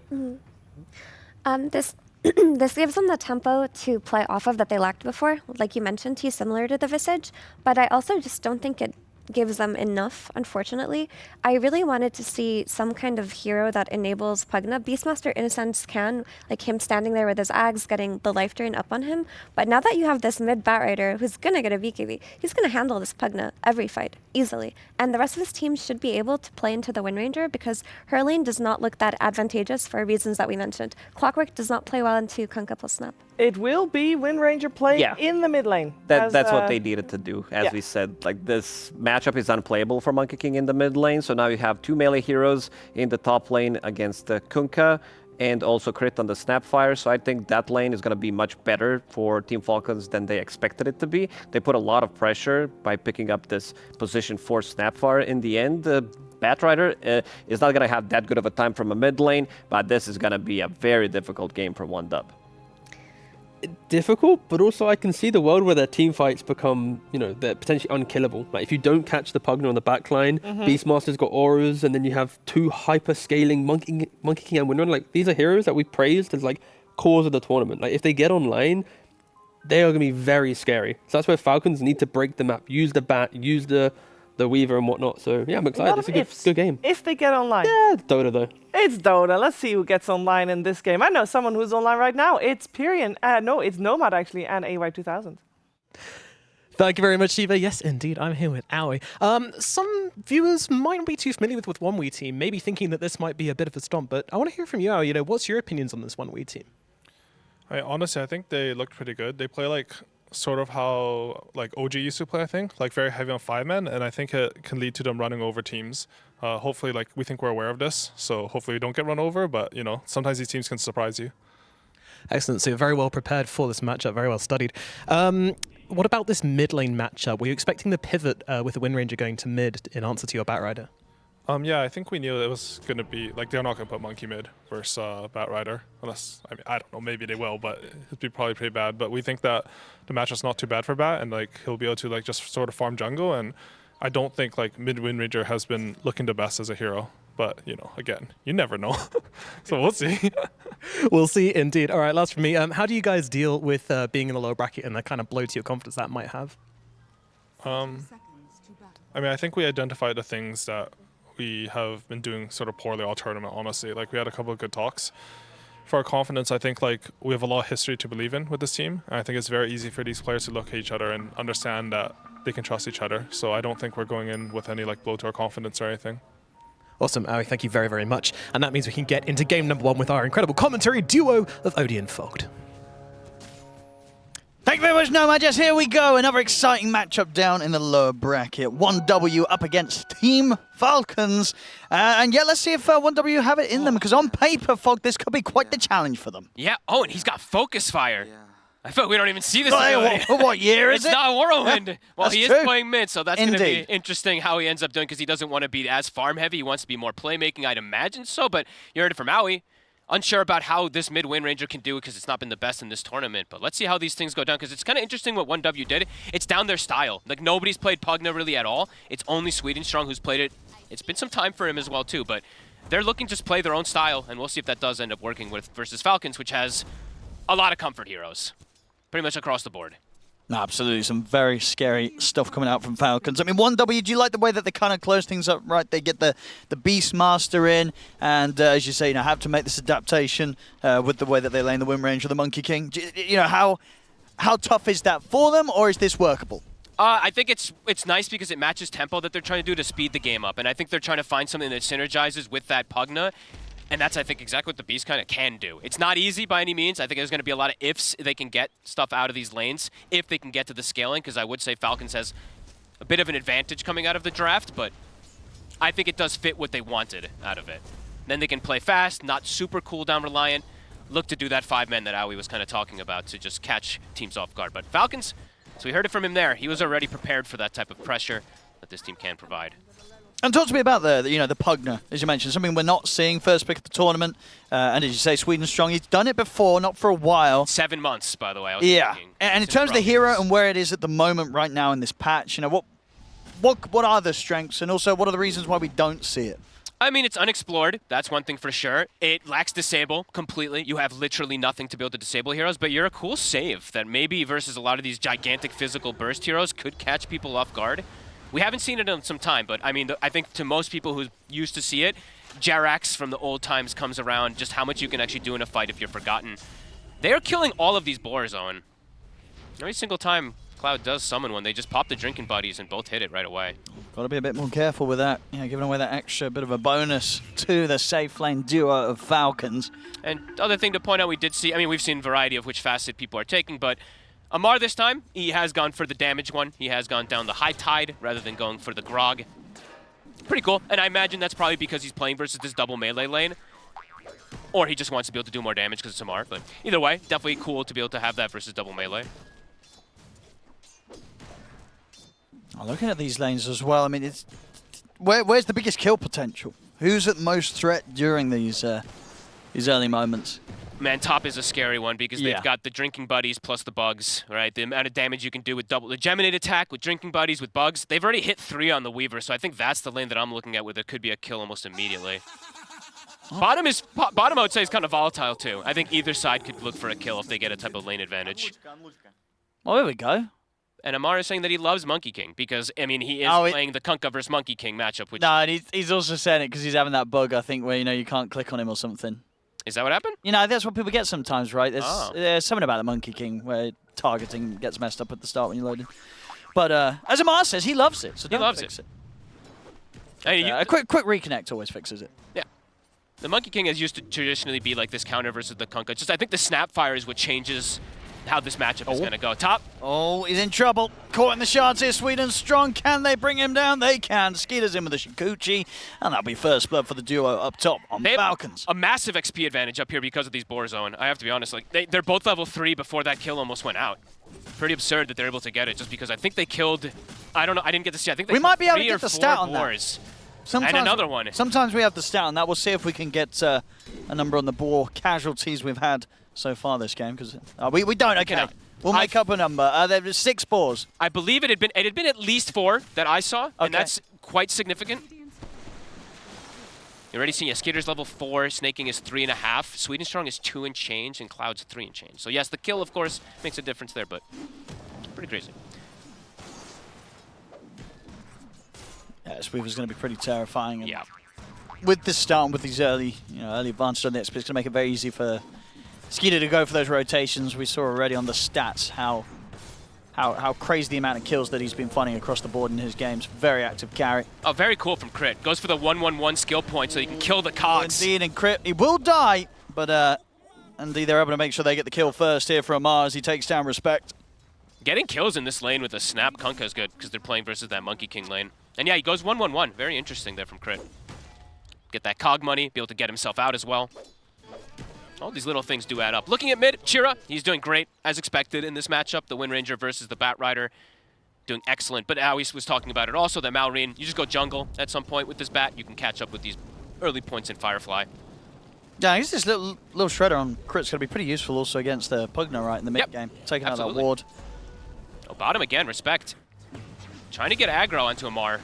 This this gives them the tempo to play off of that they lacked before. Like you mentioned, he's similar to the Visage, but I also just don't think it gives them enough, unfortunately. I really wanted to see some kind of hero that enables Pugna. Beastmaster, in a sense, can, like him standing there with his Ags, getting the life drain up on him. But now that you have this mid Batrider who's going to get a BKB, he's going to handle this Pugna every fight, easily. And the rest of his team should be able to play into the Wind Ranger because her lane does not look that advantageous for reasons that we mentioned. Clockwork does not play well into Kunkka plus Snap. It will be Wind Ranger playing in the mid lane. That's what they needed to do, as we said. Like, this matchup is unplayable for Monkey King in the mid lane, so now you have two melee heroes in the top lane against Kunkka, and also crit on the Snapfire, so I think that lane is going to be much better for Team Falcons than they expected it to be. They put a lot of pressure by picking up this position for Snapfire in the end. Batrider is not going to have that good of a time from a mid lane, but this is going to be a very difficult game for 1W. Difficult, but also I can see the world where their team fights become, you know, they're potentially unkillable. Like if you don't catch the Pugna on the backline, Beastmaster's got auras, and then you have two hyper-scaling Monkey King and Windrunner. Like these are heroes that we praised as like cores of the tournament. Like if they get online, they are going to be very scary. So that's where Falcons need to break the map, use the Bat, use the Weaver and whatnot. So yeah, I'm excited. It's a good game. If they get online. Yeah, Dota though. It's Dota. Let's see who gets online in this game. I know someone who's online right now. It's Pyrian. No, it's Nomad actually, and AY2000. Thank you very much, Shiva. Yes, indeed, I'm here with Aoi. Some viewers might not be too familiar with 1W team, maybe thinking that this might be a bit of a stomp, but I want to hear from you, Aoi. You know, what's your opinions on this 1W team? Honestly, I think they looked pretty good. They play like sort of how like OG used to play, I think, like very heavy on 5-man, and I think it can lead to them running over teams. Hopefully, like we think we're aware of this, so hopefully we don't get run over, but you know, sometimes these teams can surprise you. Excellent, so you're very well prepared for this matchup, very well studied. What about this mid lane matchup? Were you expecting the pivot with the Wind Ranger going to mid in answer to your Batrider? Yeah, I think we knew it was going to be, like, they're not going to put Monkey mid versus Batrider, unless, I mean, I don't know, maybe they will, but it'd be probably pretty bad. But we think that the matchup's not too bad for Bat, and, like, he'll be able to, like, just sort of farm jungle, and I don't think, like, mid Wind Ranger has been looking the best as a hero. But, you know, again, you never know. So we'll see. We'll see, indeed. All right, last from me. How do you guys deal with being in the low bracket and the kind of blow to your confidence that might have? I mean, I think we identified the things that we have been doing sort of poorly all tournament, honestly. Like, we had a couple of good talks. For our confidence, I think, like, we have a lot of history to believe in with this team. And I think it's very easy for these players to look at each other and understand that they can trust each other. So I don't think we're going in with any, like, blow to our confidence or anything. Awesome, Aoi, thank you very, very much. And that means we can get into game number 1 with our incredible commentary duo of Odie and Fogged. Thank you very much, Nomad. Yes, here we go. Another exciting matchup down in the lower bracket. 1W up against Team Falcons. And yeah, let's see if 1W have it in them, because on paper, Fog, this could be quite the challenge for them. Yeah, oh, and he's got Focus Fire. Yeah. I feel like we don't even see this. What year is it? It's not Whirlwind. Yeah, well, he is playing mid, so that's going to be interesting how he ends up doing, because he doesn't want to be as farm heavy. He wants to be more playmaking, I'd imagine so, but you heard it from Aoi. Unsure about how this mid Wind Ranger can do it because it's not been the best in this tournament. But let's see how these things go down, because it's kind of interesting what 1W did. It's down their style. Like, nobody's played Pugna really at all. It's only Swedenstrong who's played it. It's been some time for him as well, too. But they're looking to just play their own style, and we'll see if that does end up working with versus Falcons, which has a lot of comfort heroes. Pretty much across the board. Absolutely, some very scary stuff coming out from Falcons. I mean, 1W, do you like the way that they kind of close things up, right? They get the Beastmaster in, and as you say, have to make this adaptation with the way that they lane the Wind Ranger, the Monkey King. How tough is that for them, or is this workable? I think it's nice because it matches tempo that they're trying to do to speed the game up, and I think they're trying to find something that synergizes with that Pugna. And that's, I think, exactly what the Beast kind of can do. It's not easy by any means. I think there's going to be a lot of ifs they can get stuff out of these lanes, if they can get to the scaling, because I would say Falcons has a bit of an advantage coming out of the draft, but I think it does fit what they wanted out of it. Then they can play fast, not super cooldown reliant, look to do that 5-man that Aoi was kind of talking about to just catch teams off guard. But Falcons, so we heard it from him there. He was already prepared for that type of pressure that this team can provide. And talk to me about the Pugna, as you mentioned, something we're not seeing first pick of the tournament. And as you say, Sweden strong. He's done it before, not for a while. 7 months, by the way. Yeah. And in terms of the hero and where it is at the moment right now in this patch, what are the strengths, and also what are the reasons why we don't see it? I mean, it's unexplored. That's one thing for sure. It lacks disable completely. You have literally nothing to be able to disable heroes, but you're a cool save that maybe versus a lot of these gigantic physical burst heroes could catch people off guard. We haven't seen it in some time, but I mean, I think to most people who used to see it, Jarax from the old times comes around, just how much you can actually do in a fight if you're forgotten. They are killing all of these Borazone. Every single time Cloud does summon one, they just pop the drinking buddies and both hit it right away. Got to be a bit more careful with that, giving away that extra bit of a bonus to the safe lane duo of Falcons. And other thing to point out, we did see, I mean, we've seen a variety of which facet people are taking, but Amar this time, he has gone for the damage one. He has gone down the high tide rather than going for the grog. Pretty cool, and I imagine that's probably because he's playing versus this double melee lane. Or he just wants to be able to do more damage because it's Amar, but either way, definitely cool to be able to have that versus double melee. Looking at these lanes as well, I mean, it's where's the biggest kill potential? Who's at most threat during these early moments? Man, top is a scary one because they've got the drinking buddies plus the bugs, right? The amount of damage you can do with the Geminate attack, with drinking buddies, with bugs. They've already hit 3 on the Weaver, so I think that's the lane that I'm looking at where there could be a kill almost immediately. Bottom, I would say, is kind of volatile too. I think either side could look for a kill if they get a type of lane advantage. Oh, there we go. And Amar is saying that he loves Monkey King because, I mean, he is playing the Kunkka versus Monkey King matchup. Which no, and he's also saying it because he's having that bug, I think, where, you can't click on him or something. Is that what happened? That's what people get sometimes, right? There's something about the Monkey King where targeting gets messed up at the start when you're loading. But as Amar says, he loves it, so don't fix it. A quick reconnect always fixes it. Yeah. The Monkey King has used to traditionally be like this counter versus the Kunkka. Just I think the Snapfire is what changes how this matchup is going to go. Top. Oh, he's in trouble. Caught in the shards here. Sweden strong. Can they bring him down? They can. Skeeter's in with the Shikuchi. And that'll be first blood for the duo up top on Falcons. A massive XP advantage up here because of these Borazone. I have to be honest. They're both level 3 before that kill almost went out. Pretty absurd that they're able to get it just because I think they killed... I don't know. I didn't get to see. I think they we might be able to 3 get or the 4 stat on boars. That. And another one. Sometimes we have the stat on that. We'll see if we can get a number on the boar casualties we've had so far this game. Because we don't. Okay. We'll make up a number. There were 6 boars. I believe it had been at least 4 that I saw, and that's quite significant. You're already seeing Skitter's level 4, Snaking is 3.5, Sweden Strong is 2 and change, and Cloud's 3 and change. So yes, the kill, of course, makes a difference there, but pretty crazy. Yeah, this Weaver's going to be pretty terrifying. And with this start and with these early advances on the XP, it's going to make it very easy for Skeeter to go for those rotations. We saw already on the stats how crazy the amount of kills that he's been finding across the board in his games. Very active carry. Oh, very cool from Crit. Goes for the 1-1-1 skill point so he can kill the cogs. Indeed, and Crit, he will die, but indeed they're able to make sure they get the kill first here for Amar as he takes down Respect. Getting kills in this lane with a snap Kunkka is good because they're playing versus that Monkey King lane. And yeah, he goes 1-1-1. Very interesting there from Crit. Get that cog money, be able to get himself out as well. All these little things do add up. Looking at mid, Chira, he's doing great, as expected in this matchup. The Wind Ranger versus the Bat Rider, doing excellent. But Aoi was talking about it also, that Malrine, you just go jungle at some point with this Bat. You can catch up with these early points in Firefly. Yeah, I guess this little shredder on Crit's going to be pretty useful also against the Pugna, right, in the mid game. Taking out that ward. Oh, bottom again, Respect. Trying to get aggro onto Amar.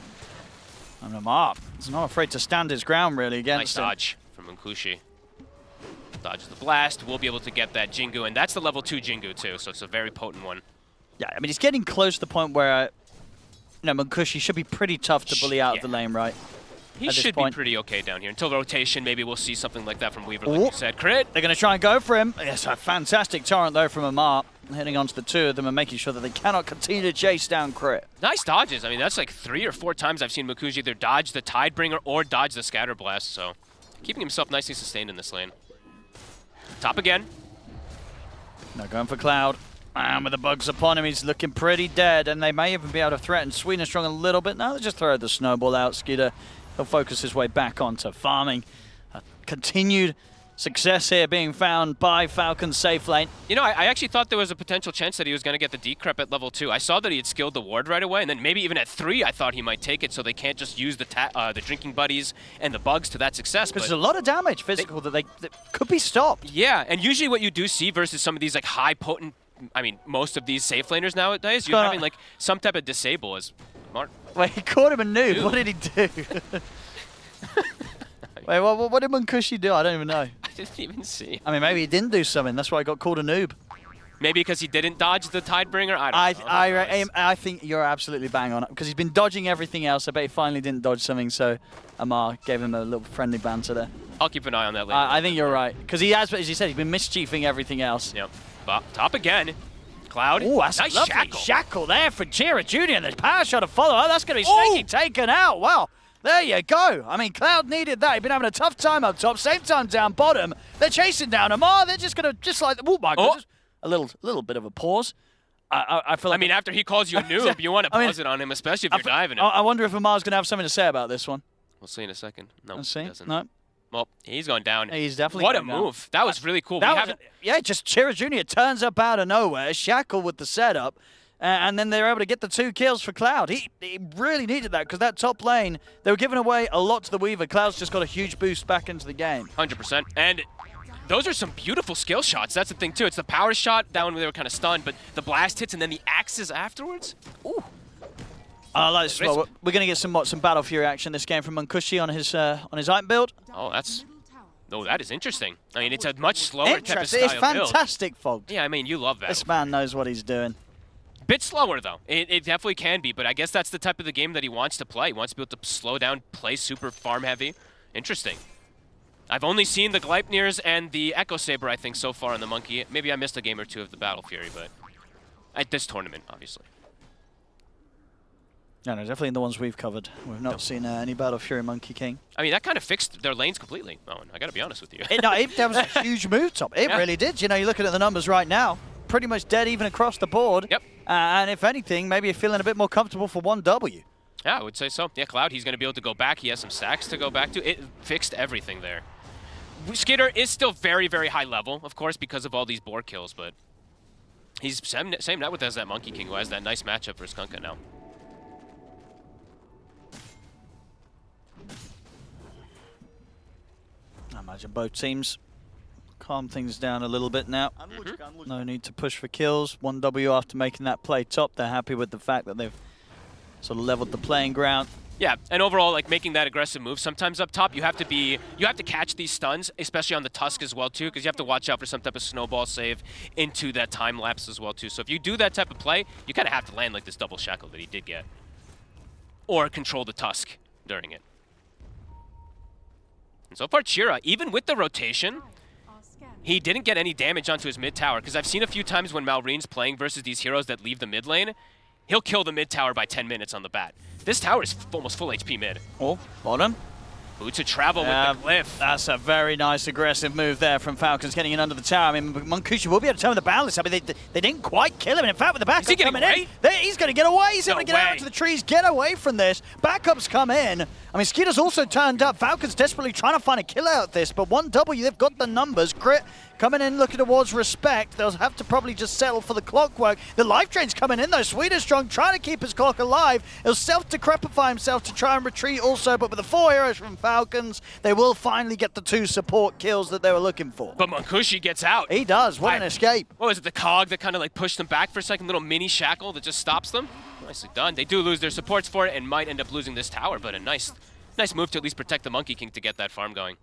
And Amar is not afraid to stand his ground, really, against him. Nice dodge from Munkushi. Dodges the blast, we'll be able to get that Jingu, and that's the level 2 Jingu too, so it's a very potent one. Yeah, I mean, it's getting close to the point where, Munkushi should be pretty tough to bully out of the lane, right? He should be pretty okay down here. Until rotation, maybe we'll see something like that from Weaver, like you said. Crit! They're going to try and go for him. Yes, a fantastic torrent, though, from Amar. Heading onto the two of them and making sure that they cannot continue to chase down Crit. Nice dodges. I mean, that's like 3 or 4 times I've seen Munkushi either dodge the Tidebringer or dodge the Scatter Blast, so keeping himself nicely sustained in this lane. Top again. Now going for Cloud. And with the bugs upon him, he's looking pretty dead, and they may even be able to threaten Sweden Strong a little bit. Now they just throw the snowball out. Skeeter, he'll focus his way back onto farming. Continued success here being found by Falcon's safe lane. You know, I actually thought there was a potential chance that he was going to get the decrep at level 2. I saw that he had skilled the ward right away, and then maybe even at 3 I thought he might take it, so they can't just use the drinking buddies and the bugs to that success. Because there's a lot of damage physical that could be stopped. Yeah, and usually what you do see versus some of these like high potent, I mean, most of these safe laners nowadays, you're having like some type of disable as smart. Wait, he caught him a noob. What did he do? Wait, what did Munkushi do? I don't even know. I didn't even see. I mean, maybe he didn't do something. That's why he got called a noob. Maybe because he didn't dodge the Tidebringer? I don't know. I think you're absolutely bang on it. Because he's been dodging everything else. I bet he finally didn't dodge something, so Amar gave him a little friendly banter there. I'll keep an eye on that later. I think you're right. Because he has, as you said, he's been mischiefing everything else. Yep. Top again. Cloud. Oh, that's nice a lovely shackle. Shackle there for Jira Jr. and the power shot to follow. Oh, that's going to be Snaky taken out. Wow. There you go. I mean, Cloud needed that. He'd been having a tough time up top, same time down bottom. They're chasing down Amar. They're just going to, just like, oh my goodness. A little bit of a pause. I feel like... I mean, after he calls you a noob, you want to pause it on him, especially if you're diving him. I wonder if Amar's going to have something to say about this one. We'll see in a second. No, Let's see. He doesn't. No. Well, he's going down. He's definitely What a going down. move. That was really cool. Yeah, just Chira Jr. turns up out of nowhere, Shackle with the setup, and then they're able to get the 2 kills for Cloud. He really needed that because that top lane, they were giving away a lot to the Weaver. Cloud's just got a huge boost back into the game. 100%. And those are some beautiful skill shots. That's the thing, too. It's the power shot, that one where they were kind of stunned, but the blast hits and then the axes afterwards. Ooh. I like this as well. We're going to get some Battle Fury action this game from Munkushi on his item build. Oh, that is interesting. I mean, it's a much slower type of style It's fantastic, build. Fogged. Yeah, I mean, you love that. This man knows what he's doing. Bit slower, though. It definitely can be, but I guess that's the type of the game that he wants to play. He wants to be able to slow down, play super farm heavy. Interesting. I've only seen the Gleipnirs and the Echo Saber, I think, so far on the Monkey. Maybe I missed a game or 2 of the Battle Fury, but at this tournament, obviously. No, definitely in the ones we've covered. We've not seen any Battle Fury Monkey King. I mean, that kind of fixed their lanes completely, Owen. I got to be honest with you. That was a huge move, Tom. It really did. You know, you're looking at the numbers right now. Pretty much dead even across the board. Yep. And if anything, maybe you're feeling a bit more comfortable for 1W. Yeah, I would say so. Yeah, Cloud, he's going to be able to go back. He has some stacks to go back to. It fixed everything there. Skitter is still very, very high level, of course, because of all these board kills, but he's same net with as that Monkey King, who has that nice matchup for Skunka now. I imagine both teams calm things down a little bit now. No need to push for kills. 1W after making that play top. They're happy with the fact that they've sort of leveled the playing ground. Yeah, and overall, like making that aggressive move sometimes up top, you have to catch these stuns, especially on the Tusk as well too, because you have to watch out for some type of snowball save into that time lapse as well too. So if you do that type of play, you kind of have to land like this double shackle that he did get, or control the Tusk during it. And so far, Chira, even with the rotation, he didn't get any damage onto his mid tower, because I've seen a few times when Malreen's playing versus these heroes that leave the mid lane, he'll kill the mid tower by 10 minutes on the bat. This tower is almost full HP mid. Oh, bottom. Boots of travel with the glyph. That's a very nice aggressive move there from Falcons getting in under the tower. I mean, Munkushi will be able to turn the balance. I mean, they didn't quite kill him. And in fact, with the backup coming in, he's going to get away. He's able to get out to the trees, get away from this. Backups come in. I mean, Skeeter's also turned up. Falcons desperately trying to find a kill out of this, but 1W, they've got the numbers. Crit coming in looking towards respect. They'll have to probably just settle for the clockwork. The life drain's coming in though. Sweden Strong trying to keep his clock alive. He'll self-decrepify himself to try and retreat also, but with the 4 heroes from Falcons, they will finally get the 2 support kills that they were looking for. But Munkushi gets out. He does. What an escape. What was it, the cog that kind of like pushed them back for a second? Little mini shackle that just stops them? Nicely done. They do lose their supports for it and might end up losing this tower, but a nice move to at least protect the Monkey King to get that farm going.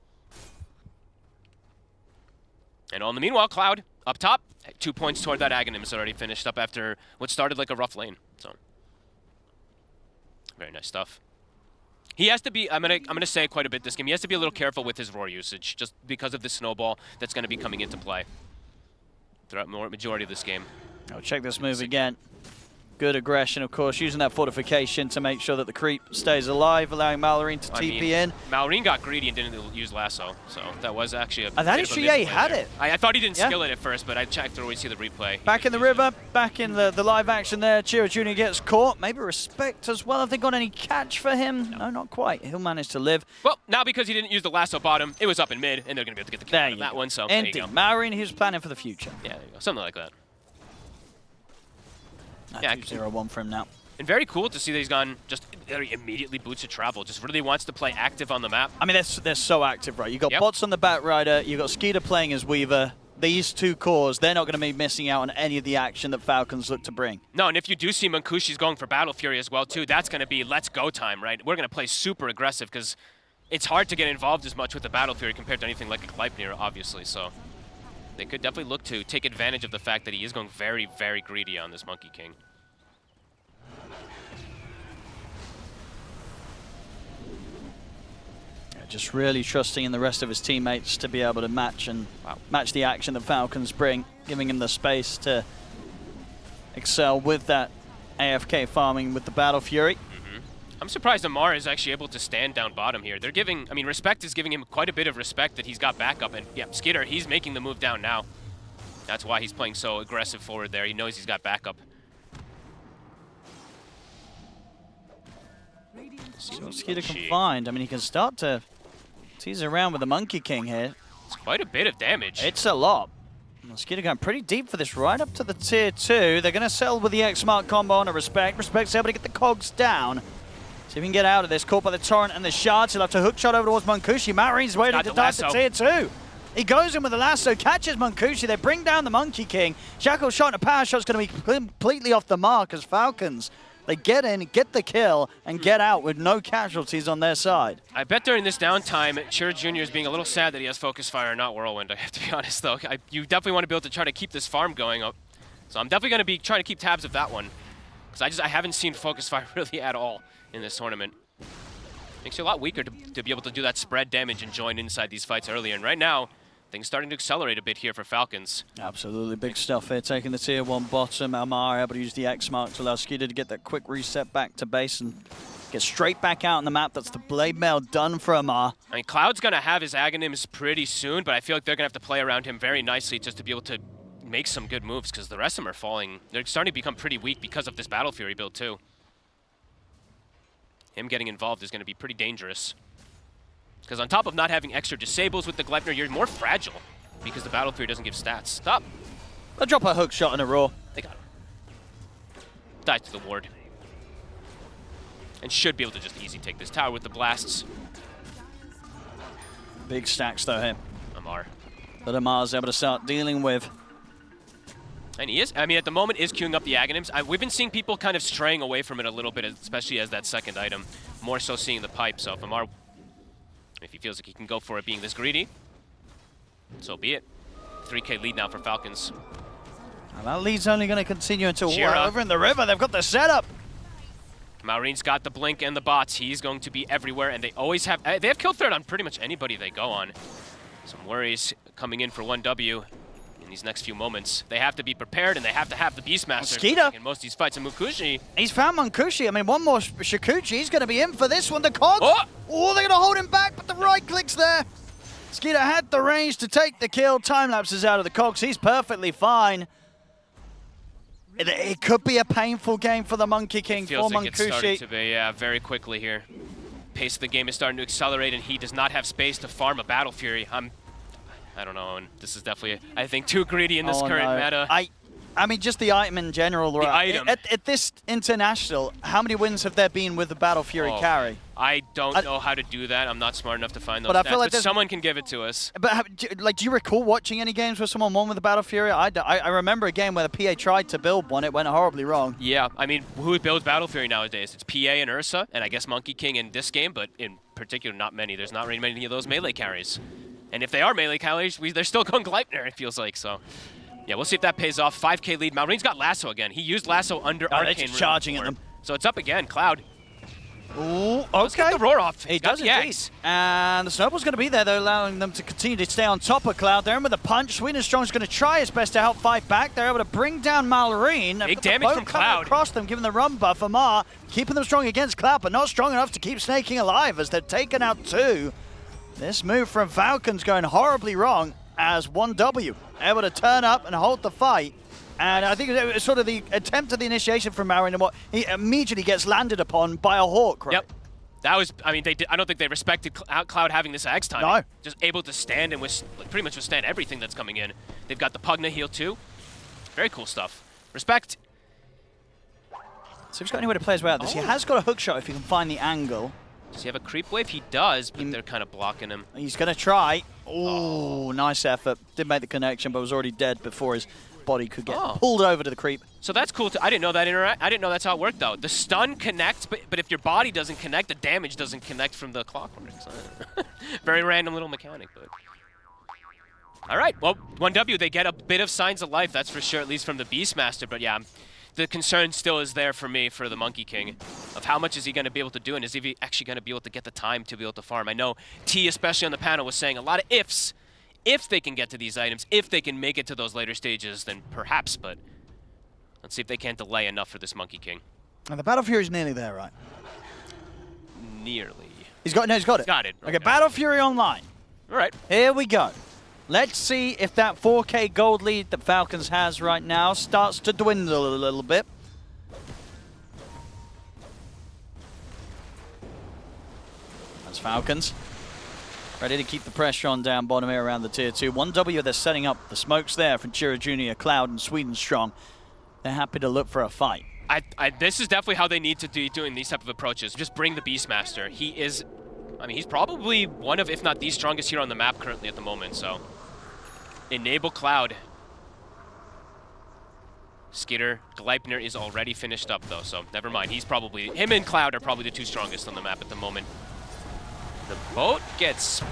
And on the meanwhile, Cloud, up top, 2 points toward that Aghanim is already finished up after what started like a rough lane. So very nice stuff. He has to be, I'm gonna say quite a bit this game, he has to be a little careful with his roar usage, just because of the snowball that's gonna be coming into play throughout majority of this game. Oh, check this move again. Good aggression, of course, using that fortification to make sure that the creep stays alive, allowing Malorine to TP in. Malorine got greedy and didn't use lasso, so that was actually a And that is true, yeah, he had it. I thought he didn't skill it at first, but I checked to always see the replay. Back in the river, back in the live action there. Chiro Jr. gets caught. Maybe respect as well. Have they got any catch for him? No, not quite. He'll manage to live. Well, now because he didn't use the lasso bottom, it was up in mid, and they're going to be able to get the kill out of that one, so there you go. Malorine, he was planning for the future. Yeah, there you go. Something like that. Yeah, 2-0-1 for him now. And very cool to see that he's gone just very immediately boots of travel. Just really wants to play active on the map. I mean, they're so active, right? You got bots on the Batrider, you got Skeeter playing as Weaver. These two cores, they're not going to be missing out on any of the action that Falcons look to bring. No, and if you do see Munkushi's going for Battle Fury as well, too, that's going to be let's go time, right? We're going to play super aggressive because it's hard to get involved as much with the Battle Fury compared to anything like a Gleipnir, obviously. So they could definitely look to take advantage of the fact that he is going very, very greedy on this Monkey King. Just really trusting in the rest of his teammates to be able to match the action that Falcons bring, giving him the space to excel with that AFK farming with the Battle Fury. I'm surprised Amar is actually able to stand down bottom here. They're giving, I mean, Respect is giving him quite a bit of respect that he's got backup. And yeah, Skitter, he's making the move down now. That's why he's playing so aggressive forward there. He knows he's got backup. So Skitter can find. I mean, he can start to tease around with the Monkey King here. It's quite a bit of damage. It's a lot. Skitter going pretty deep for this, right up to the tier 2. They're going to settle with the X-Mark combo on a Respect. Respect's able to get the cogs down. See if he can get out of this. Caught by the Torrent and the shards. He'll have to hook shot over towards Munkushi. Marine's waiting to dive to tier 2. He goes in with the lasso, catches Munkushi. They bring down the Monkey King. Shackle shot and a power shot's going to be completely off the mark as Falcons. They get in, get the kill, and get out with no casualties on their side. I bet during this downtime, Chiro Jr. is being a little sad that he has Focus Fire and not Whirlwind, I have to be honest, though. You definitely want to be able to try to keep this farm going up. So I'm definitely going to be trying to keep tabs of that one. Because I haven't seen Focus Fire really at all in this tournament. Makes you a lot weaker to be able to do that spread damage and join inside these fights earlier. And right now, things starting to accelerate a bit here for Falcons. Absolutely, big stuff here. Taking the tier 1 bottom. Amar able to use the X-Mark to allow Skeeter to get that quick reset back to base and get straight back out on the map. That's the Blade Mail done for Amar. I mean, Cloud's going to have his Aghanims pretty soon, but I feel like they're going to have to play around him very nicely just to be able to make some good moves because the rest of them are falling. They're starting to become pretty weak because of this Battle Fury build, too. Him getting involved is going to be pretty dangerous. Because on top of not having extra disables with the Gleipnir, you're more fragile because the Battle Fury doesn't give stats. Stop. They'll drop a hook shot in a roar. They got him. Dies to the ward. And should be able to just easy take this tower with the blasts. Big stacks though here. Amar. That Amar's able to start dealing with. And he is, I mean, at the moment is queuing up the Aghanims. We've been seeing people kind of straying away from it a little bit, especially as that second item. More so seeing the pipe, so if Amar, if he feels like he can go for it being this greedy, so be it. 3K lead now for Falcons. And that lead's only going to continue until Shira. over in the river. They've got the setup. Maureen's got the blink and the bots. He's going to be everywhere, and they always have, they have kill threat on pretty much anybody they go on. Some worries coming in for 1W in these next few moments. They have to be prepared, and they have to have the Beastmaster Skeeter in most of these fights. And Munkushi. He's found Munkushi. I mean, one more Shikuchi. He's going to be in for this one. The Cogs. Oh, they're going to hold him back, but the right click's there. Skeeter had the range to take the kill. Time lapses out of the Cogs. He's perfectly fine. It could be a painful game for the Monkey King, Feels for like it's starting Munkushi. to be, yeah, very quickly here. Pace of the game is starting to accelerate, and he does not have space to farm a Battle Fury. I don't know, and this is definitely, I think, too greedy in this current meta. I mean, just the item in general. The right? item. At this international, how many wins have there been with the Battle Fury carry? I don't know how to do that. I'm not smart enough to find those But I stats, feel like but someone can give it to us. But do you recall watching any games where someone won with the Battle Fury? I remember a game where the PA tried to build one. It went horribly wrong. Yeah, I mean, who builds Battle Fury nowadays? It's PA and Ursa, and I guess Monkey King in this game, but in particular, not many. There's not really many of those melee carries. And if they are melee carries, they're still going Gleipnir, it feels like, so. Yeah, we'll see if that pays off. 5K lead. Malreen's got Lasso again. He used Lasso under Arcane. They're just charging at them. So it's up again. Cloud. Ooh, Let's get okay. the roar off. He does indeed. And the snowball's going to be there, though, allowing them to continue to stay on top of Cloud. They're in with a punch. Sweet and Strong's going to try his best to help fight back. They're able to bring down Malreen. Big damage from Cloud. Across them, giving the run buff. Amar keeping them strong against Cloud, but not strong enough to keep Snaking alive as they're taken out too. This move from Falcons going horribly wrong as 1W able to turn up and hold the fight. And I think it was sort of the attempt at the initiation from Malreen, and what he immediately gets landed upon by a Hawk, right? Yep. That was, I mean, I don't think they respected Cloud having this Axe time. No. Just able to stand and pretty much withstand everything that's coming in. They've got the Pugna heal too. Very cool stuff. Respect. So he's got any way to play his way out of this. He has got a hook shot if he can find the angle. Does he have a creep wave? He does, but they're kind of blocking him. He's going to try. Oh, nice effort. Did make the connection, but was already dead before his body could get pulled over to the creep. So that's cool. I didn't know that I didn't know that's how it worked, though. The stun connects, but if your body doesn't connect, the damage doesn't connect from the clockwork. So very random little mechanic, but... All right, well, 1W, they get a bit of signs of life, that's for sure, at least from the Beastmaster. But yeah, the concern still is there for me for the Monkey King of how much is he going to be able to do, and is he actually going to be able to get the time to be able to farm. I know T, especially on the panel, was saying a lot of ifs. If they can get to these items, if they can make it to those later stages, then perhaps, but let's see if they can't delay enough for this Monkey King. And the Battle Fury's nearly there, right? Nearly. He's got it. Got it. Okay, Battle Fury online. All right. Here we go. Let's see if that 4K gold lead that Falcons has right now starts to dwindle a little bit. That's Falcons. Ready to keep the pressure on down bottom here around the tier 2. 1W, they're setting up the smokes there from Chira Jr., Cloud, and Sweden Strong. They're happy to look for a fight. This is definitely how they need to be doing these type of approaches. Just bring the Beastmaster. He is, I mean, he's probably one of, if not the strongest hero on the map currently at the moment, so. Enable Cloud. Skitter, Gleipnir is already finished up though, so never mind. Him and Cloud are probably the two strongest on the map at the moment. The boat gets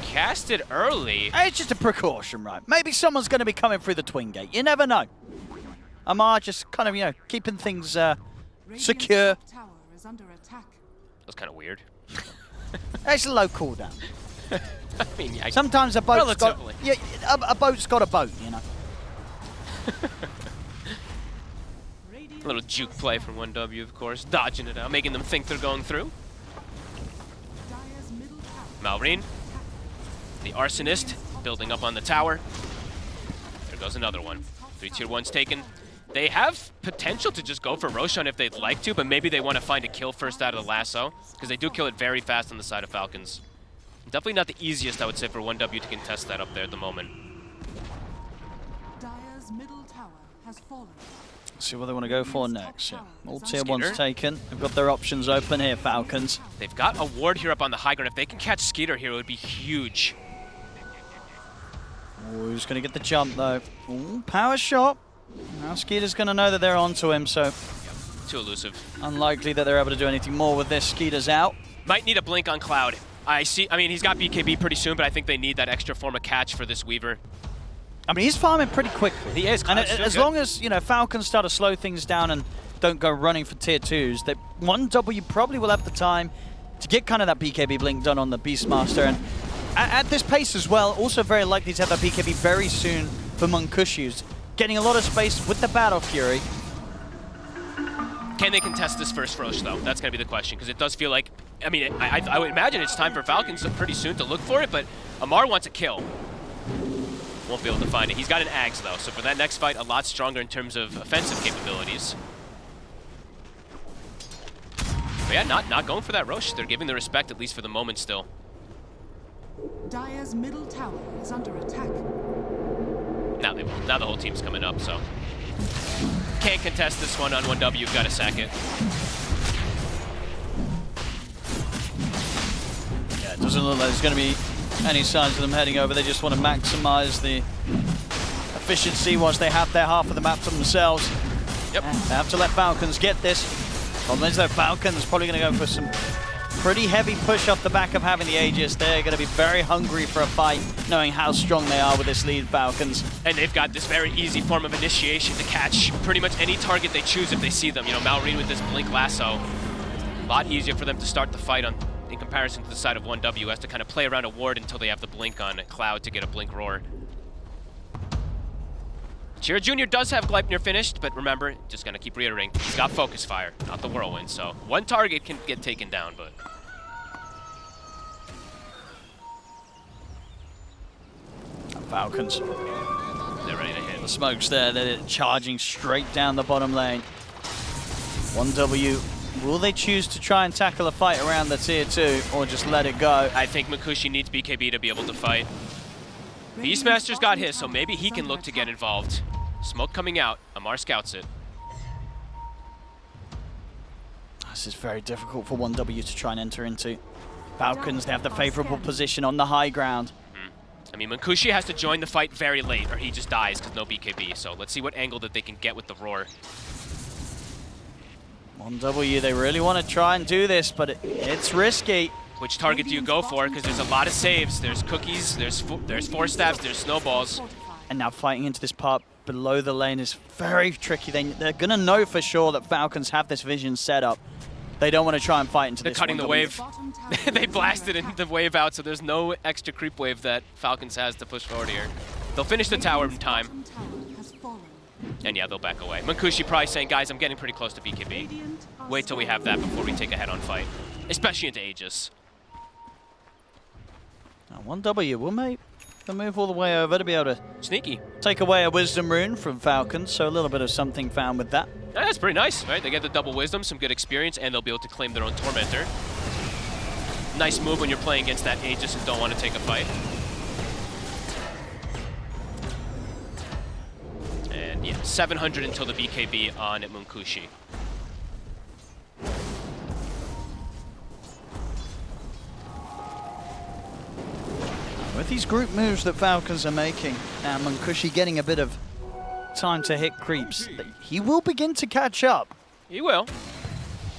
casted early. It's just a precaution, right? Maybe someone's going to be coming through the twin gate. You never know. Amar just kind of, you know, keeping things secure. That's kind of weird. It's a low cooldown. I mean, yeah, sometimes a boat's got relatively. a boat's got a boat, you know. A little juke play from 1W, of course, dodging it out, making them think they're going through. Malreen, the arsonist, building up on the tower. There goes another one. 3 tier 1s taken. They have potential to just go for Roshan if they'd like to, but maybe they want to find a kill first out of the lasso, because they do kill it very fast on the side of Falcons. Definitely not the easiest, I would say, for 1W to contest that up there at the moment. Dire's middle tower has fallen. See what they want to go for next. Yeah. All tier 1's taken. They've got their options open here, Falcons. They've got a ward here up on the high ground. If they can catch Skeeter here, it would be huge. Oh, who's going to get the jump, though? Ooh, power shot. Now Skeeter's going to know that they're onto him, so... Too elusive. Unlikely that they're able to do anything more with this. Skeeter's out. Might need a blink on Cloud. I mean, he's got BKB pretty soon, but I think they need that extra form of catch for this Weaver. I mean, he's farming pretty quickly. He is. And as long as, you know, Falcons start to slow things down and don't go running for tier 2s, that 1W probably will have the time to get kind of that BKB blink done on the Beastmaster. And at this pace as well, also very likely to have that BKB very soon for Munkushi's. Getting a lot of space with the Battle Fury. Can they contest this first Roche, though? That's going to be the question, because it does feel like... I mean, I would imagine it's time for Falcons pretty soon to look for it, but Amar wants a kill. Won't be able to find it. He's got an Ags, though, so for that next fight, a lot stronger in terms of offensive capabilities. But yeah, not going for that Roche. They're giving the respect, at least for the moment, still. Dire's middle tower is under attack. Now they will. Now the whole team's coming up, so... Can't contest this one on 1W. Got to sack it. Yeah, it doesn't look like there's going to be any signs of them heading over. They just want to maximize the efficiency once they have their half of the map to themselves. Yep. They have to let Falcons get this. Problem is, though, Falcons probably going to go for some Pretty heavy push off the back of having the Aegis. They're going to be very hungry for a fight, knowing how strong they are with this lead, Falcons. And they've got this very easy form of initiation to catch pretty much any target they choose if they see them. You know, Malrine with this Blink Lasso. A lot easier for them to start the fight on in comparison to the side of 1W, has to kind of play around a ward until they have the Blink on Cloud to get a Blink Roar. Chira Jr. does have Gleipnir finished, but remember, just gonna keep reiterating, he's got Focus Fire, not the Whirlwind, so one target can get taken down, but... Falcons. They're ready to hit. The smoke's there, they're charging straight down the bottom lane. 1W, will they choose to try and tackle a fight around the tier 2, or just let it go? I think Mukushi needs BKB to be able to fight. Beastmaster's got his, so maybe he can look to get involved. Smoke coming out, Amar scouts it. This is very difficult for 1W to try and enter into. Falcons, they have the favorable position on the high ground. I mean, Mukushi has to join the fight very late, or he just dies because no BKB, so let's see what angle that they can get with the Roar. 1W, they really want to try and do this, but it's risky. Which target do you go for? Because there's a lot of saves. There's cookies, there's force stabs, there's snowballs. And now fighting into this part below the lane is very tricky. They're going to know for sure that Falcons have this vision set up. They don't want to try and fight into They're this. cutting the wave. They blasted the wave out, so there's no extra creep wave that Falcons has to push forward here. They'll finish the tower in time. And yeah, they'll back away. Mukushi probably saying, guys, I'm getting pretty close to BKB. Wait till we have that before we take a head-on fight. Especially into Aegis. Now 1W will make the move all the way over to be able to sneaky take away a Wisdom Rune from Falcons, so a little bit of something found with that. Yeah, that's pretty nice, right? They get the double Wisdom, some good experience, and they'll be able to claim their own Tormentor. Nice move when you're playing against that Aegis and don't want to take a fight. And yeah, 700 until the BKB on Munkushi. With these group moves that Falcons are making, now Munkushi getting a bit of time to hit creeps, he will begin to catch up. He will.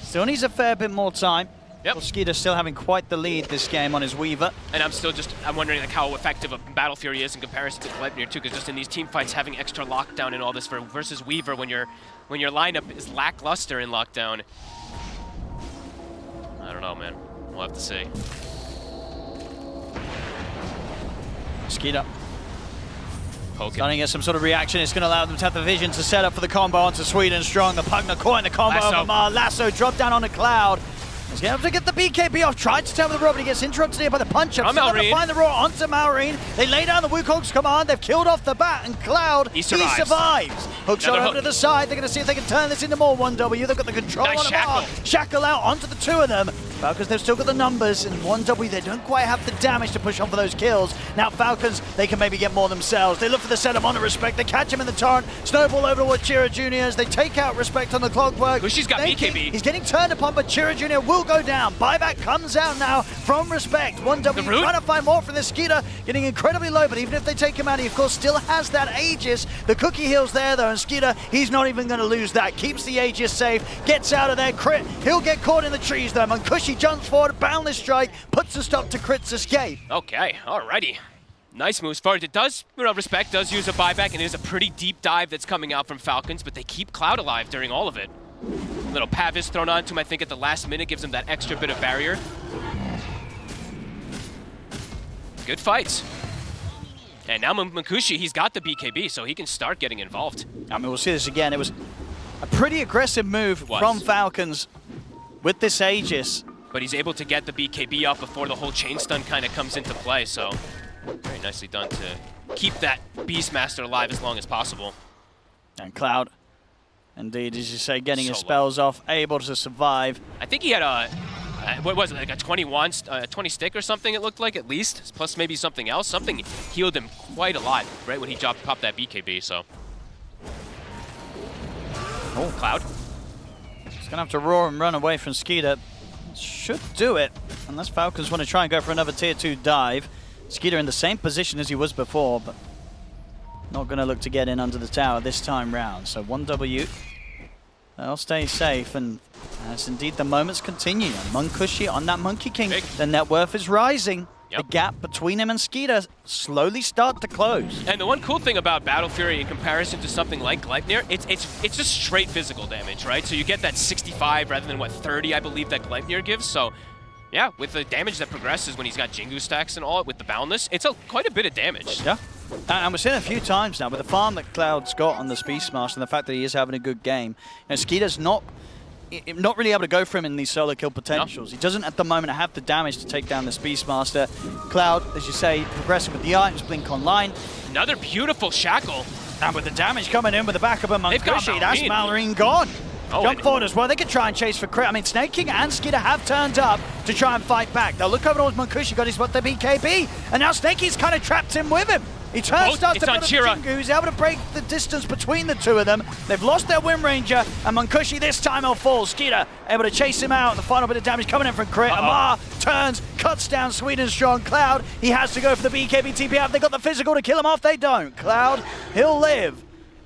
Still needs a fair bit more time. Yep. Skeeter still having quite the lead this game on his Weaver. And I'm wondering like how effective a Battle Fury is in comparison to Gleipnir too, because just in these team fights, having extra lockdown and all this versus Weaver when your lineup is lackluster in lockdown. I don't know, man. We'll have to see. Skeeter. Starting to get some sort of reaction. It's going to allow them to have the vision to set up for the combo onto Sweden Strong. The Pugna coin, the combo Lasso. over Mar. Lasso drop down on the Cloud. He's able to get the BKB off. Tried to tell the Rob, but he gets interrupted here by the punch-up. Still able to find the Roar onto Malrine. They lay down the Wukong's command. They've killed off the bat, and Cloud, he survives. Hook shot over to the side. They're going to see if they can turn this into more 1W. They've got the control on the Mar. Shackle out onto the two of them. Falcons, they've still got the numbers, and 1W, they don't quite have the damage to push on for those kills. Now Falcons, they can maybe get more themselves. They look for the setup on the Respect. They catch him in the torrent. Snowball over to Chira Jr. as they take out Respect on the Clockwork. She's got BKB. He's getting turned upon, but Chira Jr. will go down. Buyback comes out now from Respect. 1W trying to find more from this Skeeter, getting incredibly low, but even if they take him out, he of course still has that Aegis. The cookie heal's there though, and Skeeter, he's not even going to lose that. Keeps the Aegis safe, gets out of there. Crit, he'll get caught in the trees though. Munkushi jumps forward, boundless strike, puts a stop to Crit's escape. Okay, alrighty. Nice moves forward. It does, Respect does use a buyback, and it is a pretty deep dive that's coming out from Falcons, but they keep Cloud alive during all of it. Little Pavis thrown onto him, I think, at the last minute, gives him that extra bit of barrier. Good fights. And now Munkushi, he's got the BKB, so he can start getting involved. I mean, we'll see this again. It was a pretty aggressive move from Falcons with this Aegis. But he's able to get the BKB up before the whole chain stun kind of comes into play, so very nicely done to keep that Beastmaster alive as long as possible. And Cloud, indeed, as you say, getting his spells off, able to survive. I think he had a, what was it, like a 20 stick or something it looked like at least, plus maybe something else. Something healed him quite a lot right when he popped that BKB, so. Oh, Cloud. He's going to have to roar and run away from Skeeter. Should do it, unless Falcons want to try and go for another tier 2 dive. Skeeter in the same position as he was before, but not going to look to get in under the tower this time round. So 1W They'll stay safe, and as indeed the moments continue. Munkushi on that Monkey King, the net worth is rising. The gap between him and Skeeter slowly start to close. And the one cool thing about Battle Fury in comparison to something like Gleipnir, it's just straight physical damage, right? So you get that 65 rather than, what, 30, I believe, that Gleipnir gives. So, yeah, with the damage that progresses when he's got Jingu stacks and all, with the Boundless, it's quite a bit of damage. Yeah. And we've seen it a few times now, with the farm that Cloud's got on the Beastmaster and the fact that he is having a good game. You know, Skeeter's not really able to go for him in these solo kill potentials. No. He doesn't at the moment have the damage to take down this Beastmaster. Cloud, as you say, progressing with the items, Blink Online. Another beautiful shackle. And with the damage coming in with the backup of Munkushi, that's Malorine. Malorine gone. Oh, Jump forward as well. They can try and chase for crit. I mean, Snake King and Skeeter have turned up to try and fight back. They'll look over towards Munkushi, got his what the BKB, and now Snake King's kind of trapped him with him. He turns, starts to put up Jingu. He's able to break the distance between the two of them. They've lost their Wind Ranger, and Munkushi this time will fall. Skeeter able to chase him out. The final bit of damage coming in from crit. Amar turns, cuts down Sweden Strong. Cloud, he has to go for the BKB TP out. They got the physical to kill him off. They don't. Cloud, he'll live.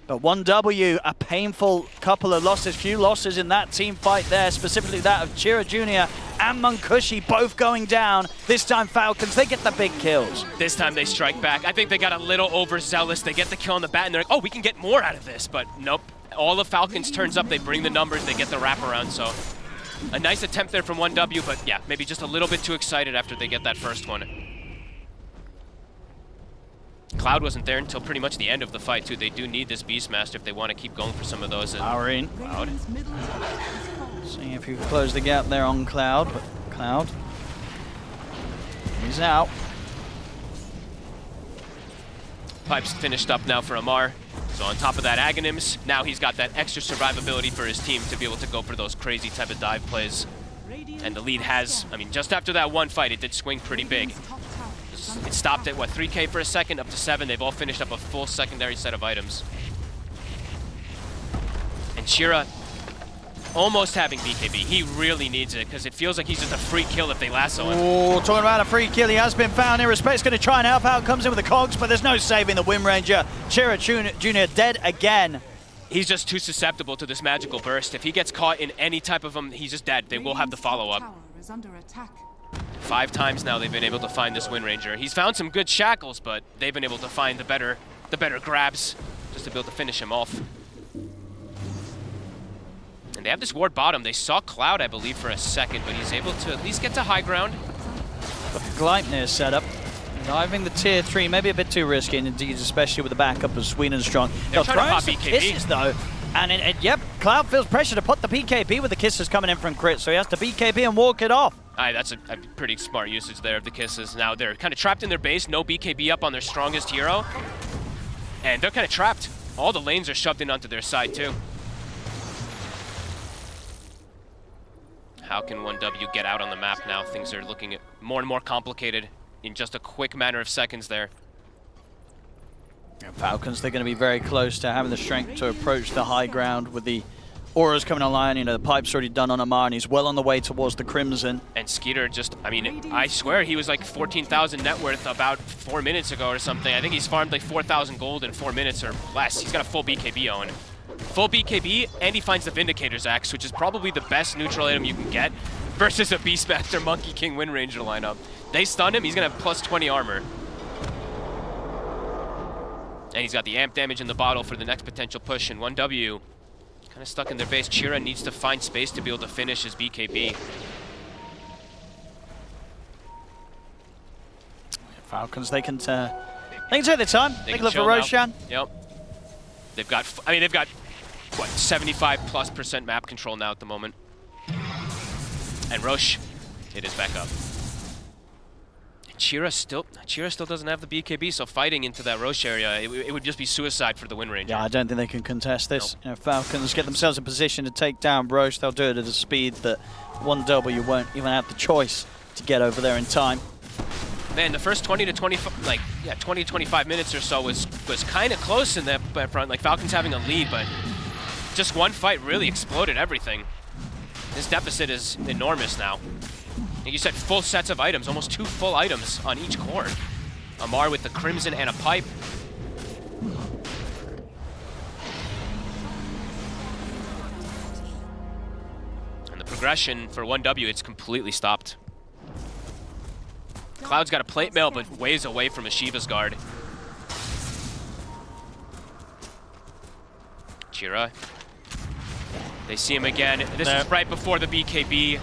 But 1W, a painful couple of losses, few losses in that team fight there, specifically that of Chira Jr. and Munkushi both going down. This time Falcons, they get the big kills. This time they strike back. I think they got a little overzealous. They get the kill on the bat and they're like, oh, we can get more out of this. But nope, all the Falcons turns up, they bring the numbers, they get the wraparound. So a nice attempt there from 1W, but yeah, maybe just a little bit too excited after they get that first one. Cloud wasn't there until pretty much the end of the fight, too. They do need this Beastmaster if they want to keep going for some of those. Malorine. Cloud. Seeing if you can close the gap there on Cloud, but Cloud, he's out. Pipe's finished up now for Amar. So on top of that Aghanims, now he's got that extra survivability for his team to be able to go for those crazy type of dive plays. And the lead has, I mean, just after that one fight, it did swing pretty big. It stopped at, what, 3K for a second, up to 7. They've all finished up a full secondary set of items. And Chira almost having BKB. He really needs it, because it feels like he's just a free kill if they lasso him. Oh, talking about a free kill, he has been found. Irrespect's going to try and help out. Comes in with the cogs, but there's no saving the Wind Ranger. Chira Jr. dead again. He's just too susceptible to this magical burst. If he gets caught in any type of them, he's just dead. They will have the follow-up. 5 times now they've been able to find this Wind Ranger. He's found some good shackles, but they've been able to find the better grabs just to be able to finish him off. And they have this ward bottom. They saw Cloud, I believe, for a second, but he's able to at least get to high ground. But Gleipnir setup. Diving the tier 3, maybe a bit too risky, and indeed, especially with the backup of Sweden Strong. They're trying to pop some BKB. kisses, though. And yep, Cloud feels pressure to put the BKB with the kisses coming in from crit, so he has to BKB and walk it off. That's a pretty smart usage there of the kisses. Now they're kind of trapped in their base, no BKB up on their strongest hero. And they're kind of trapped. All the lanes are shoved in onto their side too. How can 1W get out on the map now? Things are looking more and more complicated in just a quick matter of seconds there. Falcons, they're going to be very close to having the strength to approach the high ground with the auras coming online. You know, the pipe's already done on Amar, and he's well on the way towards the Crimson. And Skeeter just, I mean, I swear he was like 14,000 net worth about 4 minutes ago or something. I think he's farmed like 4,000 gold in 4 minutes or less. He's got a full BKB on. Full BKB, and he finds the Vindicator's Axe, which is probably the best neutral item you can get versus a Beastmaster Monkey King Wind Ranger lineup. They stun him, he's going to have plus 20 armor. And he's got the amp damage in the bottle for the next potential push, and 1W kind of stuck in their base. Chira needs to find space to be able to finish his BKB. Falcons, they can take their time. They can look for Roshan. Yep. They've got, what, 75+% map control now at the moment. And Rosh, it is back up. Chira still doesn't have the BKB, so fighting into that Rosh area, it would just be suicide for the Wind Ranger. Yeah, I don't think they can contest this. Nope. You know, Falcons get themselves in position to take down Rosh. They'll do it at a speed that 1W won't even have the choice to get over there in time. Man, the first 20 to 25 minutes or so was kind of close in that front. Like Falcons having a lead, but just one fight really exploded everything. This deficit is enormous now. Like you said, full sets of items, almost 2 full items on each core. Amar with the Crimson and a pipe. progression for 1W, it's completely stopped. Cloud's got a plate mail, but ways away from a Shiva's guard. Chira. They see him again. This is right before the BKB.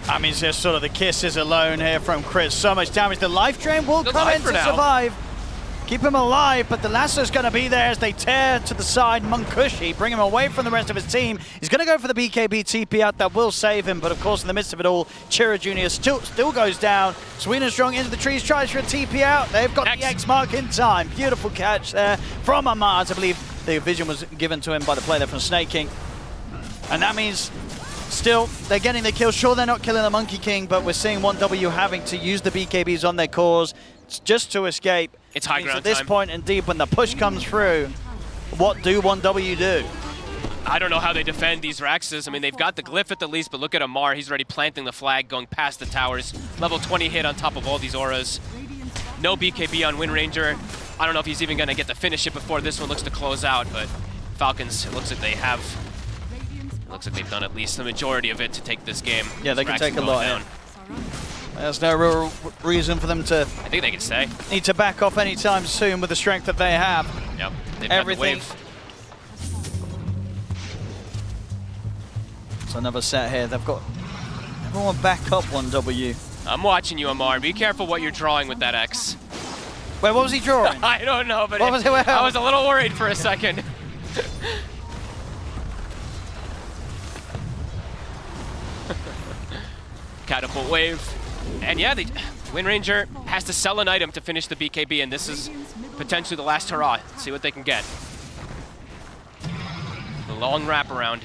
I mean, it's just sort of the kisses alone here from Chris. So much damage. The life drain will come in to survive. Keep him alive, but the lasso's going to be there as they tear to the side. Munkushi, bring him away from the rest of his team. He's going to go for the BKB TP out. That will save him, but of course, in the midst of it all, Chira Jr. still goes down. Sweden Strong into the trees, tries for a TP out. They've got the X mark in time. Beautiful catch there from Amaz. I believe the vision was given to him by the play there from Snake King. And that means still, they're getting the kill. Sure, they're not killing the Monkey King, but we're seeing 1W having to use the BKBs on their cores just to escape. It's high ground at this time. point, indeed, when the push comes through, what do 1W do? I don't know how they defend these Raxes. I mean, they've got the glyph at the least, but look at Amar. He's already planting the flag, going past the towers. Level 20 hit on top of all these auras. No BKB on Wind Ranger. I don't know if he's even going to get to finish it before this one looks to close out, but Falcons, it looks like they have. It looks like they've done at least the majority of it to take this game. Yeah, they can Raxes take a going lot down. There's no real reason for them to. I think they can stay. Need to back off anytime soon with the strength that they have. Yep, they've Everything. got the wave. It's another set here. They've got everyone back up 1W. I'm watching you, Amar. Be careful what you're drawing with that X. Wait, what was he drawing? I don't know, but What was it? I was a little worried for a second. Catapult wave. And yeah, Wind Ranger has to sell an item to finish the BKB, and this is potentially the last hurrah. Let's see what they can get. The long wraparound.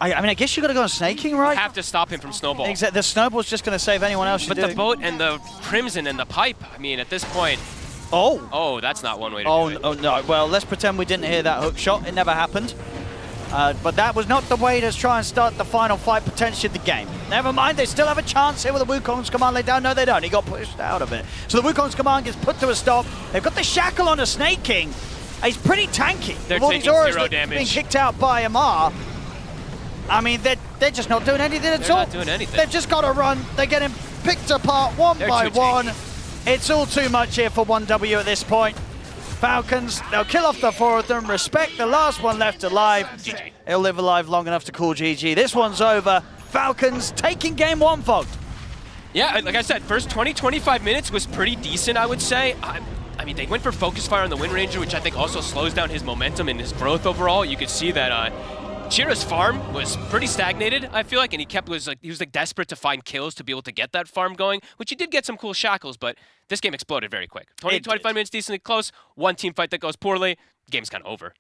I mean, I guess you got to go on Snake King, right? Have to stop him from snowball. Exactly. The snowball's just going to save anyone else. But the boat and the crimson and the pipe. I mean, at this point. Oh, that's not one way to do it. Oh no. Well, let's pretend we didn't hear that hook shot. It never happened. But that was not the way to try and start the final fight, potentially of the game. Never mind, they still have a chance here with the Wukong's command laid down. No, they don't. He got pushed out of it. So the Wukong's command gets put to a stop. They've got the shackle on a Snake King. He's pretty tanky. They're with all taking these auras zero that are being damage. kicked out by Amar. I mean, they're just not doing anything at all. They're not doing anything. They've just got to run. They're getting picked apart one by one. It's all too much here for 1W at this point. Falcons, they'll kill off the four of them, respect the last one left alive. GG. He'll live alive long enough to call GG. This one's over. Falcons taking game one, Fogged. Yeah, like I said, first 20, 25 minutes was pretty decent, I would say. I mean, they went for Focus Fire on the Wind Ranger, which I think also slows down his momentum and his growth overall. You could see that Chira's farm was pretty stagnated, I feel like, and he was desperate to find kills to be able to get that farm going, which he did get some cool shackles, but this game exploded very quick. 20, 25 minutes decently close, one team fight that goes poorly, game's kind of over.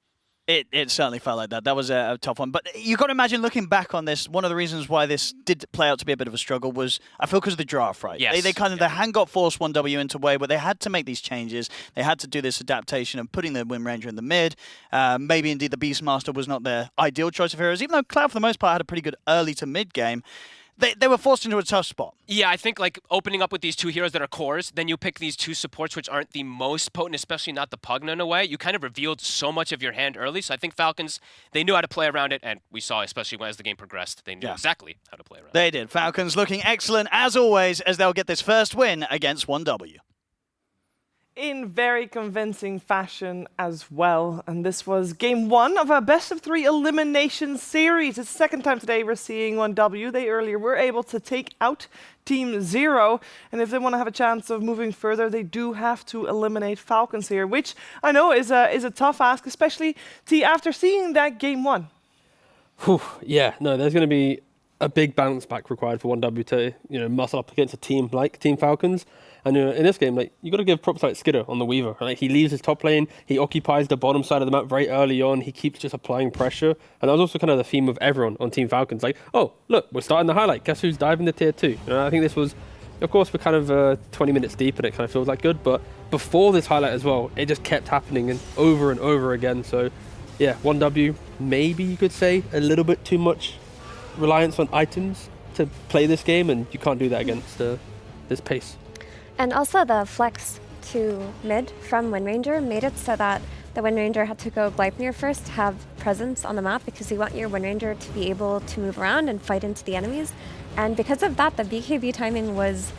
It certainly felt like that. That was a tough one. But you've got to imagine looking back on this, one of the reasons why this did play out to be a bit of a struggle was, I feel, because of the draft, right? Yes. The hand got forced 1W into a way where they had to make these changes. They had to do this adaptation of putting the Wind Ranger in the mid. Maybe indeed the Beastmaster was not their ideal choice of heroes, even though Cloud for the most part had a pretty good early to mid game. They were forced into a tough spot. Yeah, I think like opening up with these two heroes that are cores, then you pick these two supports which aren't the most potent, especially not the Pugna in a way. You kind of revealed so much of your hand early. So I think Falcons, they knew how to play around it, and we saw, especially as the game progressed, they knew exactly how to play around it. They did. Falcons looking excellent as always as they'll get this first win against 1W. In very convincing fashion as well. And this was game one of a best-of-3 elimination series. It's the second time today we're seeing 1W. They earlier were able to take out Team 0. And if they want to have a chance of moving further, they do have to eliminate Falcons here, which I know is a tough ask, especially after seeing that game one. Whew, yeah, no, there's going to be a big bounce back required for 1W to, muscle up against a team like Team Falcons. And in this game, you got to give props like Skidder on the Weaver. He leaves his top lane, he occupies the bottom side of the map very early on, he keeps just applying pressure. And that was also kind of the theme of everyone on Team Falcons. Oh, look, we're starting the highlight. Guess who's diving to tier 2? I think this was, of course, we're kind of 20 minutes deep and it kind of feels like good. But before this highlight as well, it just kept happening and over again. So, yeah, 1W, maybe you could say a little bit too much reliance on items to play this game. And you can't do that against this pace. And also the flex to mid from Wind Ranger made it so that the Wind Ranger had to go Gleipnir first to have presence on the map because you want your Wind Ranger to be able to move around and fight into the enemies. And because of that, the BKB timing was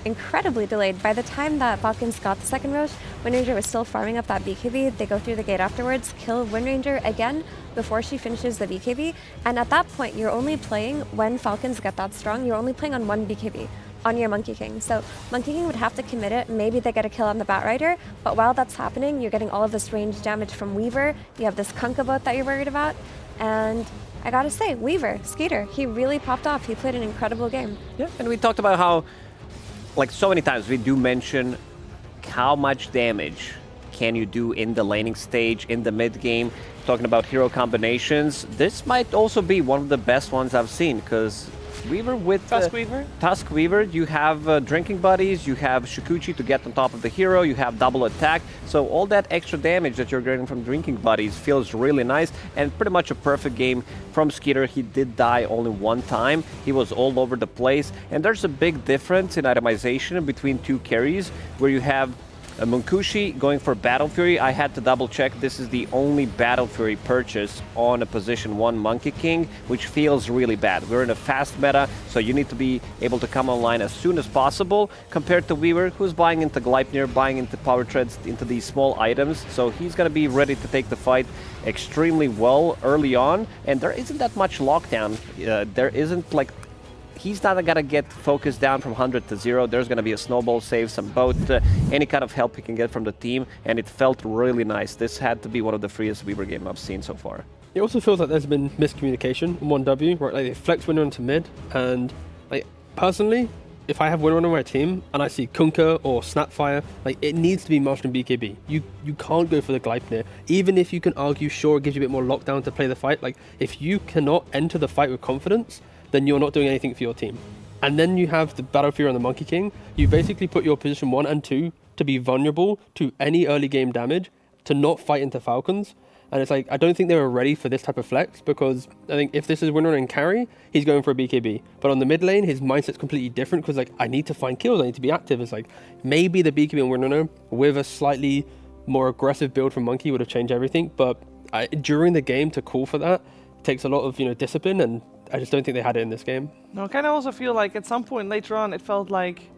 incredibly delayed. By the time that Falcons got the second Roche, Wind Ranger was still farming up that BKB. They go through the gate afterwards, kill Wind Ranger again before she finishes the BKB. And at that point, you're only playing, when Falcons get that strong, you're only playing on one BKB, on your Monkey King. So Monkey King would have to commit it. Maybe they get a kill on the Batrider, but while that's happening, you're getting all of this range damage from Weaver. You have this Kunkka boat that you're worried about. And I gotta say, Weaver, Skeeter, he really popped off. He played an incredible game. Yeah, and we talked about how, like so many times, we do mention how much damage can you do in the laning stage, in the mid game. Talking about hero combinations, this might also be one of the best ones I've seen, because Weaver with Tusk Weaver, you have drinking buddies, you have Shikuchi to get on top of the hero, you have double attack, so all that extra damage that you're getting from drinking buddies feels really nice, and pretty much a perfect game from Skeeter. He did die only one time, he was all over the place, and there's a big difference in itemization between two carries, where you have Munkushi going for Battle Fury. I had to double check. This is the only Battle Fury purchase on a position 1 Monkey King, which feels really bad. We're in a fast meta, so you need to be able to come online as soon as possible, compared to Weaver, who's buying into Gleipnir, buying into Power Treads, into these small items. So he's going to be ready to take the fight extremely well early on, and there isn't that much lockdown. There isn't like... He's not going to get focused down from 100 to 0. There's going to be a snowball save, some boat, any kind of help he can get from the team, and it felt really nice. This had to be one of the freest Weaver games I've seen so far. It also feels like there's been miscommunication on 1W, right? Like they flex Winner into mid, and like personally, if I have Winner on my team and I see Kunkka or Snapfire, like it needs to be Marshall and BKB. You can't go for the Gleipnir. Even if you can argue, sure, it gives you a bit more lockdown to play the fight, like if you cannot enter the fight with confidence, then you're not doing anything for your team. And then you have the Battle Fury on the Monkey King. You basically put your position 1 and 2 to be vulnerable to any early game damage, to not fight into Falcons. And it's like, I don't think they were ready for this type of flex, because I think if this is Winner and carry, he's going for a BKB. But on the mid lane, his mindset's completely different, because like, I need to find kills, I need to be active. It's like, maybe the BKB and Winner with a slightly more aggressive build from Monkey would have changed everything. But during the game, to call for that takes a lot of discipline, and I just don't think they had it in this game. No, I kind of also feel like at some point later on, it felt like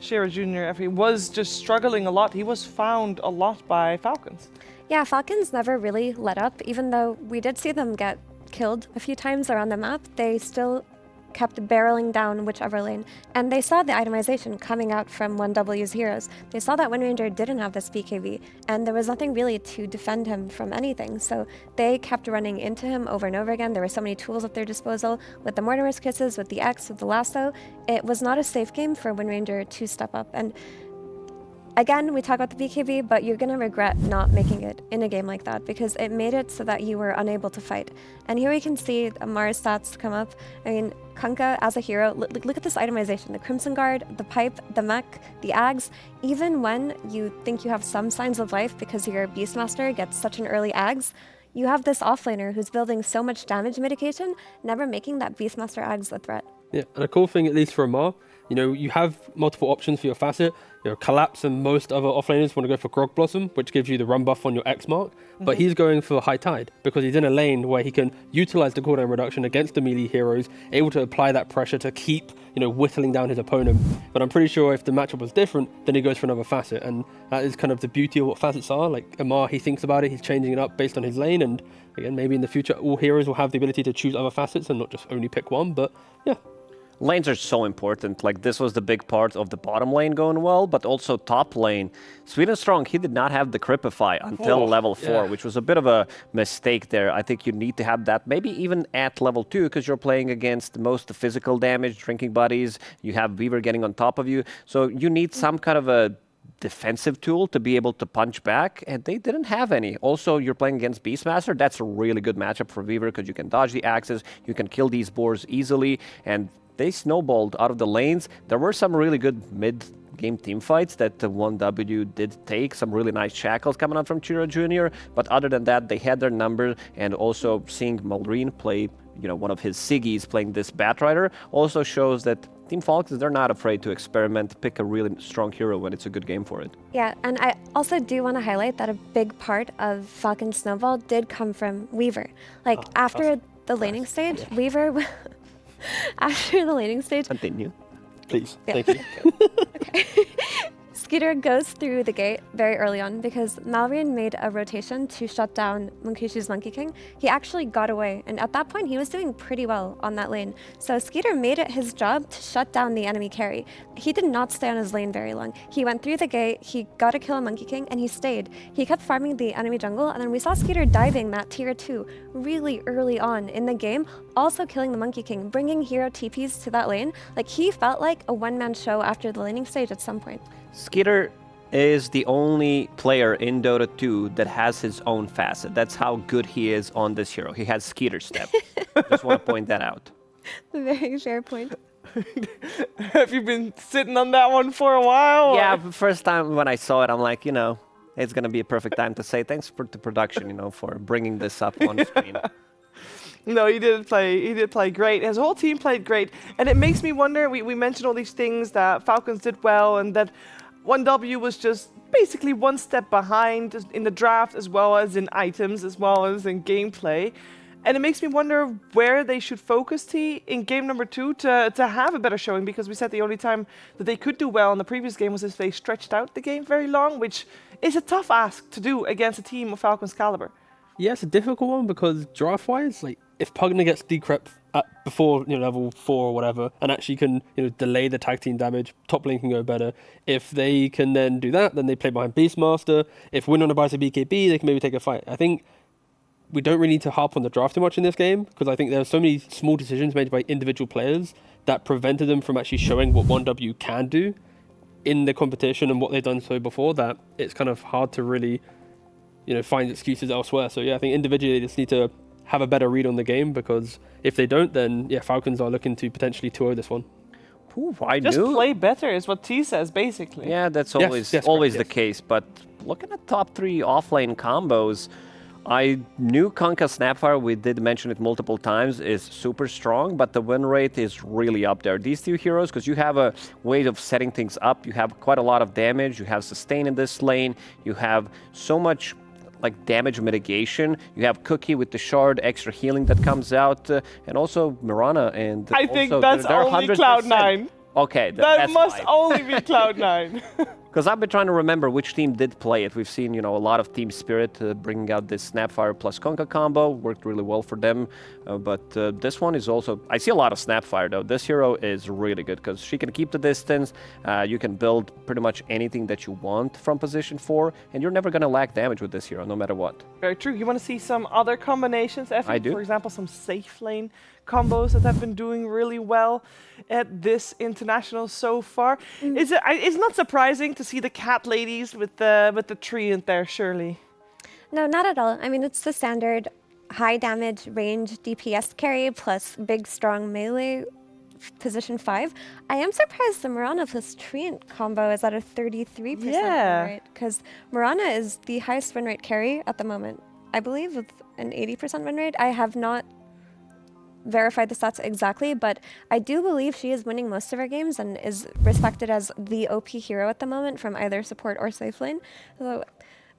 Shira Jr., if he was just struggling a lot, he was found a lot by Falcons. Yeah, Falcons never really let up. Even though we did see them get killed a few times around the map, they still kept barreling down whichever lane. And they saw the itemization coming out from 1W's heroes. They saw that Wind Ranger didn't have this BKB, and there was nothing really to defend him from anything. So they kept running into him over and over again. There were so many tools at their disposal, with the Mortimer's Kisses, with the X, with the Lasso. It was not a safe game for Wind Ranger to step up. And again, we talk about the BKB, but you're going to regret not making it in a game like that, because it made it so that you were unable to fight. And here we can see Amar's stats come up. I mean, Kunkka as a hero, look at this itemization. The Crimson Guard, the Pipe, the Mech, the Ags. Even when you think you have some signs of life because your Beastmaster gets such an early Ags, you have this offlaner who's building so much damage mitigation, never making that Beastmaster Ags a threat. Yeah, and a cool thing, at least for Amar, you have multiple options for your facet. Collapse and most other offlaners want to go for Grog Blossom, which gives you the run buff on your X mark, but he's going for High Tide because he's in a lane where he can utilize the cooldown reduction against the melee heroes, able to apply that pressure to keep, whittling down his opponent. But I'm pretty sure if the matchup was different, then he goes for another facet, and that is kind of the beauty of what facets are. Like Amar, he thinks about it, he's changing it up based on his lane, and again, maybe in the future, all heroes will have the ability to choose other facets and not just only pick one, but yeah. Lanes are so important. Like, this was the big part of the bottom lane going well, but also top lane. Sweden Strong, he did not have the Cripify until level 4, which was a bit of a mistake there. I think you need to have that, maybe even at level 2, because you're playing against most physical damage, drinking buddies, you have Weaver getting on top of you. So you need some kind of a defensive tool to be able to punch back, and they didn't have any. Also, you're playing against Beastmaster. That's a really good matchup for Weaver, because you can dodge the axes, you can kill these boars easily, and they snowballed out of the lanes. There were some really good mid-game team fights that the 1W did take, some really nice shackles coming out from Chira Jr., but other than that, they had their number, and also seeing Malrine play, one of his Siggies playing this Batrider also shows that Team Falcons, they're not afraid to experiment, pick a really strong hero when it's a good game for it. Yeah, and I also do want to highlight that a big part of Falcon Snowball did come from Weaver. Like, after the laning stage, Weaver... after the laning stage... Continue. Please. Yeah. Thank you. Skeeter goes through the gate very early on because Malrian made a rotation to shut down Munkishi's Monkey King. He actually got away, and at that point he was doing pretty well on that lane. So Skeeter made it his job to shut down the enemy carry. He did not stay on his lane very long. He went through the gate, he got a kill on Monkey King, and he stayed. He kept farming the enemy jungle, and then we saw Skeeter diving that tier 2 really early on in the game, also killing the Monkey King, bringing hero TPs to that lane. Like, he felt like a one-man show after the laning stage at some point. Skeeter is the only player in Dota 2 that has his own facet. That's how good he is on this hero. He has Skeeter step. Just want to point that out. Very fair point. Have you been sitting on that one for a while? Yeah, first time when I saw it, I'm like, it's going to be a perfect time to say thanks for the production, for bringing this up on screen. No, he did play great. His whole team played great. And it makes me wonder, we mentioned all these things that Falcons did well and that 1W was just basically one step behind in the draft, as well as in items, as well as in gameplay. And it makes me wonder where they should focus in game number 2 to have a better showing, because we said the only time that they could do well in the previous game was if they stretched out the game very long, which is a tough ask to do against a team of Falcons caliber. Yeah, it's a difficult one because draft-wise, like, if Pugna gets decrep before level 4 or whatever, and actually can delay the tag team damage, top lane can go better. If they can then do that, then they play behind Beastmaster. If Winona buys a BKB, they can maybe take a fight. I think we don't really need to harp on the draft too much in this game, because I think there are so many small decisions made by individual players that prevented them from actually showing what 1W can do in the competition and what they've done so before, that it's kind of hard to really find excuses elsewhere. So yeah, I think individually they just need to have a better read on the game, because if they don't, then yeah, Falcons are looking to potentially 2-0 this one. Ooh, Just play better is what T says, basically. Yeah, that's always the case. But looking at top 3 offlane combos, I knew Kunkka Snapfire, we did mention it multiple times, is super strong, but the win rate is really up there. These 2 heroes, because you have a way of setting things up, you have quite a lot of damage, you have sustain in this lane, you have so much damage mitigation. You have Cookie with the shard, extra healing that comes out, and also Mirana. And I think that's only Cloud9. Okay, that must only be Cloud9. Because I've been trying to remember which team did play it. We've seen, a lot of Team Spirit bringing out this Snapfire plus Kunkka combo. Worked really well for them. But this one is also... I see a lot of Snapfire, though. This hero is really good because she can keep the distance. You can build pretty much anything that you want from position 4. And you're never going to lack damage with this hero, no matter what. Very true. You want to see some other combinations, Effie? I do. For example, some safe lane combos that have been doing really well at this international so far. It's not surprising to see the cat ladies with the treant there, surely. No, not at all. I mean, it's the standard high damage range DPS carry plus big strong melee position 5. I am surprised the Mirana plus treant combo is at a 33% win rate, because Mirana is the highest win rate carry at the moment, I believe, with an 80% win rate. I have not verified the stats exactly, but I do believe she is winning most of her games and is respected as the OP hero at the moment from either support or safe lane. So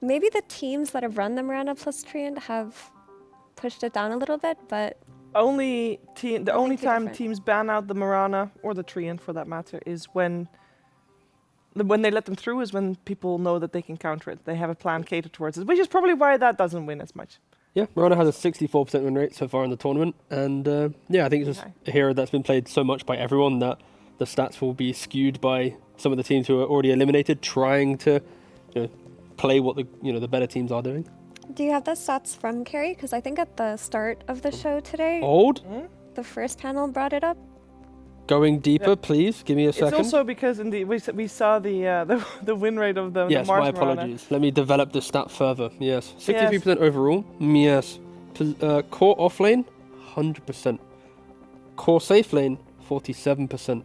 maybe the teams that have run the Mirana plus treant have pushed it down a little bit, but the only time teams ban out the Mirana or the treant, for that matter, is when they let them through, is when people know that they can counter it. They have a plan catered towards it, which is probably why that doesn't win as much. Yeah, Mirana has a 64% win rate so far in the tournament, and I think it's just a hero that's been played so much by everyone that the stats will be skewed by some of the teams who are already eliminated, trying to play what the better teams are doing. do you have the stats from Carrie? Because I think at the start of the show today, the first panel brought it up. Going deeper, please. Give me a second. It's also because indeed we saw the win rate of the Yes, Mars my apologies. Let me develop the stat further. Yes, 63% overall. Yes. Core offlane, 100%. Core safe lane, 47%.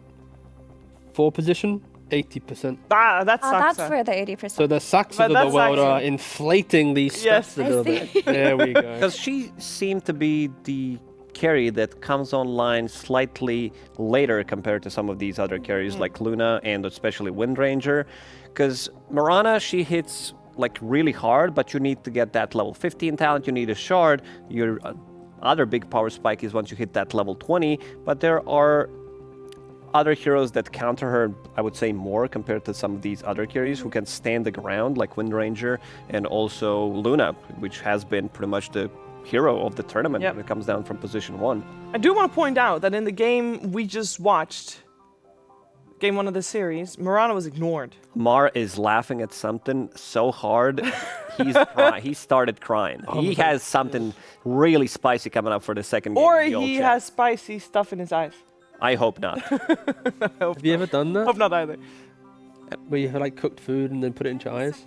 4 position, 80%. That's where the 80%. So the Saxons of the world are inflating these stats a little bit. There we go. Because she seemed to be the carry that comes online slightly later compared to some of these other carries like Luna and especially Windranger. Because Mirana, she hits like really hard, but you need to get that level 15 talent, you need a shard. Your other big power spike is once you hit that level 20, but there are other heroes that counter her, I would say, more compared to some of these other carries who can stand the ground, like Windranger and also Luna, which has been pretty much the hero of the tournament when it comes down from position 1. I do want to point out that in the game we just watched, game 1 of the series, Mirana was ignored. Mar is laughing at something so hard, he started crying. He has something really spicy coming up for the second game. Or in the old he chat. has spicy stuff in his eyes. I hope not. Have you ever done that? Hope not either. Where you have like cooked food and then put it into your eyes?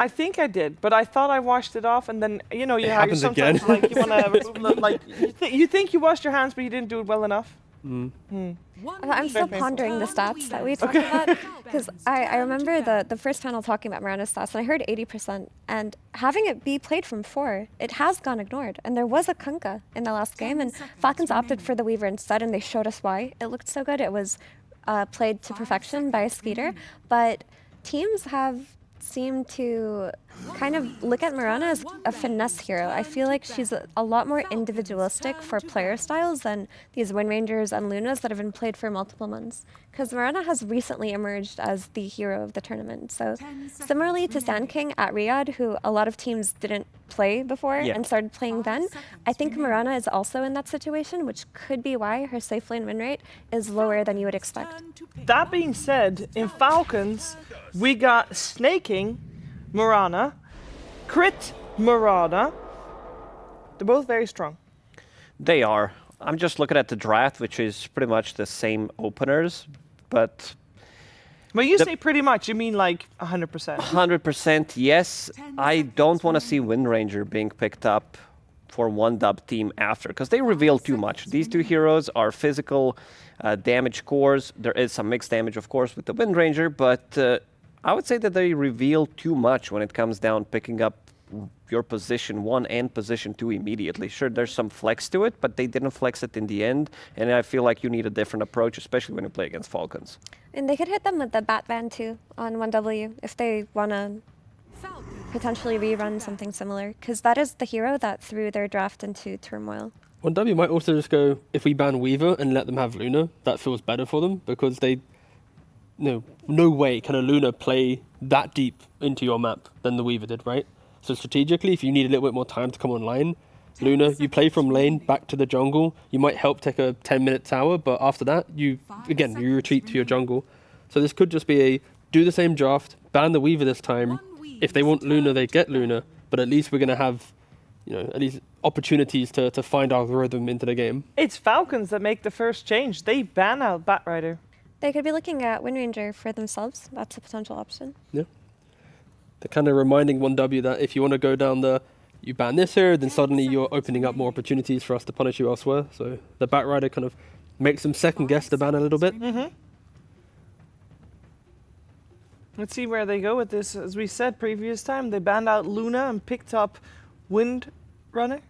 I think I did, but I thought I washed it off, and then you know It how you happens sometimes again. like you want to remove like you think you washed your hands, but you didn't do it well enough. I'm still pondering the stats that we talked about, because I remember the first panel talking about Mirana's stats, and I heard 80%, and having it be played from 4, it has gone ignored. And there was a Kunkka in the last game, and Falcons opted for the Weaver instead, and they showed us why. It looked so good. It was played to perfection by a Skeeter, but teams have seemed to kind of look at Mirana as a finesse hero. I feel like she's a lot more individualistic for player styles than these Windrangers and Lunas that have been played for multiple months. Because Mirana has recently emerged as the hero of the tournament. So similarly to Sand King at Riyadh, who a lot of teams didn't play before and started playing then, I think Mirana is also in that situation, which could be why her safe lane win rate is lower than you would expect. That being said, in Falcons, we got Snaking Mirana, Crit Mirana. They're both very strong. They are. I'm just looking at the draft, which is pretty much the same openers, but... When you say pretty much, you mean like 100%? 100% yes. I don't want to see Windranger being picked up for one dub team after, because they reveal too much. These two heroes are physical damage cores. There is some mixed damage, of course, with the Windranger, but I would say that they reveal too much when it comes down picking up your position 1 and position 2 immediately. Sure, there's some flex to it, but they didn't flex it in the end, and I feel like you need a different approach, especially when you play against Falcons. And they could hit them with the Bat Band too on 1W if they want to potentially rerun something similar, because that is the hero that threw their draft into turmoil. 1W might also just go, if we ban Weaver and let them have Luna, that feels better for them, because they... No way can a Luna play that deep into your map than the Weaver did, right? So strategically, if you need a little bit more time to come online, Luna, you play from lane back to the jungle. You might help take a 10-minute tower, but after that, you retreat to your jungle. So this could just be a do the same draft, ban the Weaver this time. If they want Luna, they get Luna, but at least we're going to have, at least opportunities to find our rhythm into the game. It's Falcons that make the first change. They ban out Batrider. They could be looking at Windranger for themselves. That's a potential option. Yeah. They're kind of reminding 1W that if you want to go down you ban this here, then suddenly you're opening up more opportunities for us to punish you elsewhere. So the Batrider kind of makes them second guess the ban a little bit. Let's see where they go with this. As we said previous time, they banned out Luna and picked up Windrunner.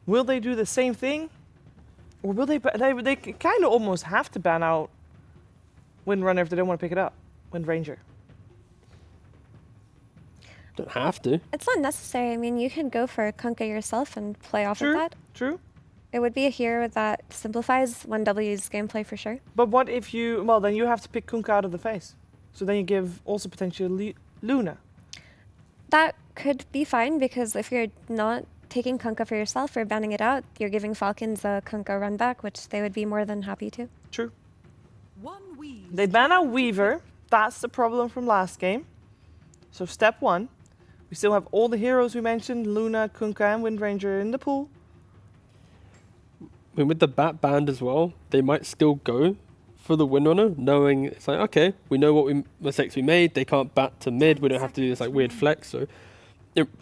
Will they do the same thing? Or will they kind of almost have to ban out Windrunner if they don't want to pick it up. Windranger. Don't have to. It's not necessary. I mean, you can go for Kunkka yourself and play off of that. True. It would be a hero that simplifies 1W's gameplay for sure. But what if then you have to pick Kunkka out of the face. So then you give also potentially Luna. That could be fine, because if you're not taking Kunkka for yourself or banning it out, you're giving Falcons a Kunkka run back, which they would be more than happy to. True. They ban out Weaver. That's the problem from last game. So step 1. We still have all the heroes we mentioned, Luna, Kunkka, and Windranger in the pool. I mean, with the Bat Band as well, they might still go for the Windrunner, knowing it's like, okay, we know what mistakes we made. They can't bat to mid. We don't have to do this like weird flex. So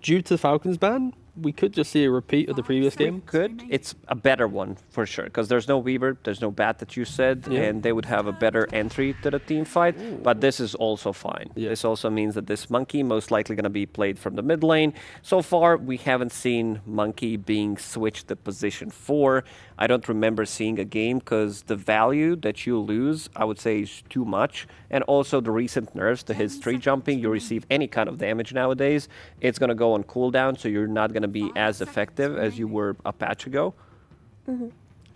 due to the Falcons ban, we could just see a repeat of the previous game. Could. It's a better one for sure, because there's no Weaver, there's no Bat that you said, Yeah. and they would have a better entry to the team fight. But this is also fine. This also means that this Monkey most likely going to be played from the mid lane. So far, we haven't seen Monkey being switched to position 4. I don't remember seeing a game, because the value that you lose, I would say, is too much. And also the recent nerfs to his tree jumping, you receive any kind of damage nowadays, it's going to go on cooldown, so you're not going to be as effective as you were a patch ago.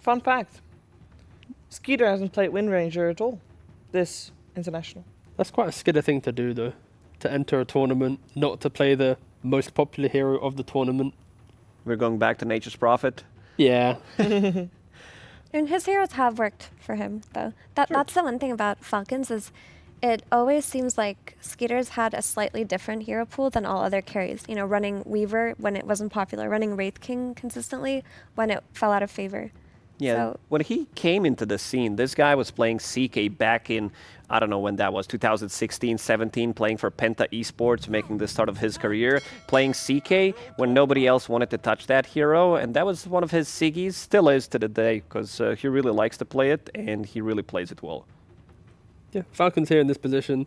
Fun fact. Skeeter hasn't played Wind Ranger at all this international. That's quite a skidder thing to do, though. To enter a tournament, not to play the most popular hero of the tournament. We're going back to Nature's Prophet. Yeah. And his heroes have worked for him, though. That's the one thing about Falcons is it always seems like Skeeter's had a slightly different hero pool than all other carries. You know, running Weaver when it wasn't popular, running Wraith King consistently when it fell out of favor. Yeah, So, when he came into the scene, this guy was playing CK back in, I don't know when that was, 2016, 17, playing for Penta Esports, making the start of his career, playing CK when nobody else wanted to touch that hero, and that was one of his Siggies, still is to the day, because he really likes to play it, and he really plays it well. Yeah, Falcons here in this position.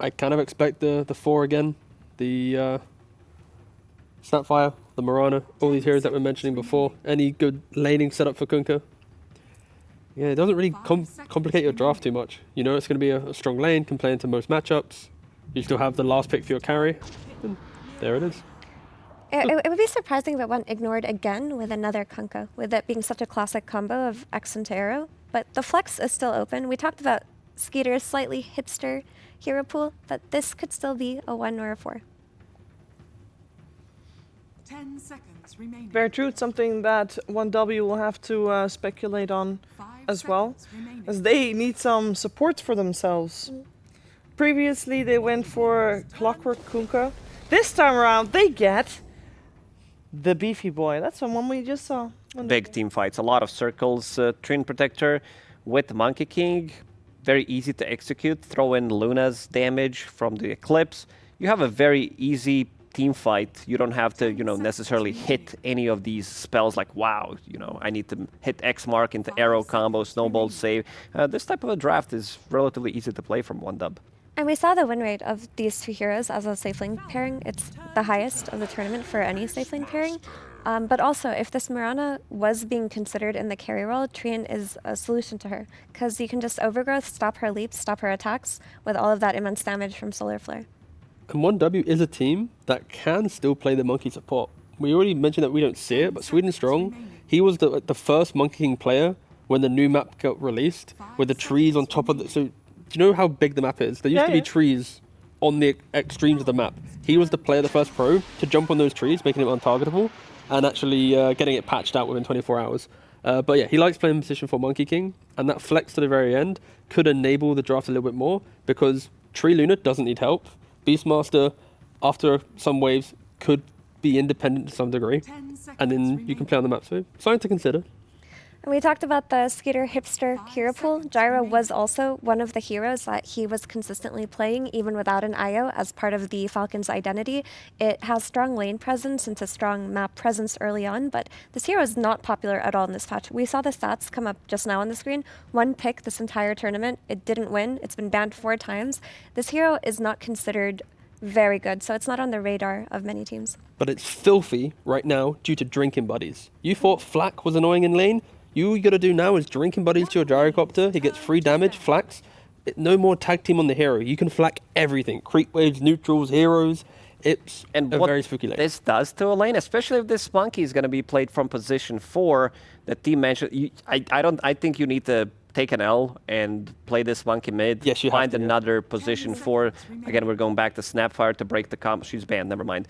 I kind of expect the 4 again. The Snapfire, the Mirana, all these heroes that we're mentioning before. Any good laning setup for Kunkka? Yeah, it doesn't really complicate your draft too much. You know it's going to be a strong lane, can play into most matchups. You still have the last pick for your carry. And there it is. it would be surprising if it went ignored again with another Kunkka, with it being such a classic combo of X and Arrow. But the flex is still open. We talked about Skeeter's slightly hipster hero pool, but this could still be a 1 or a 4. 10 seconds remaining. Very true. It's something that 1W will have to speculate on as well, as they need some support for themselves. Previously, they went for Clockwork Kunkka. This time around, they get the Beefy Boy. That's the one we just saw. Big team fights, a lot of circles, Trin Protector with Monkey King. Very easy to execute. Throw in Luna's damage from the Eclipse. You have a very easy team fight. You don't have to, necessarily hit any of these spells like, wow, I need to hit X mark into arrow combo, snowball save. This type of a draft is relatively easy to play from 1W. And we saw the win rate of these two heroes as a safe lane pairing. It's the highest of the tournament for any safe lane pairing. But also, if this Mirana was being considered in the carry role, Trian is a solution to her, because you can just overgrowth, stop her leaps, stop her attacks, with all of that immense damage from Solar Flare. And 1W is a team that can still play the Monkey support. We already mentioned that we don't see it, but Sweden Strong, he was the first Monkey King player when the new map got released, with the trees on top of the... So, do you know how big the map is? There used to be trees on the extremes of the map. He was the player, the first pro, to jump on those trees, making it untargetable, and actually getting it patched out within 24 hours. But yeah, he likes playing position for Monkey King, and that flex to the very end could enable the draft a little bit more, because Tree Luna doesn't need help. Beastmaster, after some waves, could be independent to some degree, and then you can play on the map. So, something to consider. And we talked about the Skeeter hipster hero pool. Gyro was also one of the heroes that he was consistently playing, even without an IO, as part of the Falcons' identity. It has strong lane presence and a strong map presence early on, but this hero is not popular at all in this patch. We saw the stats come up just now on the screen. 1 pick this entire tournament. It didn't win. It's been banned 4 times. This hero is not considered very good, so it's not on the radar of many teams. But it's filthy right now due to drinking buddies. You thought Flak was annoying in lane? You gotta do now is drinking buddies to your gyrocopter. He gets free damage, flaks. No more tag team on the hero. You can flak everything. Creep waves, neutrals, heroes. It's a very spooky lane. This does to a lane, especially if this Monkey is gonna be played from position 4. The team mentioned. I think you need to take an L and play this Monkey mid. Yes, you find have to, another position 4. Again, we're going back to Snapfire to break the comp. She's banned, never mind.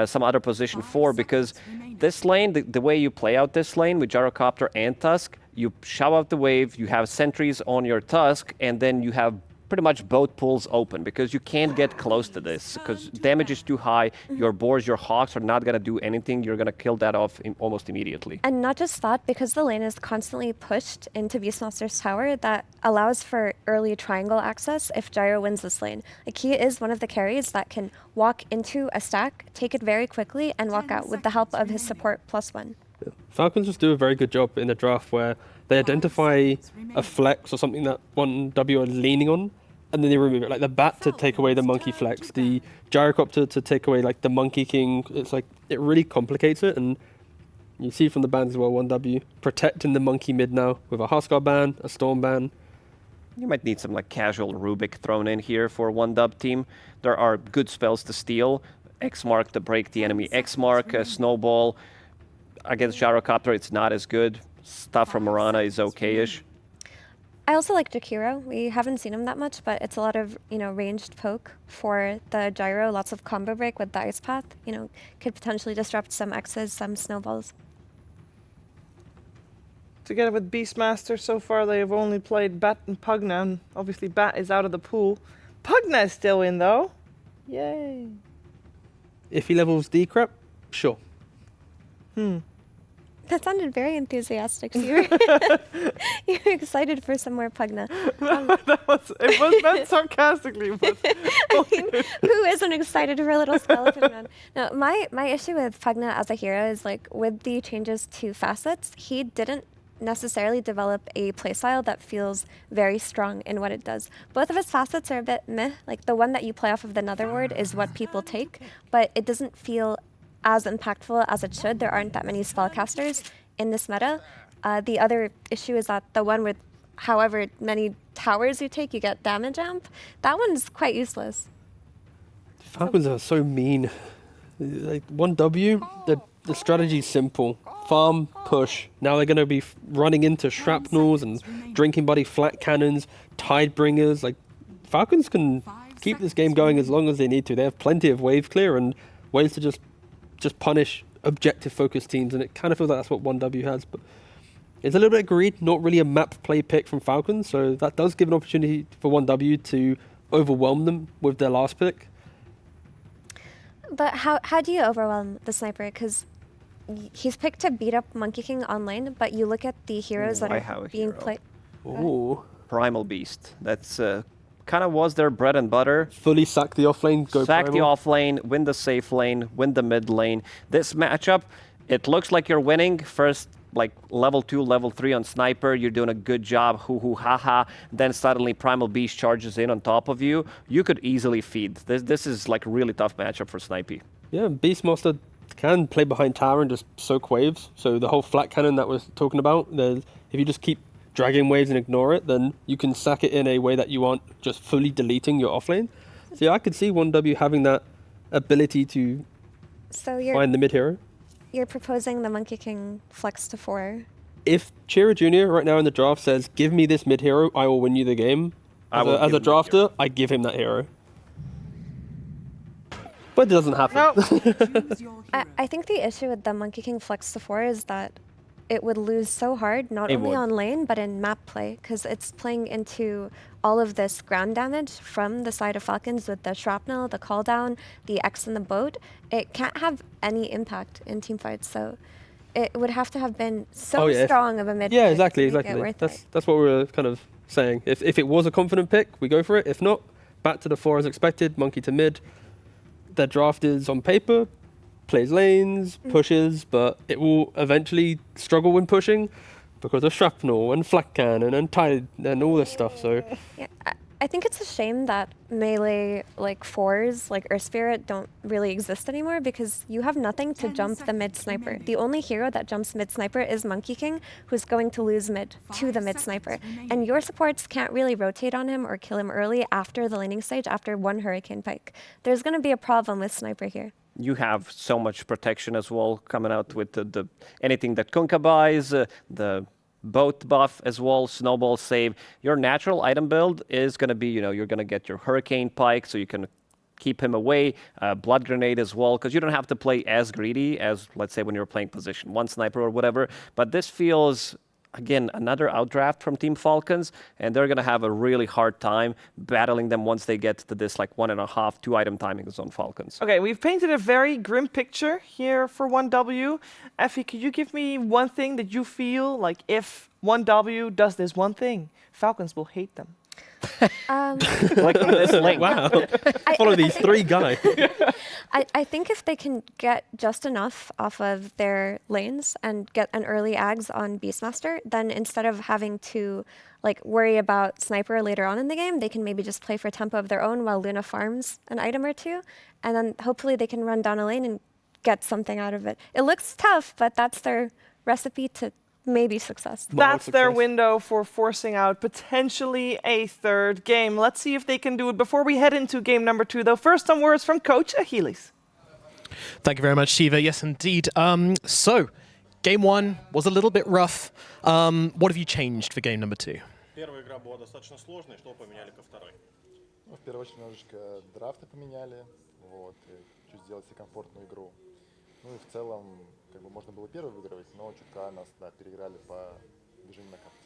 Some other position 4, because this lane, the way you play out this lane with Gyrocopter and Tusk, you shove out the wave, you have sentries on your Tusk, and then you have pretty much both pools open because you can't get close to this because damage is too high. Your boars, your hawks are not going to do anything. You're going to kill that off almost immediately. And not just that, because the lane is constantly pushed into Beastmaster's tower, that allows for early triangle access if Gyro wins this lane. Like, he is one of the carries that can walk into a stack, take it very quickly, and walk out with the help of his support +1. Yeah. Falcons just do a very good job in the draft where they identify a flex or something that 1W are leaning on, and then they remove it. Like the bat to take away the monkey flex, the gyrocopter to take away like the monkey king. It's like it really complicates it, and you see from the bans as well. 1W protecting the monkey mid now with a Huskar ban, a storm ban. You might need some like casual Rubik thrown in here for 1W team. There are good spells to steal. X mark to break the enemy. X mark, snowball. Against gyrocopter, it's not as good. Stuff from Muerta is okay-ish. I also like Jakiro. We haven't seen him that much, but it's a lot of, ranged poke for the gyro, lots of combo break with the ice path. Could potentially disrupt some X's, some snowballs. Together with Beastmaster, so far they have only played Bat and Pugna, and obviously Bat is out of the pool. Pugna is still in, though. Yay. If he levels Decrep, sure. That sounded very enthusiastic. So you're excited for some more Pugna. It was meant sarcastically. But who isn't excited for a little skeleton run? No, my issue with Pugna as a hero is like with the changes to facets, he didn't necessarily develop a playstyle that feels very strong in what it does. Both of his facets are a bit meh. Like the one that you play off of the Netherward is what people take, but it doesn't feel as impactful as it should. There aren't that many spellcasters in this meta. The other issue is that the one with however many towers you take, you get damage amp. That one's quite useless. Falcons are so mean. Like 1W, the strategy's simple. Farm, push. Now they're going to be running into shrapnels and drinking buddy flat cannons, tidebringers. Like Falcons can keep this game going as long as they need to. They have plenty of wave clear and ways to just punish objective focused teams, and it kind of feels like that's what 1W has, but it's a little bit of greed, not really a map play pick from Falcons, so that does give an opportunity for 1W to overwhelm them with their last pick. But how do you overwhelm the sniper? Because he's picked to beat up Monkey King on lane, but you look at the heroes that are being played. Ooh, Primal Beast. That's kind of was their bread and butter. Fully sack the offlane, go sack primal. the off lane, win the safe lane, win the mid lane. This matchup, it looks like you're winning. First, like level 2, level 3 on Sniper, you're doing a good job, hoo hoo ha ha. Then suddenly Primal Beast charges in on top of you. You could easily feed. This is like a really tough matchup for Snipey. Yeah, Beastmaster can play behind tower and just soak waves. So the whole flat cannon that we're talking about, if you just keep dragging waves and ignore it, then you can sack it in a way that you aren't just fully deleting your offlane. So yeah, I could see 1W having that ability to find the mid hero. You're proposing the Monkey King flex to 4. If Chira Jr. right now in the draft says, give me this mid hero, I will win you the game. As a drafter, I give him that hero. But it doesn't happen. I think the issue with the Monkey King flex to 4 is that it would lose so hard, not only on lane, but in map play, because it's playing into all of this ground damage from the side of Falcons with the shrapnel, the call down, the X in the boat. It can't have any impact in team fights, so it would have to have been so strong of a mid. Yeah, exactly. That's what we're kind of saying. If it was a confident pick, we go for it. If not, back to the 4 as expected, monkey to mid. Their draft is on paper, plays lanes, pushes, but it will eventually struggle when pushing because of shrapnel and flak cannon and tide and all this stuff. So yeah, I think it's a shame that melee like 4s like Earth Spirit don't really exist anymore because you have nothing to jump the mid sniper. The only hero that jumps mid sniper is Monkey King, who's going to lose mid to the mid sniper. And your supports can't really rotate on him or kill him early after the laning stage, after one Hurricane Pike. There's going to be a problem with sniper here. You have so much protection as well coming out with the anything that Kunkka buys, the boat buff as well, snowball save. Your natural item build is going to be, you're going to get your Hurricane Pike so you can keep him away, Blood Grenade as well, because you don't have to play as greedy as, let's say, when you're playing position 1 sniper or whatever. But this feels again, another outdraft from Team Falcons, and they're going to have a really hard time battling them once they get to this like 1.5, 2 item timings on Falcons. Okay, we've painted a very grim picture here for 1W. Effie, could you give me one thing that you feel like if 1W does this one thing, Falcons will hate them? Like this link. Wow. Follow these 3 guys. I think if they can get just enough off of their lanes and get an early ags on Beastmaster, then instead of having to like worry about Sniper later on in the game, they can maybe just play for tempo of their own while Luna farms an item or 2, and then hopefully they can run down a lane and get something out of it. It looks tough, but that's their recipe to maybe success. That's their window for forcing out potentially a 3rd game. Let's see if they can do it before we head into game number 2, though. First, some words from Coach Achilles. Thank you very much, Shiva. Yes, indeed. So, game 1 was a little bit rough. What have you changed for game number 2? Первая игра была достаточно сложной, что поменяли ко второй? Ну, в первую очередь, немножечко драфты поменяли, вот, и чуть сделать себе комфортную игру. Ну и в целом, как бы можно было первый выигрывать, но чутка нас, да, переиграли по движению на карте.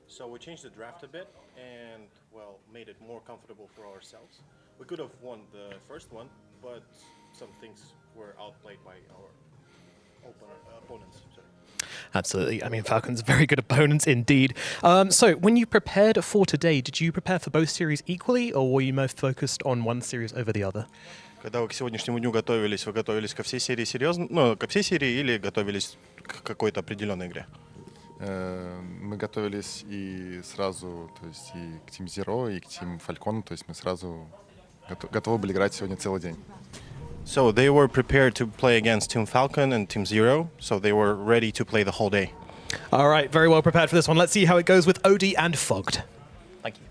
So we changed the draft a bit and, well, made it more comfortable for ourselves. We could have won the first one, but some things were outplayed by our opponents. Sorry. Absolutely. I mean, Falcons are very good opponents indeed. So, when you prepared for today, did you prepare for both series equally, or were you most focused on one series over the other? Когда вы к сегодняшнему дню готовились, вы готовились ко всей серии серьезно, ну, ко всей серии или готовились к какой-то определенной игре? Мы готовились и сразу, то есть и к Team Zero, и к Team Falcon, то есть мы сразу готовы были играть сегодня целый день. So they were prepared to play against Team Falcon and Team Zero, so they were ready to play the whole day. All right, very well prepared for this one. Let's see how it goes with Odie and Fogged. Thank you.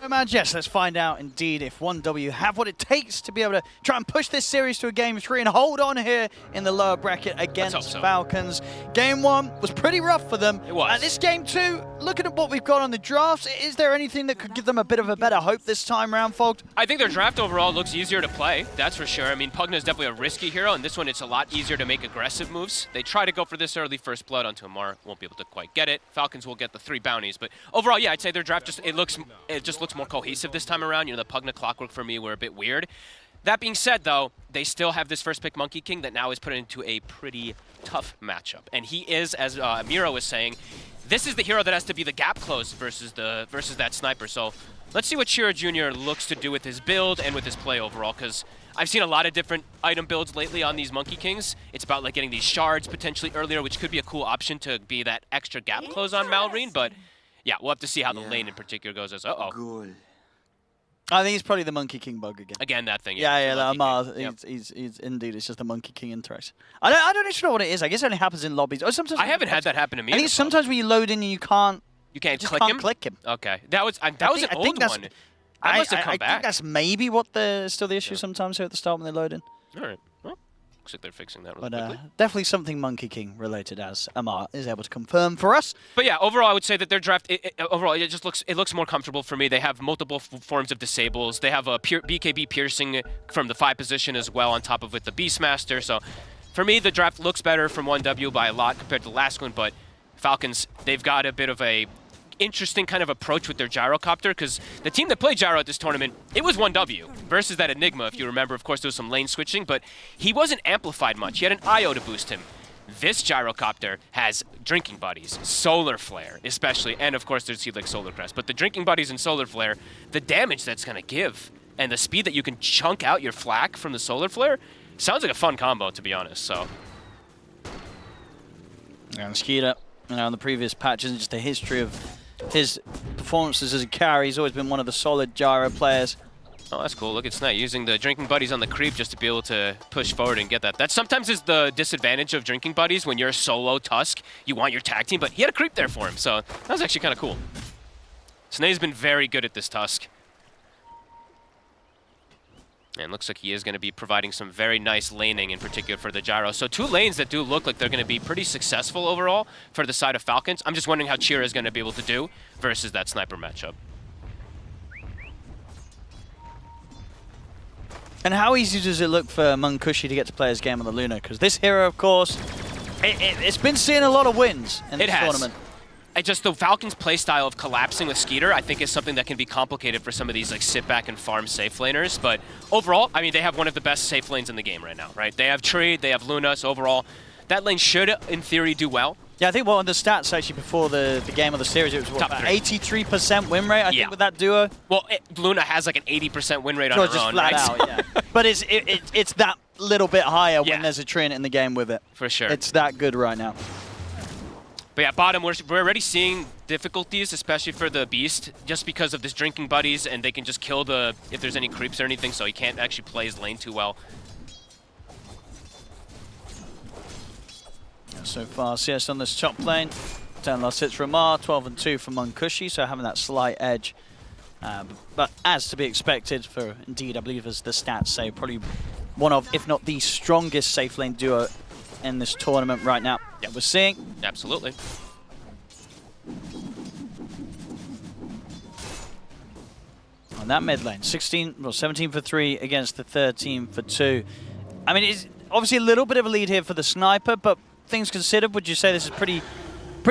Match, yes, let's find out indeed if 1W have what it takes to be able to try and push this series to a game 3 and hold on here in the lower bracket against Falcons. Game 1 was pretty rough for them. It was. This game 2, looking at what we've got on the drafts, is there anything that could give them a bit of a better hope this time round, Fogged? I think their draft overall looks easier to play, that's for sure. I mean, Pugna is definitely a risky hero, and this one it's a lot easier to make aggressive moves. They try to go for this early first blood onto Amar, won't be able to quite get it. Falcons will get the 3 bounties, but overall, yeah, I'd say their draft just looks more cohesive this time around. You know, the Pugna clockwork for me were a bit weird. That being said, though, they still have this first pick Monkey King that now is put into a pretty tough matchup, and he is, as Miro was saying, this is the hero that has to be the gap close versus that sniper. So let's see what Shira Jr. looks to do with his build and with his play overall, because I've seen a lot of different item builds lately on these Monkey Kings. It's about like getting these shards potentially earlier, which could be a cool option to be that extra gap close on Malrine, but yeah, we'll have to see how the lane in particular goes as I think it's probably the Monkey King bug again. Again, that thing. Yeah, Amar, he's indeed, it's just the Monkey King interaction. I don't actually know what it is. I guess it only happens in lobbies. Or sometimes I haven't had that happen to me. I think sometimes when you load in and you can't click him. Okay, that was an old one. I must have come back. I think that's maybe what still the issue sometimes here at the start when they load in. All right. Well, looks like they're fixing that really But quickly. definitely something Monkey King related, as Amar is able to confirm for us. But yeah, overall, I would say that their draft, overall, it looks more comfortable for me. They have multiple forms of disables. They have a BKB piercing from the 5 position as well, on top of with the Beastmaster. So for me, the draft looks better from 1W by a lot compared to the last one. But Falcons, they've got a bit of a interesting kind of approach with their gyrocopter, because the team that played gyro at this tournament, it was 1W versus that Enigma, if you remember. Of course, there was some lane switching, but he wasn't amplified much. He had an IO to boost him. This gyrocopter has drinking buddies, solar flare especially, and of course there's like solar crest. But the drinking buddies and solar flare, the damage that's gonna give, and the speed that you can chunk out your flak from the solar flare, sounds like a fun combo, to be honest. So, And Skeeter, in the previous patches, just a history of his performances as a carry. He's always been one of the solid gyro players. oh, that's cool. Look at Snite using the drinking buddies on the creep just to be able to push forward and get that. That sometimes is the disadvantage of drinking buddies when you're a solo Tusk. You want your tag team, but he had a creep there for him, so that was actually kind of cool. Snae's been very good at this Tusk. And looks like he is going to be providing some very nice laning, in particular for the gyro. So 2 lanes that do look like they're going to be pretty successful overall for the side of Falcons. I'm just wondering how Chira is going to be able to do versus that sniper matchup. And how easy does it look for Munkushi to get to play his game on the Luna? Because this hero, of course, It's been seeing a lot of wins in this tournament. Just the Falcons' playstyle of collapsing with Skeeter, I think, is something that can be complicated for some of these like sit back and farm safe laners. But overall, I mean, they have one of the best safe lanes in the game right now, right? They have Tree, they have Luna, so overall, that lane should, in theory, do well. Yeah, I think on the stats actually before the game of the series, it was what, about 83% win rate, I think, with that duo. Well, Luna has like an 80% win rate on her just own, flat right? out, yeah. But it's that little bit higher when there's a Tree in the game with it. For sure. It's that good right now. But yeah, bottom, we're already seeing difficulties, especially for the Beast, just because of this drinking buddies, and they can just kill if there's any creeps or anything, so he can't actually play his lane too well. So far, CS on this top lane. 10 lost hits from Mar, 12 and 2 from Munkushi, so having that slight edge. But as to be expected for, indeed, I believe as the stats say, probably one of, if not the strongest safe lane duo in this tournament right now that we're seeing. Absolutely. On that mid lane, 17 for 3 against the 13 for 2. I mean, it's obviously a little bit of a lead here for the sniper, but things considered, would you say this is pretty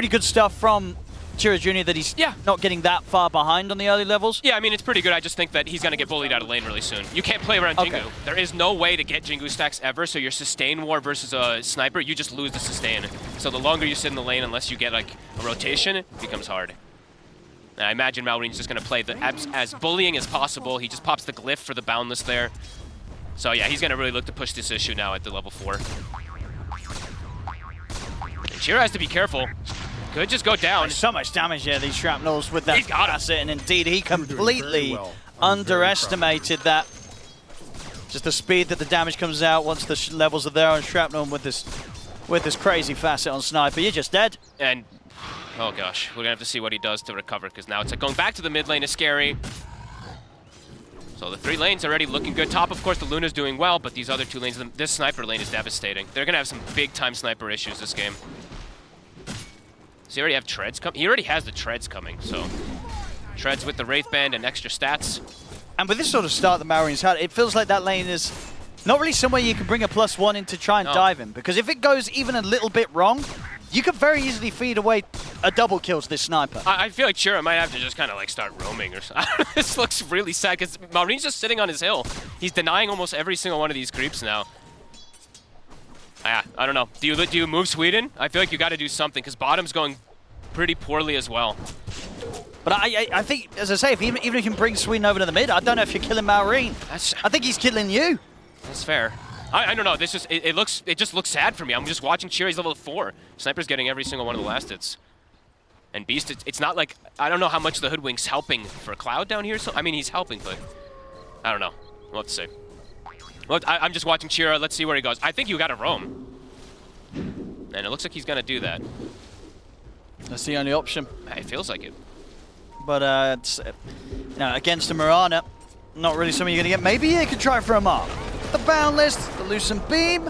good stuff from Chira Jr. that he's not getting that far behind on the early levels? Yeah, I mean, it's pretty good. I just think that he's going to get bullied out of lane really soon. You can't play around Jingu. There is no way to get Jingu stacks ever, so your sustain war versus a sniper, you just lose the sustain. So the longer you sit in the lane, unless you get like a rotation, it becomes hard. And I imagine Malreen's just going to play as bullying as possible. He just pops the glyph for the boundless there. So yeah, he's going to really look to push this issue now at the level 4. And Chira has to be careful. Could just go down. There's so much damage here, these shrapnels with that asset, and indeed he completely underestimated that. Just the speed that the damage comes out once the levels are there on shrapnel, and with this crazy facet on sniper, you're just dead. And oh gosh, we're gonna have to see what he does to recover, because now it's like going back to the mid lane is scary. So the 3 lanes already looking good. Top, of course, the Luna's doing well, but these other 2 lanes, this sniper lane is devastating. They're gonna have some big time sniper issues this game. Does he already have treads coming? He already has the treads coming, so treads with the Wraith Band and extra stats. And with this sort of start that Malreen's had, it feels like that lane is not really somewhere you can bring a +1 in to try and dive in, because if it goes even a little bit wrong, you could very easily feed away a double kill to this sniper. I feel like Chira might have to just kind of like start roaming or something. This looks really sad, because Malreen's just sitting on his hill. He's denying almost every single one of these creeps now. I don't know. Do you move Sweden? I feel like you got to do something, because bottom's going pretty poorly as well. But I think, as I say, if even if you can bring Sweden over to the mid, I don't know if you're killing Malreen. I think he's killing you. That's fair. I don't know. This just it just looks sad for me. I'm just watching Chira. He's level 4. Sniper's getting every single one of the last hits. And Beast, it's not like, I don't know how much the Hoodwink's helping for Cloud down here. So I mean, he's helping, but I don't know. We'll have to see. Well, I'm just watching Chira. Let's see where he goes. I think you got to roam. And it looks like he's going to do that. That's the only option. It feels like it. But it's, you know, against a Mirana, not really something you're going to get. Maybe you could try for a mark. The Boundless, the Lucent Beam,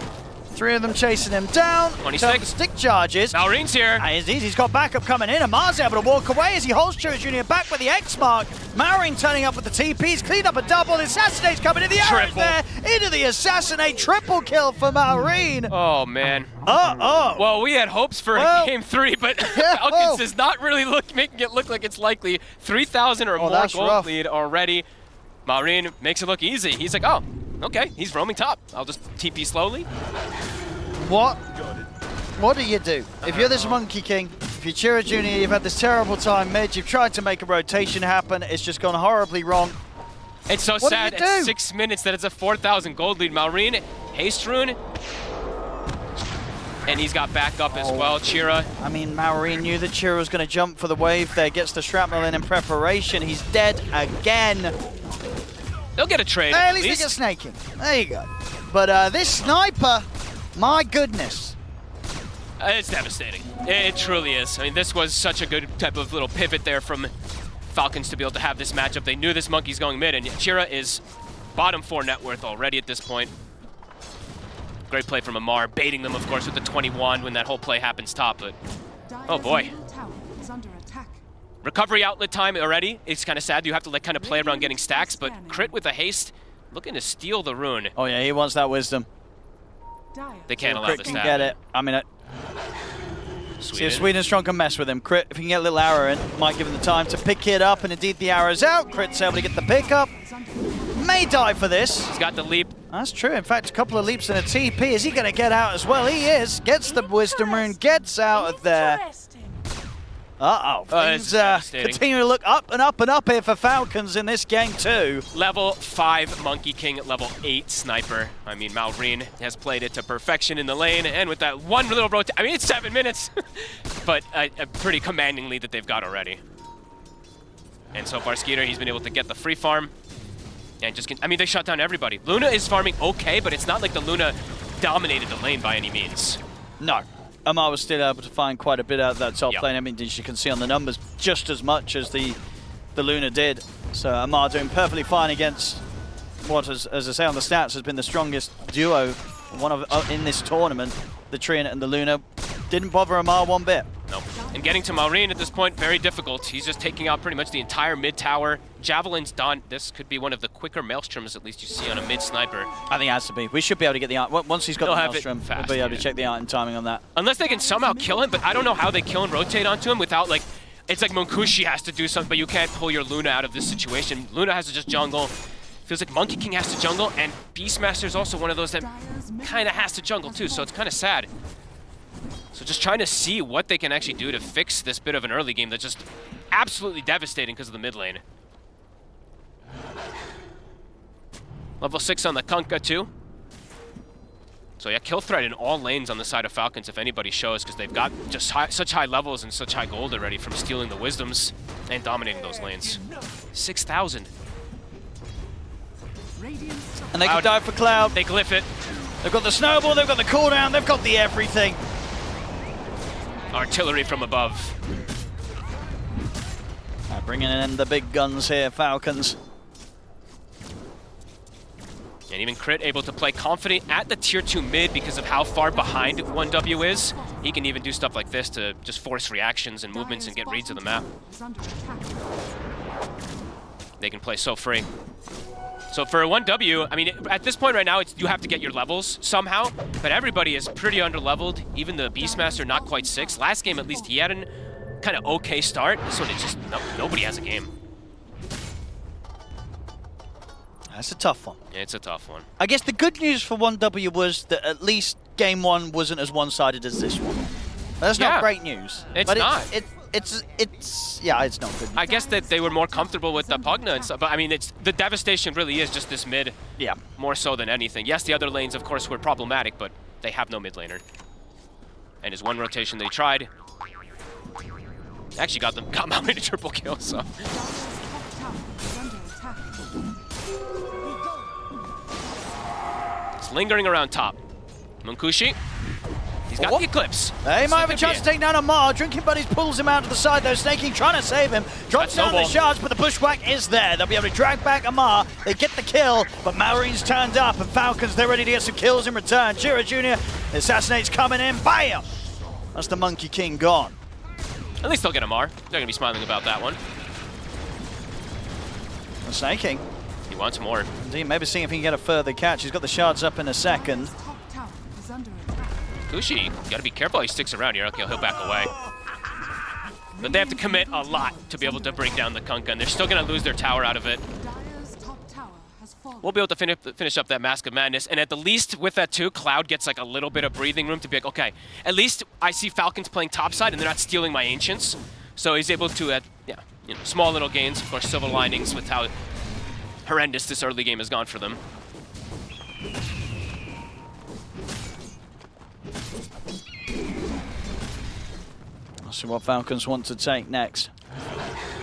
3 of them chasing him down. 26. Stick charges. Malreen's here. He's got backup coming in, and Mars able to walk away as he holds Chira Jr. back with the X mark. Malreen turning up with the TPs, cleaned up a double. Assassinate's coming in, the arrows there into the Assassinate. Triple kill for Malreen. Oh, man. Well, we had hopes for game 3, but Falcons is not really making it look like it's likely. 3,000 or more gold lead already. Malreen makes it look easy. He's like, oh, okay, he's roaming top. I'll just TP slowly. What do you do? If you're this Monkey King, if you're Chira Jr., you've had this terrible time mid, you've tried to make a rotation happen, it's just gone horribly wrong. It's so sad at 6 minutes that it's a 4,000 gold lead. Malreen, Haste Rune, and he's got backup as well, Chira. I mean, Malreen knew that Chira was going to jump for the wave there, gets the shrapnel in preparation. He's dead again. They'll get a trade. At least they get snaking. There you go. But this sniper, my goodness. It's devastating. It truly is. I mean, this was such a good type of little pivot there from Falcons to be able to have this matchup. They knew this monkey's going mid, and Chira is bottom 4 net worth already at this point. Great play from Amar, baiting them, of course, with the 21 when that whole play happens top, but oh boy. Recovery outlet time already. It's kind of sad. You have to like kind of play around getting stacks, but Crit with a haste, looking to steal the rune. Oh yeah, he wants that wisdom. They can't allow Crit this can to get happen. it. I mean, See if Sweden Strong can mess with him. Crit, if he can get a little arrow in, might give him the time to pick it up, and indeed the arrow's out. Crit's able to get the pick up. May die for this. He's got the leap. That's true. In fact, a couple of leaps and a TP. Is he going to get out as well? He is. Gets the Wisdom Rune, gets out of there. Uh-oh. Things continue to look up and up and up here for Falcons in this game too. Level 5 Monkey King, level 8 Sniper. I mean, Maureen has played it to perfection in the lane, and with that one little rotation, I mean, it's 7 minutes, but pretty commanding lead that they've got already. And so far, Skeeter, he's been able to get the free farm, and just, I mean, they shut down everybody. Luna is farming okay, but it's not like the Luna dominated the lane by any means. No. Amar was still able to find quite a bit out of that top lane. I mean, as you can see on the numbers, just as much as the Luna did. So Amar doing perfectly fine against what, as I say on the stats, has been the strongest duo in this tournament. The Treant and the Luna didn't bother Amar one bit. No. And getting to Maureen at this point, very difficult. He's just taking out pretty much the entire mid tower. Javelin's done. This could be one of the quicker Maelstroms, at least you see on a mid sniper. I think it has to be. We should be able to get the art. Once he's got the Maelstrom, we'll be able to check the art and timing on that. Unless they can somehow kill him, but I don't know how they kill and rotate onto him without, like, it's like Monkushi has to do something, but you can't pull your Luna out of this situation. Luna has to just jungle. Feels like Monkey King has to jungle, and Beastmaster is also one of those that kind of has to jungle too, so it's kind of sad. So just trying to see what they can actually do to fix this bit of an early game that's just absolutely devastating because of the mid lane. Level 6 on the Kunkka too. So yeah, kill threat in all lanes on the side of Falcons if anybody shows, because they've got just such high levels and such high gold already from stealing the wisdoms and dominating those lanes. 6,000. And they can dive for Cloud. They glyph it. They've got the snowball, they've got the cooldown, they've got the everything. Artillery from above. Bringing in the big guns here, Falcons. And even Crit able to play confident at the tier 2 mid because of how far behind 1W is. He can even do stuff like this to just force reactions and movements and get reads of the map. They can play so free. So for a 1W, I mean, at this point right now, you have to get your levels somehow, but everybody is pretty under-leveled. Even the Beastmaster, not quite 6. Last game, at least, he had an kind of okay start. This one, it's just, nobody has a game. That's a tough one. Yeah, it's a tough one. I guess the good news for 1W was that at least game 1 wasn't as one-sided as this one. That's not great news. It's not. Yeah, it's not good. I guess that they were more comfortable with the Pugna and stuff, but I mean, the devastation really is just this mid. Yeah. More so than anything. Yes, the other lanes, of course, were problematic, but they have no mid laner. And his one rotation they tried actually got Maui to triple kill, so. It's lingering around top. Munkushi. He's got the Eclipse. He might have a chance to take down Amar. Drinking Buddies pulls him out to the side though. Snaking trying to save him. Drops down the shards, but the bushwhack is there. They'll be able to drag back Amar. They get the kill, but Maureen's turned up, and Falcons, they're ready to get some kills in return. Jira Jr. Assassinate's coming in. Bam! That's the Monkey King gone. At least they'll get Amar. They're going to be smiling about that one. The Snaking. He wants more. Indeed, maybe seeing if he can get a further catch. He's got the shards up in a second. Kushi, gotta be careful, he sticks around here. Okay, he'll back away. But they have to commit a lot to be able to bring down the Kunkka, and they're still gonna lose their tower out of it. We'll be able to finish up that Mask of Madness, and at the least with that too, Cloud gets like a little bit of breathing room to be like, okay, at least I see Falcons playing topside and they're not stealing my Ancients. So he's able to, small little gains, of course, silver linings with how horrendous this early game has gone for them. Let's see what Falcons want to take next.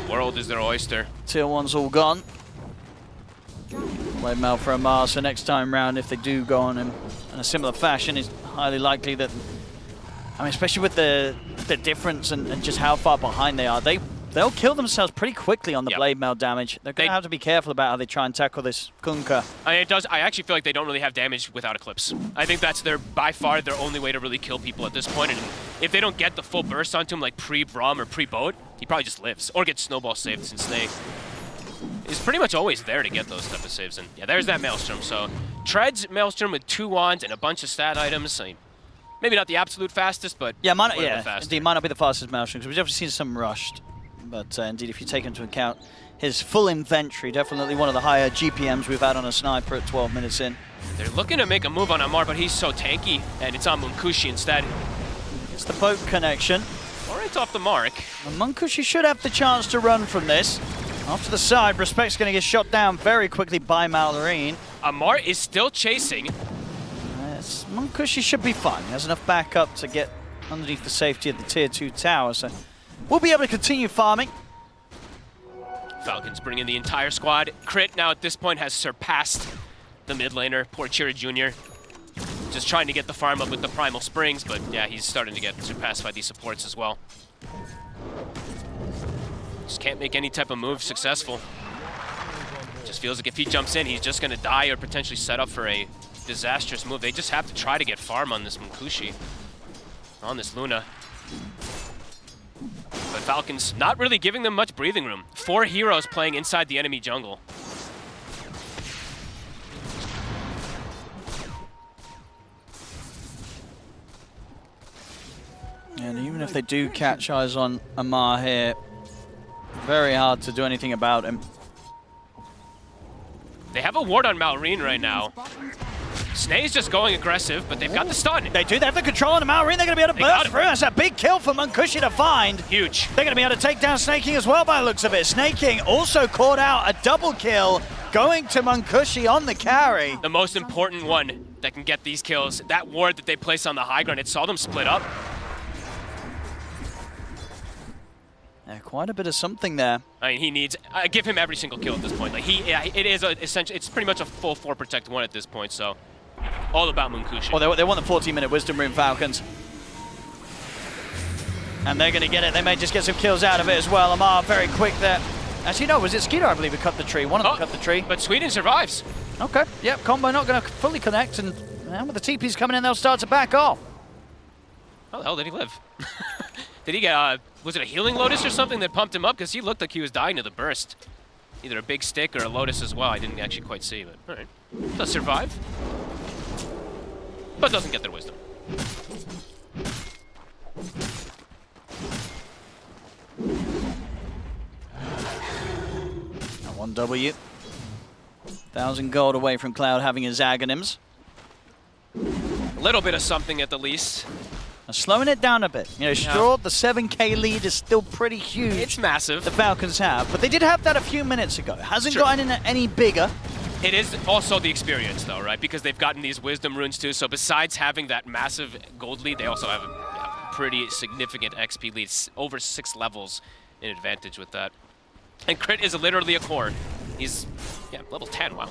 World is their oyster. Tier 1's all gone. Blade Mail for Amar, so next time round, if they do go on in a similar fashion, it's highly likely that, I mean, especially with the difference and just how far behind they are, they'll kill themselves pretty quickly on the Blade Mail damage. They're going to have to be careful about how they try and tackle this Kunkka. I actually feel like they don't really have damage without Eclipse. I think that's by far their only way to really kill people at this point. And if they don't get the full burst onto him like pre-Braum or pre-Boat, he probably just lives. Or gets Snowball saved since they is pretty much always there to get those type of saves. And yeah, there's that Maelstrom. So Tread's Maelstrom with 2 wands and a bunch of stat items. Maybe not the absolute fastest, but yeah, one of the fastest. indeed, might not be the fastest Maelstrom, because we've definitely seen some rushed. But indeed, if you take into account his full inventory, definitely one of the higher GPMs we've had on a sniper at 12 minutes in. They're looking to make a move on Amar, but he's so tanky, and it's on Munkushi instead. It's the poke connection. All right, off the mark. And Munkushi should have the chance to run from this. Off to the side, Respect's going to get shot down very quickly by Malorine. Amar is still chasing. Munkushi should be fine. He has enough backup to get underneath the safety of the tier 2 tower, so we'll be able to continue farming. Falcons bring in the entire squad. Crit now at this point has surpassed the mid laner, poor Chira Jr. Just trying to get the farm up with the Primal Springs, but yeah, he's starting to get surpassed by these supports as well. Just can't make any type of move successful. Just feels like if he jumps in, he's just going to die or potentially set up for a disastrous move. They just have to try to get farm on this Munkushi, on this Luna. But Falcons not really giving them much breathing room. 4 heroes playing inside the enemy jungle. And even if they do catch eyes on Amar here, very hard to do anything about him. They have a ward on Malorine right now. Snae's just going aggressive, but they've got the stun. They do. They have the control on Malorine. They're going to be able to burst through. That's a big kill for Munkushi to find. Huge. They're going to be able to take down Snake King as well by the looks of it. Snake King also caught out a double kill going to Munkushi on the carry. The most important one that can get these kills, that ward that they place on the high ground, it saw them split up. Yeah, quite a bit of something there. I mean, he needs, give him every single kill at this point. Like it is essentially, it's pretty much a full 4 protect 1 at this point, so all about Munkushi. Oh, they want the 14-minute Wisdom Rune, Falcons. And they're going to get it. They may just get some kills out of it as well. Amar very quick there. Actually, no, was it Skeeter, I believe, who cut the tree? One of them cut the tree. But Sweden survives. Okay, yep, combo not going to fully connect, and with the TPs coming in, they'll start to back off. How the hell did he live? Did he get, was it a healing Lotus or something that pumped him up? Because he looked like he was dying to the burst. Either a big stick or a Lotus as well. I didn't actually quite see, but all right. Does survive. But doesn't get their wisdom. Now 1W. 1,000 gold away from Cloud having his Aghanims. A little bit of something at the least. Now slowing it down a bit. You know, sure, the 7k lead is still pretty huge. It's massive. The Falcons have, but they did have that a few minutes ago. It hasn't gotten any bigger. It is also the experience, though, right? Because they've gotten these wisdom runes, too. So besides having that massive gold lead, they also have a pretty significant XP lead. Over 6 levels in advantage with that. And Crit is literally a core. He's, level 10, wow.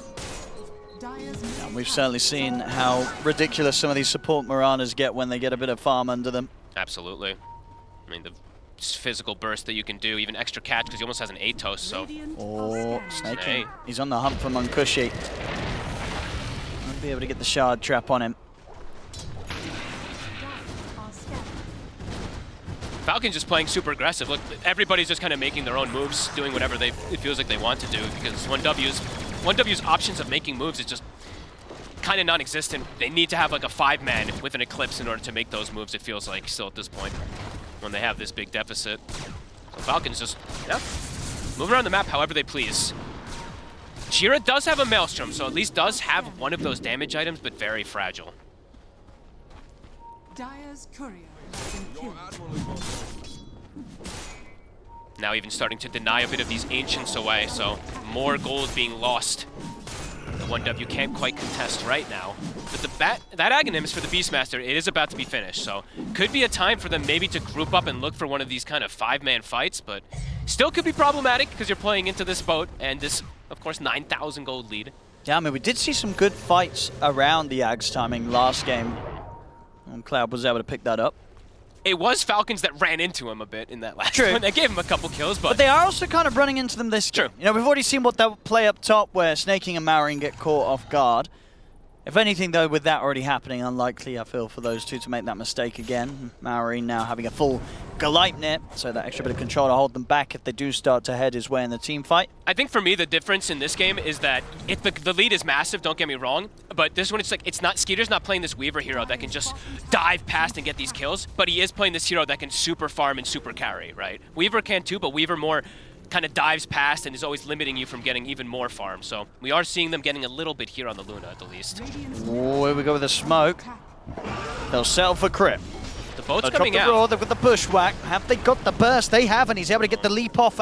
And we've certainly seen how ridiculous some of these support Moranas get when they get a bit of farm under them. Absolutely. I mean, the physical burst that you can do, even extra catch, because he almost has an Atos, so... Oh, Snake King. He's on the hunt for Munkushi. Won't be able to get the shard trap on him. Falcon's just playing super aggressive. Look, everybody's just kind of making their own moves, doing whatever it feels like they want to do, because 1W's options of making moves is just kind of non-existent. They need to have like a 5-man with an Eclipse in order to make those moves, it feels like, still at this point, when they have this big deficit. So Falcons just, move around the map however they please. Chira does have a Maelstrom, so at least does have one of those damage items, but very fragile. Dire's courier has been killed. Now even starting to deny a bit of these Ancients away, so more gold being lost. The 1W can't quite contest right now. But that Aghanims for the Beastmaster, it is about to be finished, so could be a time for them maybe to group up and look for one of these kind of 5-man fights, but still could be problematic because you're playing into this boat and this, of course, 9,000 gold lead. Yeah, I mean, we did see some good fights around the Aghs timing last game. And Cloud was able to pick that up. It was Falcons that ran into him a bit in that last one. They gave him a couple kills, but they are also kind of running into them this game. You know, we've already seen what that play up top where Snake King and Malorine get caught off guard. If anything, though, with that already happening, unlikely, I feel, for those two to make that mistake again. Maori now having a full Gleipnir, so that extra bit of control to hold them back if they do start to head his way in the team fight. I think for me, the difference in this game is that if the lead is massive, don't get me wrong, but this one, it's like, it's not, Skeeter's not playing this Weaver hero that can just dive past and get these kills, but he is playing this hero that can super farm and super carry, right? Weaver can too, but Weaver more kind of dives past and is always limiting you from getting even more farm. So we are seeing them getting a little bit here on the Luna at the least. Oh, here we go with the smoke. They'll settle for crit. The boat's They'll coming drop the out. roar, they've got the bushwhack. Have they got the burst? They have, and he's able to get the leap off.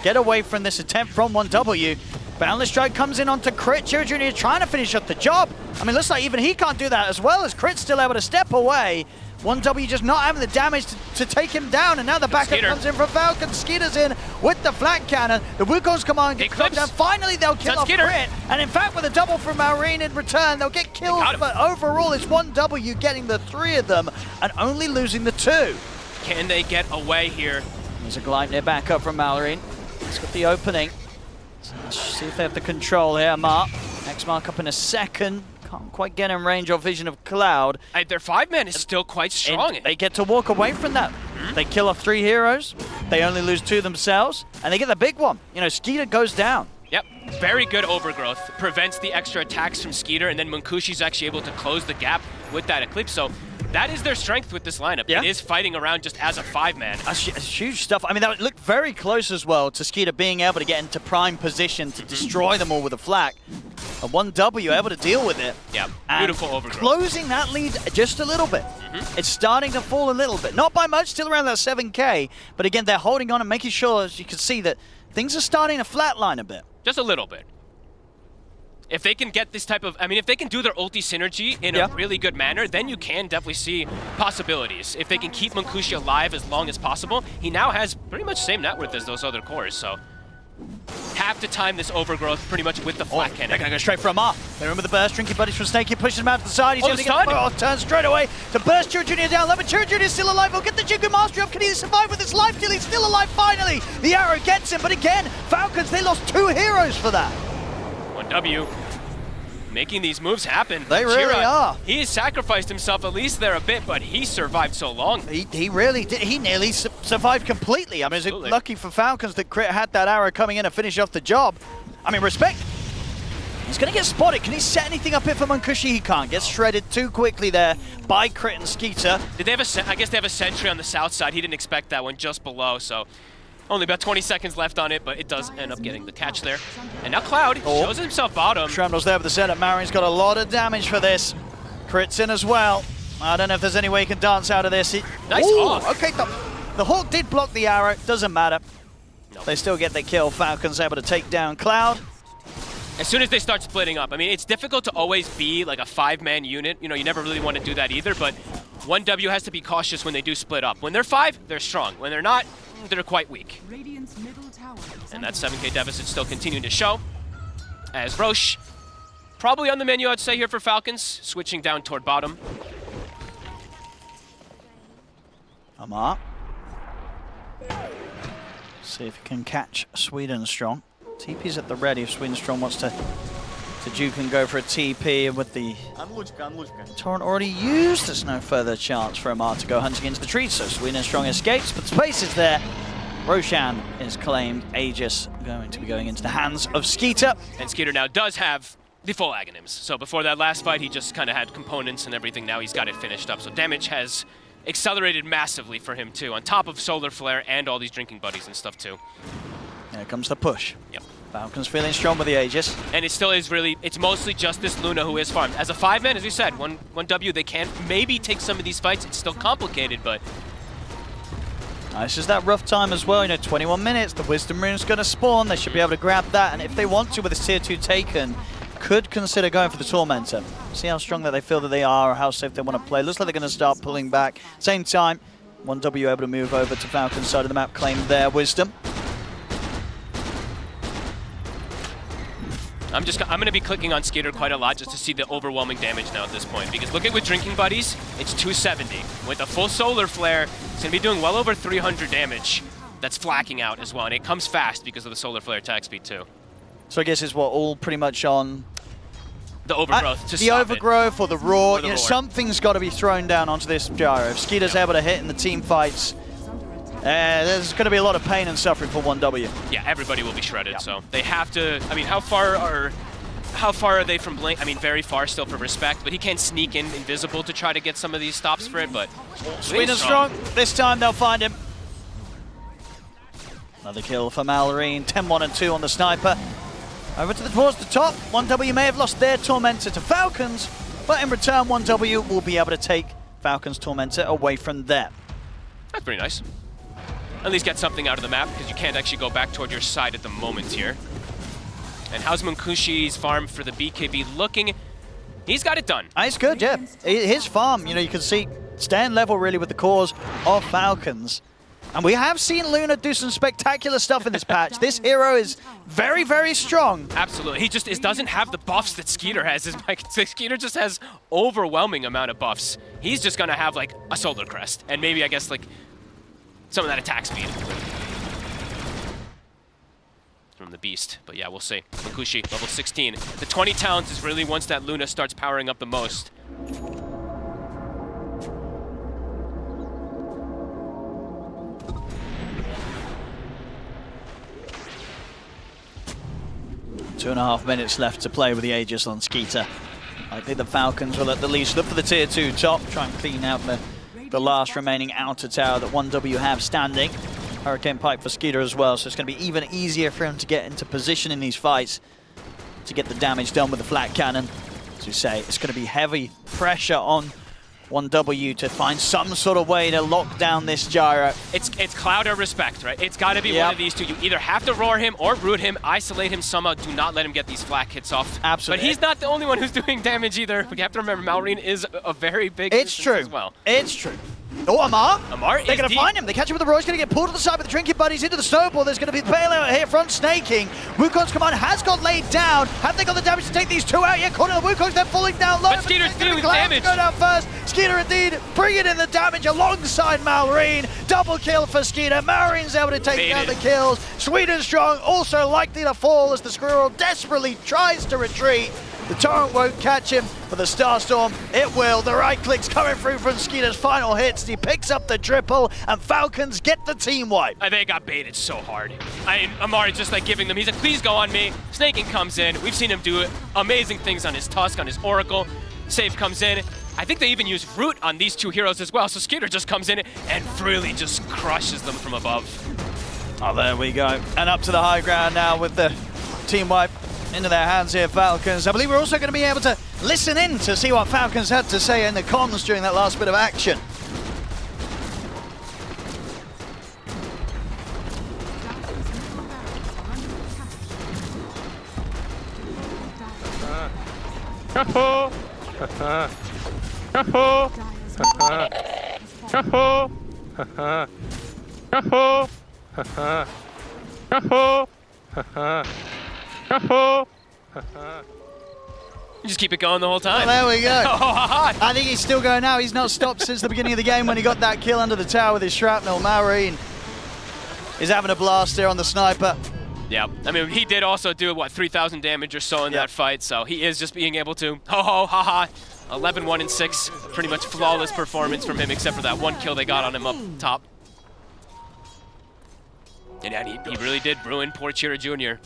Get away from this attempt from 1W. Boundless Strike comes in onto Crit. Chiro Jr. trying to finish up the job. I mean, looks like even he can't do that as well as Crit's still able to step away. 1W just not having the damage to take him down, and now the backup comes in from Falcon. Skeeter's in with the flat cannon. The Wukong's come on and get clipped down. Finally, they'll kill off Crit. And in fact, with a double from Maureen in return, they'll get killed. But overall, it's 1W getting the 3 of them and only losing the 2. Can they get away here? There's a Gleipnir back up from Mallory. He's got the opening. So let's see if they have the control here. Mark. Next mark up in a second. Can't quite get in range or vision of Cloud. Their 5-man is still quite strong. They get to walk away from that. They kill off 3 heroes. They only lose 2 themselves. And they get the big one. You know, Skeeter goes down. Yep, very good overgrowth. Prevents the extra attacks from Skeeter, and then Munkushi's actually able to close the gap with that Eclipse. So that is their strength with this lineup. Yeah. It is fighting around just as a 5-man. That's huge stuff. I mean, that looked very close as well to Skeeter being able to get into prime position to destroy them all with a flak. A 1W able to deal with it. Yeah, and beautiful overgrowth. Closing that lead just a little bit. It's starting to fall a little bit. Not by much, still around that 7K. But again, they're holding on and making sure, as you can see, that things are starting to flatline a bit. Just a little bit. If they can get this type of, I mean, if they can do their ulti synergy in a really good manner, then you can definitely see possibilities. If they can keep Munkushi alive as long as possible, he now has pretty much the same net worth as those other cores, so have to time this overgrowth pretty much with the flat cannon. They're going to go straight for Amar. They remember the burst. Drinking Buddies from Snakey pushes him out to the side. He's Oh, able to the get the stun. turn straight away to burst Chiro Jr. down. Lemon Chiro Jr. is still alive. He'll get the Jigu Mastery up. Can he survive with his life till he's still alive finally? The arrow gets him, but again, Falcons, they lost 2 heroes for that. 1W making these moves happen. They really are. He has sacrificed himself at least there a bit, but he survived so long. He really did. He nearly survived completely. I mean, it's lucky for Falcons that Crit had that arrow coming in and finish off the job. I mean, respect. He's going to get spotted. Can he set anything up here for Munkushi? He can't. Gets shredded too quickly there by Crit and Skeeter. Did they have I guess they have a sentry on the south side. He didn't expect that one just below, so only about 20 seconds left on it, but it does end up getting the catch there. And now Cloud shows himself bottom. Shrapnel's there with the setup. Marion's got a lot of damage for this. Crit's in as well. I don't know if there's any way he can dance out of this. Nice Hawk. Okay, the Hawk did block the arrow. Doesn't matter. Nope. They still get the kill. Falcon's able to take down Cloud. As soon as they start splitting up, I mean, it's difficult to always be like a 5-man unit. You know, you never really want to do that either, but 1W has to be cautious when they do split up. When they're 5, they're strong. When they're not, they're quite weak. And that 7K deficit still continuing to show. As Roche, probably on the menu, I'd say, here for Falcons, switching down toward bottom. Amar. See if he can catch Sweden Strong. TP's at the ready if Sweden Strong wants to juke and go for a TP with the Torrent already used. There's no further chance for Amar to go hunting into the trees, so Sweden Strong escapes, but space is there. Roshan is claimed. Aegis going to be going into the hands of Skeeter. And Skeeter now does have the full Aghanims. So before that last fight, he just kind of had components and everything. Now he's got it finished up. So damage has accelerated massively for him too, on top of Solar Flare and all these Drinking Buddies and stuff too. Here comes the push. Yep. Falcon's feeling strong with the Aegis. And it still is really, it's mostly just this Luna who is farmed. As a 5-man, as we said, 1W, they can maybe take some of these fights. It's still complicated, but This is that rough time as well, you know, 21 minutes, the Wisdom Rune's going to spawn, they should be able to grab that, and if they want to with this tier 2 taken, could consider going for the Tormentor. See how strong that they feel that they are, or how safe they want to play. Looks like they're going to start pulling back. Same time, 1W able to move over to Falcon's side of the map, claim their Wisdom. I'm going to be clicking on Skeeter quite a lot just to see the overwhelming damage now at this point. Because look at with Drinking Buddies, it's 270. With a full Solar Flare, it's going to be doing well over 300 damage. That's flacking out as well, and it comes fast because of the Solar Flare attack speed too. So I guess it's what, all pretty much on The overgrowth. To the stop overgrowth or the roar. Or the You know, roar. something's got to be thrown down onto this gyro. If Skeeter's able to hit in the team fights, there's going to be a lot of pain and suffering for 1W. Yeah, everybody will be shredded. So they have to. I mean, how far are they from Blink? I mean, very far still for Respect, but he can sneak in invisible to try to get some of these stops for it. But Sweden strong. This time they'll find him. Another kill for Mallory. 10-1 and 2 on the sniper. Over towards the top. 1W may have lost their Tormentor to Falcons, but in return, 1W will be able to take Falcons Tormentor away from them. That's pretty nice. At least get something out of the map, because you can't actually go back toward your side at the moment here. And how's Munkushi's farm for the BKB looking? He's got it done. It's good, yeah. His farm, you know, you can see staying level really with the cause of Falcons. And we have seen Luna do some spectacular stuff in this patch. This hero is very, very strong. Absolutely. He just doesn't have the buffs that Skeeter has. Skeeter just has overwhelming amount of buffs. He's just going to have, like, a solar crest. And maybe, I guess, like, some of that attack speed from the beast. But yeah, we'll see. Munkushi, level 16. The 20 talents is really once that Luna starts powering up the most. Two and a half minutes left to play with the Aegis on Skeeter. I think the Falcons will at the least look for the tier 2 top, try and clean out the last remaining outer tower that 1W have standing. Hurricane Pike for Skeeter as well, so it's going to be even easier for him to get into position in these fights to get the damage done with the flat cannon. As you say, it's going to be heavy pressure on 1W to find some sort of way to lock down this gyro. It's Cloud or Respect, right? It's got to be one of these two. You either have to roar him or root him, isolate him somehow. Do not let him get these flak hits off. Absolutely. But he's not the only one who's doing damage either. We have to remember Malrine is a very big true as well. It's true. Oh, Amar! They're going to deep. find him. They catch him with the roar. He's going to get pulled to the side with the Trinket Buddies into the snowball. There's going to be the bailout here, front snaking. Wukong's command has got laid down. Have they got the damage to take these two out yet? Caught in the Wukong's, they're falling down low. But Skeeter's doing damage. Go down first. Skeeter indeed bringing in the damage alongside Malrine. Double kill for Skeeter. Malrine's able to take down the kills. Sweden strong, also likely to fall as the Squirrel desperately tries to retreat. The Torrent won't catch him, but the Starstorm, it will. The right click's coming through from Skeeter's final hits. He picks up the triple, and Falcons get the team wipe. They got baited so hard. Amari just like giving them, he's like, please go on me. Snaking comes in. We've seen him do amazing things on his Tusk, on his Oracle. Save comes in. I think they even use Root on these two heroes as well, so Skeeter just comes in and really just crushes them from above. Oh, there we go. And up to the high ground now with the team wipe into their hands here, Falcons. I believe we're also going to be able to listen in to see what Falcons had to say in the comms during that last bit of action. You just keep it going the whole time. Well, there we go. I think he's still going now. He's not stopped since the beginning of the game when he got that kill under the tower with his shrapnel. Malrine is having a blast here on the sniper. Yeah, I mean, he did also do, what, 3,000 damage or so in that fight, so he is just being able to, 11, 1, and 6. Pretty much flawless performance from him, except for that one kill they got on him up top. And he really did ruin poor Chira Jr.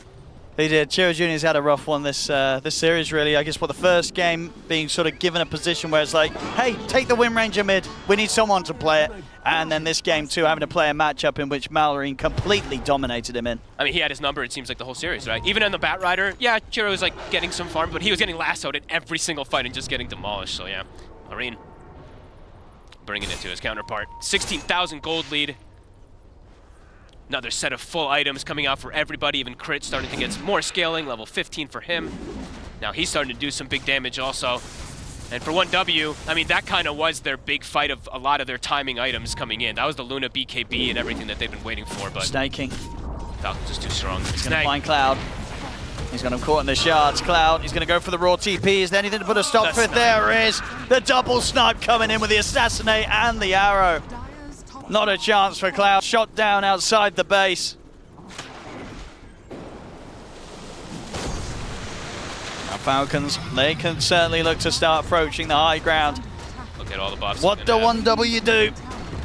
He did. Chiro Jr.'s had a rough one this series, really. I guess the first game being sort of given a position where it's like, hey, take the Wind Ranger mid. We need someone to play it. And then this game, too, having to play a matchup in which Malrine completely dominated him in. I mean, he had his number, it seems like, the whole series, right? Even on the Bat Rider, yeah, Chiro was, like, getting some farm, but he was getting lassoed in every single fight and just getting demolished. So, yeah, Marine bringing it to his counterpart. 16,000 gold lead. Another set of full items coming out for everybody, even Crit starting to get some more scaling, level 15 for him. Now he's starting to do some big damage also. And for 1W, I mean, that kind of was their big fight of a lot of their timing items coming in. That was the Luna BKB and everything that they've been waiting for, but... Snaking. Falcon's just too strong. He's going to find Cloud. He's got him caught in the shards. Cloud, he's going to go for the raw TP. Is there anything to put a stop to it? There is the double snipe coming in with the Assassinate and the arrow. Not a chance for Cloud. Shot down outside the base. Now Falcons, they can certainly look to start approaching the high ground. Look at all the buffs. What do 1W do?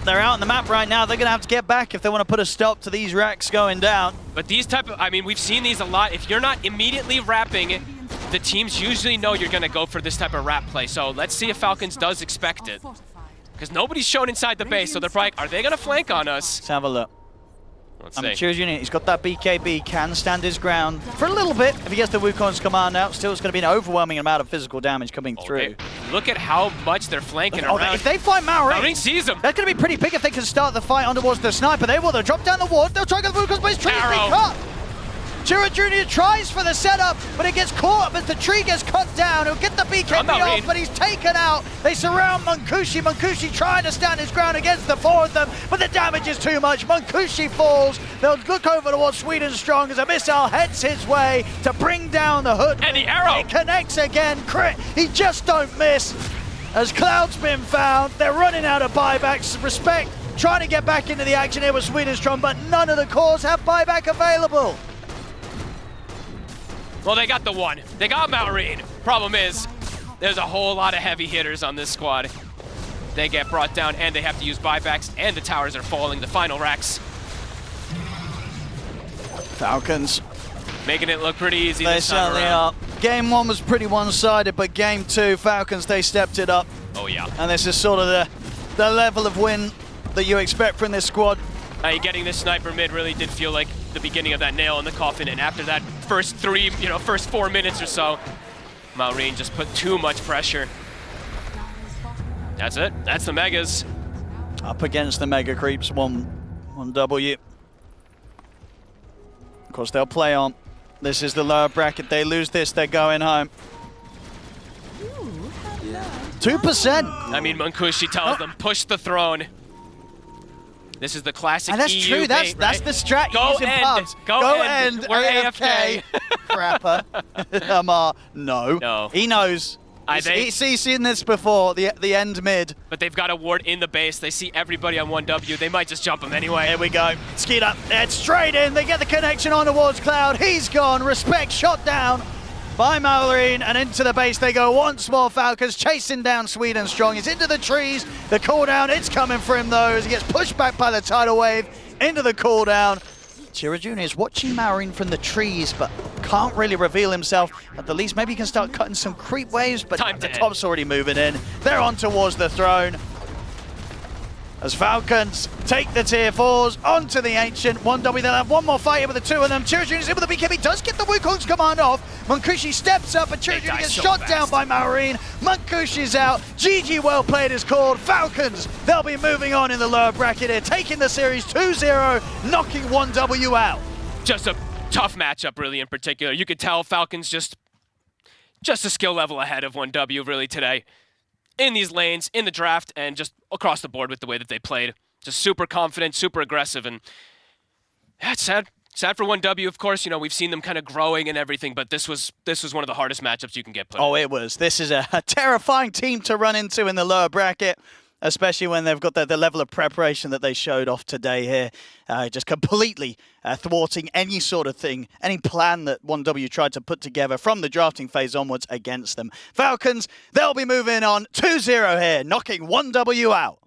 They're out on the map right now. They're going to have to get back if they want to put a stop to these racks going down. But these type of, I mean, we've seen these a lot. If you're not immediately wrapping, the teams usually know you're going to go for this type of wrap play. So let's see if Falcons does expect it. Because nobody's shown inside the base, so they're probably, are they going to flank on us? Let's have a look. Let's I mean, see. Choose Unit, he's got that BKB, can stand his ground for a little bit. If he gets the Wukong's command out, still it's going to be an overwhelming amount of physical damage coming through. Look at how much they're flanking around. If they find Maureen sees him. That's going to be pretty big if they can start the fight on towards the sniper. They will. They'll drop down the ward. They'll try to get the Wukong's, but his tree is being cut. Chira Jr. tries for the setup, but it gets caught as the tree gets cut down. He'll get the BKB off, but he's taken out. They surround Munkushi. Munkushi trying to stand his ground against the four of them, but the damage is too much. Munkushi falls. They'll look over towards Sweden Strong as a missile heads his way to bring down the hood. And the arrow! It connects again. Crit. He just don't miss. As Cloud's been found, they're running out of buybacks. Respect trying to get back into the action here with Sweden Strong, but none of the cores have buyback available. Well, they got the one. They got Maureen. Problem is, there's a whole lot of heavy hitters on this squad. They get brought down, and they have to use buybacks, and the towers are falling. The final racks. Falcons. Making it look pretty easy They this time certainly around. are. Game one was pretty one-sided, but game two, Falcons, they stepped it up. Oh, yeah. And this is sort of the level of win that you expect from this squad. Getting this sniper mid really did feel like the beginning of that nail in the coffin, and after that first 4 minutes or so, Maureen just put too much pressure. That's it. That's the Megas. Up against the Mega Creeps, 1W. Of course, they'll play on. This is the lower bracket. They lose this, they're going home. 2%. I mean, Munkushi tells them, push the throne. This is the classic And that's EU true, that's bait, right? the strat Go using end. pubs. Go end. We're AFK. Crapper. Amar, no. No. He knows. He's seen this before, the end mid. But they've got a ward in the base. They see everybody on 1W. They might just jump him anyway. Here we go. Skeet up. Head straight in. They get the connection on towards Cloud. He's gone. Respect shot down by Maureen, and into the base they go once more. Falcons chasing down Sweden Strong. He's into the trees. The cooldown, it's coming for him though, as he gets pushed back by the tidal wave into the cooldown. Chira Jr. is watching Maureen from the trees, but can't really reveal himself. At the least, maybe he can start cutting some creep waves, but the top's already moving in. They're on towards the throne. As Falcons take the tier 4s onto the Ancient. 1W, they'll have one more fight here with the two of them. Chira Jr. is in with the BKB, does get the Wukong's command off. Munkushi steps up, and Chira Jr. gets shot down by Maureen. Munkushi's out. GG, well played is called. Falcons, they'll be moving on in the lower bracket here, taking the series 2-0, knocking 1W out. Just a tough matchup, really, in particular. You could tell Falcons just a skill level ahead of 1W, really, today. In these lanes, in the draft, and just across the board with the way that they played. Just super confident, super aggressive, and yeah, it's sad. Sad for 1W, of course. You know, we've seen them kind of growing and everything, but this was one of the hardest matchups you can get put in. Oh, it was. This is a terrifying team to run into in the lower bracket, especially when they've got the level of preparation that they showed off today here. Just completely thwarting any sort of thing, any plan that 1W tried to put together from the drafting phase onwards against them. Falcons, they'll be moving on 2-0 here, knocking 1W out.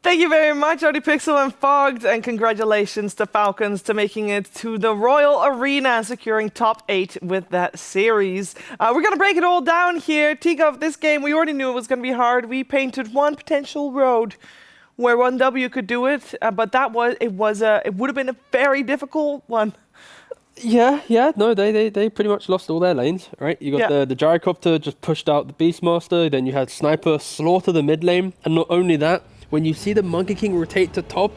Thank you very much, ODPixel and Fogged, and congratulations to Falcons to making it to the Royal Arena and securing top 8 with that series. We're going to break it all down here. Tigov, this game, we already knew it was going to be hard. We painted one potential road where 1W could do it, but it would have been a very difficult one. Yeah, no, they pretty much lost all their lanes, right? You got the gyrocopter just pushed out the Beastmaster, then you had Sniper slaughter the mid lane, and not only that, when you see the Monkey King rotate to top,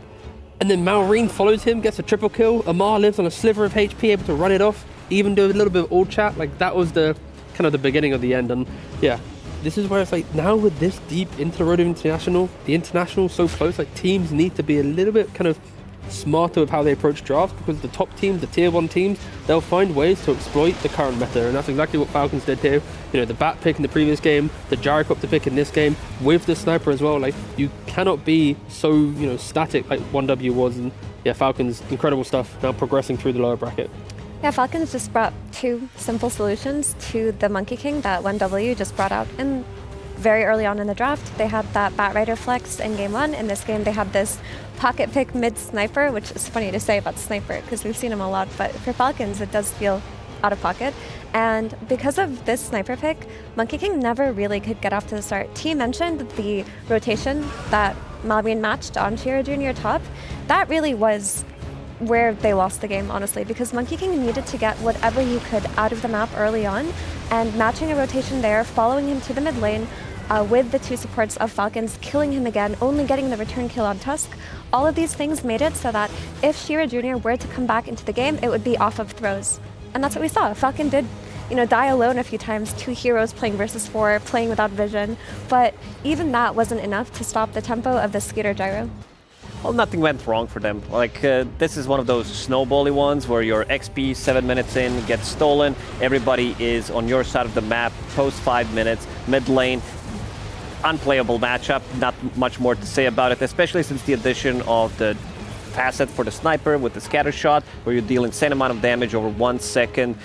and then Maureen follows him, gets a triple kill, Amar lives on a sliver of HP, able to run it off, even do a little bit of ult chat, like that was the kind of the beginning of the end. And yeah, this is where it's like, now with this deep into the road of International, the International's so close, like teams need to be a little bit kind of smarter with how they approach drafts, because the top teams, the tier 1 teams, they'll find ways to exploit the current meta, and that's exactly what Falcons did here. You know, the bat pick in the previous game, the gyrocopter pick in this game, with the sniper as well. Like, you cannot be so, you know, static like 1W was. And yeah, Falcons, incredible stuff, now progressing through the lower bracket. Yeah, Falcons just brought two simple solutions to the Monkey King that 1W just brought out in very early on in the draft. They had that Bat Rider flex in game 1. In this game, they had this pocket pick mid sniper, which is funny to say about sniper because we've seen him a lot, but for Falcons, it does feel out of pocket. And because of this sniper pick, Monkey King never really could get off to the start. T mentioned the rotation that Malrine matched on Shira Jr. top. That really was where they lost the game, honestly, because Monkey King needed to get whatever you could out of the map early on, and matching a rotation there, following him to the mid lane with the two supports of Falcons, killing him again, only getting the return kill on Tusk. All of these things made it so that if Shira Jr. were to come back into the game, it would be off of throws. And that's what we saw. Falcon did, die alone a few times, 2 heroes playing versus 4, playing without vision, but even that wasn't enough to stop the tempo of the Skeeter Gyro. Well, nothing went wrong for them. This is one of those snowbally ones where your XP 7 minutes in gets stolen, everybody is on your side of the map, post 5 minutes, mid lane, unplayable matchup, not much more to say about it, especially since the addition of the facet for the sniper with the scatter shot, where you deal insane amount of damage over 1 second.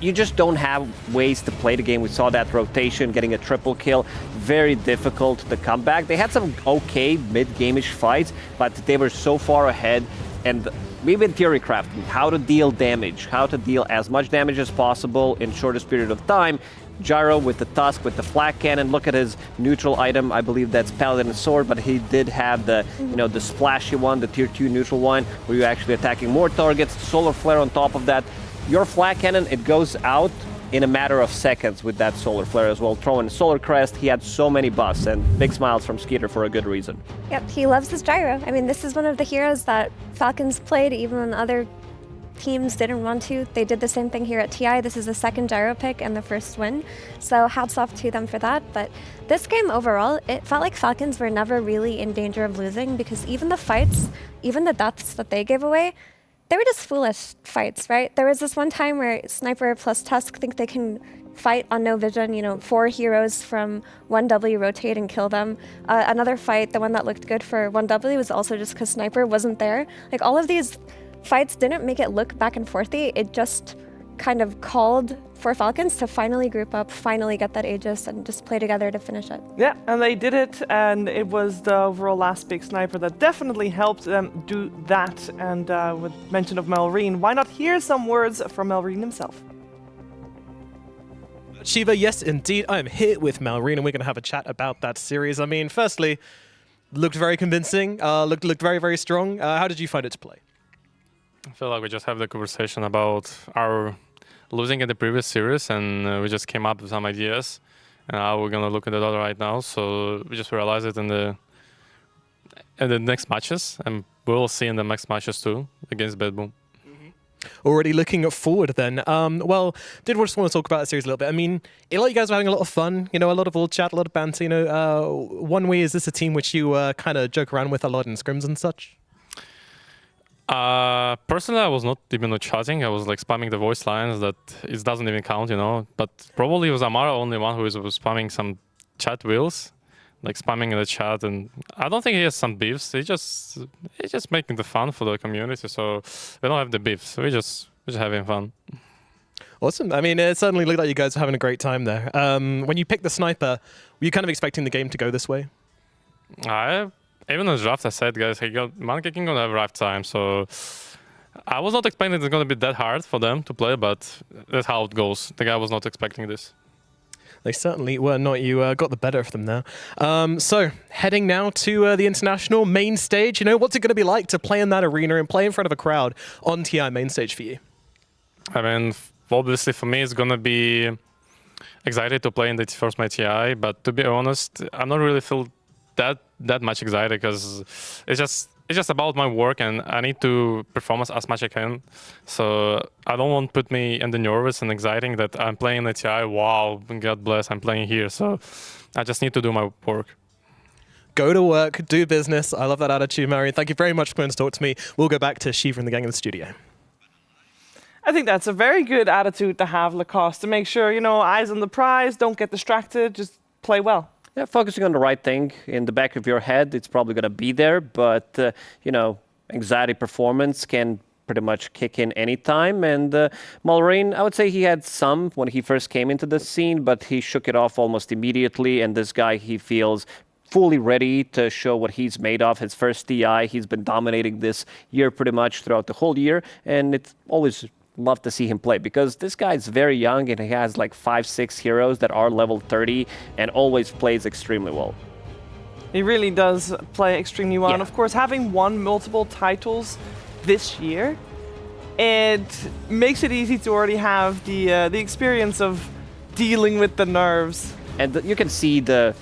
You just don't have ways to play the game. We saw that rotation, getting a triple kill, very difficult to come back. They had some okay mid-game-ish fights, but they were so far ahead, and we've been theory crafting how to deal damage, how to deal as much damage as possible in shortest period of time. Gyro with the Tusk, with the flak cannon. Look at his neutral item. I believe that's Paladin Sword, but he did have the, the splashy one, the tier 2 neutral one, where you're actually attacking more targets. Solar Flare on top of that. Your flak cannon, it goes out in a matter of seconds with that Solar Flare as well. Throwing Solar Crest, he had so many buffs, and big smiles from Skeeter for a good reason. Yep, he loves his Gyro. I mean, this is one of the heroes that Falcons played even when other teams didn't want to. They did the same thing here at TI. This is the second Gyro pick and the first win, so hats off to them for that. But this game overall, it felt like Falcons were never really in danger of losing, because even the fights, even the deaths that they gave away, they were just foolish fights, right? There was this one time where Sniper plus Tusk think they can fight on no vision, 4 heroes from 1W rotate and kill them. Another fight, the one that looked good for 1W, was also just because Sniper wasn't there. Like, all of these fights didn't make it look back and forthy. It just kind of called for Falcons to finally group up, finally get that Aegis, and just play together to finish it. Yeah, and they did it, and it was the overall last big sniper that definitely helped them do that. And with mention of Malrine, why not hear some words from Malrine himself? Shiva, yes, indeed. I am here with Malrine, and we're going to have a chat about that series. I mean, firstly, looked very convincing, looked very, very strong. How did you find it to play? I feel like we just had the conversation about our losing in the previous series, and we just came up with some ideas. And now we're gonna look at it all right now. So we just realized it in the next matches, and we'll see in the next matches too against Bad Boom. Already looking forward then. Well, did just want to talk about the series a little bit. I mean, it like you guys were having a lot of fun, a lot of old chat, a lot of banter. One way, is this a team which you kind of joke around with a lot in scrims and such? Personally, I was not even chatting. I was like spamming the voice lines that it doesn't even count, But probably was Amara only one who was spamming some chat wheels, like spamming in the chat. And I don't think he has some beefs. He's just making the fun for the community. So we don't have the beefs. We're just having fun. Awesome. I mean, it certainly looked like you guys were having a great time there. When you picked the sniper, were you kind of expecting the game to go this way? Even in the draft, I said, guys, Monkey King gonna have a rough time. So I was not expecting it's gonna be that hard for them to play, but that's how it goes. The guy was not expecting this. They certainly were not. You got the better of them there. So heading now to the international main stage. What's it going to be like to play in that arena and play in front of a crowd on TI main stage for you? I mean, obviously for me, it's gonna be excited to play in the first my TI. But to be honest, I'm not really feel that much excited, because it's just about my work, and I need to perform as much as I can. So I don't want to put me in the nervous and exciting that I'm playing the TI. Wow, God bless, I'm playing here. So I just need to do my work. Go to work, do business. I love that attitude, Marion. Thank you very much for coming to talk to me. We'll go back to Shiva and the gang in the studio. I think that's a very good attitude to have, Lacoste, to make sure, eyes on the prize, don't get distracted, just play well. Yeah, focusing on the right thing in the back of your head, it's probably going to be there, but, anxiety performance can pretty much kick in anytime. And Mulrain, I would say he had some when he first came into the scene, but he shook it off almost immediately. And this guy, he feels fully ready to show what he's made of. His first TI, he's been dominating this year pretty much throughout the whole year. And it's always love to see him play because this guy's very young and he has like 5-6 heroes that are level 30 and always plays extremely well. He really does play extremely well. And of course, having won multiple titles this year, it makes it easy to already have the experience of dealing with the nerves. And you can see the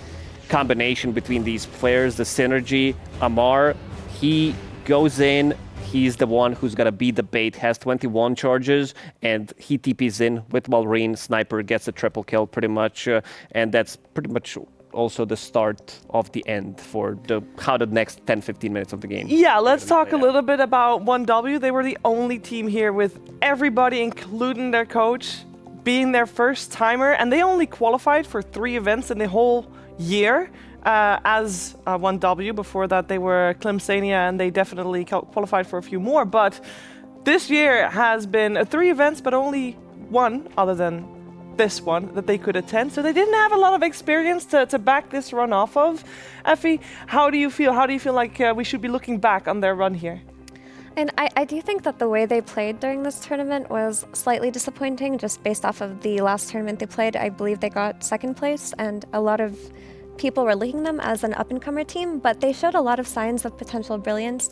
combination between these players, the synergy. Amar, he goes in, he's the one who's gonna be the bait, has 21 charges, and he TPs in with Mulrain. Sniper gets a triple kill pretty much, and that's pretty much also the start of the end for how the next 10-15 minutes of the game. Yeah, let's talk a little bit about 1W. They were the only team here with everybody, including their coach, being their first timer, and they only qualified for 3 events in the whole year as 1W. Before that, they were Clemsania, and they definitely qualified for a few more. But this year has been 3 events, but only one, other than this one, that they could attend. So they didn't have a lot of experience to back this run off of. Effie, how do you feel? How do you feel like we should be looking back on their run here? And I do think that the way they played during this tournament was slightly disappointing, just based off of the last tournament they played. I believe they got 2nd place, and a lot of people were linking them as an up-and-comer team, but they showed a lot of signs of potential brilliance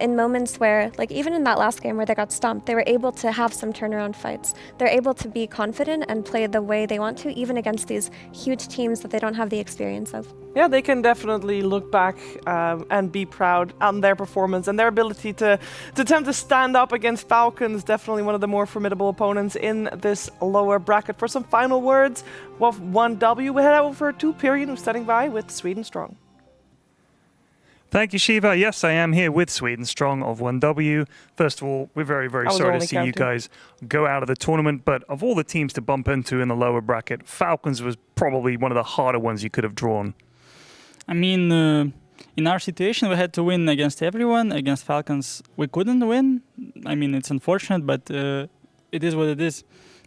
in moments where, like even in that last game where they got stomped, they were able to have some turnaround fights. They're able to be confident and play the way they want to, even against these huge teams that they don't have the experience of. Yeah, they can definitely look back and be proud on their performance and their ability to attempt to stand up against Falcons. Definitely one of the more formidable opponents in this lower bracket. For some final words of 1W, we head over to Pyrian, who's standing by with Sweden Strong. Thank you, Shiva. Yes, I am here with Sweden Strong of 1W. First of all, we're very, very sorry to see you guys go out of the tournament, but of all the teams to bump into in the lower bracket, Falcons was probably one of the harder ones you could have drawn. I mean, in our situation, we had to win against everyone. Against Falcons, we couldn't win. I mean, it's unfortunate, but it is what it is.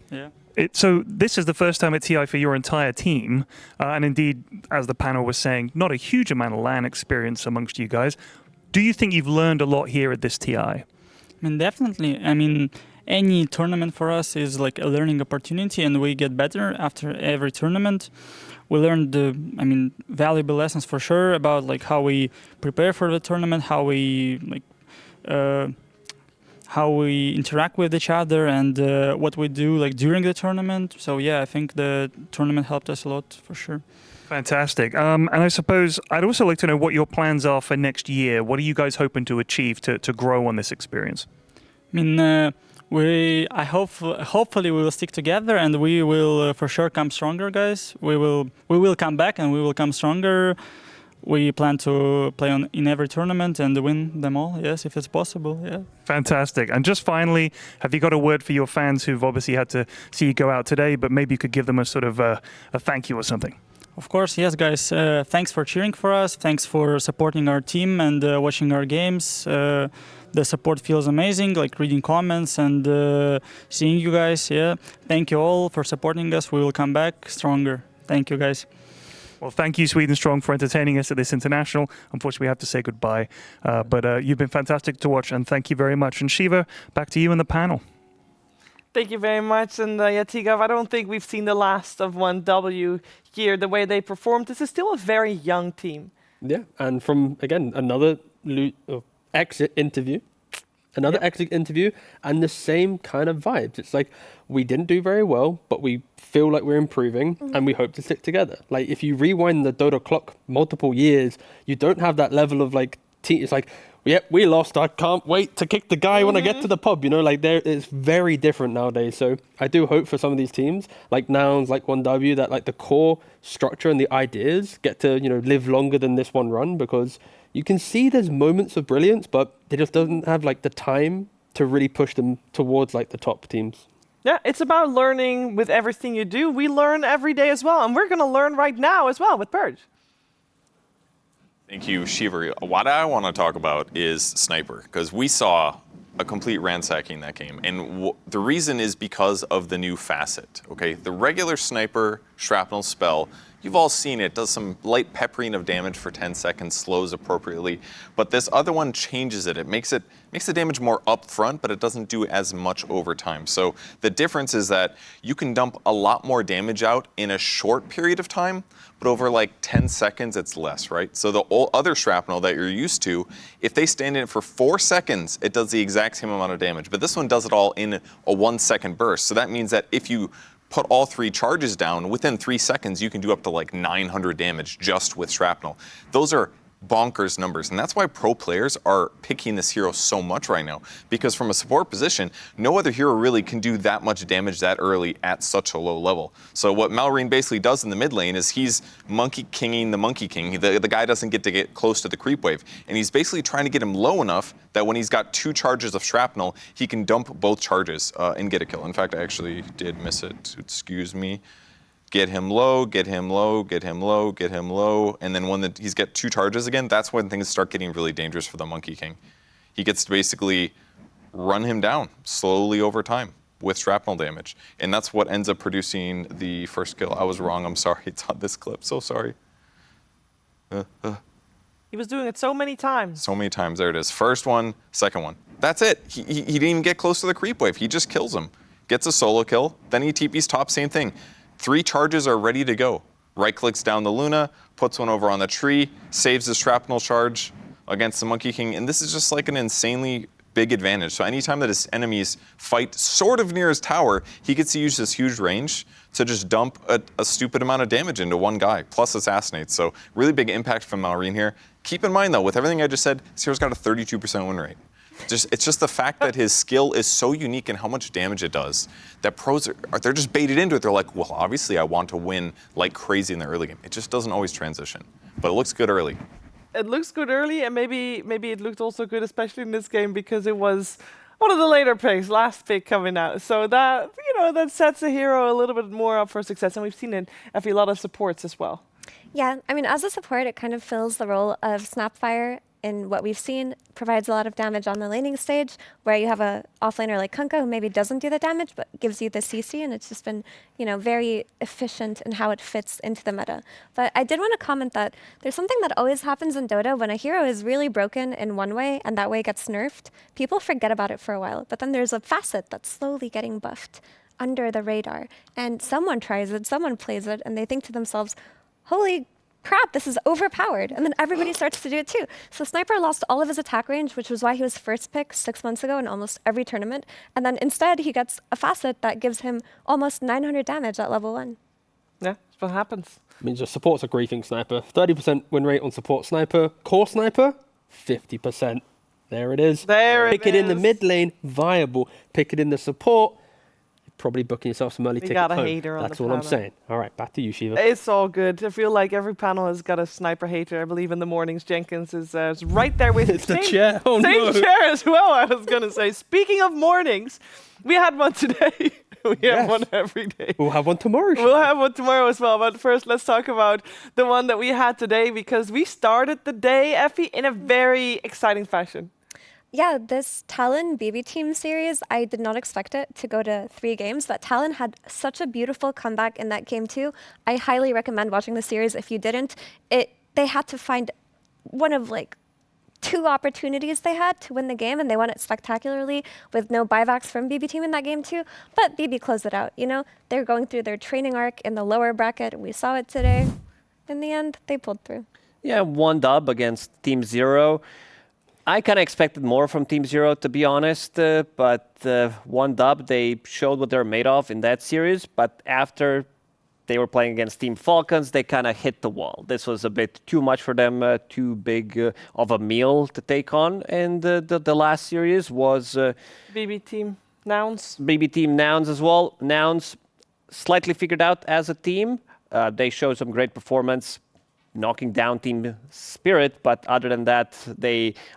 Yeah. So this is the first time at TI for your entire team, and indeed, as the panel was saying, not a huge amount of LAN experience amongst you guys. Do you think you've learned a lot here at this TI? I mean, definitely. I mean, any tournament for us is like a learning opportunity, and we get better after every tournament. We learned, valuable lessons for sure about like how we prepare for the tournament, how we interact with each other, and what we do like during the tournament. So yeah, I think the tournament helped us a lot for sure. Fantastic. And I suppose I'd also like to know what your plans are for next year. What are you guys hoping to achieve to grow on this experience? I mean, hopefully we will stick together, and we will for sure come stronger, guys. We will come back, and we will come stronger. We plan to play in every tournament and win them all, yes, if it's possible, yeah. Fantastic. And just finally, have you got a word for your fans who've obviously had to see you go out today, but maybe you could give them a sort of a thank you or something? Of course, yes, guys. Thanks for cheering for us. Thanks for supporting our team and watching our games. The support feels amazing, like reading comments and seeing you guys, yeah. Thank you all for supporting us. We will come back stronger. Thank you, guys. Well, thank you, Sweden Strong, for entertaining us at this international. Unfortunately, we have to say goodbye. But you've been fantastic to watch, and thank you very much. And Shiva, back to you in the panel. Thank you very much. And Tigov, I don't think we've seen the last of 1W here, the way they performed. This is still a very young team. Yeah, and from, again, another exit interview. Exit interview, and the same kind of vibes. It's like, we didn't do very well, but we feel like we're improving, and we hope to stick together. Like, if you rewind the Dota clock multiple years, you don't have that level of like, it's like, yep, we lost, I can't wait to kick the guy when I get to the pub, you know, like it's very different nowadays. So I do hope for some of these teams, like Nouns, like 1W, that like the core structure and the ideas get to, live longer than this one run, because you can see there's moments of brilliance, but they just doesn't have like the time to really push them towards like the top teams. Yeah, it's about learning with everything you do. We learn every day as well, and we're going to learn right now as well with Purge. Thank you, Shiva. What I want to talk about is Sniper, because we saw a complete ransacking that game. And the reason is because of the new facet, okay? The regular sniper shrapnel spell, you've all seen it, does some light peppering of damage for 10 seconds, slows appropriately. But this other one changes it. It makes the damage more upfront, but it doesn't do as much over time. So the difference is that you can dump a lot more damage out in a short period of time, but over like 10 seconds, it's less, right? So the other shrapnel that you're used to, if they stand in it for 4 seconds, it does the exact same amount of damage. But this one does it all in a 1 second burst. So that means that if you put all 3 charges down, within 3 seconds, you can do up to like 900 damage just with shrapnel. Those are bonkers numbers, and that's why pro players are picking this hero so much right now, because from a support position, no other hero really can do that much damage that early at such a low level. So what Malrine basically does in the mid lane is he's monkey kinging the monkey king. The guy doesn't get to get close to the creep wave, and he's basically trying to get him low enough that when he's got 2 charges of shrapnel, he can dump both charges and get a kill. In fact, I actually did miss it. Excuse me. Get him low, get him low, get him low, get him low, and then when he's got 2 charges again, that's when things start getting really dangerous for the Monkey King. He gets to basically run him down slowly over time with shrapnel damage, and that's what ends up producing the first kill. I was wrong, I'm sorry, it's on this clip, so sorry. He was doing it so many times. So many times, there it is. First one, second one. That's it, he didn't even get close to the creep wave, he just kills him. Gets a solo kill, then he TP's top, same thing. 3 charges are ready to go. Right clicks down the Luna, puts one over on the tree, saves the shrapnel charge against the Monkey King, and this is just like an insanely big advantage. So anytime that his enemies fight sort of near his tower, he gets to use this huge range to just dump a stupid amount of damage into one guy, plus assassinates. So really big impact from Malrine here. Keep in mind though, with everything I just said, this hero's got a 32% win rate. It's just the fact that his skill is so unique in how much damage it does that pros they're just baited into it. They're like, well, obviously I want to win like crazy in the early game. It just doesn't always transition, but it looks good early. It looks good early, and maybe it looked also good, especially in this game, because it was one of the later picks, last pick coming out. So that that sets the hero a little bit more up for success, and we've seen it at a lot of supports as well. Yeah, I mean, as a support, it kind of fills the role of Snapfire. In what we've seen, provides a lot of damage on the laning stage, where you have a offlaner like Kunkka who maybe doesn't do the damage, but gives you the CC, and it's just been, very efficient in how it fits into the meta. But I did want to comment that there's something that always happens in Dota when a hero is really broken in one way, and that way gets nerfed. People forget about it for a while, but then there's a facet that's slowly getting buffed under the radar, and someone tries it, someone plays it, and they think to themselves, holy crap, this is overpowered. And then everybody starts to do it too. So Sniper lost all of his attack range, which was why he was first pick 6 months ago in almost every tournament. And then instead he gets a facet that gives him almost 900 damage at level 1. Yeah, that's what happens. Means your support's a griefing sniper. 30% win rate on support sniper. Core sniper, 50%. There it is. Pick it in the mid lane, viable. Pick it in the support, probably booking yourself some early tickets got a home. hater on That's the all I'm panel. saying. All right, back to you, Shiva. It's all good. I feel like every panel has got a sniper hater. I believe in the mornings, Jenkins is right there with It's the chair. Oh, same no. chair as well, I was going to say. Speaking of mornings, we had one today. We have one every day. We'll have one tomorrow. We'll have one tomorrow as well. But first, let's talk about the one that we had today, because we started the day, Effie, in a very exciting fashion. Yeah, this Talon BB Team series, I did not expect it to go to 3 games, but Talon had such a beautiful comeback in that game too. I highly recommend watching the series if you didn't. They had to find one of 2 opportunities they had to win the game, and they won it spectacularly with no buybacks from BB Team in that game too. But BB closed it out, They're going through their training arc in the lower bracket. We saw it today. In the end, they pulled through. Yeah, 1 dub against Team Zero. I kind of expected more from Team Zero, to be honest, but 1 dub, they showed what they're made of in that series, but after they were playing against Team Falcons, they kind of hit the wall. This was a bit too much for them, too big of a meal to take on, and the last series was... BB Team Nouns. BB Team Nouns as well. Nouns slightly figured out as a team. They showed some great performance, knocking down Team Spirit, but other than that,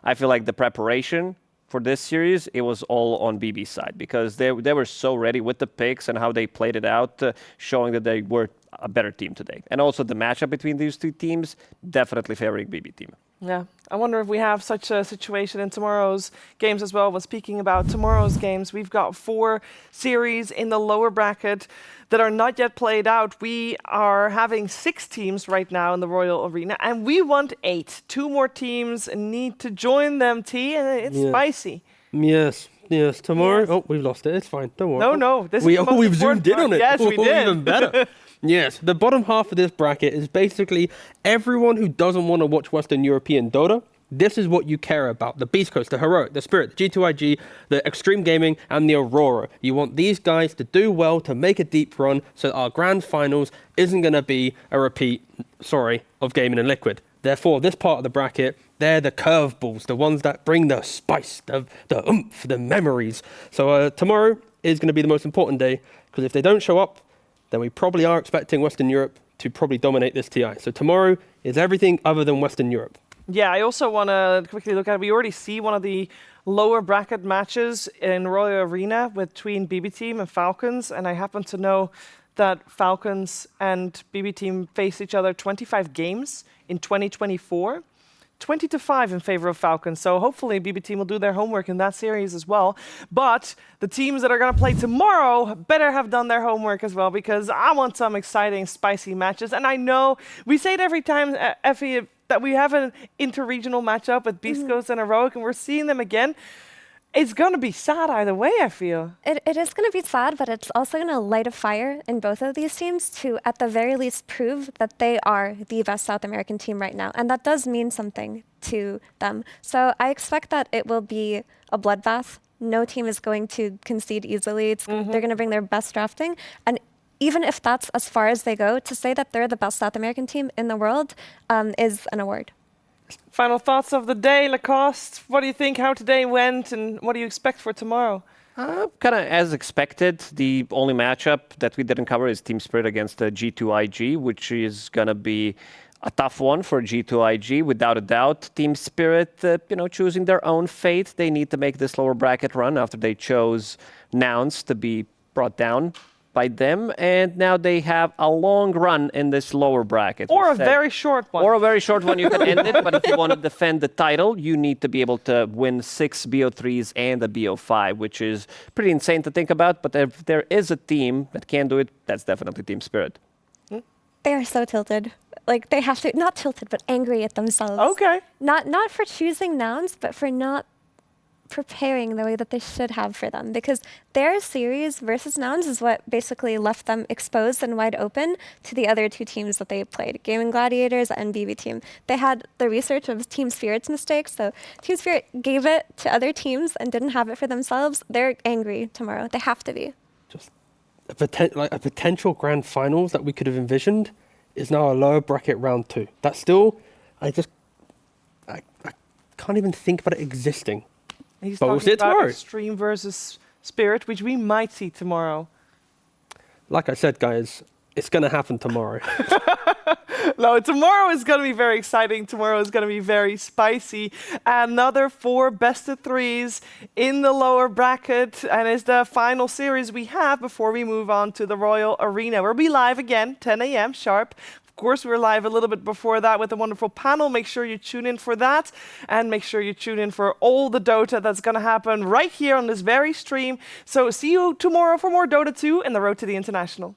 I feel like the preparation for this series, it was all on BB's side, because they were so ready with the picks and how they played it out, showing that they were a better team today. And also the matchup between these 2 teams, definitely favoring BB Team. Yeah, I wonder if we have such a situation in tomorrow's games as well. When speaking about tomorrow's games, we've got 4 series in the lower bracket that are not yet played out. We are having 6 teams right now in the Royal Arena, and we want 8. 2 more teams need to join them, T, and it's spicy. Yes. Yes, tomorrow. Yes. Oh, we've lost it. It's fine. Don't worry. No. This is we've zoomed in on it. Yes, we did. Even better. Yes, the bottom half of this bracket is basically everyone who doesn't want to watch Western European Dota. This is what you care about. The Beast Coast, the Heroic, the Spirit, the G2IG, the Extreme Gaming, and the Aurora. You want these guys to do well, to make a deep run, so that our grand finals isn't going to be a repeat, of Gaming and Liquid. Therefore, this part of the bracket, they're the curveballs, the ones that bring the spice, the oomph, the memories. So tomorrow is going to be the most important day, because if they don't show up, then we probably are expecting Western Europe to probably dominate this TI. So tomorrow is everything other than Western Europe. Yeah, I also want to quickly look at it. We already see one of the lower bracket matches in Royal Arena between BB Team and Falcons, and I happen to know that Falcons and BB Team faced each other 25 games in 2024. 20-5 in favor of Falcons, so hopefully BB Team will do their homework in that series as well. But the teams that are going to play tomorrow better have done their homework as well, because I want some exciting, spicy matches. And I know we say it every time, Effie, that we have an interregional matchup with Beast Coast and Heroic, and we're seeing them again. It's going to be sad either way, I feel. It is going to be sad, but it's also going to light a fire in both of these teams to, at the very least, prove that they are the best South American team right now. And that does mean something to them. So I expect that it will be a bloodbath. No team is going to concede easily. They're going to bring their best drafting. And even if that's as far as they go, to say that they're the best South American team in the world is an award. Final thoughts of the day, Lacoste. What do you think how today went, and what do you expect for tomorrow? Kind of as expected. The only matchup that we didn't cover is Team Spirit against the G2IG, which is going to be a tough one for G2IG, without a doubt. Team Spirit, choosing their own fate. They need to make this lower bracket run after they chose Nouns to be brought down by them, and now they have a long run in this lower bracket. Or a very short one. Or a very short one, you can end it, but if you want to defend the title, you need to be able to win 6 BO3s and a BO5, which is pretty insane to think about, but if there is a team that can do it, that's definitely Team Spirit. They are so tilted. Like, they have to, not tilted, but angry at themselves. Okay. Not for choosing Nouns, but for not preparing the way that they should have for them, because their series versus Nouns is what basically left them exposed and wide open to the other 2 teams that they played, Gaming Gladiators and BB Team. They had the research of Team Spirit's mistakes, so Team Spirit gave it to other teams and didn't have it for themselves. They're angry tomorrow. They have to be. Just a potential grand finals that we could have envisioned is now a lower bracket round 2. That's still, I can't even think about it existing. He's but we'll see it talking about tomorrow. Extreme versus Spirit, which we might see tomorrow. Like I said, guys, it's going to happen tomorrow. No, tomorrow is going to be very exciting. Tomorrow is going to be very spicy. Another 4 best-of-3s in the lower bracket, and it's the final series we have before we move on to the Royal Arena. We'll be live again, 10 a.m. sharp. Of course, we're live a little bit before that with a wonderful panel. Make sure you tune in for that, and make sure you tune in for all the Dota that's going to happen right here on this very stream. So see you tomorrow for more Dota 2 and the Road to the International.